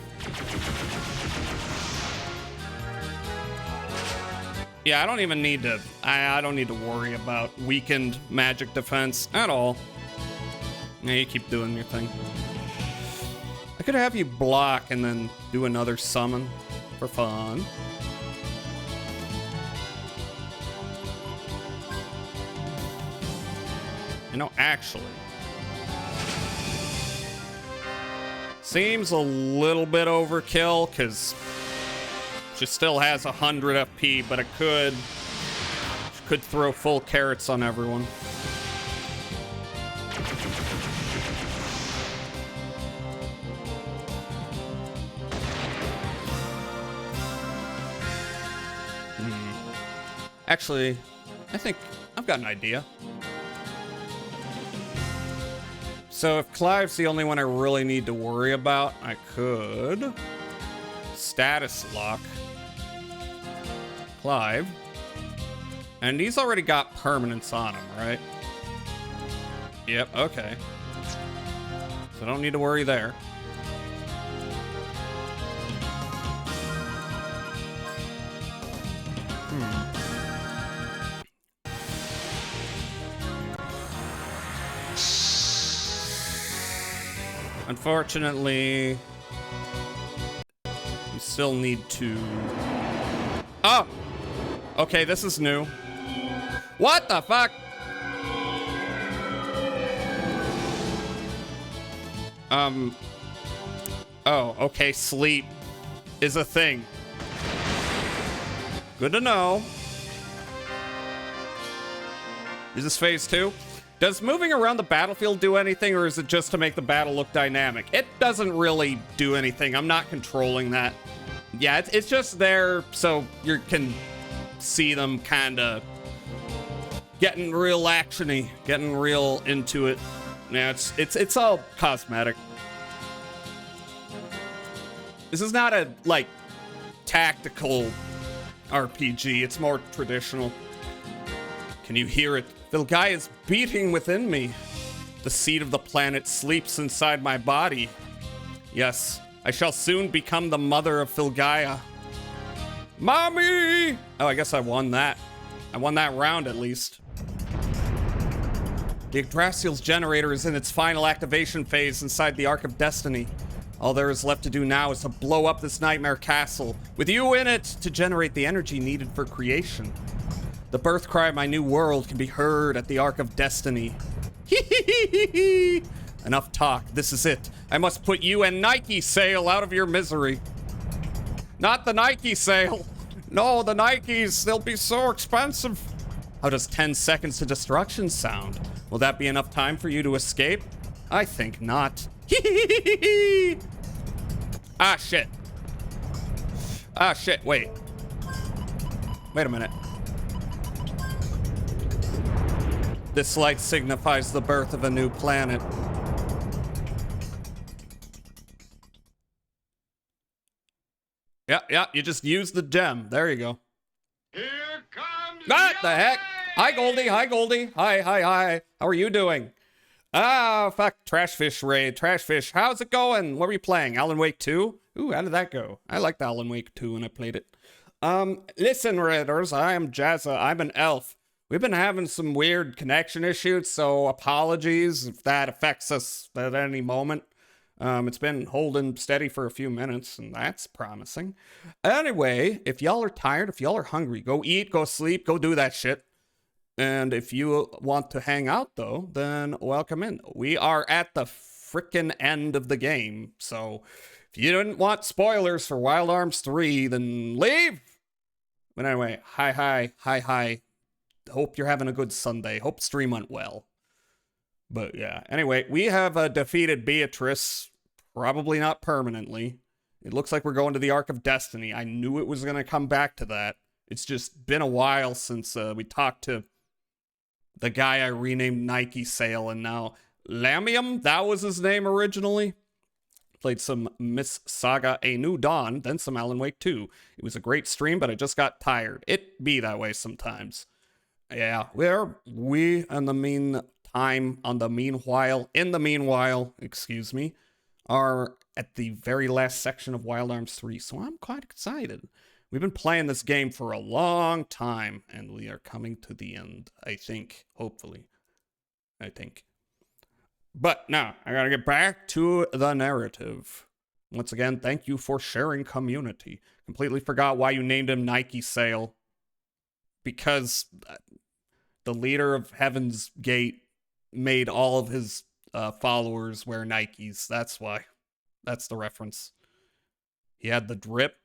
Yeah, I don't even need to... I don't need to worry about weakened magic defense at all. Yeah, you keep doing your thing. I could have you block and then do another summon for fun. You know, actually... seems a little bit overkill, because... she still has 100 FP, but it could throw full carrots on everyone. Actually, I think I've got an idea. So if Clive's the only one I really need to worry about, I could status lock Clive. And he's already got permanence on him, right? Yep, okay. So I don't need to worry there. Unfortunately, we still need to... oh! Okay, this is new. What the fuck? Oh, okay, sleep is a thing. Good to know. Is this phase 2? Does moving around the battlefield do anything, or is it just to make the battle look dynamic? It doesn't really do anything. I'm not controlling that. Yeah, it's just there so you can see them kind of getting real actiony, getting real into it. Yeah, it's all cosmetic. This is not a, like, tactical RPG. It's more traditional. Can you hear it? Vilgaia is beating within me. The seed of the planet sleeps inside my body. Yes, I shall soon become the mother of Vilgaia. Mommy! Oh, I guess I won that. I won that round, at least. The Yggdrasil's generator is in its final activation phase inside the Ark of Destiny. All there is left to do now is to blow up this nightmare castle, with you in it to generate the energy needed for creation. The birth cry of my new world can be heard at the Ark of Destiny. Enough talk, this is it. I must put you and Nike Sale out of your misery. Not the Nike Sale. No, the Nikes, they'll be so expensive. How does 10 seconds to destruction sound? Will that be enough time for you to escape? I think not. Ah, shit. Ah, shit, wait. Wait a minute. This light signifies the birth of a new planet. Yeah, you just used the gem. There you go. Here comes What the heck? Hi, Goldie. Hi, Goldie. Hi. How are you doing? Ah, fuck. Trashfish raid. Trashfish. How's it going? What were you playing? Alan Wake 2? Ooh, how did that go? I liked Alan Wake 2 when I played it. Listen, Raiders. I am Jazza. I'm an elf. We've been having some weird connection issues, so apologies if that affects us at any moment. It's been holding steady for a few minutes, and that's promising. Anyway, if y'all are tired, if y'all are hungry, go eat, go sleep, go do that shit. And if you want to hang out, though, then welcome in. We are at the frickin' end of the game, so if you didn't want spoilers for Wild Arms 3, then leave! But anyway, hi. Hope you're having a good Sunday. Hope stream went well. But yeah, anyway, we have defeated Beatrice, probably not permanently. It looks like we're going to the Ark of Destiny. I knew it was going to come back to that. It's just been a while since we talked to the guy I renamed Nike Sale, and now Lamium, that was his name originally. Played some Miss Saga A New Dawn, then some Alan Wake 2. It was a great stream, but I just got tired. It be that way sometimes. Yeah, we in the meanwhile, excuse me, are at the very last section of Wild Arms 3, so I'm quite excited. We've been playing this game for a long time, and we are coming to the end, I think, hopefully. But now, I gotta get back to the narrative. Once again, thank you for sharing community. Completely forgot why you named him Nike Sale. Because the leader of Heaven's Gate made all of his followers wear Nikes. That's why. That's the reference. He had the drip.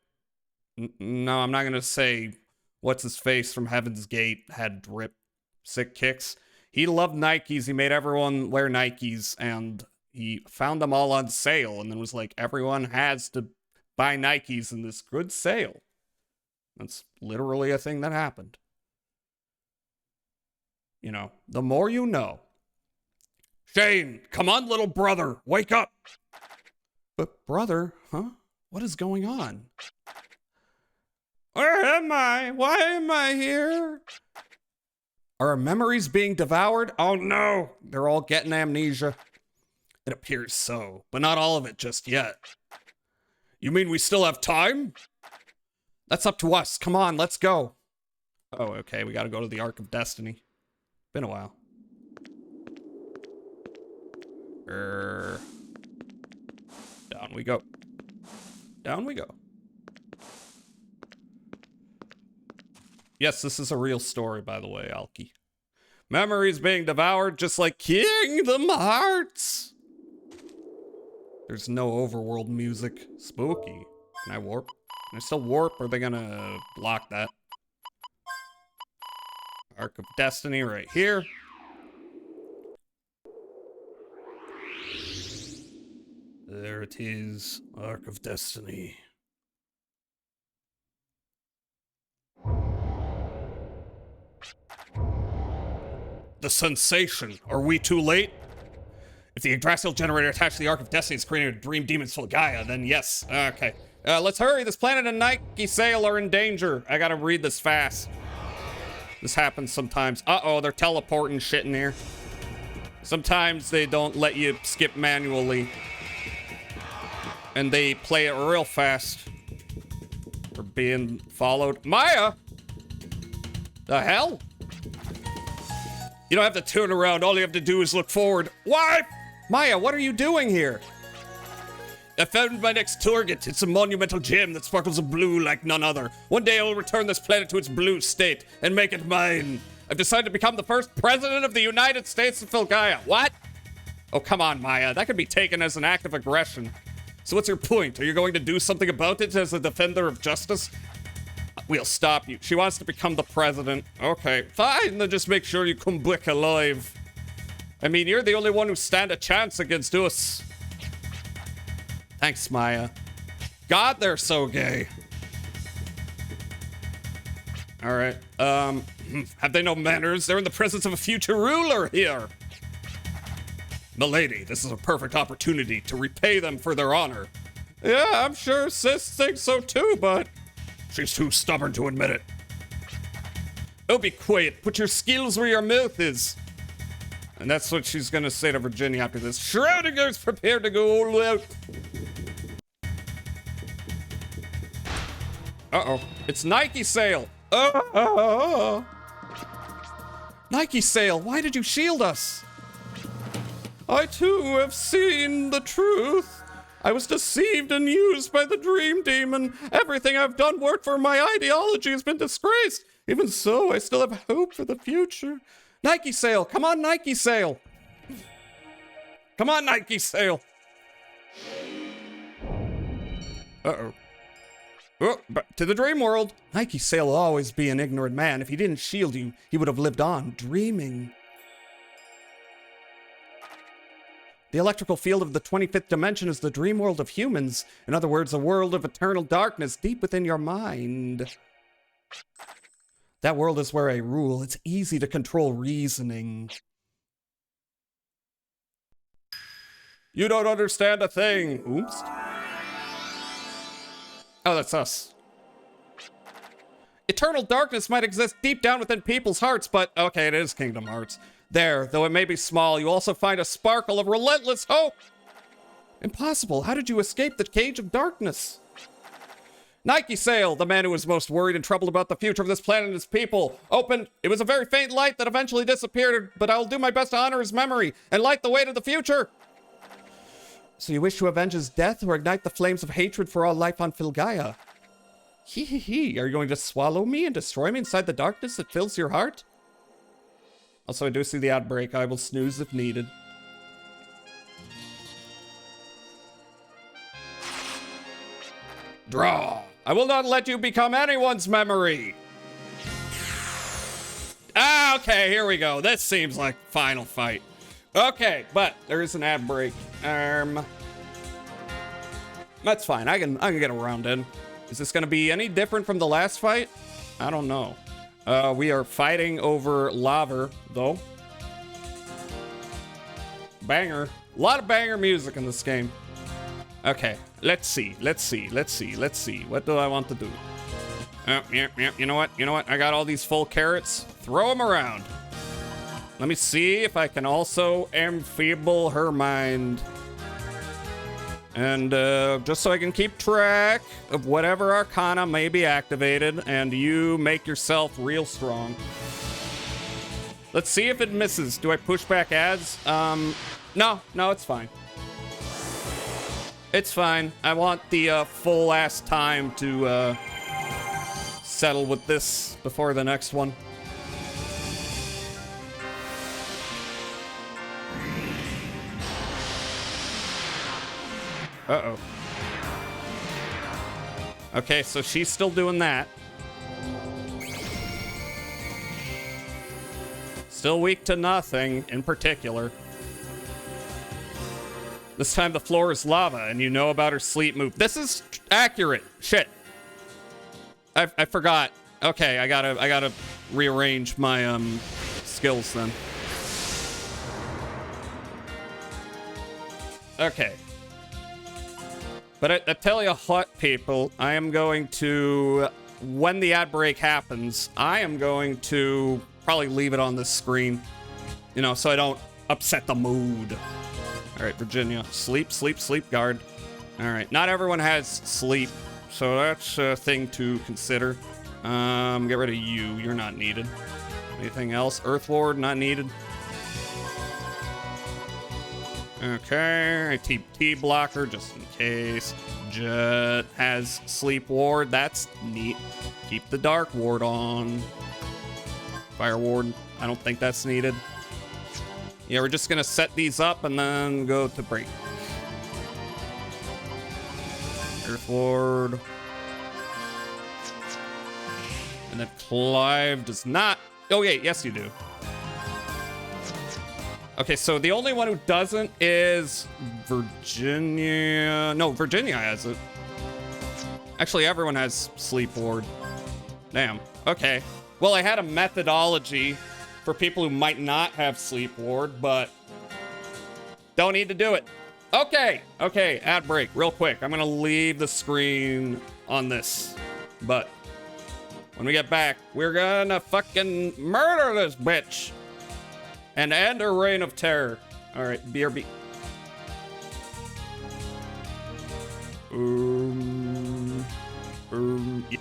No, I'm not going to say what's his face from Heaven's Gate had drip. Sick kicks. He loved Nikes. He made everyone wear Nikes, and he found them all on sale, and then was like, everyone has to buy Nikes in this good sale. That's literally a thing that happened. You know, the more you know. Shane, come on, little brother, wake up. But brother, huh? What is going on? Where am I? Why am I here? Are our memories being devoured? Oh no, they're all getting amnesia. It appears so, but not all of it just yet. You mean we still have time? That's up to us. Come on, let's go. Oh, okay, we gotta go to the Ark of Destiny. Been a while. Down we go. Down we go. Yes, this is a real story, by the way, Alki. Memories being devoured just like Kingdom Hearts. There's no overworld music. Spooky. Can I warp? Can I still warp, or are they gonna block that? Ark of Destiny right here. There it is. Ark of Destiny. The sensation. Are we too late? If the Yggdrasil generator attached to the Ark of Destiny is creating a dream demons full of Gaia, then yes. Okay. Let's hurry. This planet and Nike Sale are in danger. I gotta read this fast. This happens sometimes. Uh-oh, they're teleporting shit in here. Sometimes they don't let you skip manually. And they play it real fast. We're being followed. Maya! The hell? You don't have to turn around. All you have to do is look forward. Why? Maya, what are you doing here? I found my next target. It's a monumental gem that sparkles of blue like none other. One day I will return this planet to its blue state and make it mine. I've decided to become the first president of the United States of Filgaia. What? Oh, come on, Maya. That could be taken as an act of aggression. So what's your point? Are you going to do something about it as a defender of justice? We'll stop you. She wants to become the president. Okay, fine. Then just make sure you come back alive. I mean, you're the only one who stand a chance against us. Thanks, Maya. God, they're so gay. All right. Have they no manners? They're in the presence of a future ruler here. Milady, this is a perfect opportunity to repay them for their honor. Yeah, I'm sure Sis thinks so too, but she's too stubborn to admit it. Oh, be quiet. Put your skills where your mouth is. And that's what she's gonna say to Virginia after this. Schrodinger's prepared to go all out. Uh-oh. It's Nike sale. Nike sale, why did you shield us? I too have seen the truth. I was deceived and used by the dream demon. Everything I've done worked for my ideology has been disgraced. Even so, I still have hope for the future. Nike sale, come on, Nike sale. Come on, Nike sale. Uh-oh. Oh, back to the dream world. Nike sale will always be an ignorant man. If he didn't shield you, he would have lived on, dreaming. The electrical field of the 25th dimension is the dream world of humans. In other words, a world of eternal darkness deep within your mind. That world is where I rule. It's easy to control reasoning. You don't understand a thing. Oops. Oh, that's us. Eternal darkness might exist deep down within people's hearts, but okay, it is Kingdom Hearts. There, though it may be small, you also find a sparkle of relentless hope. Impossible. How did you escape the cage of darkness? Nike sale, the man who was most worried and troubled about the future of this planet and its people, opened. It was a very faint light that eventually disappeared, but I will do my best to honor his memory and light the way to the future. So you wish to avenge his death or ignite the flames of hatred for all life on Filgaia? Hee hee hee, are you going to swallow me and destroy me inside the darkness that fills your heart? Also, I do see the ad break. I will snooze if needed. Draw. I will not let you become anyone's memory. Ah, okay, here we go. This seems like final fight. Okay, but there is an ad break. That's fine. I can get around in. Is this gonna be any different from the last fight? I don't know. We are fighting over lava, though. Banger. A lot of banger music in this game. Okay, let's see. What do I want to do? Yeah, you know what? I got all these full carrots. Throw them around. Let me see if I can also enfeeble her mind. And just so I can keep track of whatever arcana may be activated, and you make yourself real strong. Let's see if it misses. Do I push back ads? No, it's fine. It's fine. I want the full ass time to settle with this before the next one. Uh-oh. Okay, so she's still doing that. Still weak to nothing in particular. This time the floor is lava, and you know about her sleep move. This is accurate. Shit. I forgot. Okay, I gotta rearrange my skills then. Okay. But I tell you what, people, I am going to, when the ad break happens, I am going to probably leave it on this screen, you know, so I don't upset the mood. All right, Virginia, sleep, guard. All right, not everyone has sleep, so that's a thing to consider. Get rid of you, you're not needed. Anything else? Earth Ward, not needed. Okay, T blocker just in case. Jet has sleep ward, that's neat. Keep the dark ward on. Fire ward, I don't think that's needed. Yeah, we're just gonna set these up and then go to break. Earth ward. And then Clive does not. Oh, yeah, yes, you do. Okay, so the only one who doesn't is Virginia. No, Virginia has it. Actually, everyone has sleep ward. Damn. Okay. Well, I had a methodology for people who might not have sleep ward, but don't need to do it. Okay. Okay, ad break real quick. I'm gonna leave the screen on this, but when we get back, we're gonna fucking murder this bitch and end her reign of terror. All right, BRB. Yeah.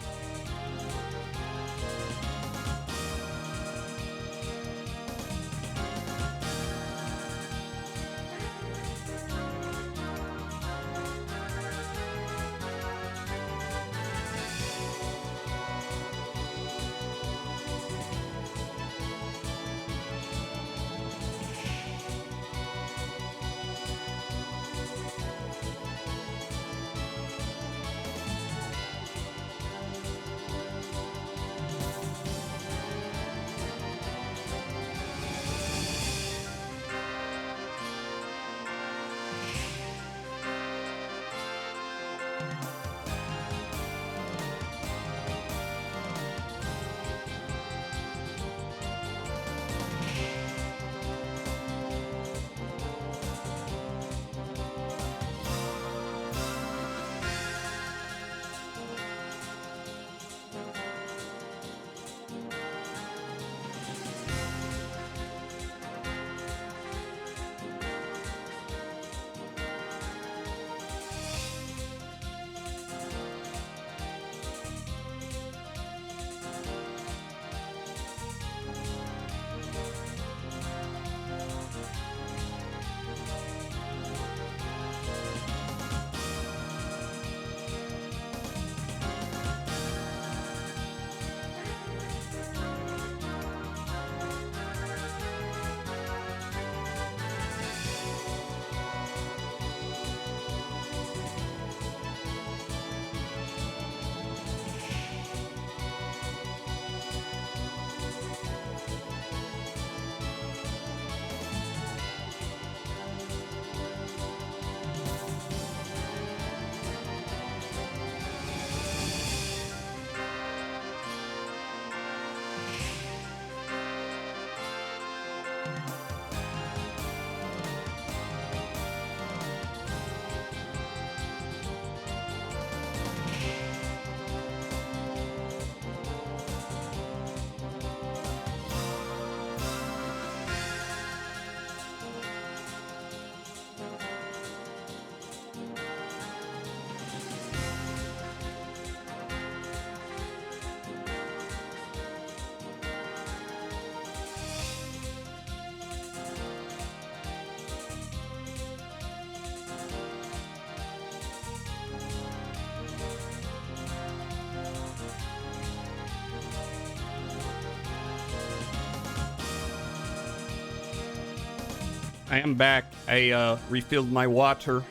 I am back. I refilled my water.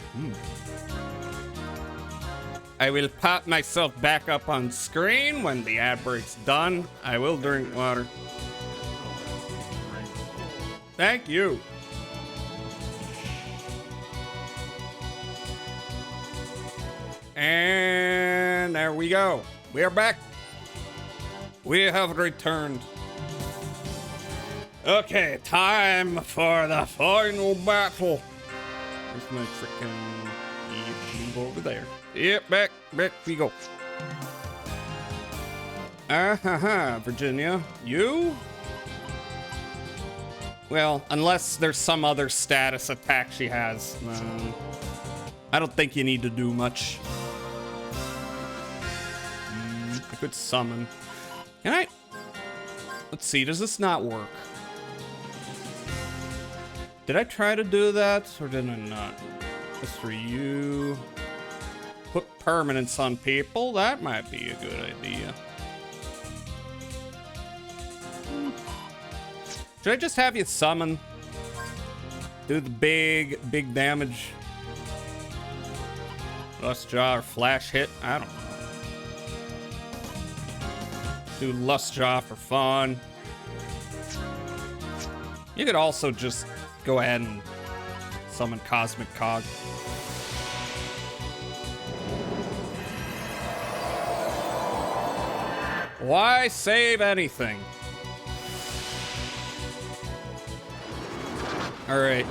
I will pop myself back up on screen when the ad break's done. I will drink water. Thank you. And there we go. We are back. We have returned. Okay, time for the final battle. Where's my freaking move over there? Yep, back we go. Virginia, you? Well, unless there's some other status attack she has, I don't think you need to do much. I could summon. Can I? Let's see, does this not work? Did I try to do that, or did I not? That's for you. Put permanence on people. That might be a good idea. Should I just have you summon? Do the big damage? Lust Jaw or Flash Hit? I don't know. Do Lust Jaw for fun. You could also just go ahead and summon Cosmic Cog. Why save anything? Alright,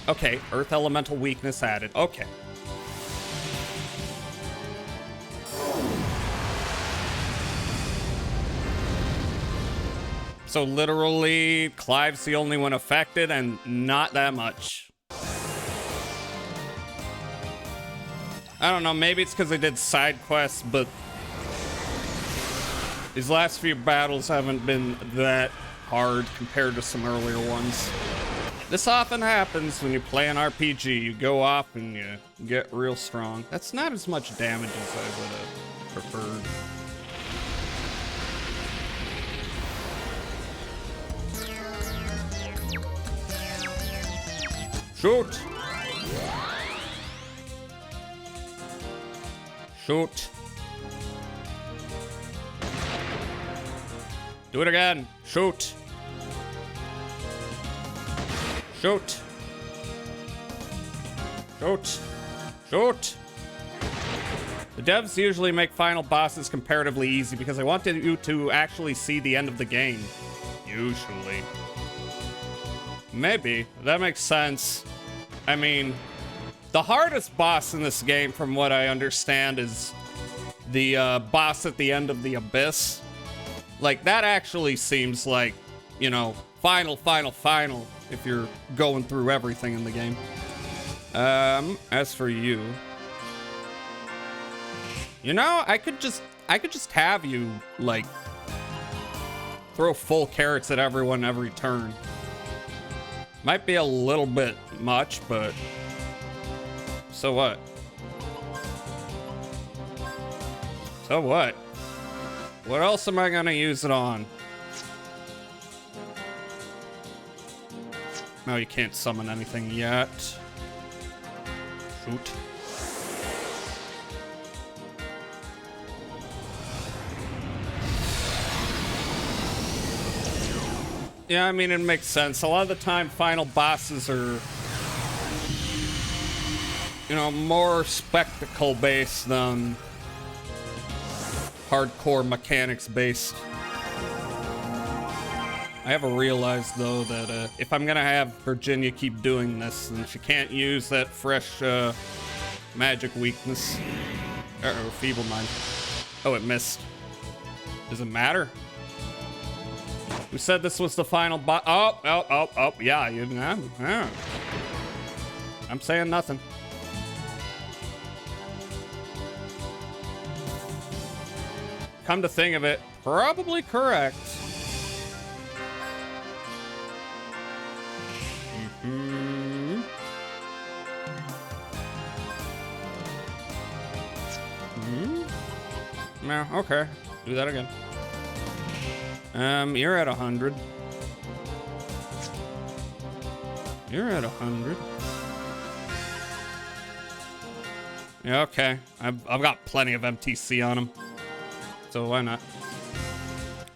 okay, Earth Elemental Weakness added, okay. So literally, Clive's the only one affected, and not that much. I don't know, maybe it's because I did side quests, but these last few battles haven't been that hard compared to some earlier ones. This often happens when you play an RPG. You go off and you get real strong. That's not as much damage as I would have preferred. Shoot! Shoot! Do it again! Shoot! Shoot! Shoot! Shoot! The devs usually make final bosses comparatively easy because I want you to actually see the end of the game. Usually. Maybe. That makes sense. I mean, the hardest boss in this game, from what I understand, is the boss at the end of the Abyss. Like, that actually seems like, you know, final, if you're going through everything in the game. As for you... You know, I could just have you, like, throw full carrots at everyone every turn. Might be a little bit much, but so what? So what? What else am I gonna use it on? No, you can't summon anything yet. Shoot. Yeah, I mean, it makes sense. A lot of the time, final bosses are, you know, more spectacle-based than hardcore mechanics-based. I have realized, though, that if I'm gonna have Virginia keep doing this, then she can't use that fresh magic weakness. Uh-oh, Feeble Mind. Oh, it missed. Does it matter? Who said this was the final boss? Oh, yeah, yeah. I'm saying nothing. Come to think of it, probably correct. No, okay. Do that again. You're at 100. You're at 100. Yeah, okay. I've got plenty of MTC on him. So why not?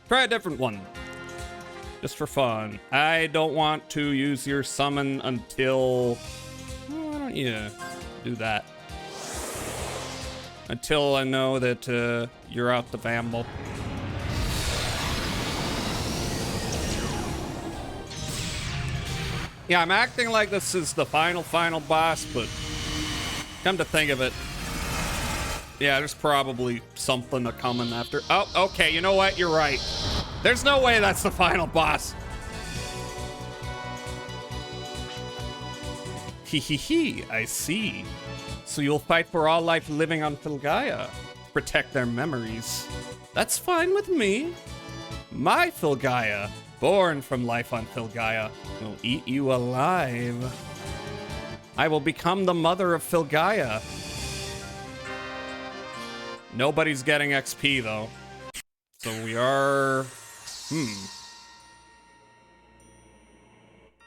Try a different one. Just for fun. I don't want to use your summon until... Why don't you do that? Until I know that you're out the Vamble. Yeah, I'm acting like this is the final boss, but come to think of it, yeah, there's probably something coming after. Oh, okay, you know what? You're right. There's no way that's the final boss. Hee, I see. So you'll fight for all life living on Filgaia. Protect their memories. That's fine with me. My Filgaia, born from life on Filgaia, will eat you alive. I will become the mother of Filgaia. Nobody's getting XP, though. So we are...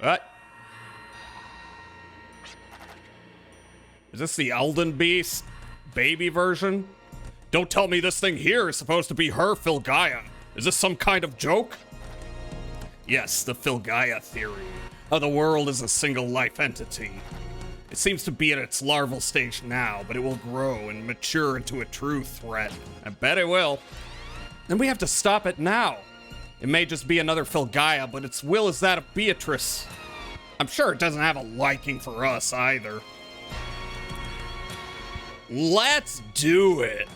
What? Is this the Elden Beast baby version? Don't tell me this thing here is supposed to be her Filgaia. Is this some kind of joke? Yes, the Filgaia theory. of the world as a single life entity. It seems to be at its larval stage now, but it will grow and mature into a true threat. I bet it will. And we have to stop it now. It may just be another Filgaia, but its will is that of Beatrice. I'm sure it doesn't have a liking for us either. Let's do it.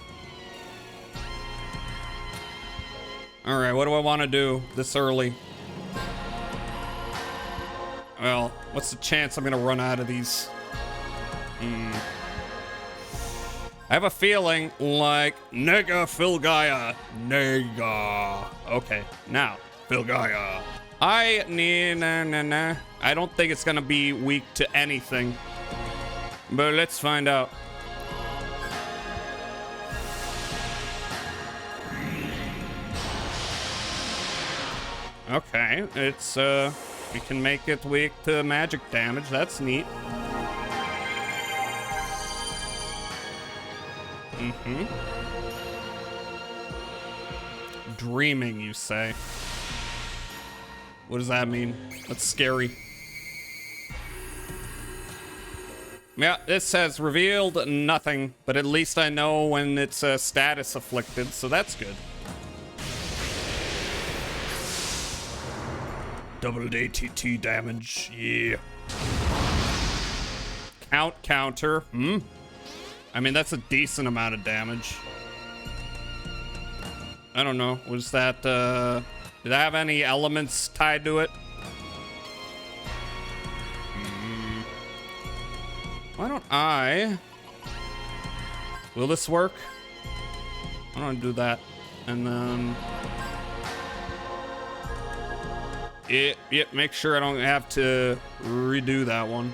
All right, what do I want to do this early? Well, what's the chance I'm going to run out of these? I have a feeling like Nega Filgaia. Nega. Okay, now, Filgaia. I don't think it's going to be weak to anything. But let's find out. Okay, it's, we can make it weak to magic damage. That's neat. Dreaming, you say? What does that mean? That's scary. Yeah, this says revealed nothing, but at least I know when it's status afflicted, so that's good. Doubled ATT damage, yeah. Counter, I mean, that's a decent amount of damage. I don't know, was that, did I have any elements tied to it? Why don't I... Will this work? I don't do that. And then... Yep, make sure I don't have to redo that one.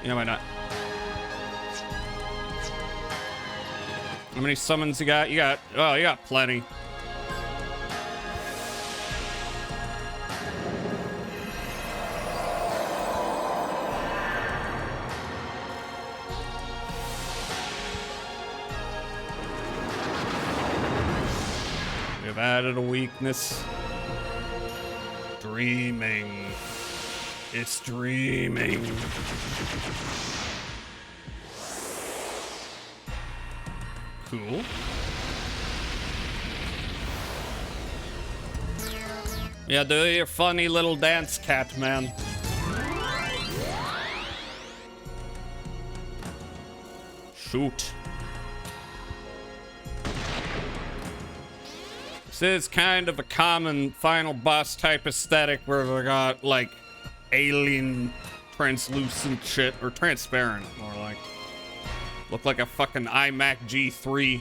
Yeah, why not? How many summons you got? You got plenty. We've added a weakness. Dreaming. It's dreaming. Cool. Yeah, do your funny little dance, cat man. Shoot. This is kind of a common final boss type aesthetic where they got like alien translucent shit, or transparent more like. Look like a fucking iMac G3.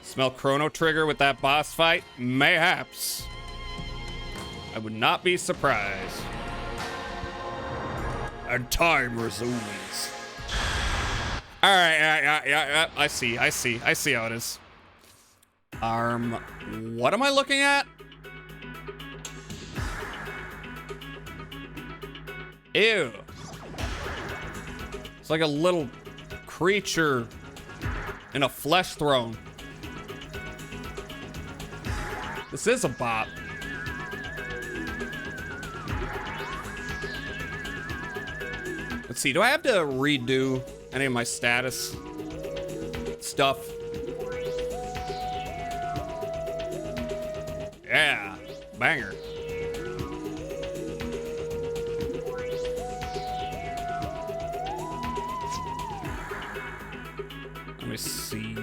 Smell Chrono Trigger with that boss fight? Mayhaps. I would not be surprised. And time resumes. Alright, yeah, I see how it is. What am I looking at? Ew. It's like a little creature in a flesh throne. This is a bot. Let's see, do I have to redo any of my status stuff? Yeah, banger. Let me see.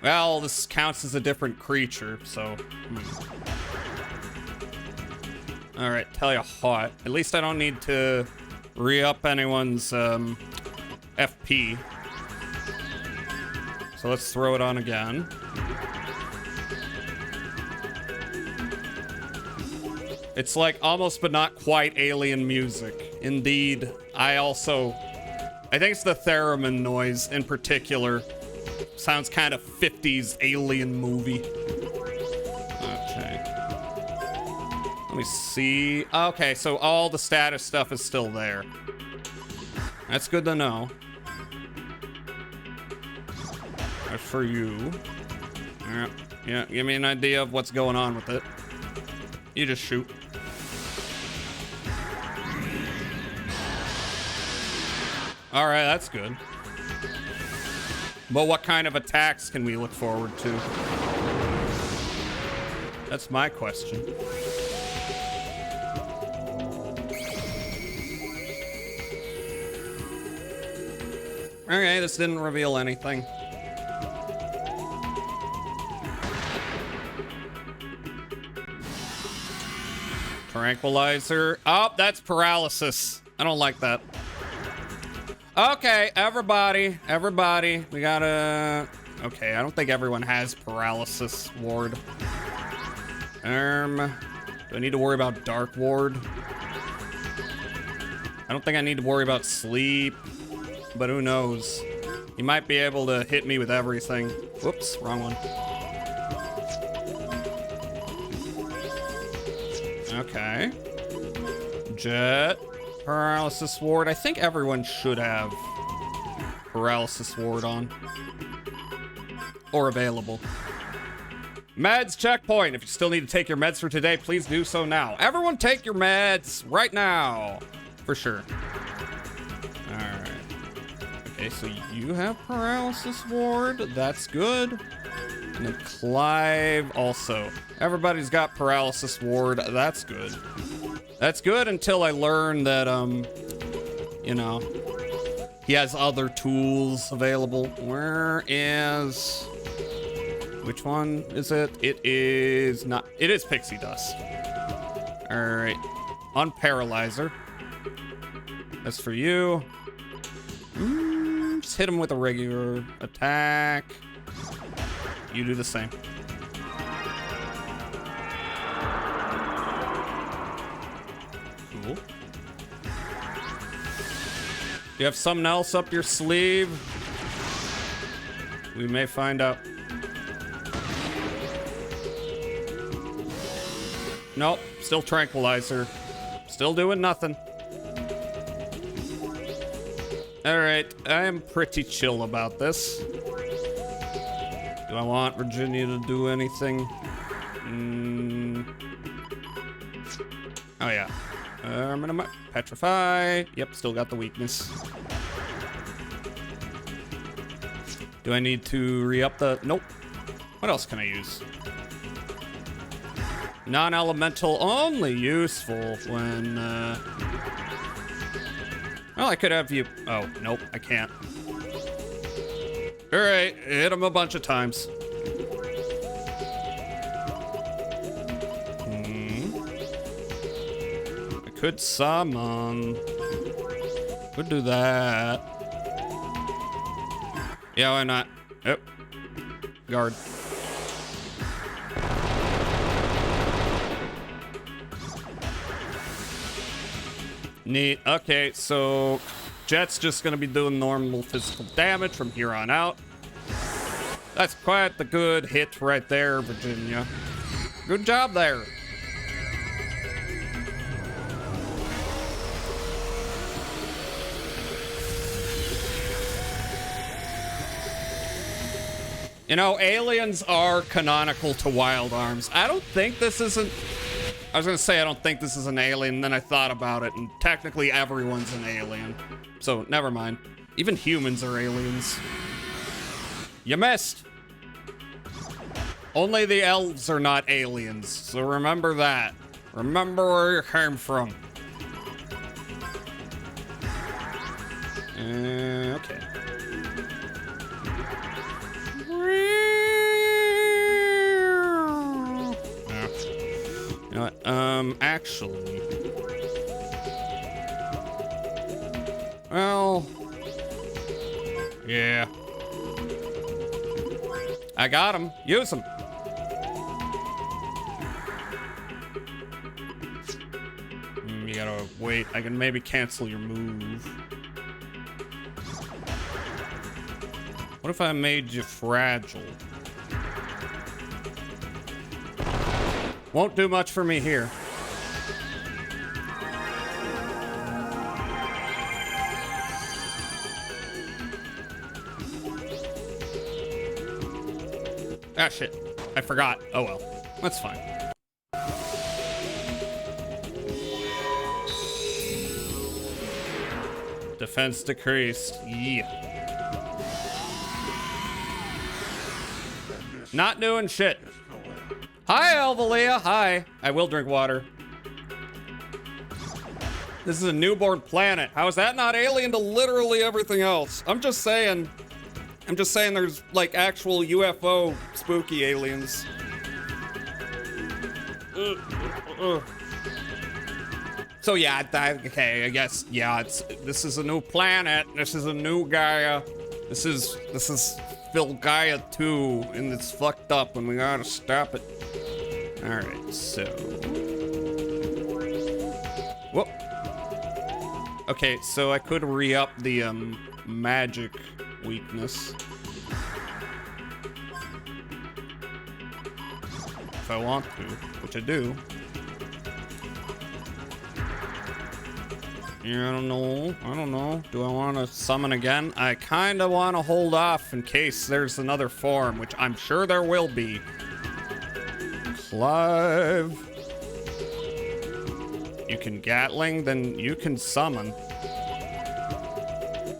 Well, this counts as a different creature, so... Alright, tell you what. At least I don't need to re-up anyone's FP. So let's throw it on again. It's like almost but not quite alien music. Indeed, I think it's the theremin noise in particular. Sounds kind of 50s alien movie. Okay. Let me see. Okay, so all the status stuff is still there. That's for you. Yeah, give me an idea of what's going on with it. You just shoot. All right, that's good. But what kind of attacks can we look forward to? That's my question. Okay, this didn't reveal anything. Tranquilizer. Oh, that's paralysis. I don't like that. Okay, everybody. We gotta... Okay, I don't think everyone has paralysis ward. Do I need to worry about dark ward? I don't think I need to worry about sleep, but who knows? He might be able to hit me with everything. Whoops, wrong one. Okay. Jet. Paralysis ward. I think everyone should have paralysis ward on. Or available. Meds checkpoint. If you still need to take your meds for today, please do so now. Everyone take your meds right now. For sure. Alright. Okay, so you have paralysis ward. That's good. And then Clive also. Everybody's got paralysis ward. That's good. That's good until I learn that, you know, he has other tools available. Where is... Which one is it? It is not... It is Pixie Dust. Alright. Unparalyzer. That's for you. Just hit him with a regular attack. You do the same. Cool. You have something else up your sleeve? We may find out. Nope, still tranquilizer. Still doing nothing. Alright, I am pretty chill about this. Do I want Virginia to do anything? Oh yeah. I'm gonna petrify. Yep, still got the weakness. Do I need to re-up the... Nope. What else can I use? Non-elemental only useful when, Well, I could have you... Oh, nope, I can't. Alright, hit him a bunch of times. I could summon. Could do that. Yeah, why not? Yep. Guard. Neat. Okay, so Jet's just gonna be doing normal physical damage from here on out. That's quite the good hit right there, Virginia. Good job there. You know, aliens are canonical to Wild Arms. I don't think this isn't... I was gonna say I don't think this is an alien, and then I thought about it, and technically everyone's an alien. So, never mind. Even humans are aliens. You missed! Only the elves are not aliens, so remember that. Remember where you came from. Okay. You know what? Actually... Well... Yeah. I got him. Use him. You gotta wait. I can maybe cancel your move. What if I made you fragile? Won't do much for me here. Ah, shit. I forgot. Oh well. That's fine. Defense decreased. Yeah. Not doing shit. Hi, Elvalia. Hi. I will drink water. This is a newborn planet. How is that not alien to literally everything else? I'm just saying there's like actual UFO spooky aliens. So yeah, okay, I guess, yeah, this is a new planet. This is a new Gaia. This is Phil Gaia 2, and it's fucked up, and we gotta stop it. All right, so. Whoop. Okay, so I could re-up the magic weakness if I want to, which I do. Yeah, I don't know. Do I want to summon again? I kind of want to hold off in case there's another form, which I'm sure there will be. Clive. You can Gatling, then you can summon.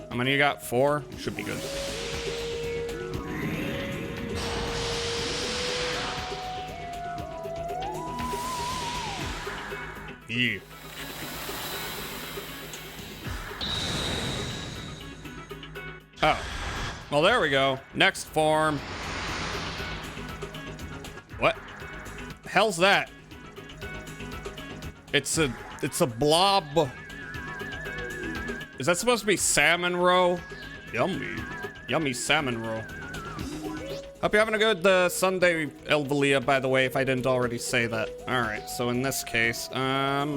How many you got? 4? Should be good. Yeah. Oh. Well, there we go. Next form. What? The hell's that? It's a blob. Is that supposed to be salmon roe? Yummy. Yummy salmon roe. Hope you're having a good Sunday, Elvalia, by the way, if I didn't already say that. Alright, so in this case, yeah,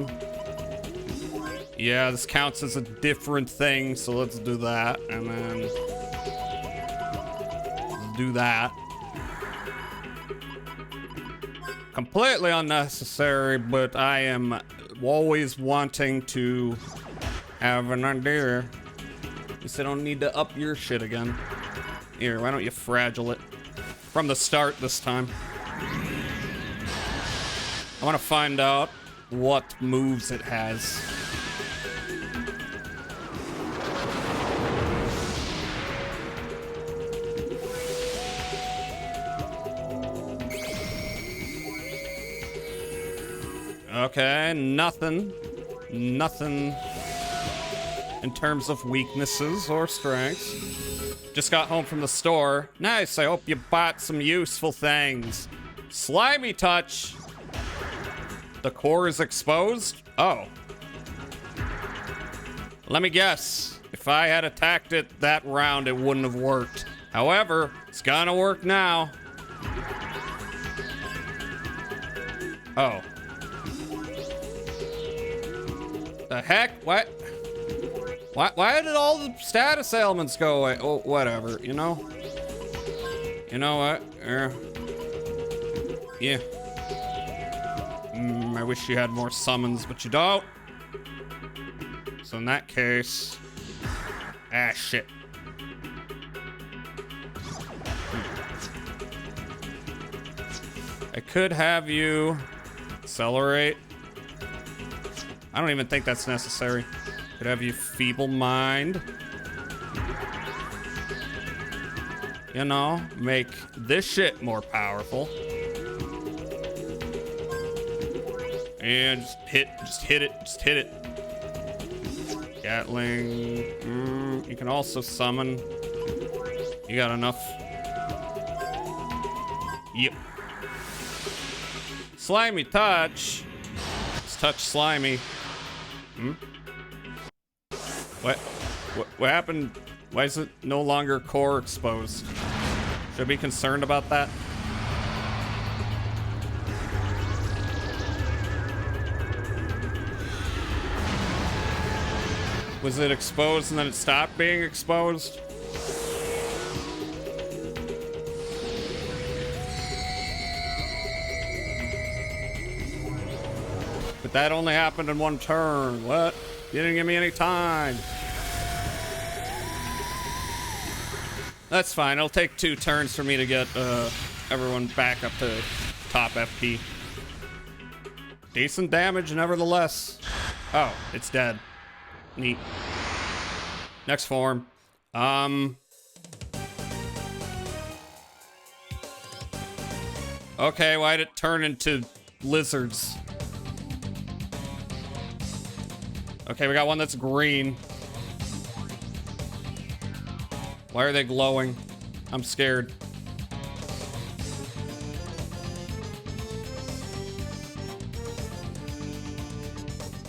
this counts as a different thing, so let's do that, and then let's do that. Completely unnecessary, but I am always wanting to have an idea. At least I don't need to up your shit again. Here, why don't you fragile it? From the start this time. I want to find out what moves it has. Okay, nothing in terms of weaknesses or strengths. Just got home from the store. Nice, I hope you bought some useful things. Slimy touch. The core is exposed? Oh. Let me guess. If I had attacked it that round, it wouldn't have worked. However, it's gonna work now. Oh. The heck? What? Why did all the status elements go away? Oh, whatever, you know? You know what? Yeah. I wish you had more summons, but you don't. So in that case... Ah, shit. I could have you accelerate. I don't even think that's necessary. Could have you feeble mind. You know, make this shit more powerful. And just hit it. Gatling. You can also summon. You got enough. Yep. Slimy touch. Let's touch slimy. What happened? Why is it no longer core exposed? Should I be concerned about that? Was it exposed and then it stopped being exposed? But that only happened in one turn. What? You didn't give me any time. That's fine. It'll take 2 turns for me to get everyone back up to top FP. Decent damage, nevertheless. Oh, it's dead. Neat. Next form. Okay, why'd it turn into lizards? Okay, we got one that's green. Why are they glowing? I'm scared.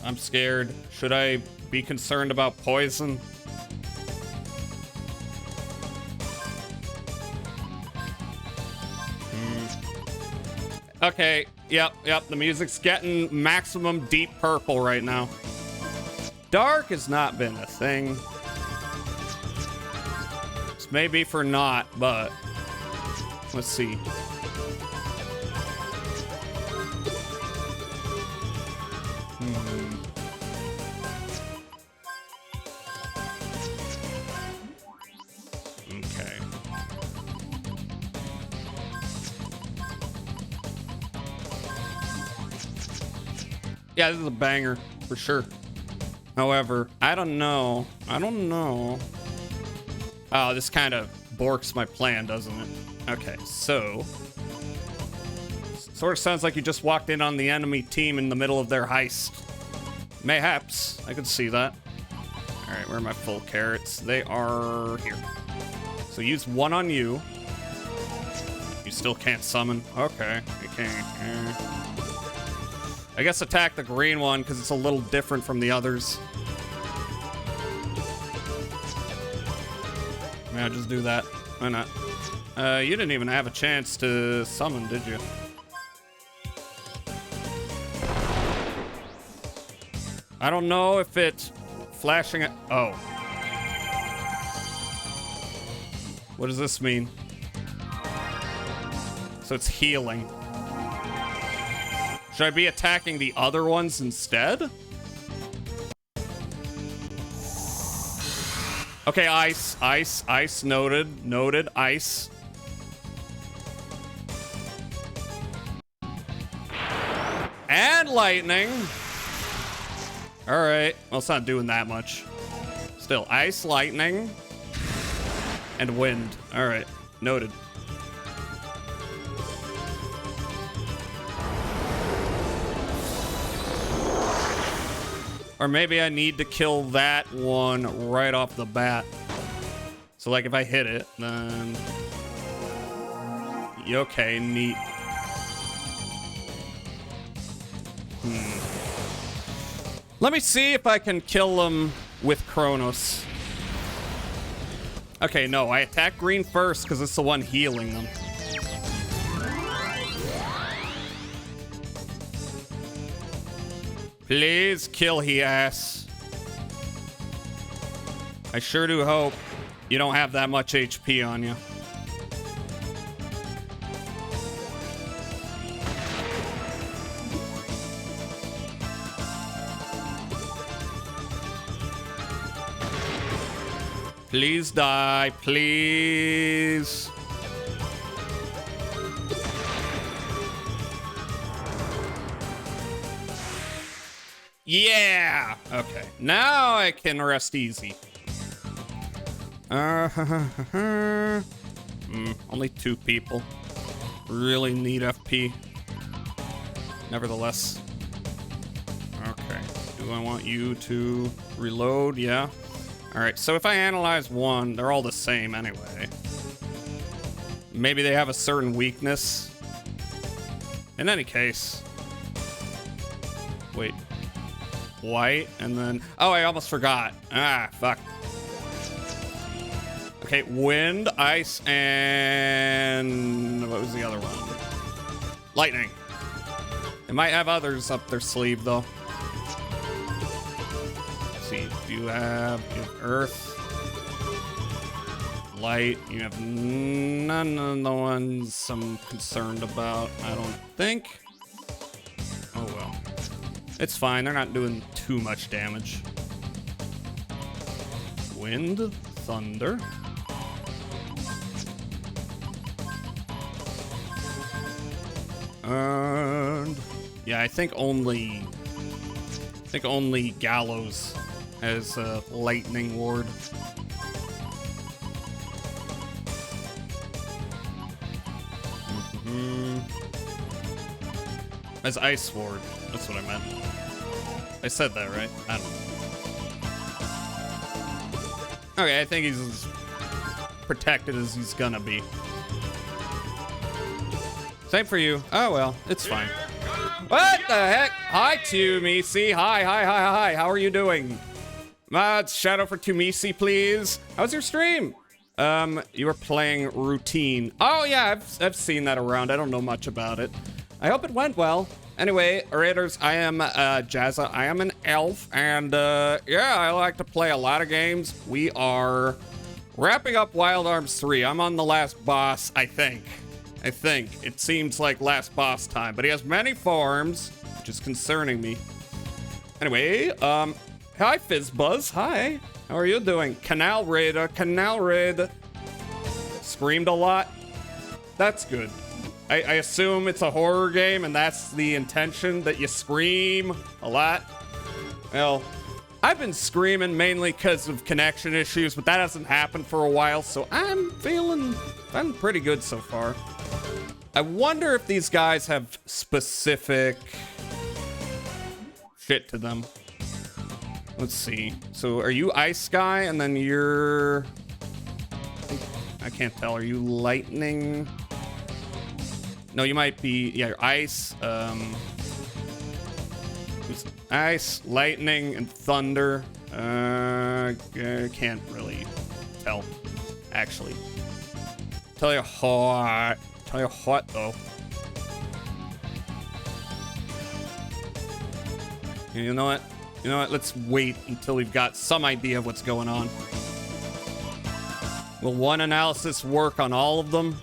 I'm scared. Should I be concerned about poison? Okay, yep, the music's getting maximum deep purple right now. Dark has not been a thing. This may be for naught, but let's see. Okay. Yeah, this is a banger for sure. However, I don't know. Oh, this kind of borks my plan, doesn't it? Okay, so sort of sounds like you just walked in on the enemy team in the middle of their heist. Mayhaps. I could see that. All right, where are my full carrots? They are here. So use one on you. You still can't summon. Okay, you can't. I guess attack the green one because it's a little different from the others. Yeah, just do that. Why not? You didn't even have a chance to summon, did you? I don't know if it's flashing it. Oh. What does this mean? So it's healing. Should I be attacking the other ones instead? Okay, ice, noted, ice. And lightning. All right, well, it's not doing that much. Still, ice, lightning, and wind. All right, noted. Or maybe I need to kill that one right off the bat. So like if I hit it, then... Okay, neat. Let me see if I can kill them with Kronos. Okay, no, I attack green first because it's the one healing them. Please kill he ass. I sure do hope you don't have that much HP on you. Please die, please. Yeah! Okay, now I can rest easy. Only 2 people. Really need FP. Nevertheless. Okay, do I want you to reload? Yeah. Alright, so if I analyze one, they're all the same anyway. Maybe they have a certain weakness. In any case. Wait. White, and then... Oh, I almost forgot. Ah, fuck. Okay, wind, ice, and... What was the other one? Lightning. They might have others up their sleeve, though. Let's see, you have earth. Light. You have none of the ones I'm concerned about, I don't think. Oh, well. It's fine, they're not doing too much damage. Wind, thunder. And yeah, I think only Gallows has a lightning ward. As ice ward. That's what I meant. I said that, right? I don't know. Okay, I think he's as protected as he's gonna be. Same for you. Oh, well, it's fine. What the heck? Hi, Tumisi. Hi. How are you doing? It's Shadow for Tumisi, please. How's your stream? You were playing Routine. Oh, yeah, I've seen that around. I don't know much about it. I hope it went well. Anyway, Raiders, I am Jazza. I am an elf, and yeah, I like to play a lot of games. We are wrapping up Wild Arms 3. I'm on the last boss, I think. It seems like last boss time, but he has many forms, which is concerning me. Anyway, hi Fizzbuzz, hi. How are you doing? Canal Raid screamed a lot. That's good. I assume it's a horror game and that's the intention, that you scream a lot. Well, I've been screaming mainly because of connection issues, but that hasn't happened for a while, so I'm pretty good so far. I wonder if these guys have specific shit to them. Let's see. So are you Ice Guy and then you're... I can't tell. Are you Lightning? No, you might be... Yeah, you're Ice. Ice, Lightning, and Thunder. I can't really tell, actually. Tell you what, though. You know what? Let's wait until we've got some idea of what's going on. Will one analysis work on all of them?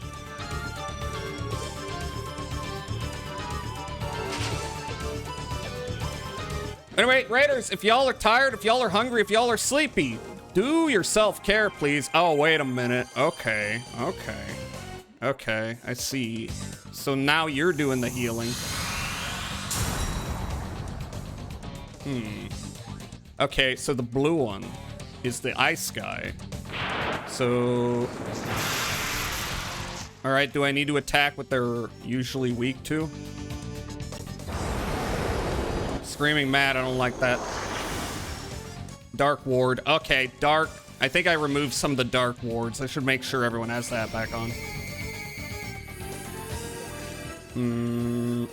Anyway, Raiders, if y'all are tired, if y'all are hungry, if y'all are sleepy, do your self-care, please. Oh, wait a minute. Okay, I see. So now you're doing the healing. Okay, so the blue one is the Ice Guy. So... Alright, do I need to attack what they're usually weak to? Screaming Mad, I don't like that. Dark Ward. Okay, Dark. I think I removed some of the Dark Wards. I should make sure everyone has that back on.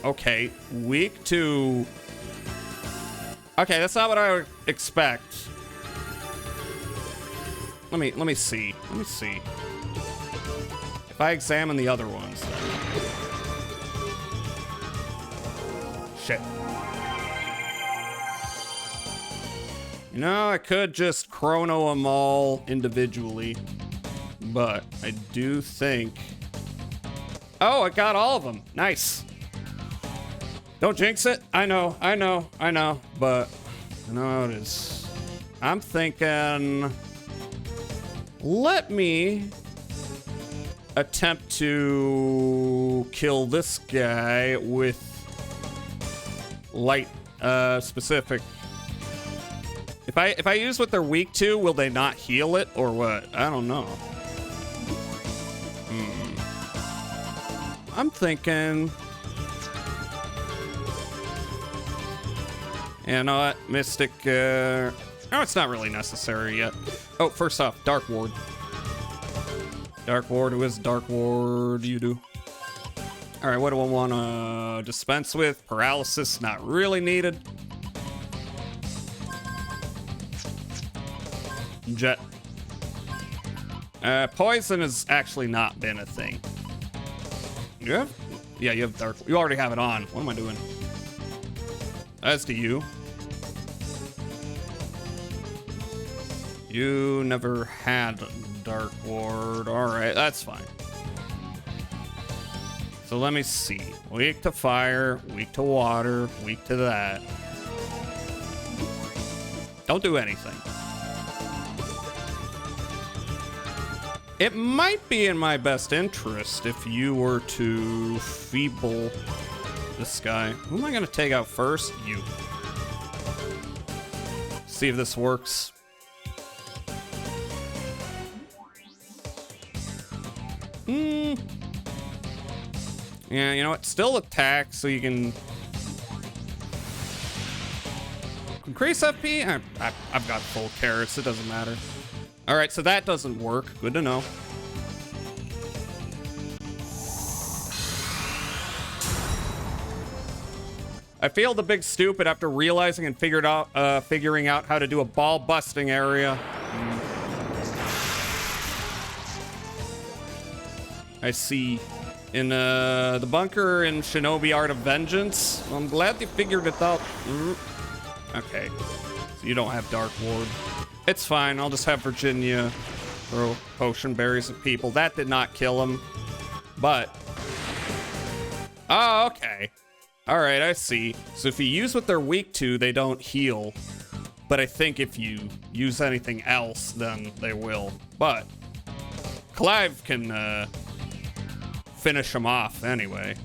Okay. Weak to... Okay, that's not what I would expect. Let me see. If I examine the other ones, then... Shit. You know, I could just chrono them all individually, but I do think... Oh, I got all of them. Nice. Don't jinx it. I know, but you know how it is. I'm thinking... Let me attempt to kill this guy with light specific. If I use what they're weak to, will they not heal it or what? I don't know. I'm thinking... You know what? Mystic, no, it's not really necessary yet. Oh, first off, Dark Ward. Dark Ward, who is Dark Ward? You do. Alright, what do I want to dispense with? Paralysis, not really needed. Jet. Poison has actually not been a thing. Yeah? Yeah, you have Dark. You already have it on. What am I doing? As do you. You never had Dark Ward. Alright, that's fine. So let me see. Weak to fire, weak to water, weak to that. Don't do anything. It might be in my best interest if you were to feeble this guy. Who am I gonna take out first? You. See if this works. Yeah, you know what? Still attack so you can increase FP. I've got full carrots. It doesn't matter. All right, so that doesn't work. Good to know. I failed the big stupid after realizing and figuring out how to do a ball busting area. I see. In the bunker in Shinobi Art of Vengeance. Well, I'm glad they figured it out. Okay. So you don't have Dark Ward. It's fine. I'll just have Virginia throw potion berries at people. That did not kill him. But. Oh, okay. All right, I see. So if you use what they're weak to, they don't heal. But I think if you use anything else, then they will. But Clive can finish him off anyway.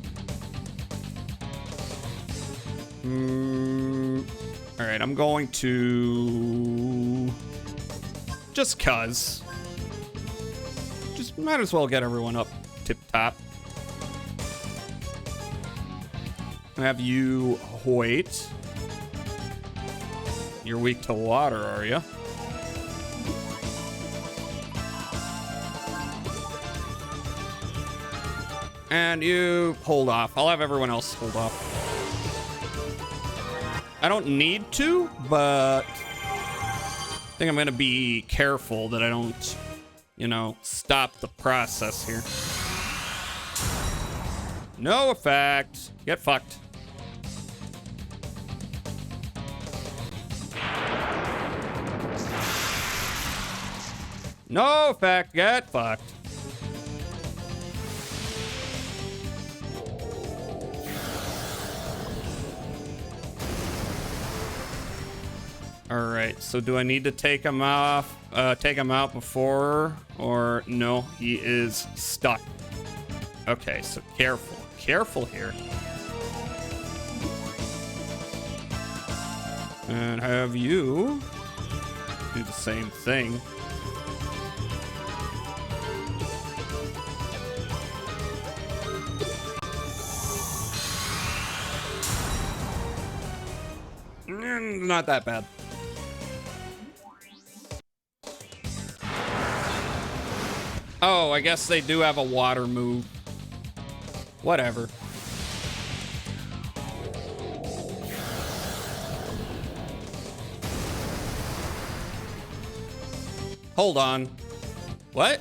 All right, I'm going to just cuz. Just might as well get everyone up tip top. Have you Hoyt. You're weak to water, are you? And you hold off. I'll have everyone else hold off. I don't need to, but I think I'm gonna be careful that I don't, you know, stop the process here. No effect. Get fucked. No effect. Get fucked. All right, so do I need to take him off, take him out before, or no, he is stuck. Okay, so careful here. And have you do the same thing. Not that bad. Oh, I guess they do have a water move. Whatever. Hold on. What?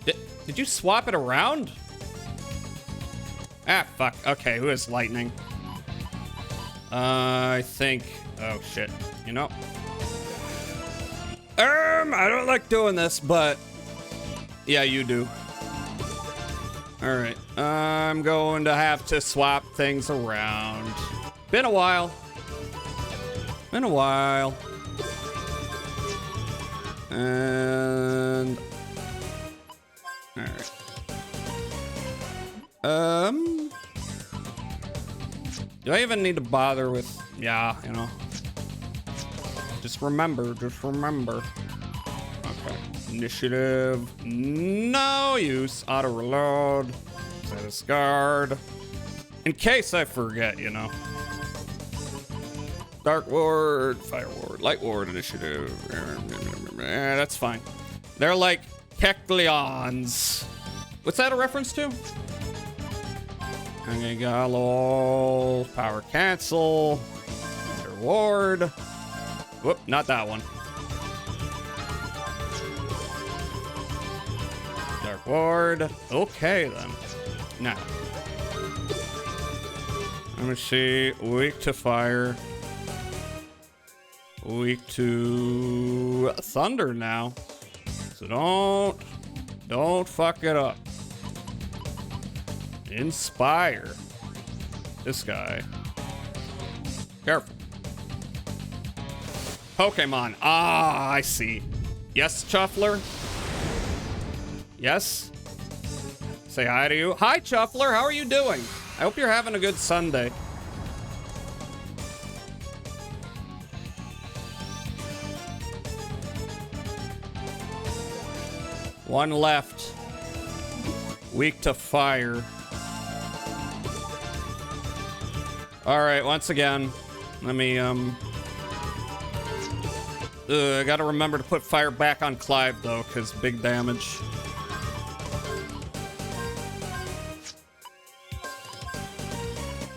Did you swap it around? Ah, fuck. Okay, who has lightning? I think... Oh, shit. You know... I don't like doing this, but... Yeah, you do. Alright. I'm going to have to swap things around. Been a while. Been a while. And... Alright. Do I even need to bother with... Yeah, you know. Just remember. Okay. Initiative. No use. Auto reload. Status guard. In case I forget, you know. Dark ward. Fire ward. Light ward. Initiative. Yeah, that's fine. They're like Kecleons. What's that a reference to? Okay, Gallo. Power cancel. Under ward. Whoop, not that one. Dark ward. Okay, then. Now. Let me see. Weak to fire. Weak to thunder now. So don't fuck it up. Inspire. This guy. Careful. Pokemon. Ah, I see. Yes, Chuffler? Yes? say hi to you. Hi, Chuffler. How are you doing? I hope you're having a good Sunday. One left. Weak to fire. All right, once again, let me, I gotta remember to put fire back on Clive, though, because big damage.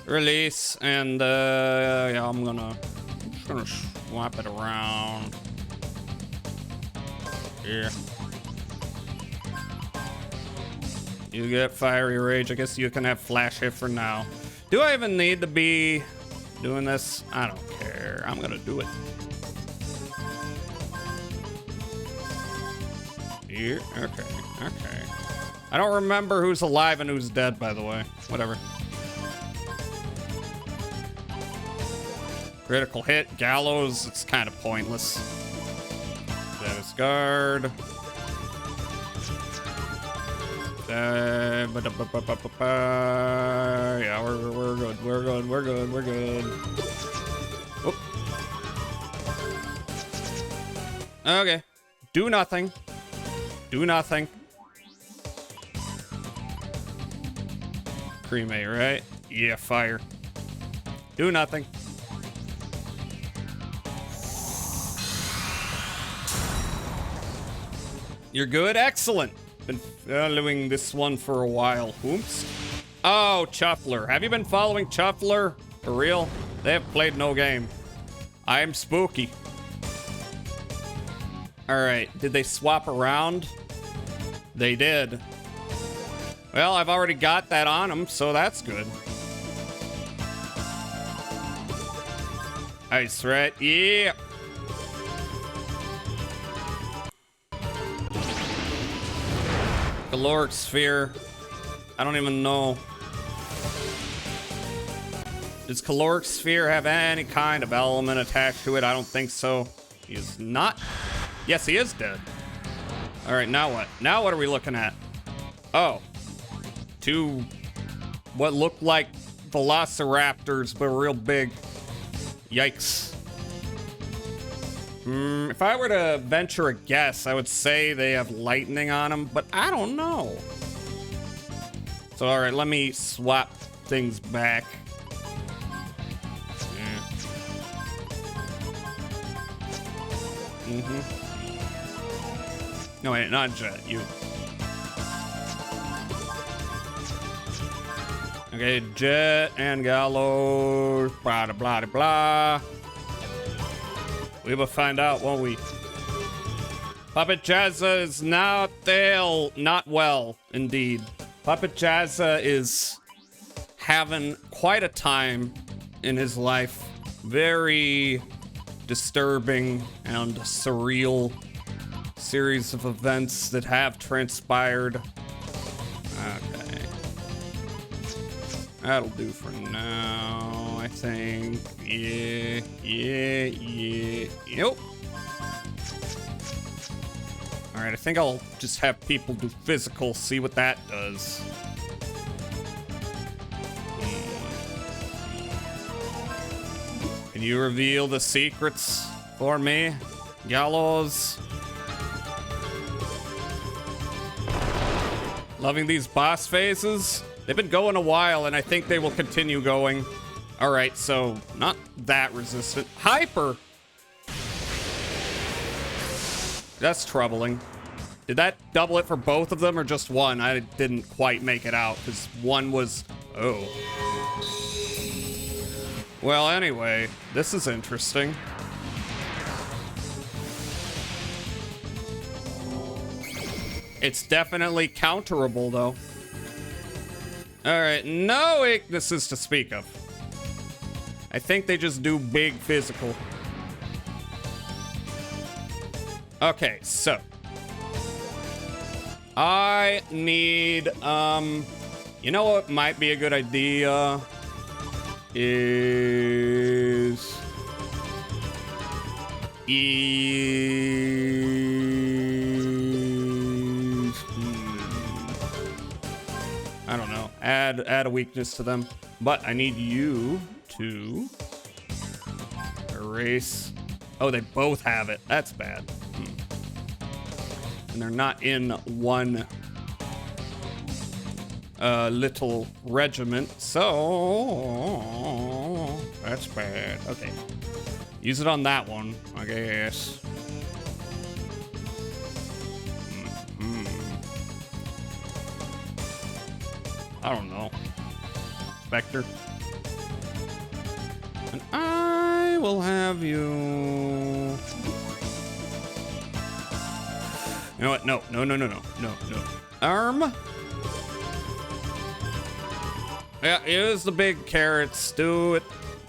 Release, and, yeah, I'm just gonna swap it around. Yeah. You get Fiery Rage. I guess you can have Flash Hit for now. Do I even need to be doing this? I don't care. I'm gonna do it. Here? Okay. Okay. I don't remember who's alive and who's dead, by the way. Whatever. Critical hit. Gallows. It's kind of pointless. Status guard. Yeah, we're good. We're good. We're good. We're good. Oop. Okay. Do nothing. Do nothing. Cremate, right? Yeah, fire. Do nothing. You're good? Excellent. Been following this one for a while. Oops. Oh, Chuffler. Have you been following Chuffler? For real? They have played no game. I am spooky. Alright, did they swap around? They did. Well, I've already got that on them, so that's good. Ice threat, yeah. Caloric Sphere. I don't even know. Does Caloric Sphere have any kind of element attached to it? I don't think so. He is not. Yes, he is dead. All right, now what? Now what are we looking at? Oh. Two what look like velociraptors, but real big. Yikes. If I were to venture a guess, I would say they have lightning on them, but I don't know. So, all right, let me swap things back. No, wait, not Jet, you. Okay, Jet and Gallows, blah, blah, blah, blah. We will find out, won't we? Puppet Jazza is not ill, not well, indeed. Puppet Jazza is having quite a time in his life. Very disturbing and surreal series of events that have transpired. Okay. That'll do for now, I think. Yeah. Yep. All right, I think I'll just have people do physical, see what that does. Can you reveal the secrets for me, Gallows? Loving these boss phases? They've been going a while, and I think they will continue going. All right, so not that resistant. Hyper! That's troubling. Did that double it for both of them or just one? I didn't quite make it out, because one was... Oh. Well, anyway, this is interesting. It's definitely counterable, though. All right, no weaknesses to speak of. I think they just do big physical. Okay, so. I need, you know what might be a good idea? Is... I don't know, add a weakness to them. But I need you to erase. Oh, they both have it. That's bad. And they're not in one little regiment, so that's bad. Okay, use it on that one, I guess. I don't know. Spectre. And I will have you. You know what? No. Arm. Yeah, use the big carrots. Do it.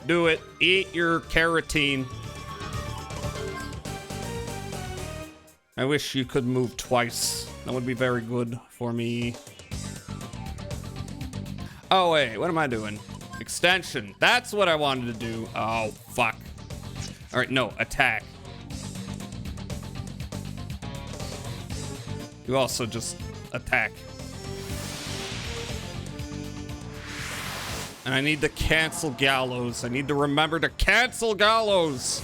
Do it. Eat your carotene. I wish you could move twice. That would be very good for me. Oh, wait. What am I doing? Extension. That's what I wanted to do. Oh, fuck. All right, no. Attack. You also just attack. And I need to cancel Gallows. I need to remember to cancel Gallows.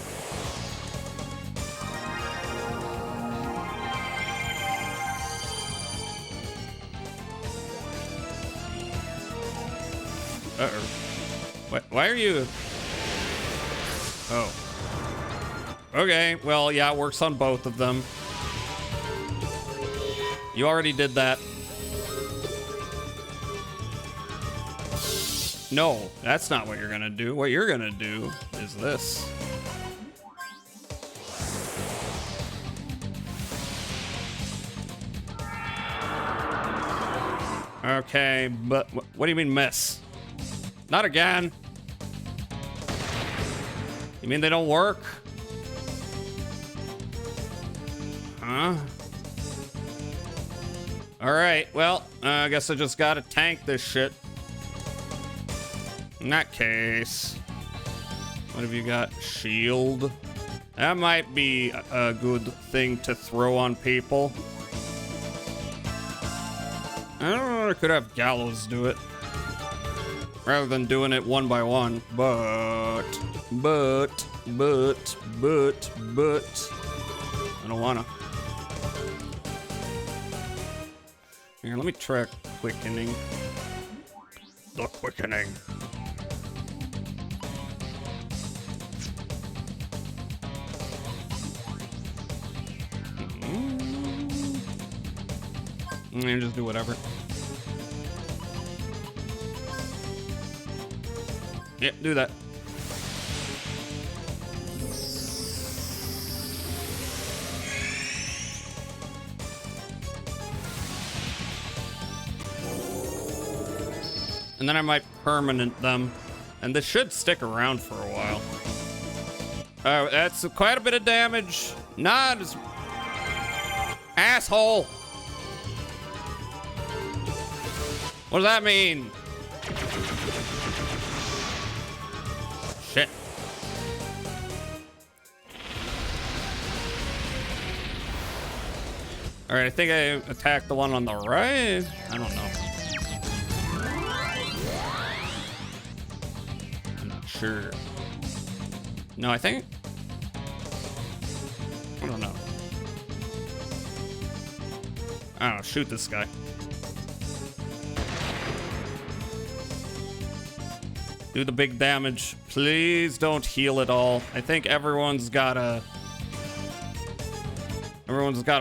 Uh-oh. Why are you... Oh. Okay, well, yeah, it works on both of them. You already did that. No, that's not what you're gonna do. What you're gonna do is this. Okay, but what do you mean miss? Not again. You mean they don't work? Huh? All right, well, I guess I just gotta tank this shit. In that case, what have you got? Shield. That might be a good thing to throw on people. I don't know, I could have Gallows do it. Rather than doing it one by one. But. I don't wanna. Here, let me try quickening. The quickening. And just do whatever. Yeah, do that. And then I might permanent them. And this should stick around for a while. That's quite a bit of damage. Not as... Asshole! What does that mean? Shit. All right, I think I attacked the one on the right. I don't know. I'm not sure. No, I think... I don't know. I don't know, shoot this guy. Do the big damage. Please don't heal at all. I think everyone's gotta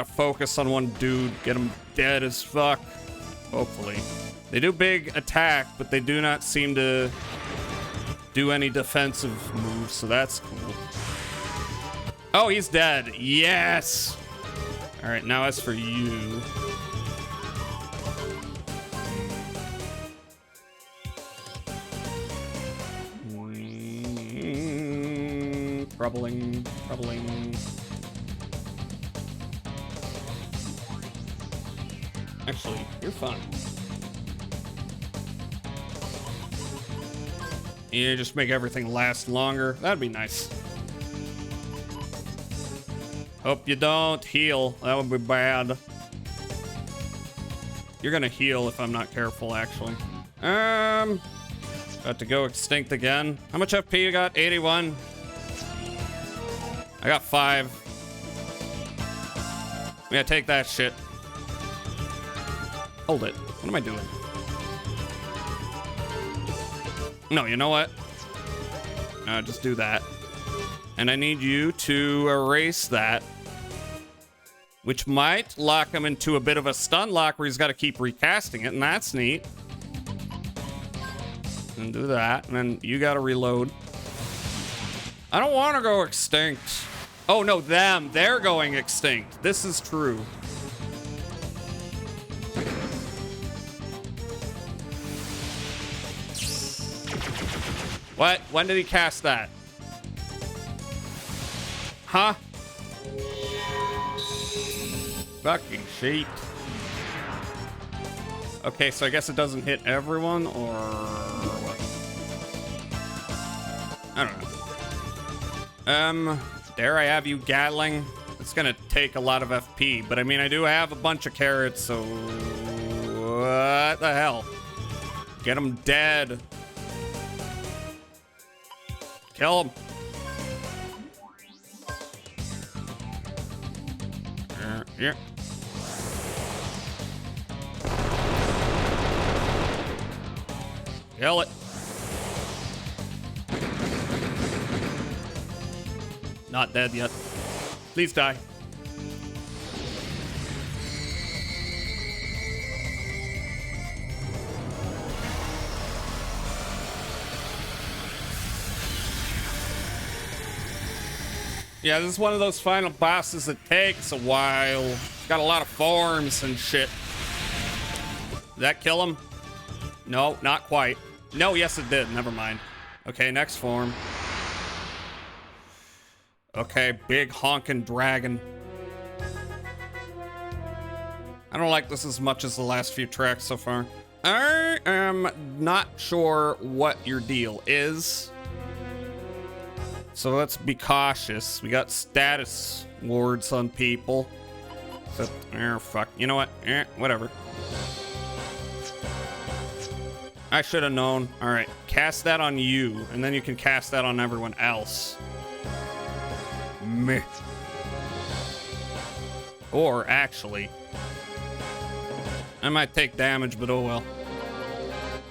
focus on one dude. Get him dead as fuck. Hopefully. They do big attack, but they do not seem to do any defensive moves, so that's cool. Oh, he's dead. Yes! Alright, now as for you. Troubling. Actually, you're fine. You just make everything last longer. That'd be nice. Hope you don't heal. That would be bad. You're gonna heal if I'm not careful, actually. About to go extinct again. How much FP you got? 81. I got 5. Yeah, take that shit. Hold it. What am I doing? No, you know what? Just do that. And I need you to erase that. Which might lock him into a bit of a stun lock where he's got to keep recasting it, and that's neat. And do that, and then you got to reload. I don't want to go extinct. Oh, no, them. They're going extinct. This is true. What? When did he cast that? Huh? Fucking sheet. Okay, so I guess it doesn't hit everyone, or what? I don't know. Dare I have you, Gatling? It's gonna take a lot of FP, but I mean, I do have a bunch of carrots, so what the hell? Get him dead. Kill him. Yeah. Kill it. Not dead yet. Please die. Yeah, this is one of those final bosses that takes a while. It's got a lot of forms and shit. Did that kill him? No, not quite. No, yes it did. Never mind. Okay, next form. Okay, big honkin' dragon. I don't like this as much as the last few tracks so far. I am not sure what your deal is. So let's be cautious. We got status wards on people. So, fuck. You know what? Whatever. I should have known. All right, cast that on you, and then you can cast that on everyone else. Meh. Or actually, I might take damage, but oh well.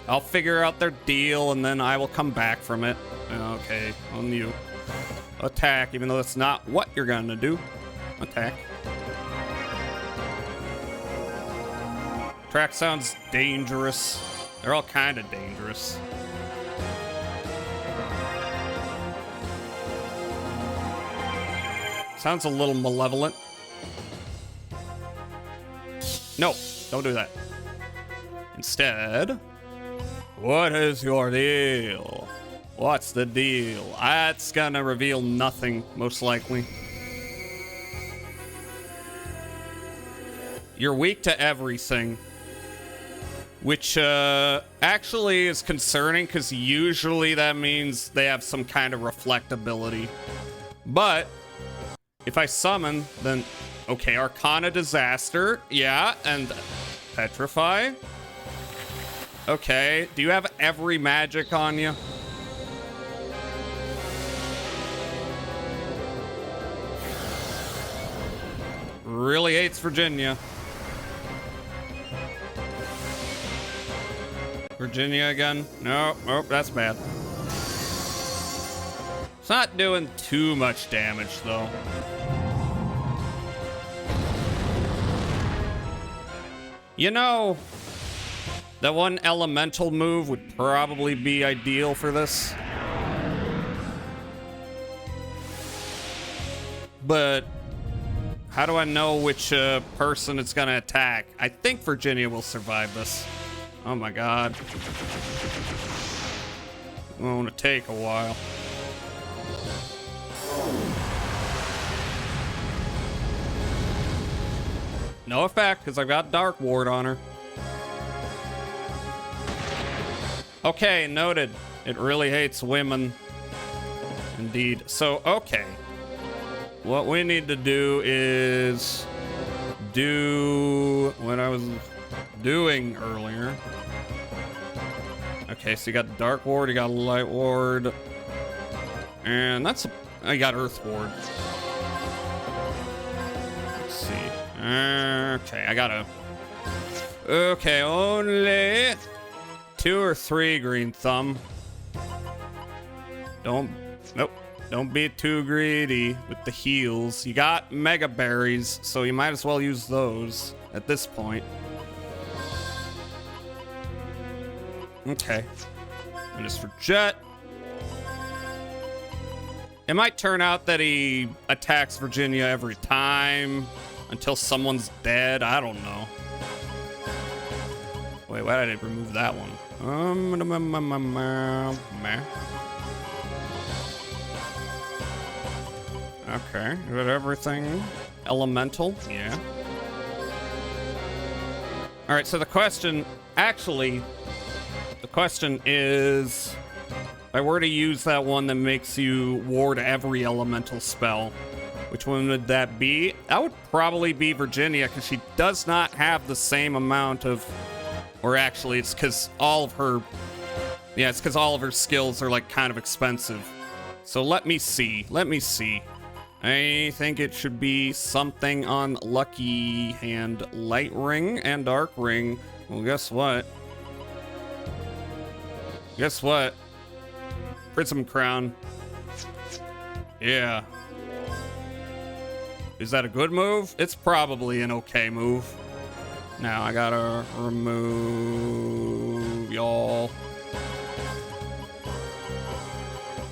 I'll figure out their deal, and then I will come back from it. Okay, on you. Attack, even though that's not what you're gonna do. Attack. Track sounds dangerous. They're all kind of dangerous. Sounds a little malevolent. No, don't do that. Instead, what is your deal? What's the deal? That's gonna reveal nothing, most likely. You're weak to everything. Which actually is concerning, because usually that means they have some kind of reflectability. But if I summon, then okay, Arcana Disaster, yeah, and Petrify. Okay, do you have every magic on you? Really hates Virginia. Virginia again? No, oh, that's bad. It's not doing too much damage, though. You know, that one elemental move would probably be ideal for this. But how do I know which person it's gonna attack? I think Virginia will survive this. Oh my god. It's gonna take a while. No effect, because I've got Dark Ward on her. Okay, noted. It really hates women. Indeed. So, okay. What we need to do is do what I was doing earlier. Okay, so you got Dark Ward, you got Light Ward, and that's I got Earth Ward. Let's see. Okay, I gotta. Okay, only 2 or 3 green thumb. Nope. Don't be too greedy with the heals. You got Mega Berries, so you might as well use those at this point. Okay. And as for Jet, it might turn out that he attacks Virginia every time until someone's dead. I don't know. Wait, why did I remove that one? Okay, is that everything? Elemental? Yeah. All right, so the question is, if I were to use that one that makes you ward every elemental spell, which one would that be? That would probably be Virginia, because she does not have the same amount of, or actually it's because all of her skills are like kind of expensive. So let me see. I think it should be something on Lucky Hand. Light Ring and Dark Ring. Well, guess what? Prism Crown. Yeah. Is that a good move? It's probably an okay move. Now I gotta remove y'all.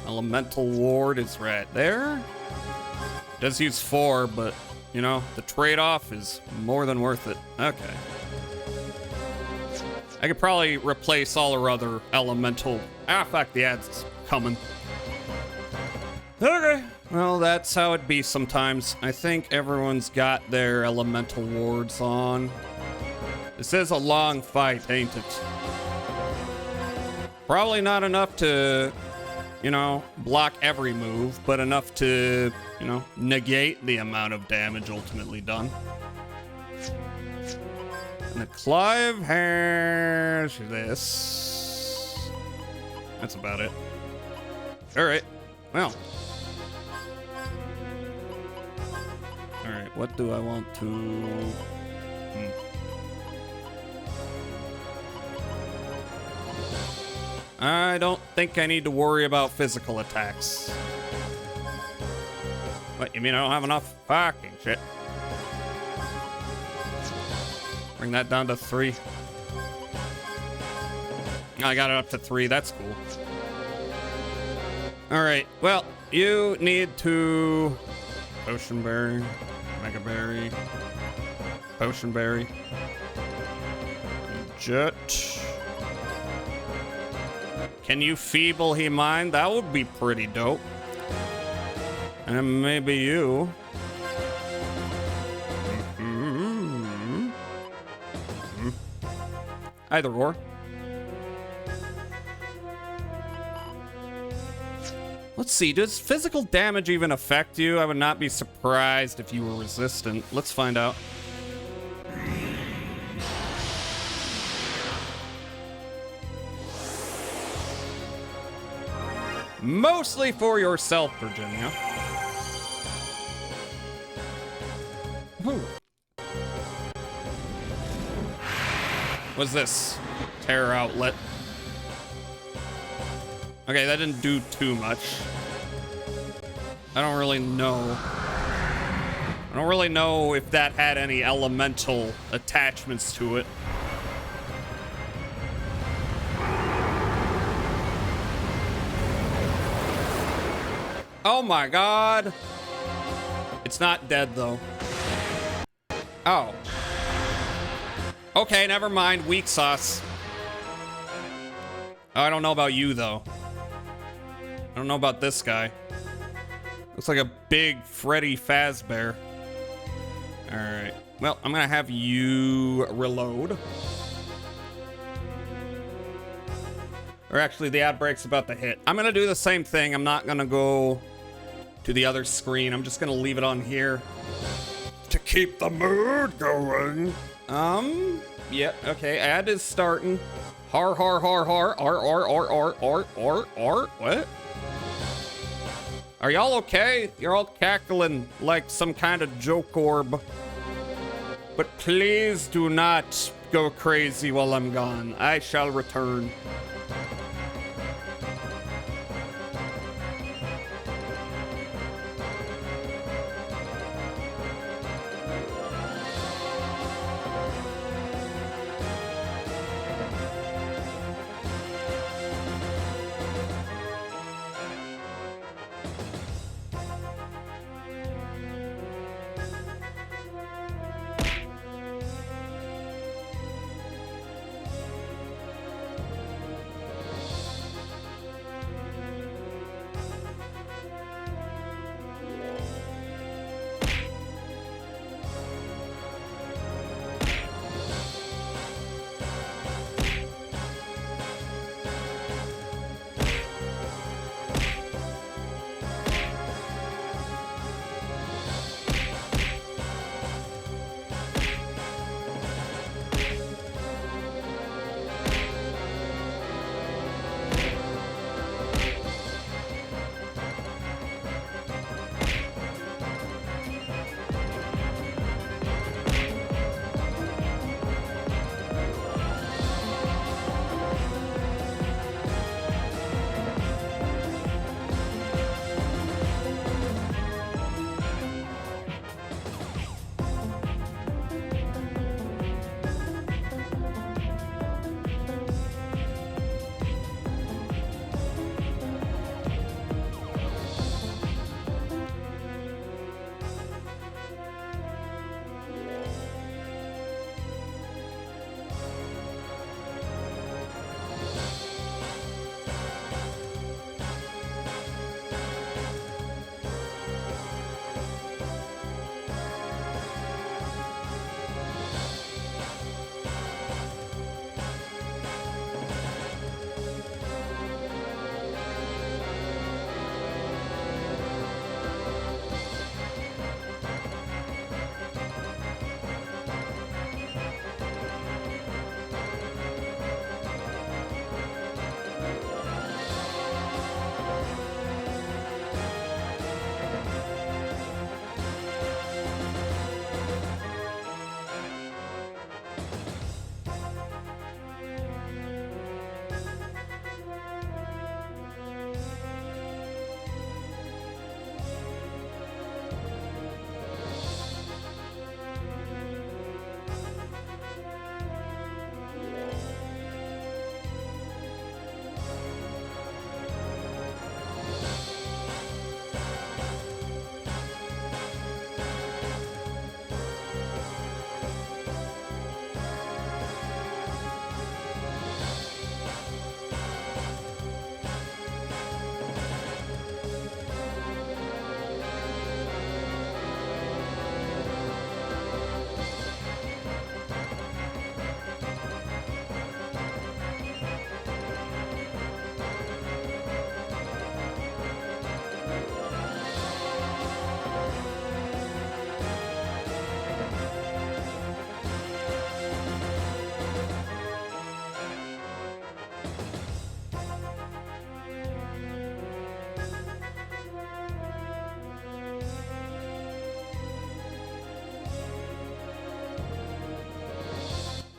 Elemental Ward is right there. Does use 4, but, you know, the trade-off is more than worth it. Okay. I could probably replace all her other elemental... fuck, the ad's coming. Okay. Well, that's how it be sometimes. I think everyone's got their elemental wards on. This is a long fight, ain't it? Probably not enough to, you know, block every move, but enough to, you know, negate the amount of damage ultimately done. And the Clive has this. That's about it. All right. Well. All right. What do I want to? I don't think I need to worry about physical attacks. What, you mean I don't have enough? Fucking shit. Bring that down to 3. I got it up to 3. That's cool. All right. Well, you need to Potion Berry, Mega Berry, Potion Berry, Jet. Can you Feeble He Mine? That would be pretty dope. And maybe you. Either or. Let's see, does physical damage even affect you? I would not be surprised if you were resistant. Let's find out. Mostly for yourself, Virginia. Whew. What's this? Terror Outlet. Okay, that didn't do too much. I don't really know. I don't really know if that had any elemental attachments to it. Oh my god. It's not dead though. Oh. Okay, never mind. Weak sauce. Oh, I don't know about you though. I don't know about this guy. Looks like a big Freddy Fazbear. Alright. Well, I'm gonna have you reload. Or actually, the ad break's about to hit. I'm gonna do the same thing. I'm not gonna go to the other screen. I'm just gonna leave it on here to keep the mood going. Yeah, okay, ad is starting. Har, har, har, har, what? Are y'all okay? You're all cackling like some kind of joke orb. But please do not go crazy while I'm gone. I shall return.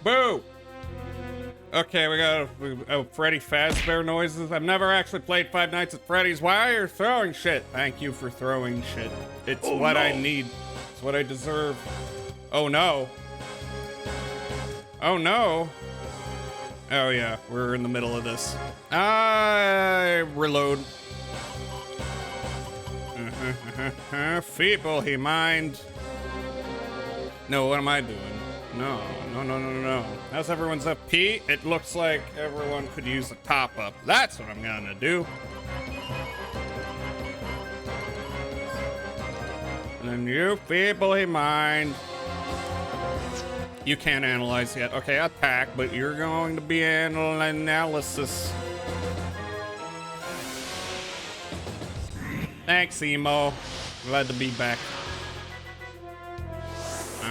Boo! Okay, we got Freddy Fazbear noises. I've never actually played Five Nights at Freddy's. Why are you throwing shit? Thank you for throwing shit. It's what I need. It's what I deserve. Oh no. Oh no. Oh yeah, we're in the middle of this. I reload. Feeble he mind. No, what am I doing? No. How's everyone's FP? It looks like everyone could use a top up. That's what I'm gonna do. And then you feebly mind. You can't analyze yet. Okay, attack, but you're going to be analysis. Thanks, Emo. Glad to be back.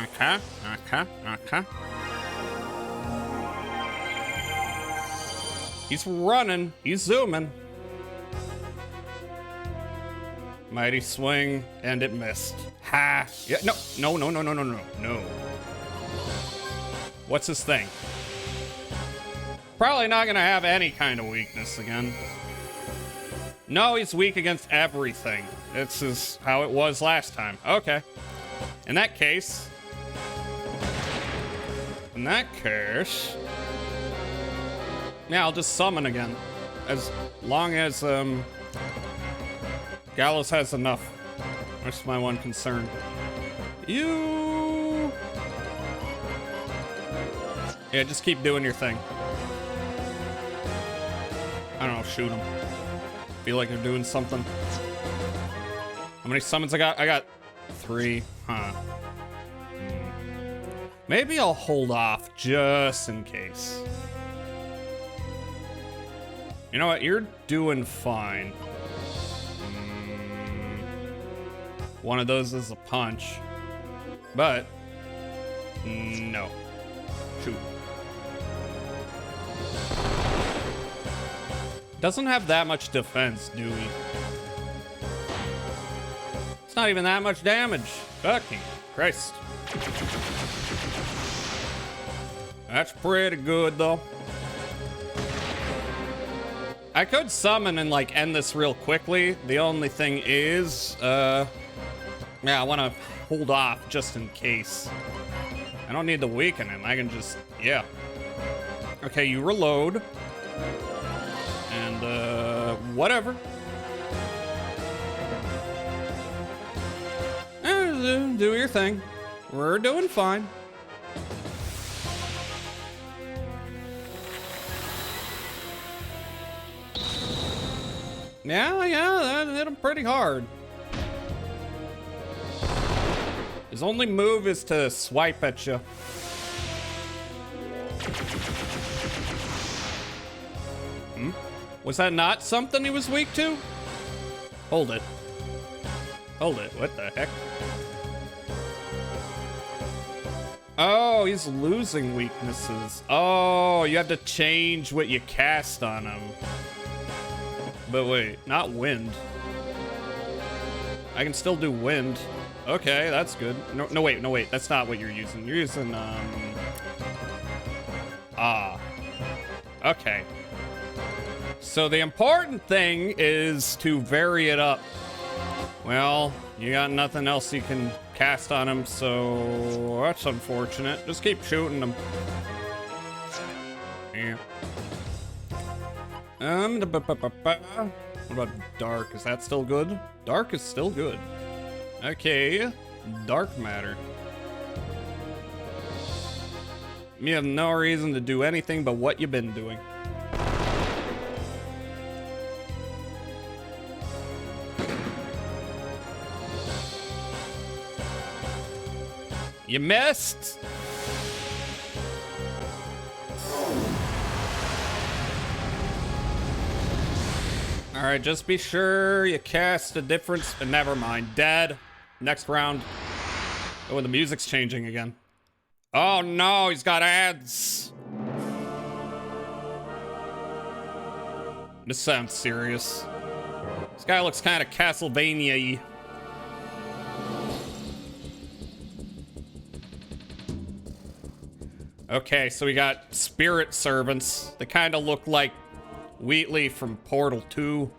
Okay. He's running. He's zooming. Mighty swing, and it missed. Ha! Yeah, no. What's his thing? Probably not gonna have any kind of weakness again. No, he's weak against everything. This is how it was last time. Okay. In that case... Yeah, I'll just summon again. As long as, Gallows has enough. That's my one concern. You... Yeah, just keep doing your thing. I don't know, shoot him. Feel like they're doing something. How many summons I got? I got 3. Huh. Maybe I'll hold off just in case. You know what? You're doing fine. One of those is a punch. But... no. Shoot. Doesn't have that much defense, do we? It's not even that much damage. Fucking Christ. That's pretty good, though. I could summon and, like, end this real quickly. The only thing is, yeah, I want to hold off just in case. I don't need to weaken him. I can just, yeah. Okay, you reload. And, whatever. Do your thing. We're doing fine. Yeah, that hit him pretty hard. His only move is to swipe at you. Was that not something he was weak to? Hold it. Hold it. What the heck? Oh, he's losing weaknesses. Oh, you have to change what you cast on him. But wait, not wind. I can still do wind. Okay, that's good. No, wait. That's not what you're using. You're using, okay. So the important thing is to vary it up. Well, you got nothing else you can cast on him, so that's unfortunate. Just keep shooting him. Yeah. What about dark? Is that still good? Dark is still good. Okay, dark matter. You have no reason to do anything but what you've been doing. You missed. All right, just be sure you cast a difference. Never mind. Dead. Next round. Oh, the music's changing again. Oh no, he's got ads. This sounds serious. This guy looks kind of Castlevania-y. Okay, so we got spirit servants. They kind of look like Wheatley from Portal 2.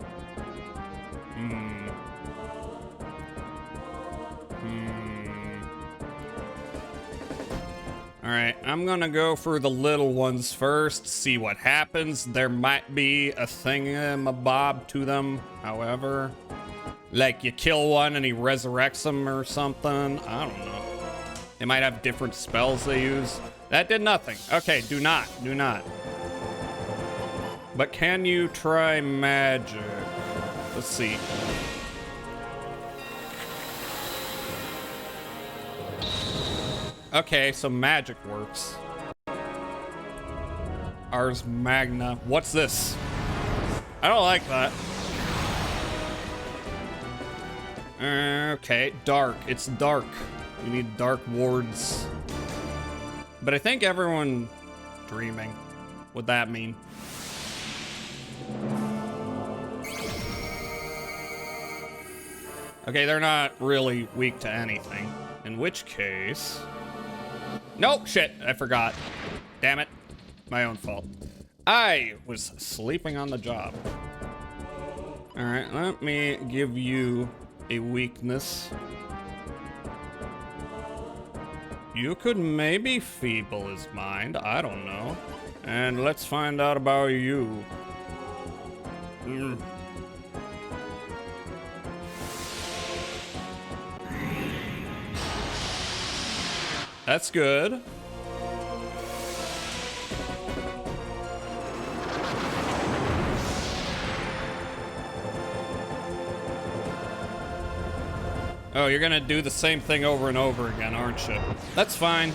Alright, I'm gonna go for the little ones first, see what happens. There might be a thingamabob to them, however. Like you kill one and he resurrects them or something. I don't know. They might have different spells they use. That did nothing. Okay, do not. But can you try magic? Let's see. Okay, so magic works. Ars Magna. What's this? I don't like that. Okay, dark. It's dark. We need dark wards. But I think everyone dreaming. What'd that mean? Okay, they're not really weak to anything. In which case... Nope, shit, I forgot. Damn it. My own fault. I was sleeping on the job. Alright, let me give you a weakness. You could maybe feeble his mind, I don't know. And let's find out about you. That's good. Oh, you're gonna do the same thing over and over again, aren't you? That's fine.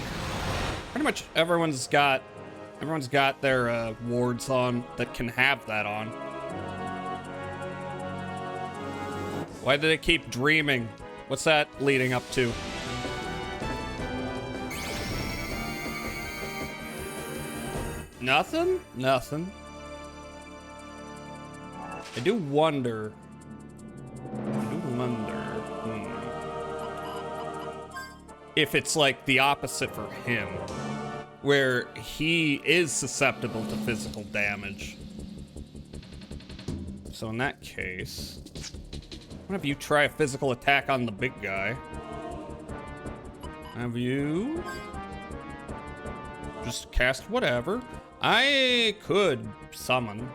Pretty much everyone's got their wards on that can have that on. Why do they keep dreaming? What's that leading up to? Nothing? Nothing. I do wonder. If it's like the opposite for him, where he is susceptible to physical damage. So in that case, what if you try a physical attack on the big guy? Have you just cast whatever? I could summon,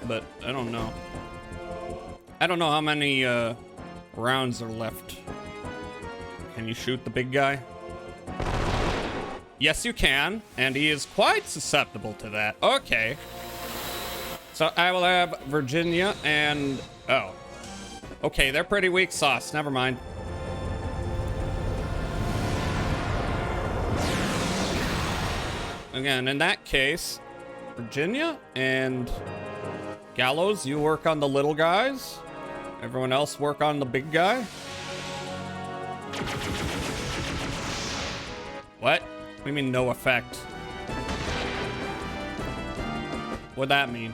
but I don't know. I don't know how many rounds are left. Can you shoot the big guy? Yes, you can, and he is quite susceptible to that. Okay. So I will have Virginia and... Oh. Okay, they're pretty weak sauce. Never mind. Again, in that case, Virginia and Gallows, you work on the little guys. Everyone else work on the big guy. What? What do you mean no effect? What'd that mean?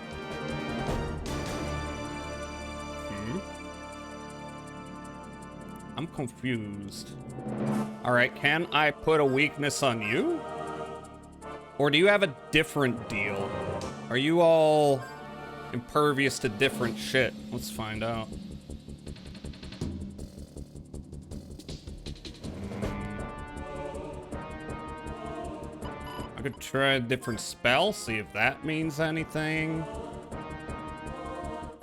I'm confused. Alright, can I put a weakness on you? Or do you have a different deal? Are you all impervious to different shit? Let's find out. I could try a different spell, see if that means anything.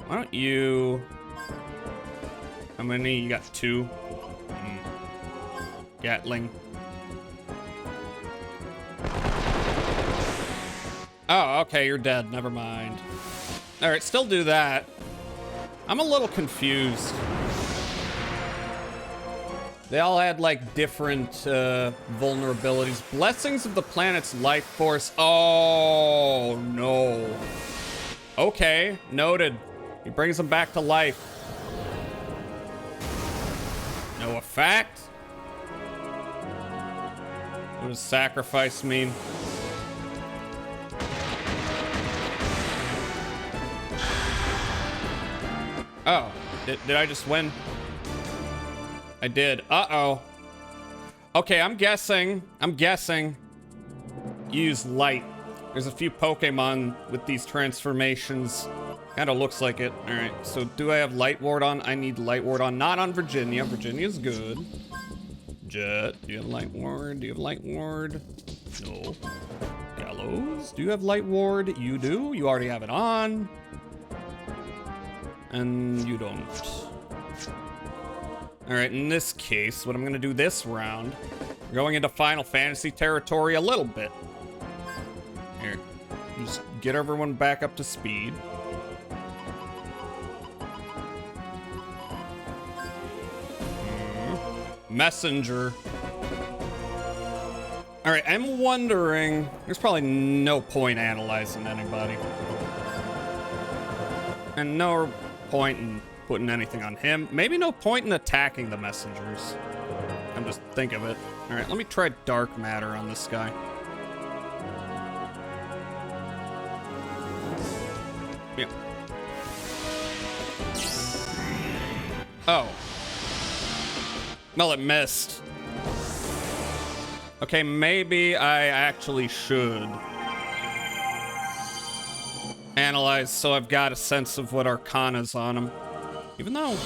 Why don't you... How many? You got 2. Gatling. Oh, okay, you're dead. Never mind. Alright, still do that. I'm a little confused. They all had, like, different vulnerabilities. Blessings of the planet's life force. Oh, no. Okay, noted. He brings them back to life. No effect? What does sacrifice mean? Oh, did I just win? I did. Uh-oh. Okay, I'm guessing. Use light. There's a few Pokemon with these transformations. Kinda looks like it. Alright, so do I have light ward on? I need light ward on. Not on Virginia. Virginia's good. Jet, do you have light ward? Do you have light ward? No. Gallows, do you have light ward? You do. You already have it on. And you don't. Alright, in this case, what I'm gonna do this round, we're going into Final Fantasy territory a little bit. Here, just get everyone back up to speed. Messenger. Alright, I'm wondering, there's probably no point analyzing anybody. And no point in putting anything on him. Maybe no point in attacking the messengers. I'm just think of it. All right, let me try dark matter on this guy. Yep. Oh. Well, it missed. Okay, maybe I actually should analyze so I've got a sense of what Arcana's on him. Even though...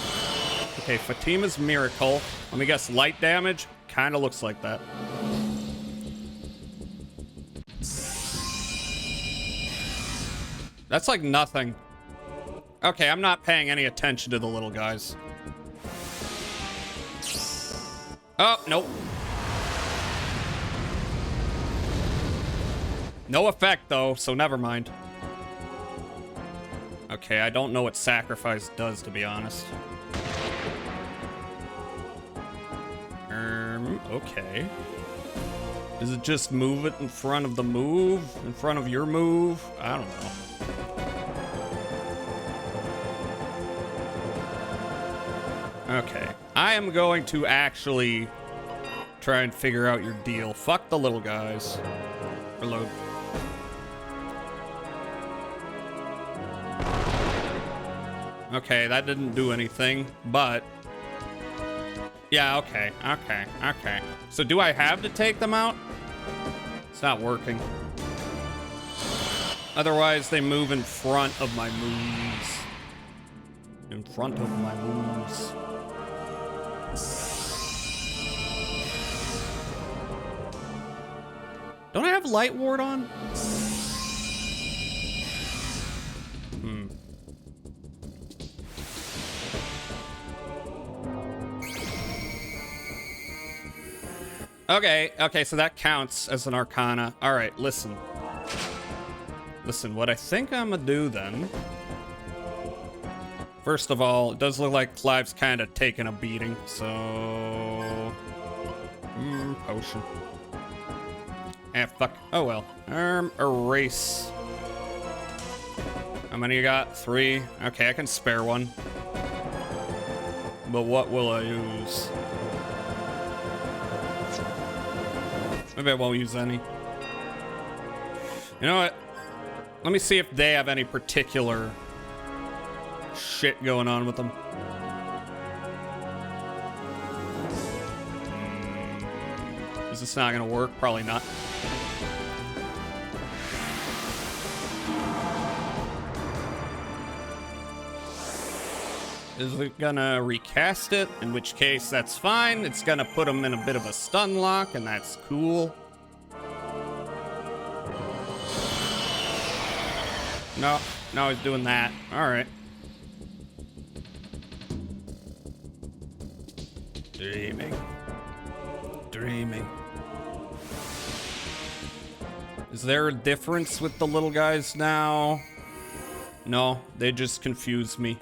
Okay, Fatima's Miracle. Let me guess, light damage? Kind of looks like that. That's like nothing. Okay, I'm not paying any attention to the little guys. Oh, nope. No effect, though, so never mind. Okay, I don't know what sacrifice does, to be honest. Okay. Does it just move it in front of the move? In front of your move? I don't know. Okay. I am going to actually try and figure out your deal. Fuck the little guys. Reload. Okay, that didn't do anything, but... Yeah, okay. So do I have to take them out? It's not working. Otherwise, they move in front of my moves. In front of my moves. Don't I have Light Ward on? Okay, so that counts as an Arcana. All right, listen. Listen, what I think I'm gonna do then... First of all, it does look like Clive's kind of taking a beating, so... potion. Fuck. Oh, well. Erase. How many you got? 3. Okay, I can spare one. But what will I use? Maybe I won't use any. You know what? Let me see if they have any particular shit going on with them. Is this not gonna work? Probably not. Is it gonna recast it? In which case, that's fine. It's gonna put him in a bit of a stun lock, and that's cool. No, he's doing that. All right. Dreaming. Is there a difference with the little guys now? No, they just confuse me.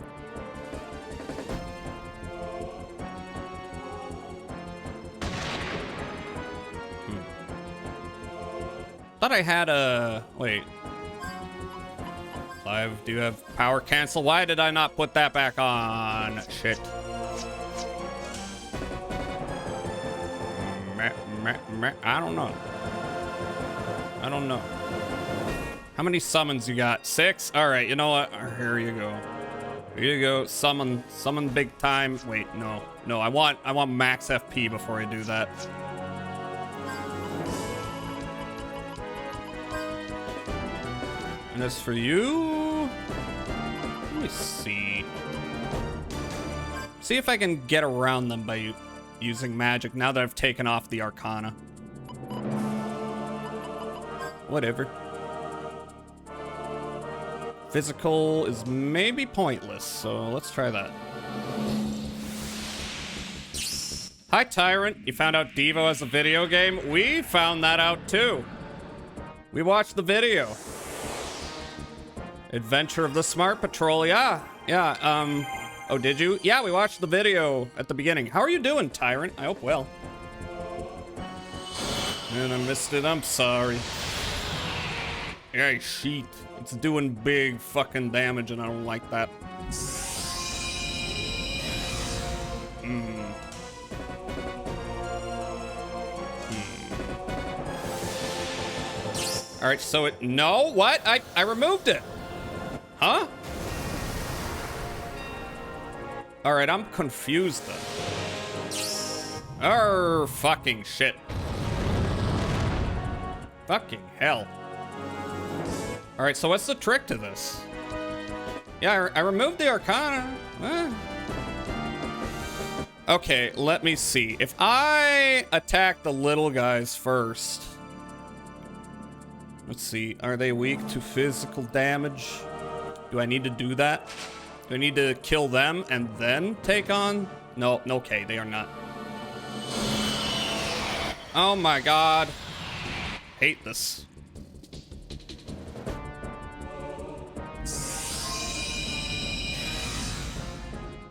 Thought I had a... Wait. Clive, do you have power cancel? Why did I not put that back on? Shit. I don't know. How many summons you got? 6? All right, you know what? Here you go. Here you go. Summon big time. Wait, no. I want max FP before I do that. And as for you, let me see. See if I can get around them by using magic now that I've taken off the Arcana. Whatever. Physical is maybe pointless, so let's try that. Hi, Tyrant. You found out Devo has a video game? We found that out too. We watched the video. Adventure of the Smart Patrol. Yeah. Oh, did you? Yeah, we watched the video at the beginning. How are you doing, Tyrant? I hope well. Man, I missed it. I'm sorry. Hey, sheet. It's doing big fucking damage and I don't like that. All right, so it, no, what? I removed it. Huh? All right, I'm confused then. Oh, fucking shit. Fucking hell. All right, so what's the trick to this? Yeah, I removed the Arcana. Okay, let me see. If I attack the little guys first. Let's see. Are they weak to physical damage? Do I need to do that? Do I need to kill them and then take on? No, okay, they are not. Oh my god. Hate this.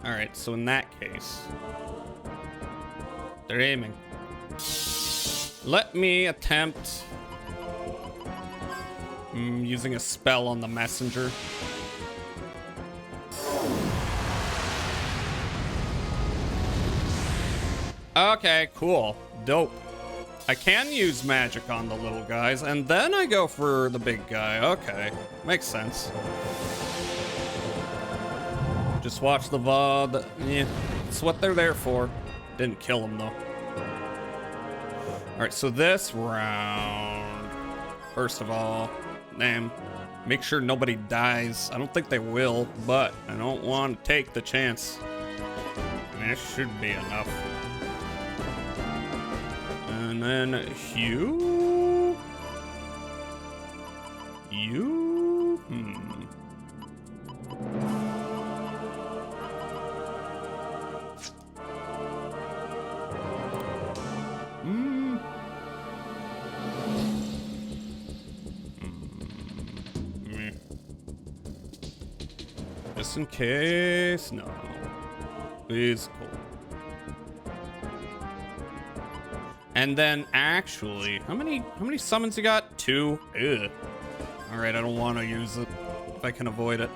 Alright, so in that case, they're aiming. Let me attempt using a spell on the messenger. Okay, cool. Dope. I can use magic on the little guys, and then I go for the big guy. Okay, makes sense. Just watch the VOD. Yeah, it's what they're there for. Didn't kill him, though. All right, so this round, first of all, make sure nobody dies. I don't think they will, but I don't want to take the chance. I mean, it should be enough. And then you? Just in case, no. Physical. And then actually, how many summons you got? 2? Ugh. All right, I don't want to use it if I can avoid it.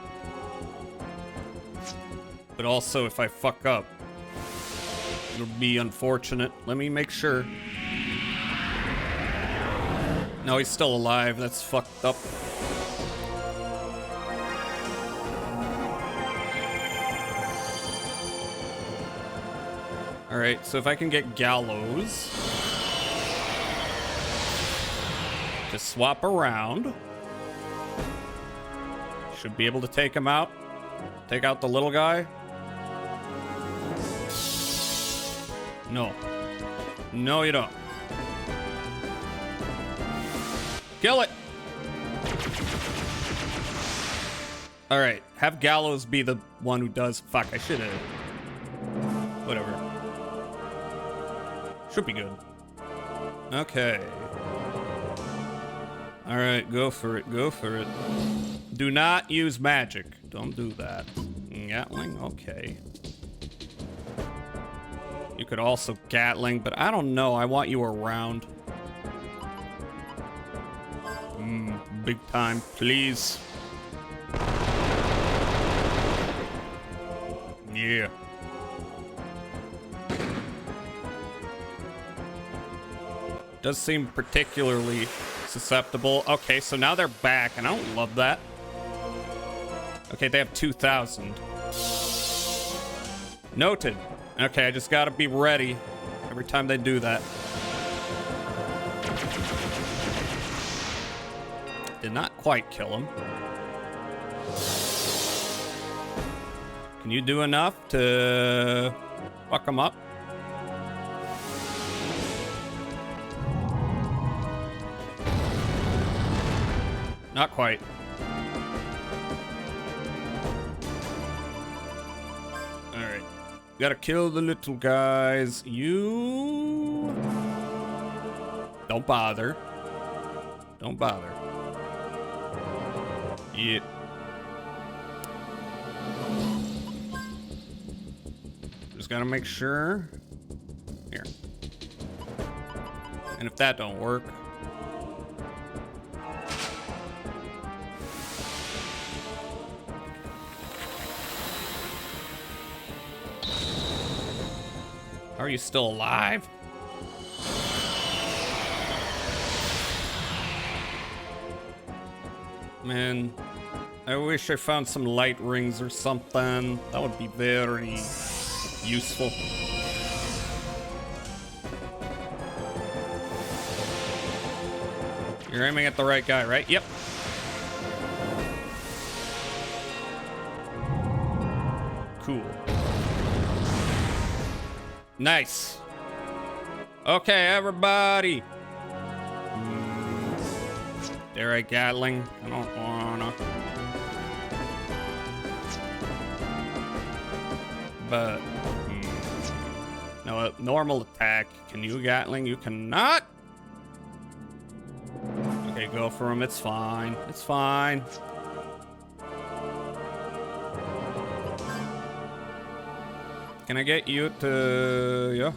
But also, if I fuck up, it'll be unfortunate. Let me make sure. No, he's still alive. That's fucked up. All right, so if I can get Gallows to swap around, should be able to take him out. Take out the little guy. No. No, you don't. Kill it. All right, have Gallows be the one who does. Fuck, I should have. Whatever. Should be good. Okay. All right, go for it. Go for it. Do not use magic. Don't do that. Gatling, okay. You could also Gatling, but I don't know. I want you around. Big time, please. Yeah. Does seem particularly susceptible. Okay, so now they're back, and I don't love that. Okay, they have 2,000. Noted. Okay, I just gotta be ready every time they do that. Did not quite kill him. Can you do enough to fuck him up? Not quite. All right. Gotta kill the little guys. You... Don't bother. Don't bother. Yeah. Just gotta make sure. Here. And if that don't work... Are you still alive? Man, I wish I found some light rings or something. That would be very useful. You're aiming at the right guy, right? Yep. Cool. Nice. Okay, everybody. Dare I Gatling? I don't wanna. But no, a normal attack. Can you Gatling? You cannot. Okay, go for him. It's fine. It's fine. Can I get you to... Yeah.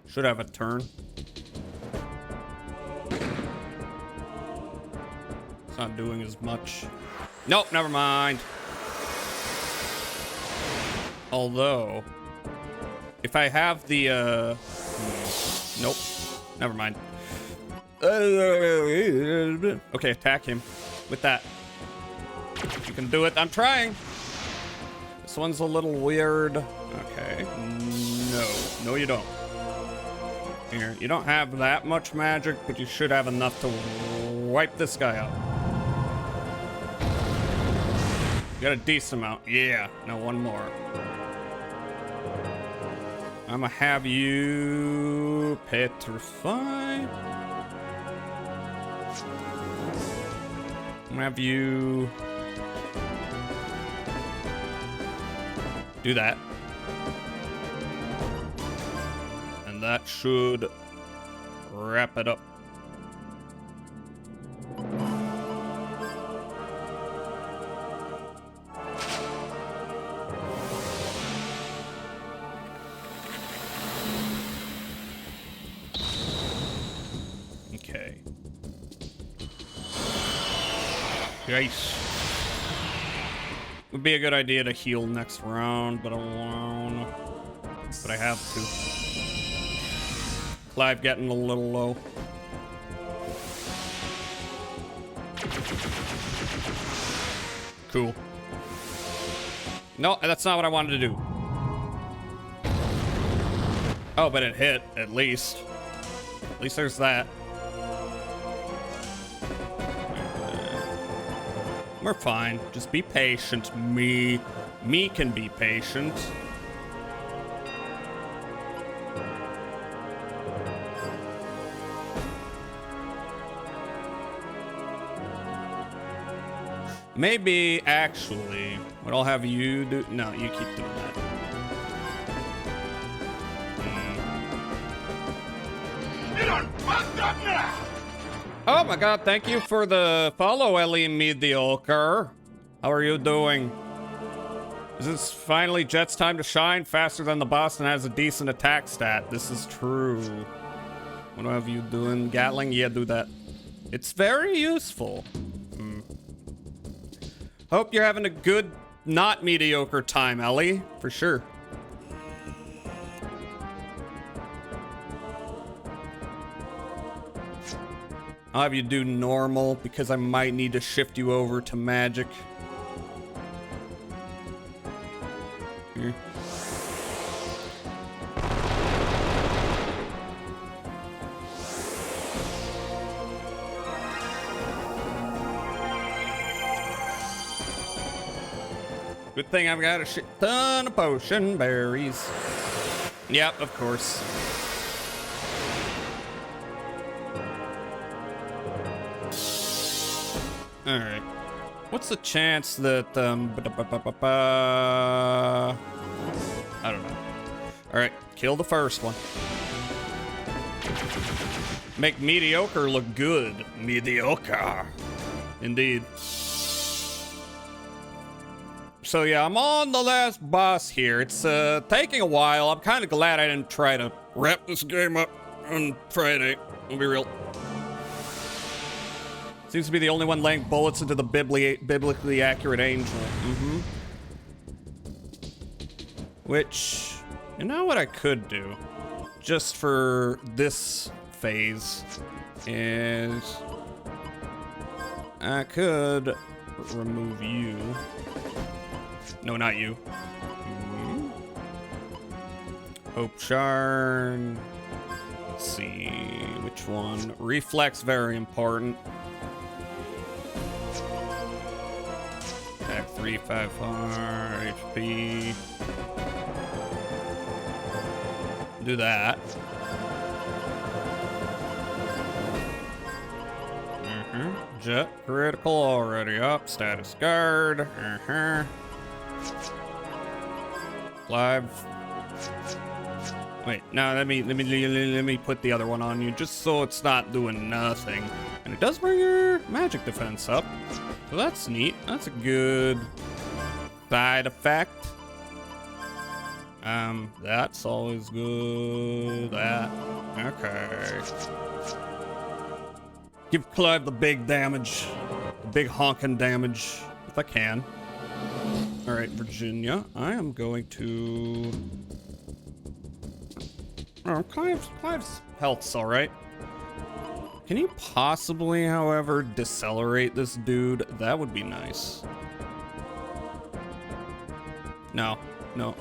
Should have a turn. It's not doing as much. Nope, never mind. Although, if I have the, nope, never mind. Okay, attack him with that. You can do it. I'm trying. This one's a little weird. Okay. No, you don't. Here, you don't have that much magic, but you should have enough to wipe this guy out. You got a decent amount. Yeah. Now one more. I'm gonna have you petrify. I'm gonna have you do that. And that should wrap it up. Okay. Nice. Would be a good idea to heal next round, but I won't. But I have to. Clive getting a little low. Cool. No, that's not what I wanted to do. Oh, but it hit, at least. At least there's that. We're fine. Just be patient. Me can be patient. Maybe, actually, what I'll have you do... No, you keep doing that. You done fucked up now! Oh my god, thank you for the follow, Ellie Mediocre. How are you doing? Is this finally Jet's time to shine? Faster than the boss and has a decent attack stat. This is true. What have you doing? Gatling? Yeah, do that. It's very useful. Hope you're having a good, not mediocre time, Ellie. For sure. I'll have you do normal because I might need to shift you over to magic. Here. Good thing I've got a shit ton of potion berries. Yep, of course. All right. What's the chance that I don't know. All right, kill the first one. Make mediocre look good. Mediocre. Indeed. So yeah, I'm on the last boss here. It's taking a while. I'm kind of glad I didn't try to wrap this game up on Friday. I'll be real. Seems to be the only one laying bullets into the biblically accurate angel. Which, you know what I could do? Just for this phase is I could remove you. No, not you. Hope Shard. Let's see which one. Reflex, very important. Attack 354 HP. Do that. Jet critical already up. Status guard. Live. Wait, now let me put the other one on you just so it's not doing nothing. And it does bring your magic defense up. So that's neat. That's a good side effect. That's always good. That. Okay. Give Clive the big damage. The big honking damage. If I can. Alright, Virginia. I am going to... Oh, Clive's health's alright. Can you possibly, however, decelerate this dude? That would be nice. No. No.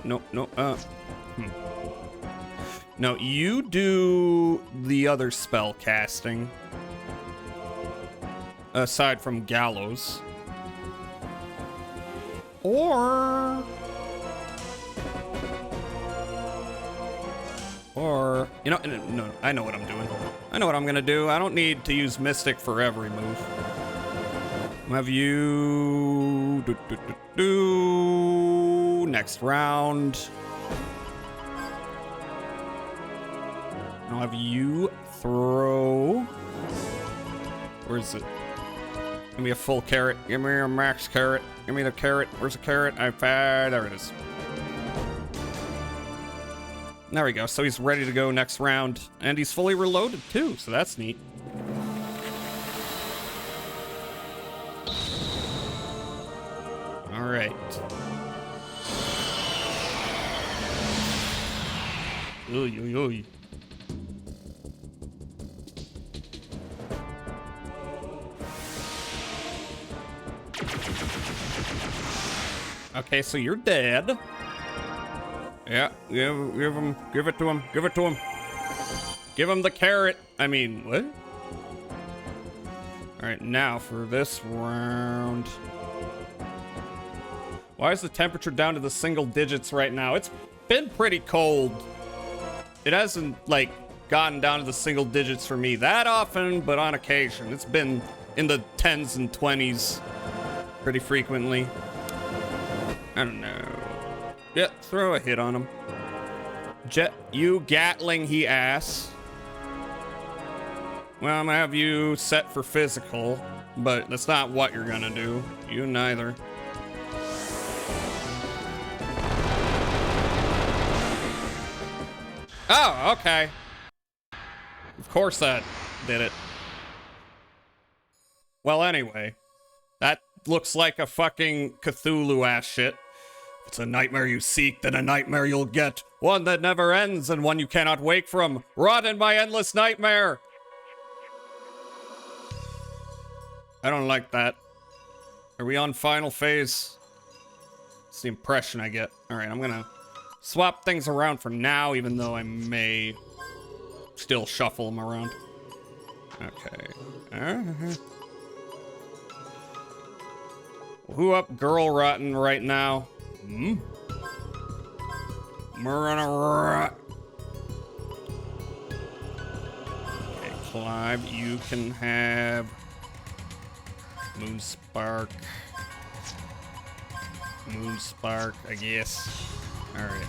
No, you do the other spell casting. Aside from Gallows. Or, you know, no, I know what I'm doing. I know what I'm gonna do. I don't need to use Mystic for every move. I'll have you next round. I'll have you throw. Where is it? Give me a full carrot. Give me a max carrot. Give me the carrot. Where's the carrot? There it is. There we go. So he's ready to go next round. And he's fully reloaded too, so that's neat. All right. Oy, oy, oy. Okay, so you're dead. Yeah, give it to him. Give him the carrot. I mean, what? All right, now for this round. Why is the temperature down to the single digits right now? It's been pretty cold. It hasn't, like, gotten down to the single digits for me that often, but on occasion. It's been in the 10s and 20s pretty frequently. I don't know. Yeah, throw a hit on him. Jet, you Gatling, he ass. Well, I'm gonna have you set for physical, but that's not what you're gonna do. You neither. Oh, okay. Of course that did it. Well, anyway. That looks like a fucking Cthulhu-ass shit. If it's a nightmare you seek, then a nightmare you'll get. One that never ends and one you cannot wake from. Rot in my endless nightmare! I don't like that. Are we on final phase? It's the impression I get. Alright, I'm gonna swap things around for now, even though I may still shuffle them around. Okay. Who up girl rotten right now? Rot. Okay, Clive, you can have Moonspark, I guess. All right.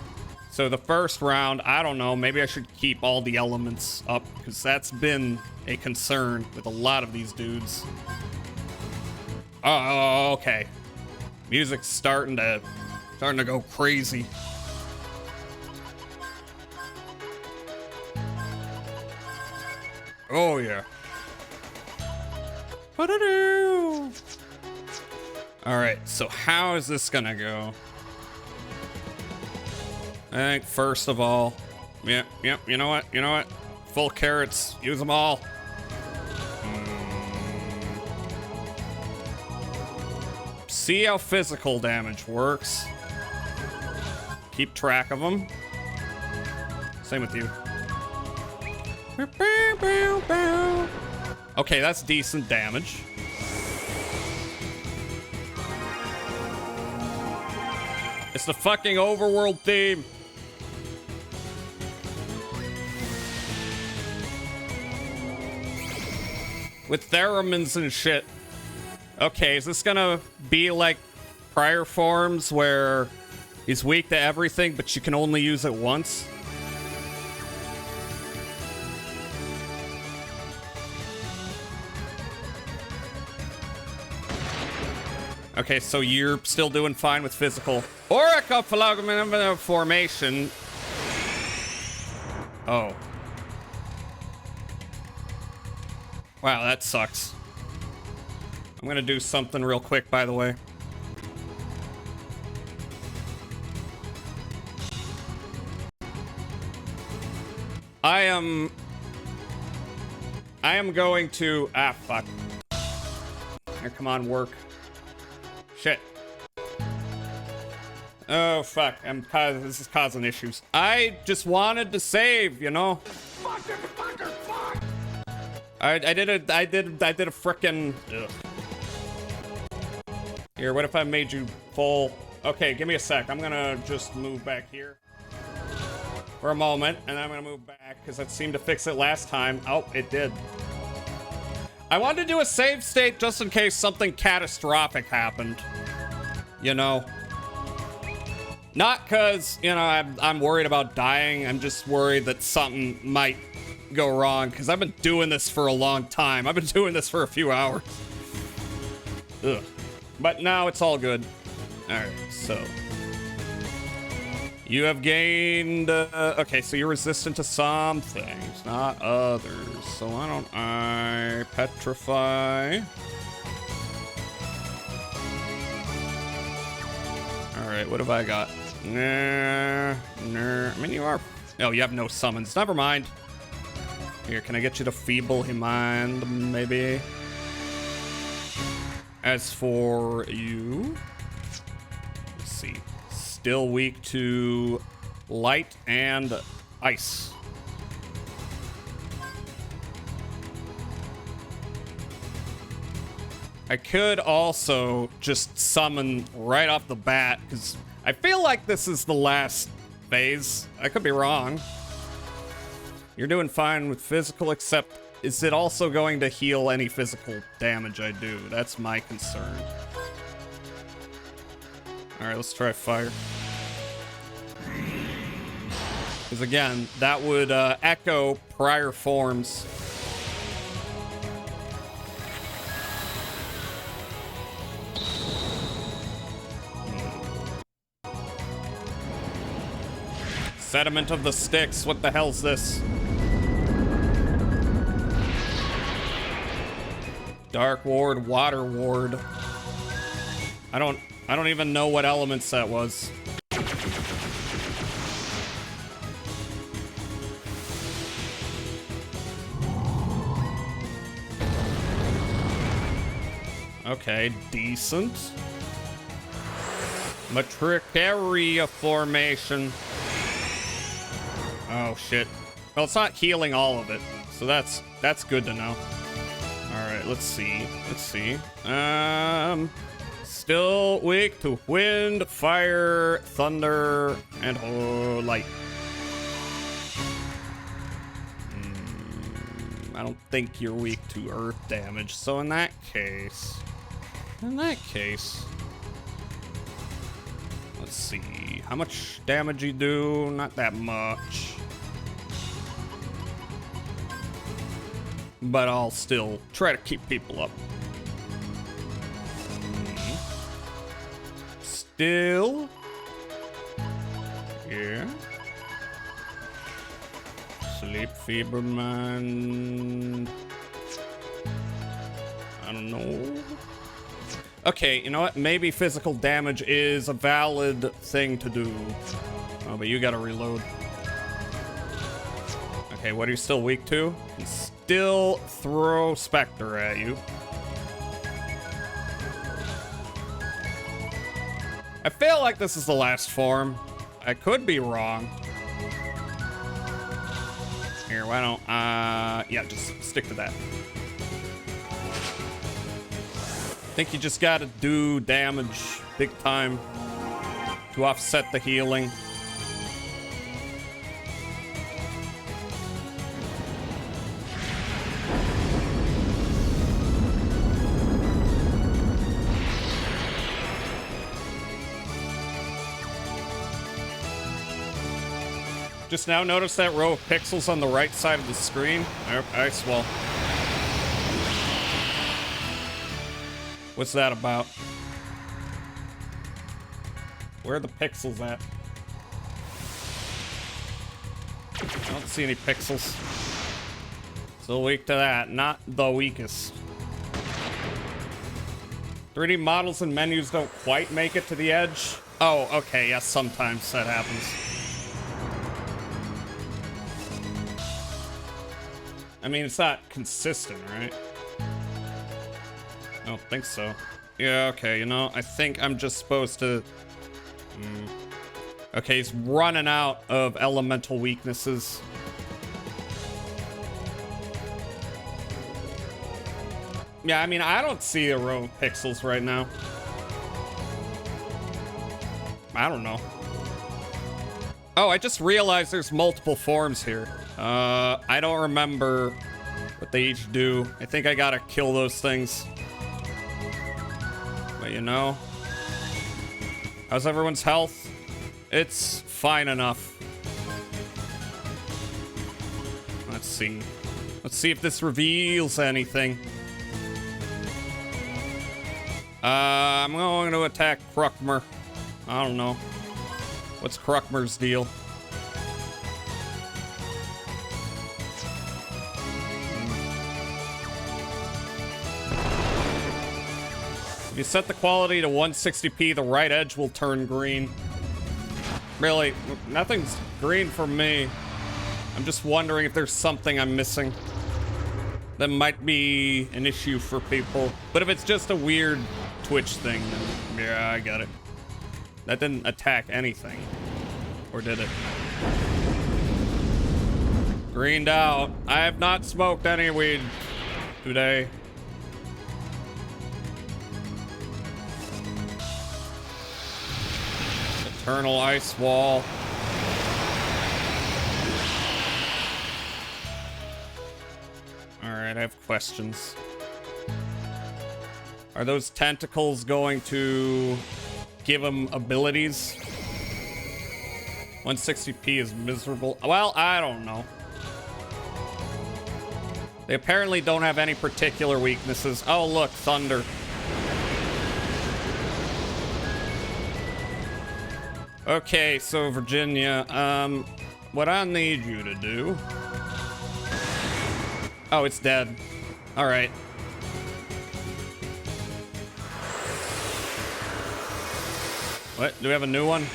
So the first round, I don't know, maybe I should keep all the elements up because that's been a concern with a lot of these dudes. Oh, okay. Music's starting to go crazy. Oh yeah. Ba-da-doo. All right, so how is this gonna go? I think first of all, yep, you know what? Full carrots, use them all. see how physical damage works. Keep track of them. Same with you. Okay, that's decent damage. It's the fucking overworld theme. With theremins and shit. Okay, is this gonna be like prior forms where he's weak to everything, but you can only use it once? Okay, so you're still doing fine with physical. Oricophalogman formation. Oh. Wow, that sucks. I'm gonna do something real quick, by the way. I am going to... Ah, fuck. Here, come on, work. Shit. Oh, fuck. This is causing issues. I just wanted to save, you know? I did a frickin'... Ugh. Here, what if I made you full? Okay, give me a sec. I'm gonna just move back here for a moment, and I'm gonna move back because that seemed to fix it last time. Oh, it did. I wanted to do a save state just in case something catastrophic happened. You know? Not because, you know, I'm worried about dying. I'm just worried that something might go wrong because I've been doing this for a long time. I've been doing this for a few hours. Ugh. But now it's all good. Alright, so. You have gained... okay, so you're resistant to some things, not others. So why don't I petrify? Alright, what have I got? Nah. I mean, you are... Oh, you have no summons. Never mind. Here, can I get you to Feeble Mind, maybe? As for you... Let's see. Still weak to light and ice. I could also just summon right off the bat, because I feel like this is the last phase. I could be wrong. You're doing fine with physical, except is it also going to heal any physical damage I do? That's my concern. Alright, let's try fire. Because again, that would echo prior forms. Sediment of the Styx, what the hell's this? Dark Ward, Water Ward. I don't even know what elements that was. Okay, decent. Matricaria formation. Oh shit. Well, it's not healing all of it, so that's good to know. All right, let's see. Still weak to wind, fire, thunder, and light. I don't think you're weak to earth damage, so in that case, let's see how much damage you do. Not that much, but I'll still try to keep people up. Still, yeah. Sleep fever, man. I don't know. Okay, you know what? Maybe physical damage is a valid thing to do. Oh, but you gotta reload. Okay, what are you still weak to? Can still throw Spectre at you. I feel like this is the last form. I could be wrong. Here, why don't, yeah, just stick to that. I think you just gotta do damage big time to offset the healing. Just now notice that row of pixels on the right side of the screen? Okay, well. What's that about? Where are the pixels at? I don't see any pixels. Still weak to that. Not the weakest. 3D models and menus don't quite make it to the edge. Oh, okay, yes, sometimes that happens. I mean, it's not consistent, right? I don't think so. Yeah, okay, you know, I think I'm just supposed to... Okay, he's running out of elemental weaknesses. Yeah, I mean, I don't see a row of pixels right now. I don't know. Oh, I just realized there's multiple forms here. I don't remember what they each do. I think I gotta kill those things. But you know, how's everyone's health? It's fine enough. Let's see. Let's see if this reveals anything. I'm going to attack Kruckmer. I don't know. What's Kruckmer's deal? If you set the quality to 160p, the right edge will turn green. Really, nothing's green for me. I'm just wondering if there's something I'm missing that might be an issue for people. But if it's just a weird Twitch thing, then yeah, I get it. That didn't attack anything. Or did it? Greened out. I have not smoked any weed today. Eternal ice wall. Alright, I have questions. Are those tentacles going to give him abilities? 160p is miserable. Well, I don't know. They apparently don't have any particular weaknesses. Oh, look, thunder. Okay, so Virginia, what I need you to do... Oh, it's dead. All right. What? Do we have a new one?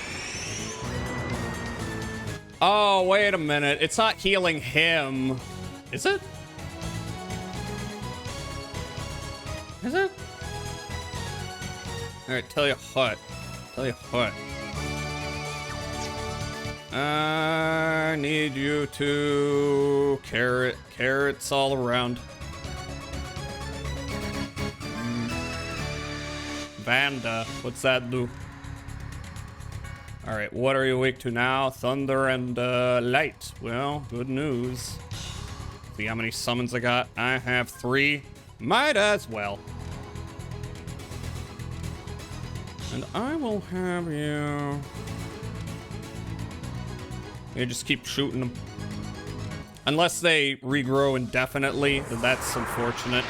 Oh, wait a minute. It's not healing him. Is it? Is it? All right, tell you what. Tell you what. I need you to carrots all around. Vanda, what's that do? All right, what are you weak to now? Thunder and light. Well, good news. See how many summons I got? I have 3. Might as well. And I will have you... You just keep shooting them. Unless they regrow indefinitely, then that's unfortunate.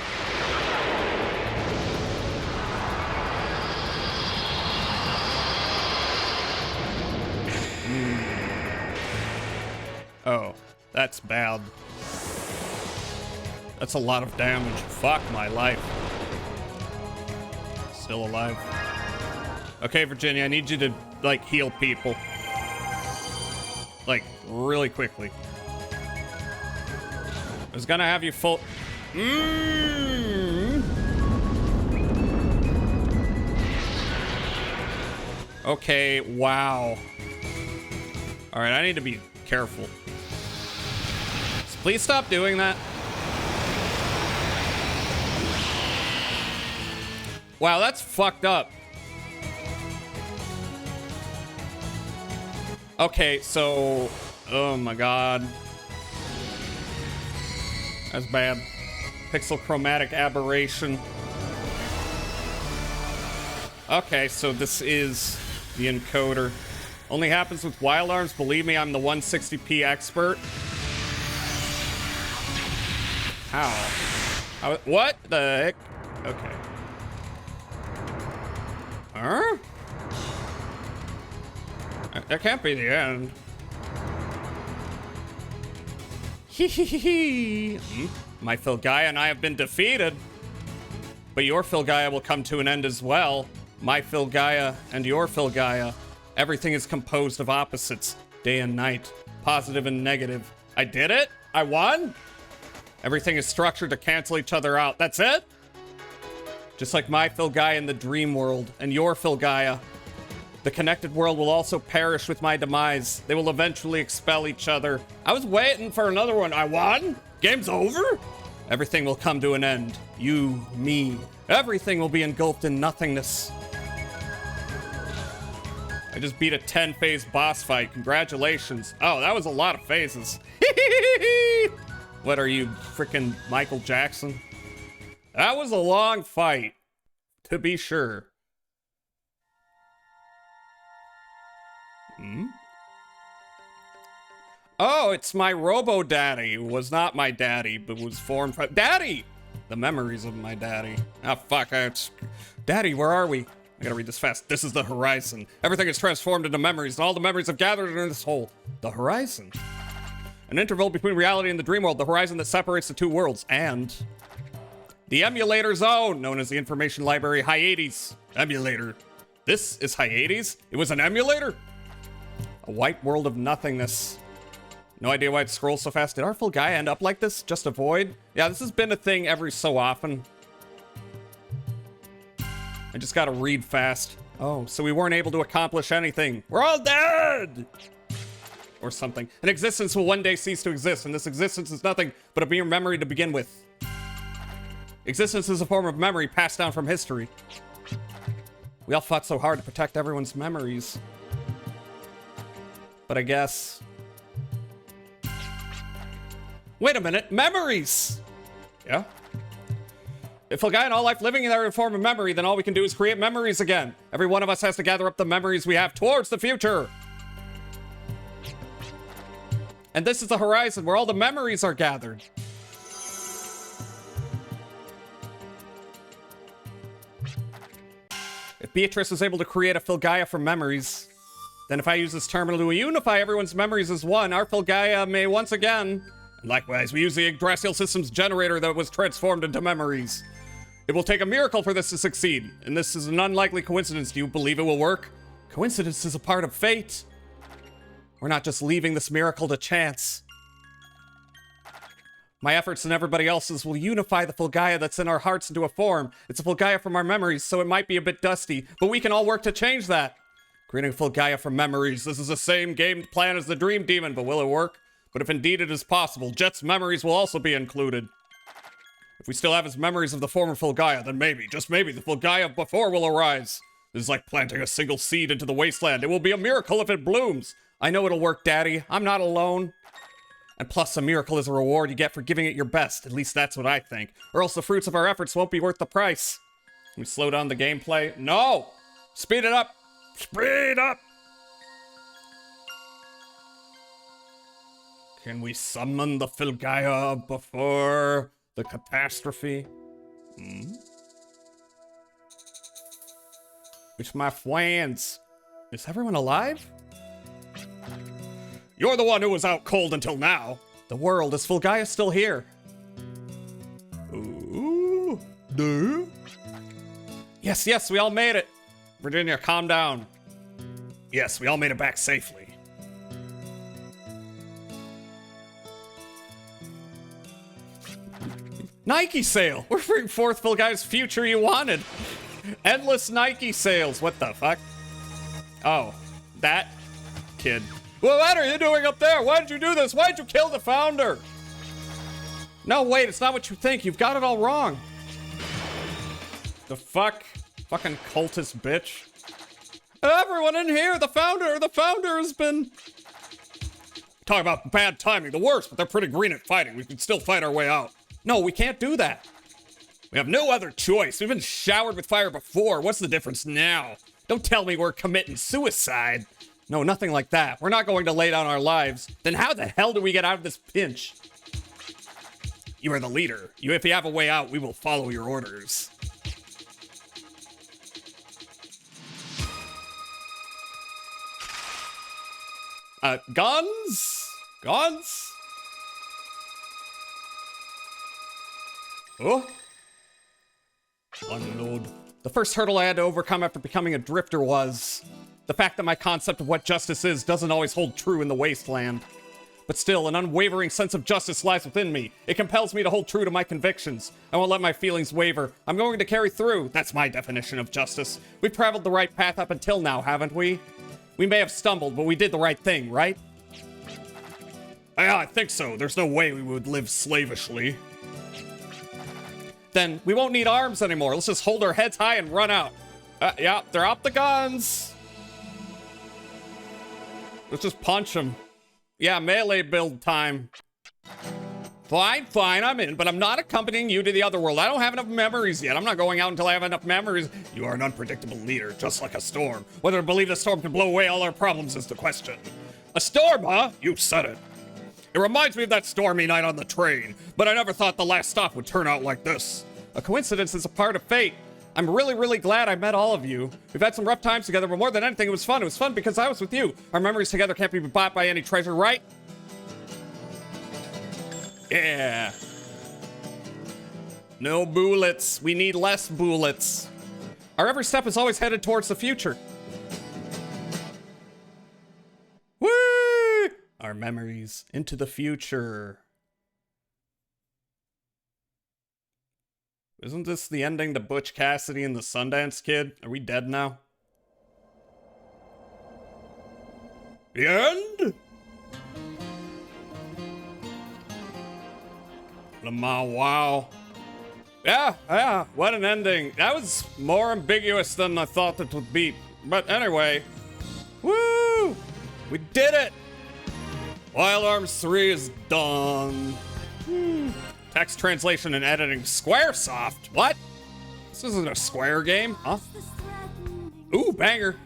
Oh, that's bad. That's a lot of damage. Fuck my life. Still alive. Okay, Virginia, I need you to, like, heal people. Like, really quickly. I was gonna have you full... Okay, wow. All right, I need to be careful. So please stop doing that. Wow, that's fucked up. Okay, so... Oh my god. That's bad. Pixel chromatic aberration. Okay, so this is the encoder. Only happens with wild arms. Believe me, I'm the 160p expert. How? What the heck? Okay. Huh? That can't be the end. Hee. My Filgaia and I have been defeated. But your Filgaia will come to an end as well. My Filgaia and your Filgaia. Everything is composed of opposites, day and night, positive and negative. I did it? I won? Everything is structured to cancel each other out. That's it? Just like my Filgaia in the dream world and your Filgaia. The connected world will also perish with my demise. They will eventually expel each other. I was waiting for another one. I won? Game's over? Everything will come to an end. You, me. Everything will be engulfed in nothingness. I just beat a 10-phase boss fight. Congratulations. Oh, that was a lot of phases. What are you, frickin' Michael Jackson? That was a long fight, to be sure. Oh, it's my Robo-Daddy. It was not my daddy, but was formed from... Daddy! The memories of my daddy. Ah, fuck. Daddy, where are we? I gotta read this fast. This is the horizon. Everything is transformed into memories, and all the memories have gathered in this hole. The horizon. An interval between reality and the dream world. The horizon that separates the two worlds. And... the emulator zone, known as the information library Hyades. Emulator. This is Hyades? It was an emulator? A white world of nothingness. No idea why it scrolls so fast. Did our full guy end up like this? Just a void? Yeah, this has been a thing every so often. I just gotta read fast. Oh, so we weren't able to accomplish anything. We're all dead! Or something. An existence will one day cease to exist, and this existence is nothing but a mere memory to begin with. Existence is a form of memory passed down from history. We all fought so hard to protect everyone's memories. But I guess... Wait a minute, memories! Yeah? If a guy in all life living in a form of memory, then all we can do is create memories again. Every one of us has to gather up the memories we have towards the future. And this is the horizon where all the memories are gathered. If Beatrice was able to create a Filgaia from memories, then if I use this terminal to unify everyone's memories as one, our Filgaia may once again... And likewise, we use the Yggdrasil system's generator that was transformed into memories. It will take a miracle for this to succeed, and this is an unlikely coincidence. Do you believe it will work? Coincidence is a part of fate. We're not just leaving this miracle to chance. My efforts and everybody else's will unify the Filgaia that's in our hearts into a form. It's a Filgaia from our memories, so it might be a bit dusty, but we can all work to change that. Creating a Filgaia from memories. This is the same game plan as the Dream Demon, but will it work? But if indeed it is possible, Jet's memories will also be included. If we still have his memories of the former Filgaia, then maybe, just maybe, the Filgaia of before will arise. This is like planting a single seed into the wasteland. It will be a miracle if it blooms. I know it'll work, Daddy. I'm not alone. And plus, a miracle is a reward you get for giving it your best. At least that's what I think. Or else the fruits of our efforts won't be worth the price. Can we slow down the gameplay? No! Speed it up! Speed up! Can we summon the Filgaia before the catastrophe? It's my friends. Is everyone alive? You're the one who was out cold until now. The world, is Filgaia still here? Ooh. Duh. Yes, we all made it. Virginia, calm down. Yes, we all made it back safely. Nike sale! We're bringing forth Filgaia's future you wanted. Endless Nike sales. What the fuck? Oh, that kid. Well, what are you doing up there? Why did you do this? Why did you kill the founder? No, wait, it's not what you think. You've got it all wrong. The fuck? Fucking cultist bitch. Everyone in here, the founder has been... Talk about bad timing, the worst, but they're pretty green at fighting. We can still fight our way out. No, we can't do that. We have no other choice. We've been showered with fire before. What's the difference now? Don't tell me we're committing suicide. No, nothing like that. We're not going to lay down our lives. Then how the hell do we get out of this pinch? You are the leader. If you have a way out, we will follow your orders. Guns? Guns? Oh. Unload. The first hurdle I had to overcome after becoming a drifter was the fact that my concept of what justice is doesn't always hold true in the wasteland. But still, an unwavering sense of justice lies within me. It compels me to hold true to my convictions. I won't let my feelings waver. I'm going to carry through. That's my definition of justice. We've traveled the right path up until now, haven't we? We may have stumbled, but we did the right thing, right? Yeah, I think so. There's no way we would live slavishly. Then we won't need arms anymore. Let's just hold our heads high and run out. Yeah, they're out the guns. Let's just punch them. Yeah, melee build time. Fine, I'm in, but I'm not accompanying you to the other world. I don't have enough memories yet. I'm not going out until I have enough memories. You are an unpredictable leader, just like a storm. Whether to believe the storm can blow away all our problems is the question. A storm, huh? You said it. It reminds me of that stormy night on the train, but I never thought the last stop would turn out like this. A coincidence is a part of fate. I'm really, really glad I met all of you. We've had some rough times together, but more than anything, it was fun. It was fun because I was with you. Our memories together can't be bought by any treasure, right? Yeah. No bullets. We need less bullets. Our every step is always headed towards the future. Woo! Our memories into the future. Isn't this the ending to Butch Cassidy and the Sundance Kid? Are we dead now? The end? Wow. Yeah, what an ending. That was more ambiguous than I thought it would be. But anyway, woo! We did it! Wild Arms 3 is done. Text translation and editing. Squaresoft? What? This isn't a Square game, huh? Ooh, banger.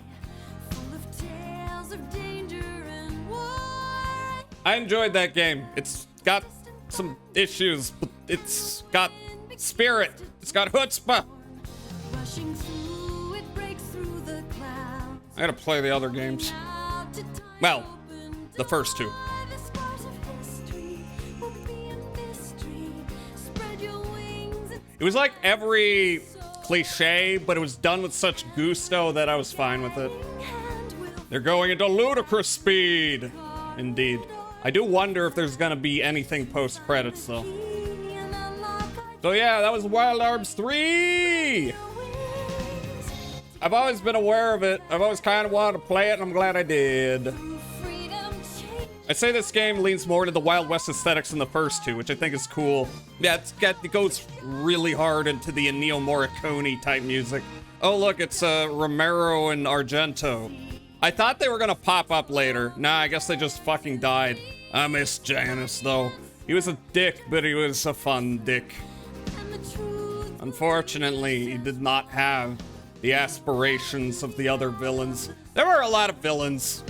I enjoyed that game. It's got some issues, but it's got spirit. It's got chutzpah. I gotta play the other games. Well, the first two. It was like every cliche, but it was done with such gusto that I was fine with it. They're going into ludicrous speed. Indeed. I do wonder if there's gonna be anything post-credits, though. So yeah, that was Wild Arms 3! I've always been aware of it. I've always kind of wanted to play it, and I'm glad I did. I'd say this game leans more to the Wild West aesthetics than the first two, which I think is cool. Yeah, it goes really hard into the Ennio Morricone type music. Oh look, it's Romero and Argento. I thought they were gonna pop up later. Nah, I guess they just fucking died. I miss Janus though. He was a dick, but he was a fun dick. Unfortunately, he did not have the aspirations of the other villains. There were a lot of villains.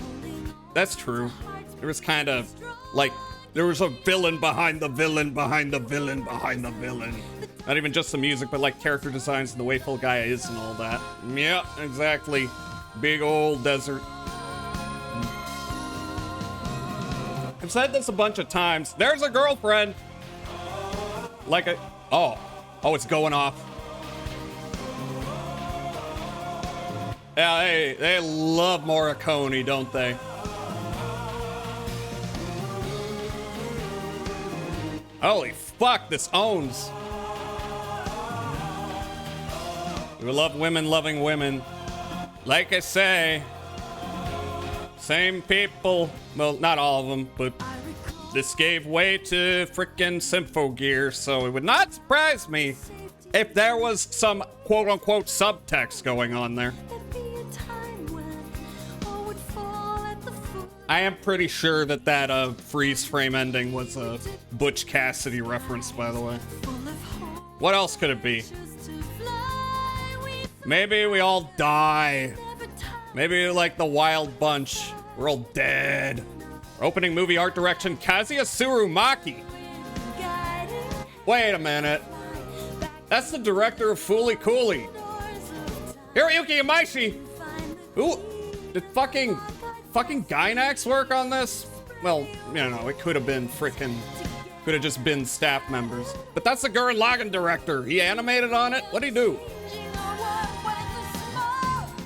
That's true. There was kind of like, there was a villain behind the villain behind the villain behind the villain. Not even just the music, but like character designs and the way Full Guy is and all that. Yeah, exactly. Big old desert. I've said this a bunch of times. There's a girlfriend. Like a, oh, it's going off. Yeah, they love Morricone, don't they? Holy fuck, this owns. We love women loving women. Like I say, Same people. Well, not all of them, but this gave way to frickin' Symphogear, so it would not surprise me if there was some quote-unquote subtext going on there. I am pretty sure that freeze frame ending was a Butch Cassidy reference, by the way. What else could it be? Maybe we all die. Maybe like the Wild Bunch. We're all dead. Opening movie art direction, Kazuya Tsurumaki. Wait a minute. That's the director of Fooly Cooly. Hiroyuki Imaishi. Who? Did fucking Gainax work on this? Well, you know, it could have been could have just been staff members. But that's the Gurren Lagann director. He animated on it? What'd he do?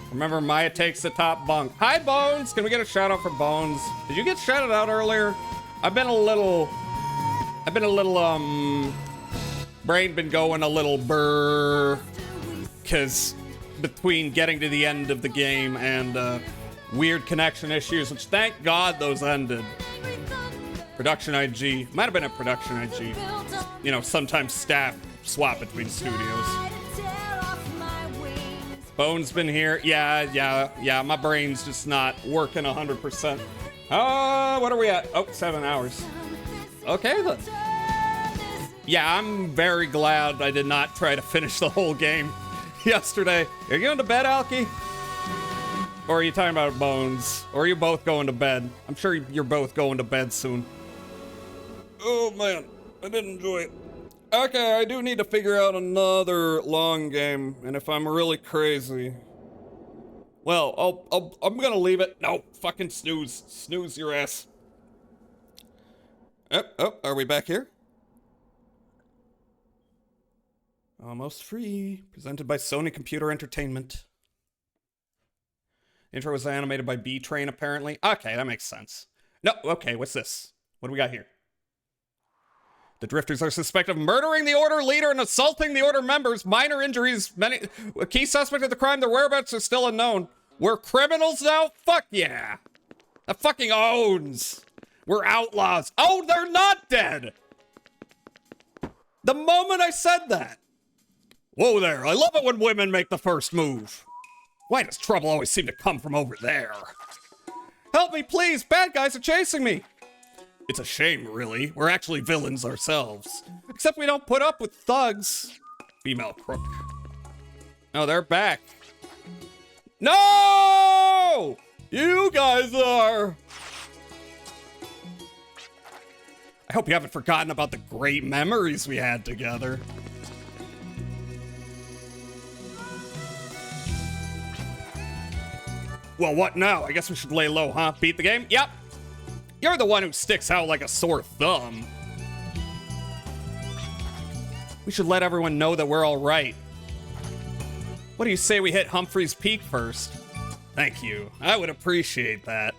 Remember, Maya takes the top bunk. Hi, Bones. Can we get a shout out for Bones? Did you get shouted out earlier? Brain been going a little burr. Cause between getting to the end of the game and weird connection issues, which thank God those ended. Production IG. Might have been a production IG. You know, sometimes staff swap between studios. Bones been here. Yeah. My brain's just not working 100%. What are we at? Oh, 7 hours. Okay, then. Yeah, I'm very glad I did not try to finish the whole game yesterday. Are you going to bed, Alki? Or are you talking about Bones? Or are you both going to bed? I'm sure you're both going to bed soon. Oh, man. I didn't enjoy it. Okay, I do need to figure out another long game, and if I'm really crazy, well, I'm gonna leave it. No, fucking snooze your ass. Oh, are we back here? Almost free. Presented by Sony Computer Entertainment. Intro was animated by B-Train, apparently. Okay, that makes sense. No, okay, what's this? What do we got here? The Drifters are suspected of murdering the Order leader and assaulting the Order members. Minor injuries. A key suspect of the crime. Their whereabouts are still unknown. We're criminals now? Fuck yeah. That fucking owns. We're outlaws. Oh, they're not dead. The moment I said that. Whoa there. I love it when women make the first move. Why does trouble always seem to come from over there? Help me, please. Bad guys are chasing me. It's a shame, really. We're actually villains ourselves. Except we don't put up with thugs. Female crook. Oh, they're back. No! You guys are. I hope you haven't forgotten about the great memories we had together. Well, what now? I guess we should lay low, huh? Beat the game? Yep. You're the one who sticks out like a sore thumb. We should let everyone know that we're all right. What do you say we hit Humphrey's Peak first? Thank you. I would appreciate that.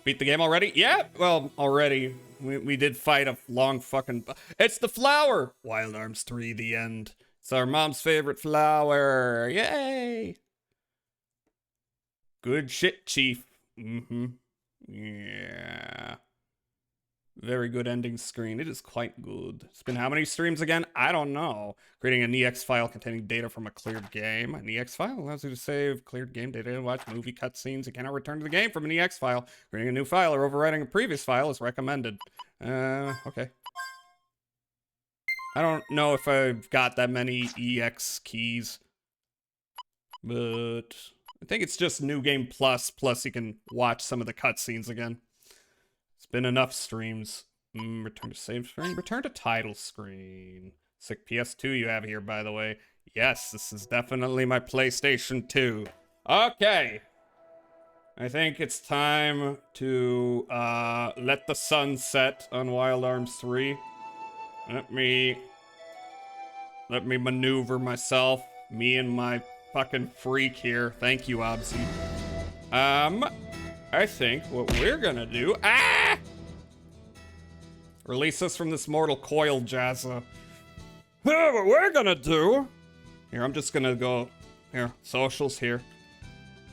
Beat the game already? Yeah, well, already. We did fight a long fucking... It's the flower! Wild Arms 3, the end. It's our mom's favorite flower. Yay! Good shit, Chief. Mm-hmm. Yeah. Very good ending screen. It is quite good. It's been how many streams again? I don't know. Creating an EX file containing data from a cleared game. An EX file allows you to save cleared game data and watch movie cutscenes. You cannot return to the game from an EX file. Creating a new file or overwriting a previous file is recommended. Okay. I don't know if I've got that many EX keys. But I think it's just New Game Plus you can watch some of the cutscenes again. It's been enough streams. Return to save screen. Return to title screen. Sick PS2 you have here, by the way. Yes, this is definitely my PlayStation 2. Okay. I think it's time to let the sun set on Wild Arms 3. Let me maneuver myself. Me and my fucking freak here. Thank you, Obsy. I think what we're gonna do... Release us from this mortal coil, Jazza. What we're gonna do... Here, I'm just gonna go... Here, socials here.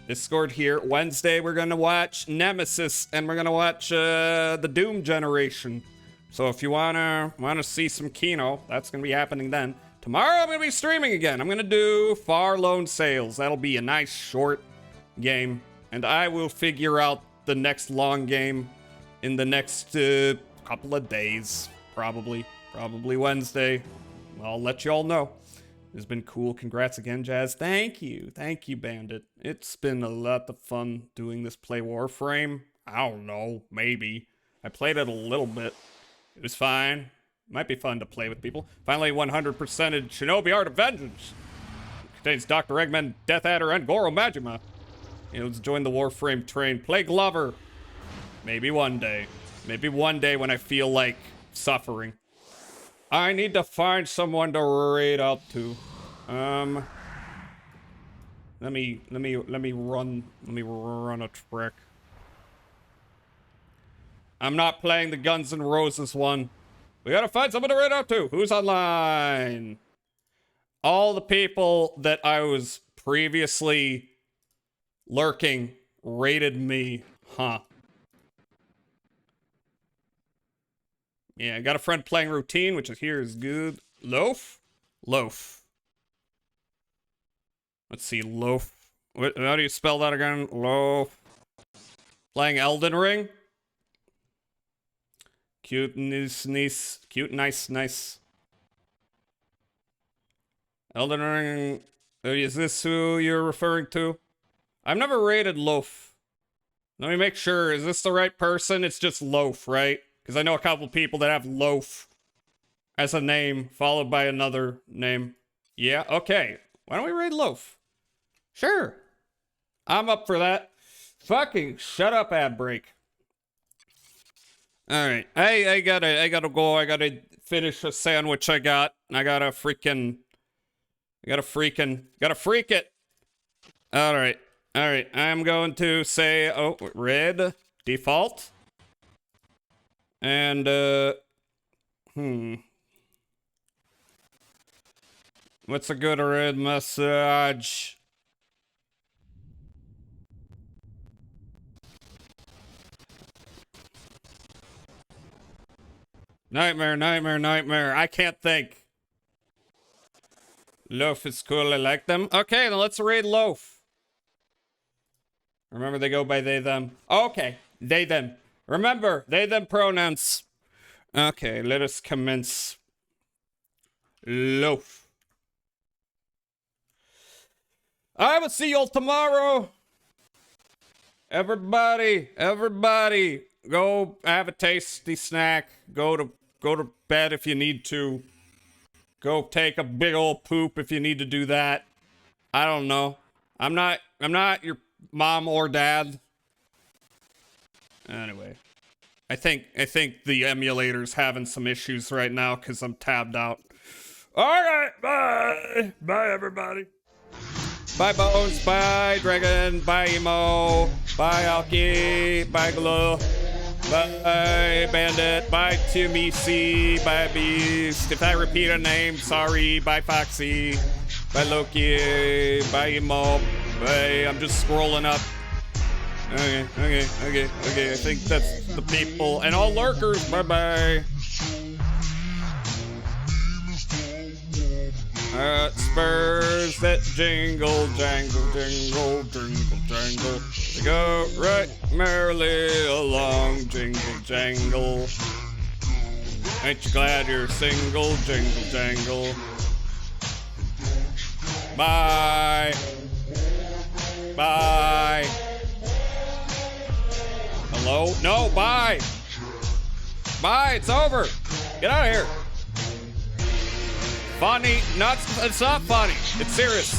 Discord here. Wednesday, we're going to watch Nemesis, and we're going to watch the Doom Generation. So if you want to see some Kino, that's going to be happening then. Tomorrow, I'm going to be streaming again. I'm going to do Far Lone Sails. That'll be a nice, short game. And I will figure out the next long game in the next couple of days. Probably Wednesday. I'll let you all know. It's been cool. Congrats again, Jazz. Thank you, Bandit. It's been a lot of fun doing this play Warframe. I don't know, maybe. I played it a little bit. It was fine. Might be fun to play with people. Finally 100%ed Shinobi Art of Vengeance. Contains Dr. Eggman, Death Adder, and Goro Majima. Let's join the Warframe train. Play Glover. Maybe one day. Maybe one day when I feel like suffering. I need to find someone to raid out to. Let me run a trick. I'm not playing the Guns N' Roses one. We gotta find someone to raid out to. Who's online? All the people that I was previously lurking raided me, huh? Yeah, I got a friend playing Routine, which is here is good. Loaf. Let's see, Loaf. How do you spell that again? Loaf. Playing Elden Ring. Cute, nice. Elden Ring. Is this who you're referring to? I've never raided Loaf. Let me make sure. Is this the right person? It's just Loaf, right? Because I know a couple people that have Loaf as a name, followed by another name. Yeah, okay. Why don't we raid Loaf? Sure. I'm up for that. Fucking shut up, ad break. Alright. I gotta go. I gotta finish a sandwich I got. I gotta freak it. Alright. I'm going to say, red, default. And, what's a good red message? Nightmare. I can't think. Loaf is cool. I like them. Okay, then let's raid Loaf. Remember, they go by they, them. Okay, they, them. Remember, they, them pronouns. Okay, let us commence. Loaf. I will see y'all tomorrow. Everybody, go have a tasty snack. Go to bed if you need to. Go take a big old poop if you need to do that. I don't know. I'm not your mom or dad. Anyway, I think the emulator's having some issues right now because I'm tabbed out. All right, bye everybody. Bye Bones, bye Dragon, bye Emo, bye Alki, bye Glow, bye Bandit, bye Timisi, bye Beast. If I repeat a name, sorry. Bye Foxy, bye Loki, bye Emo, bye. I'm just scrolling up. Okay. I think that's the people and all lurkers. Bye. Spurs that jingle, jangle. They go right merrily along, jingle, jangle. Ain't you glad you're single, jingle, jangle. Bye. Hello? No, bye. It's over. Get out of here. Funny, it's not funny. It's serious.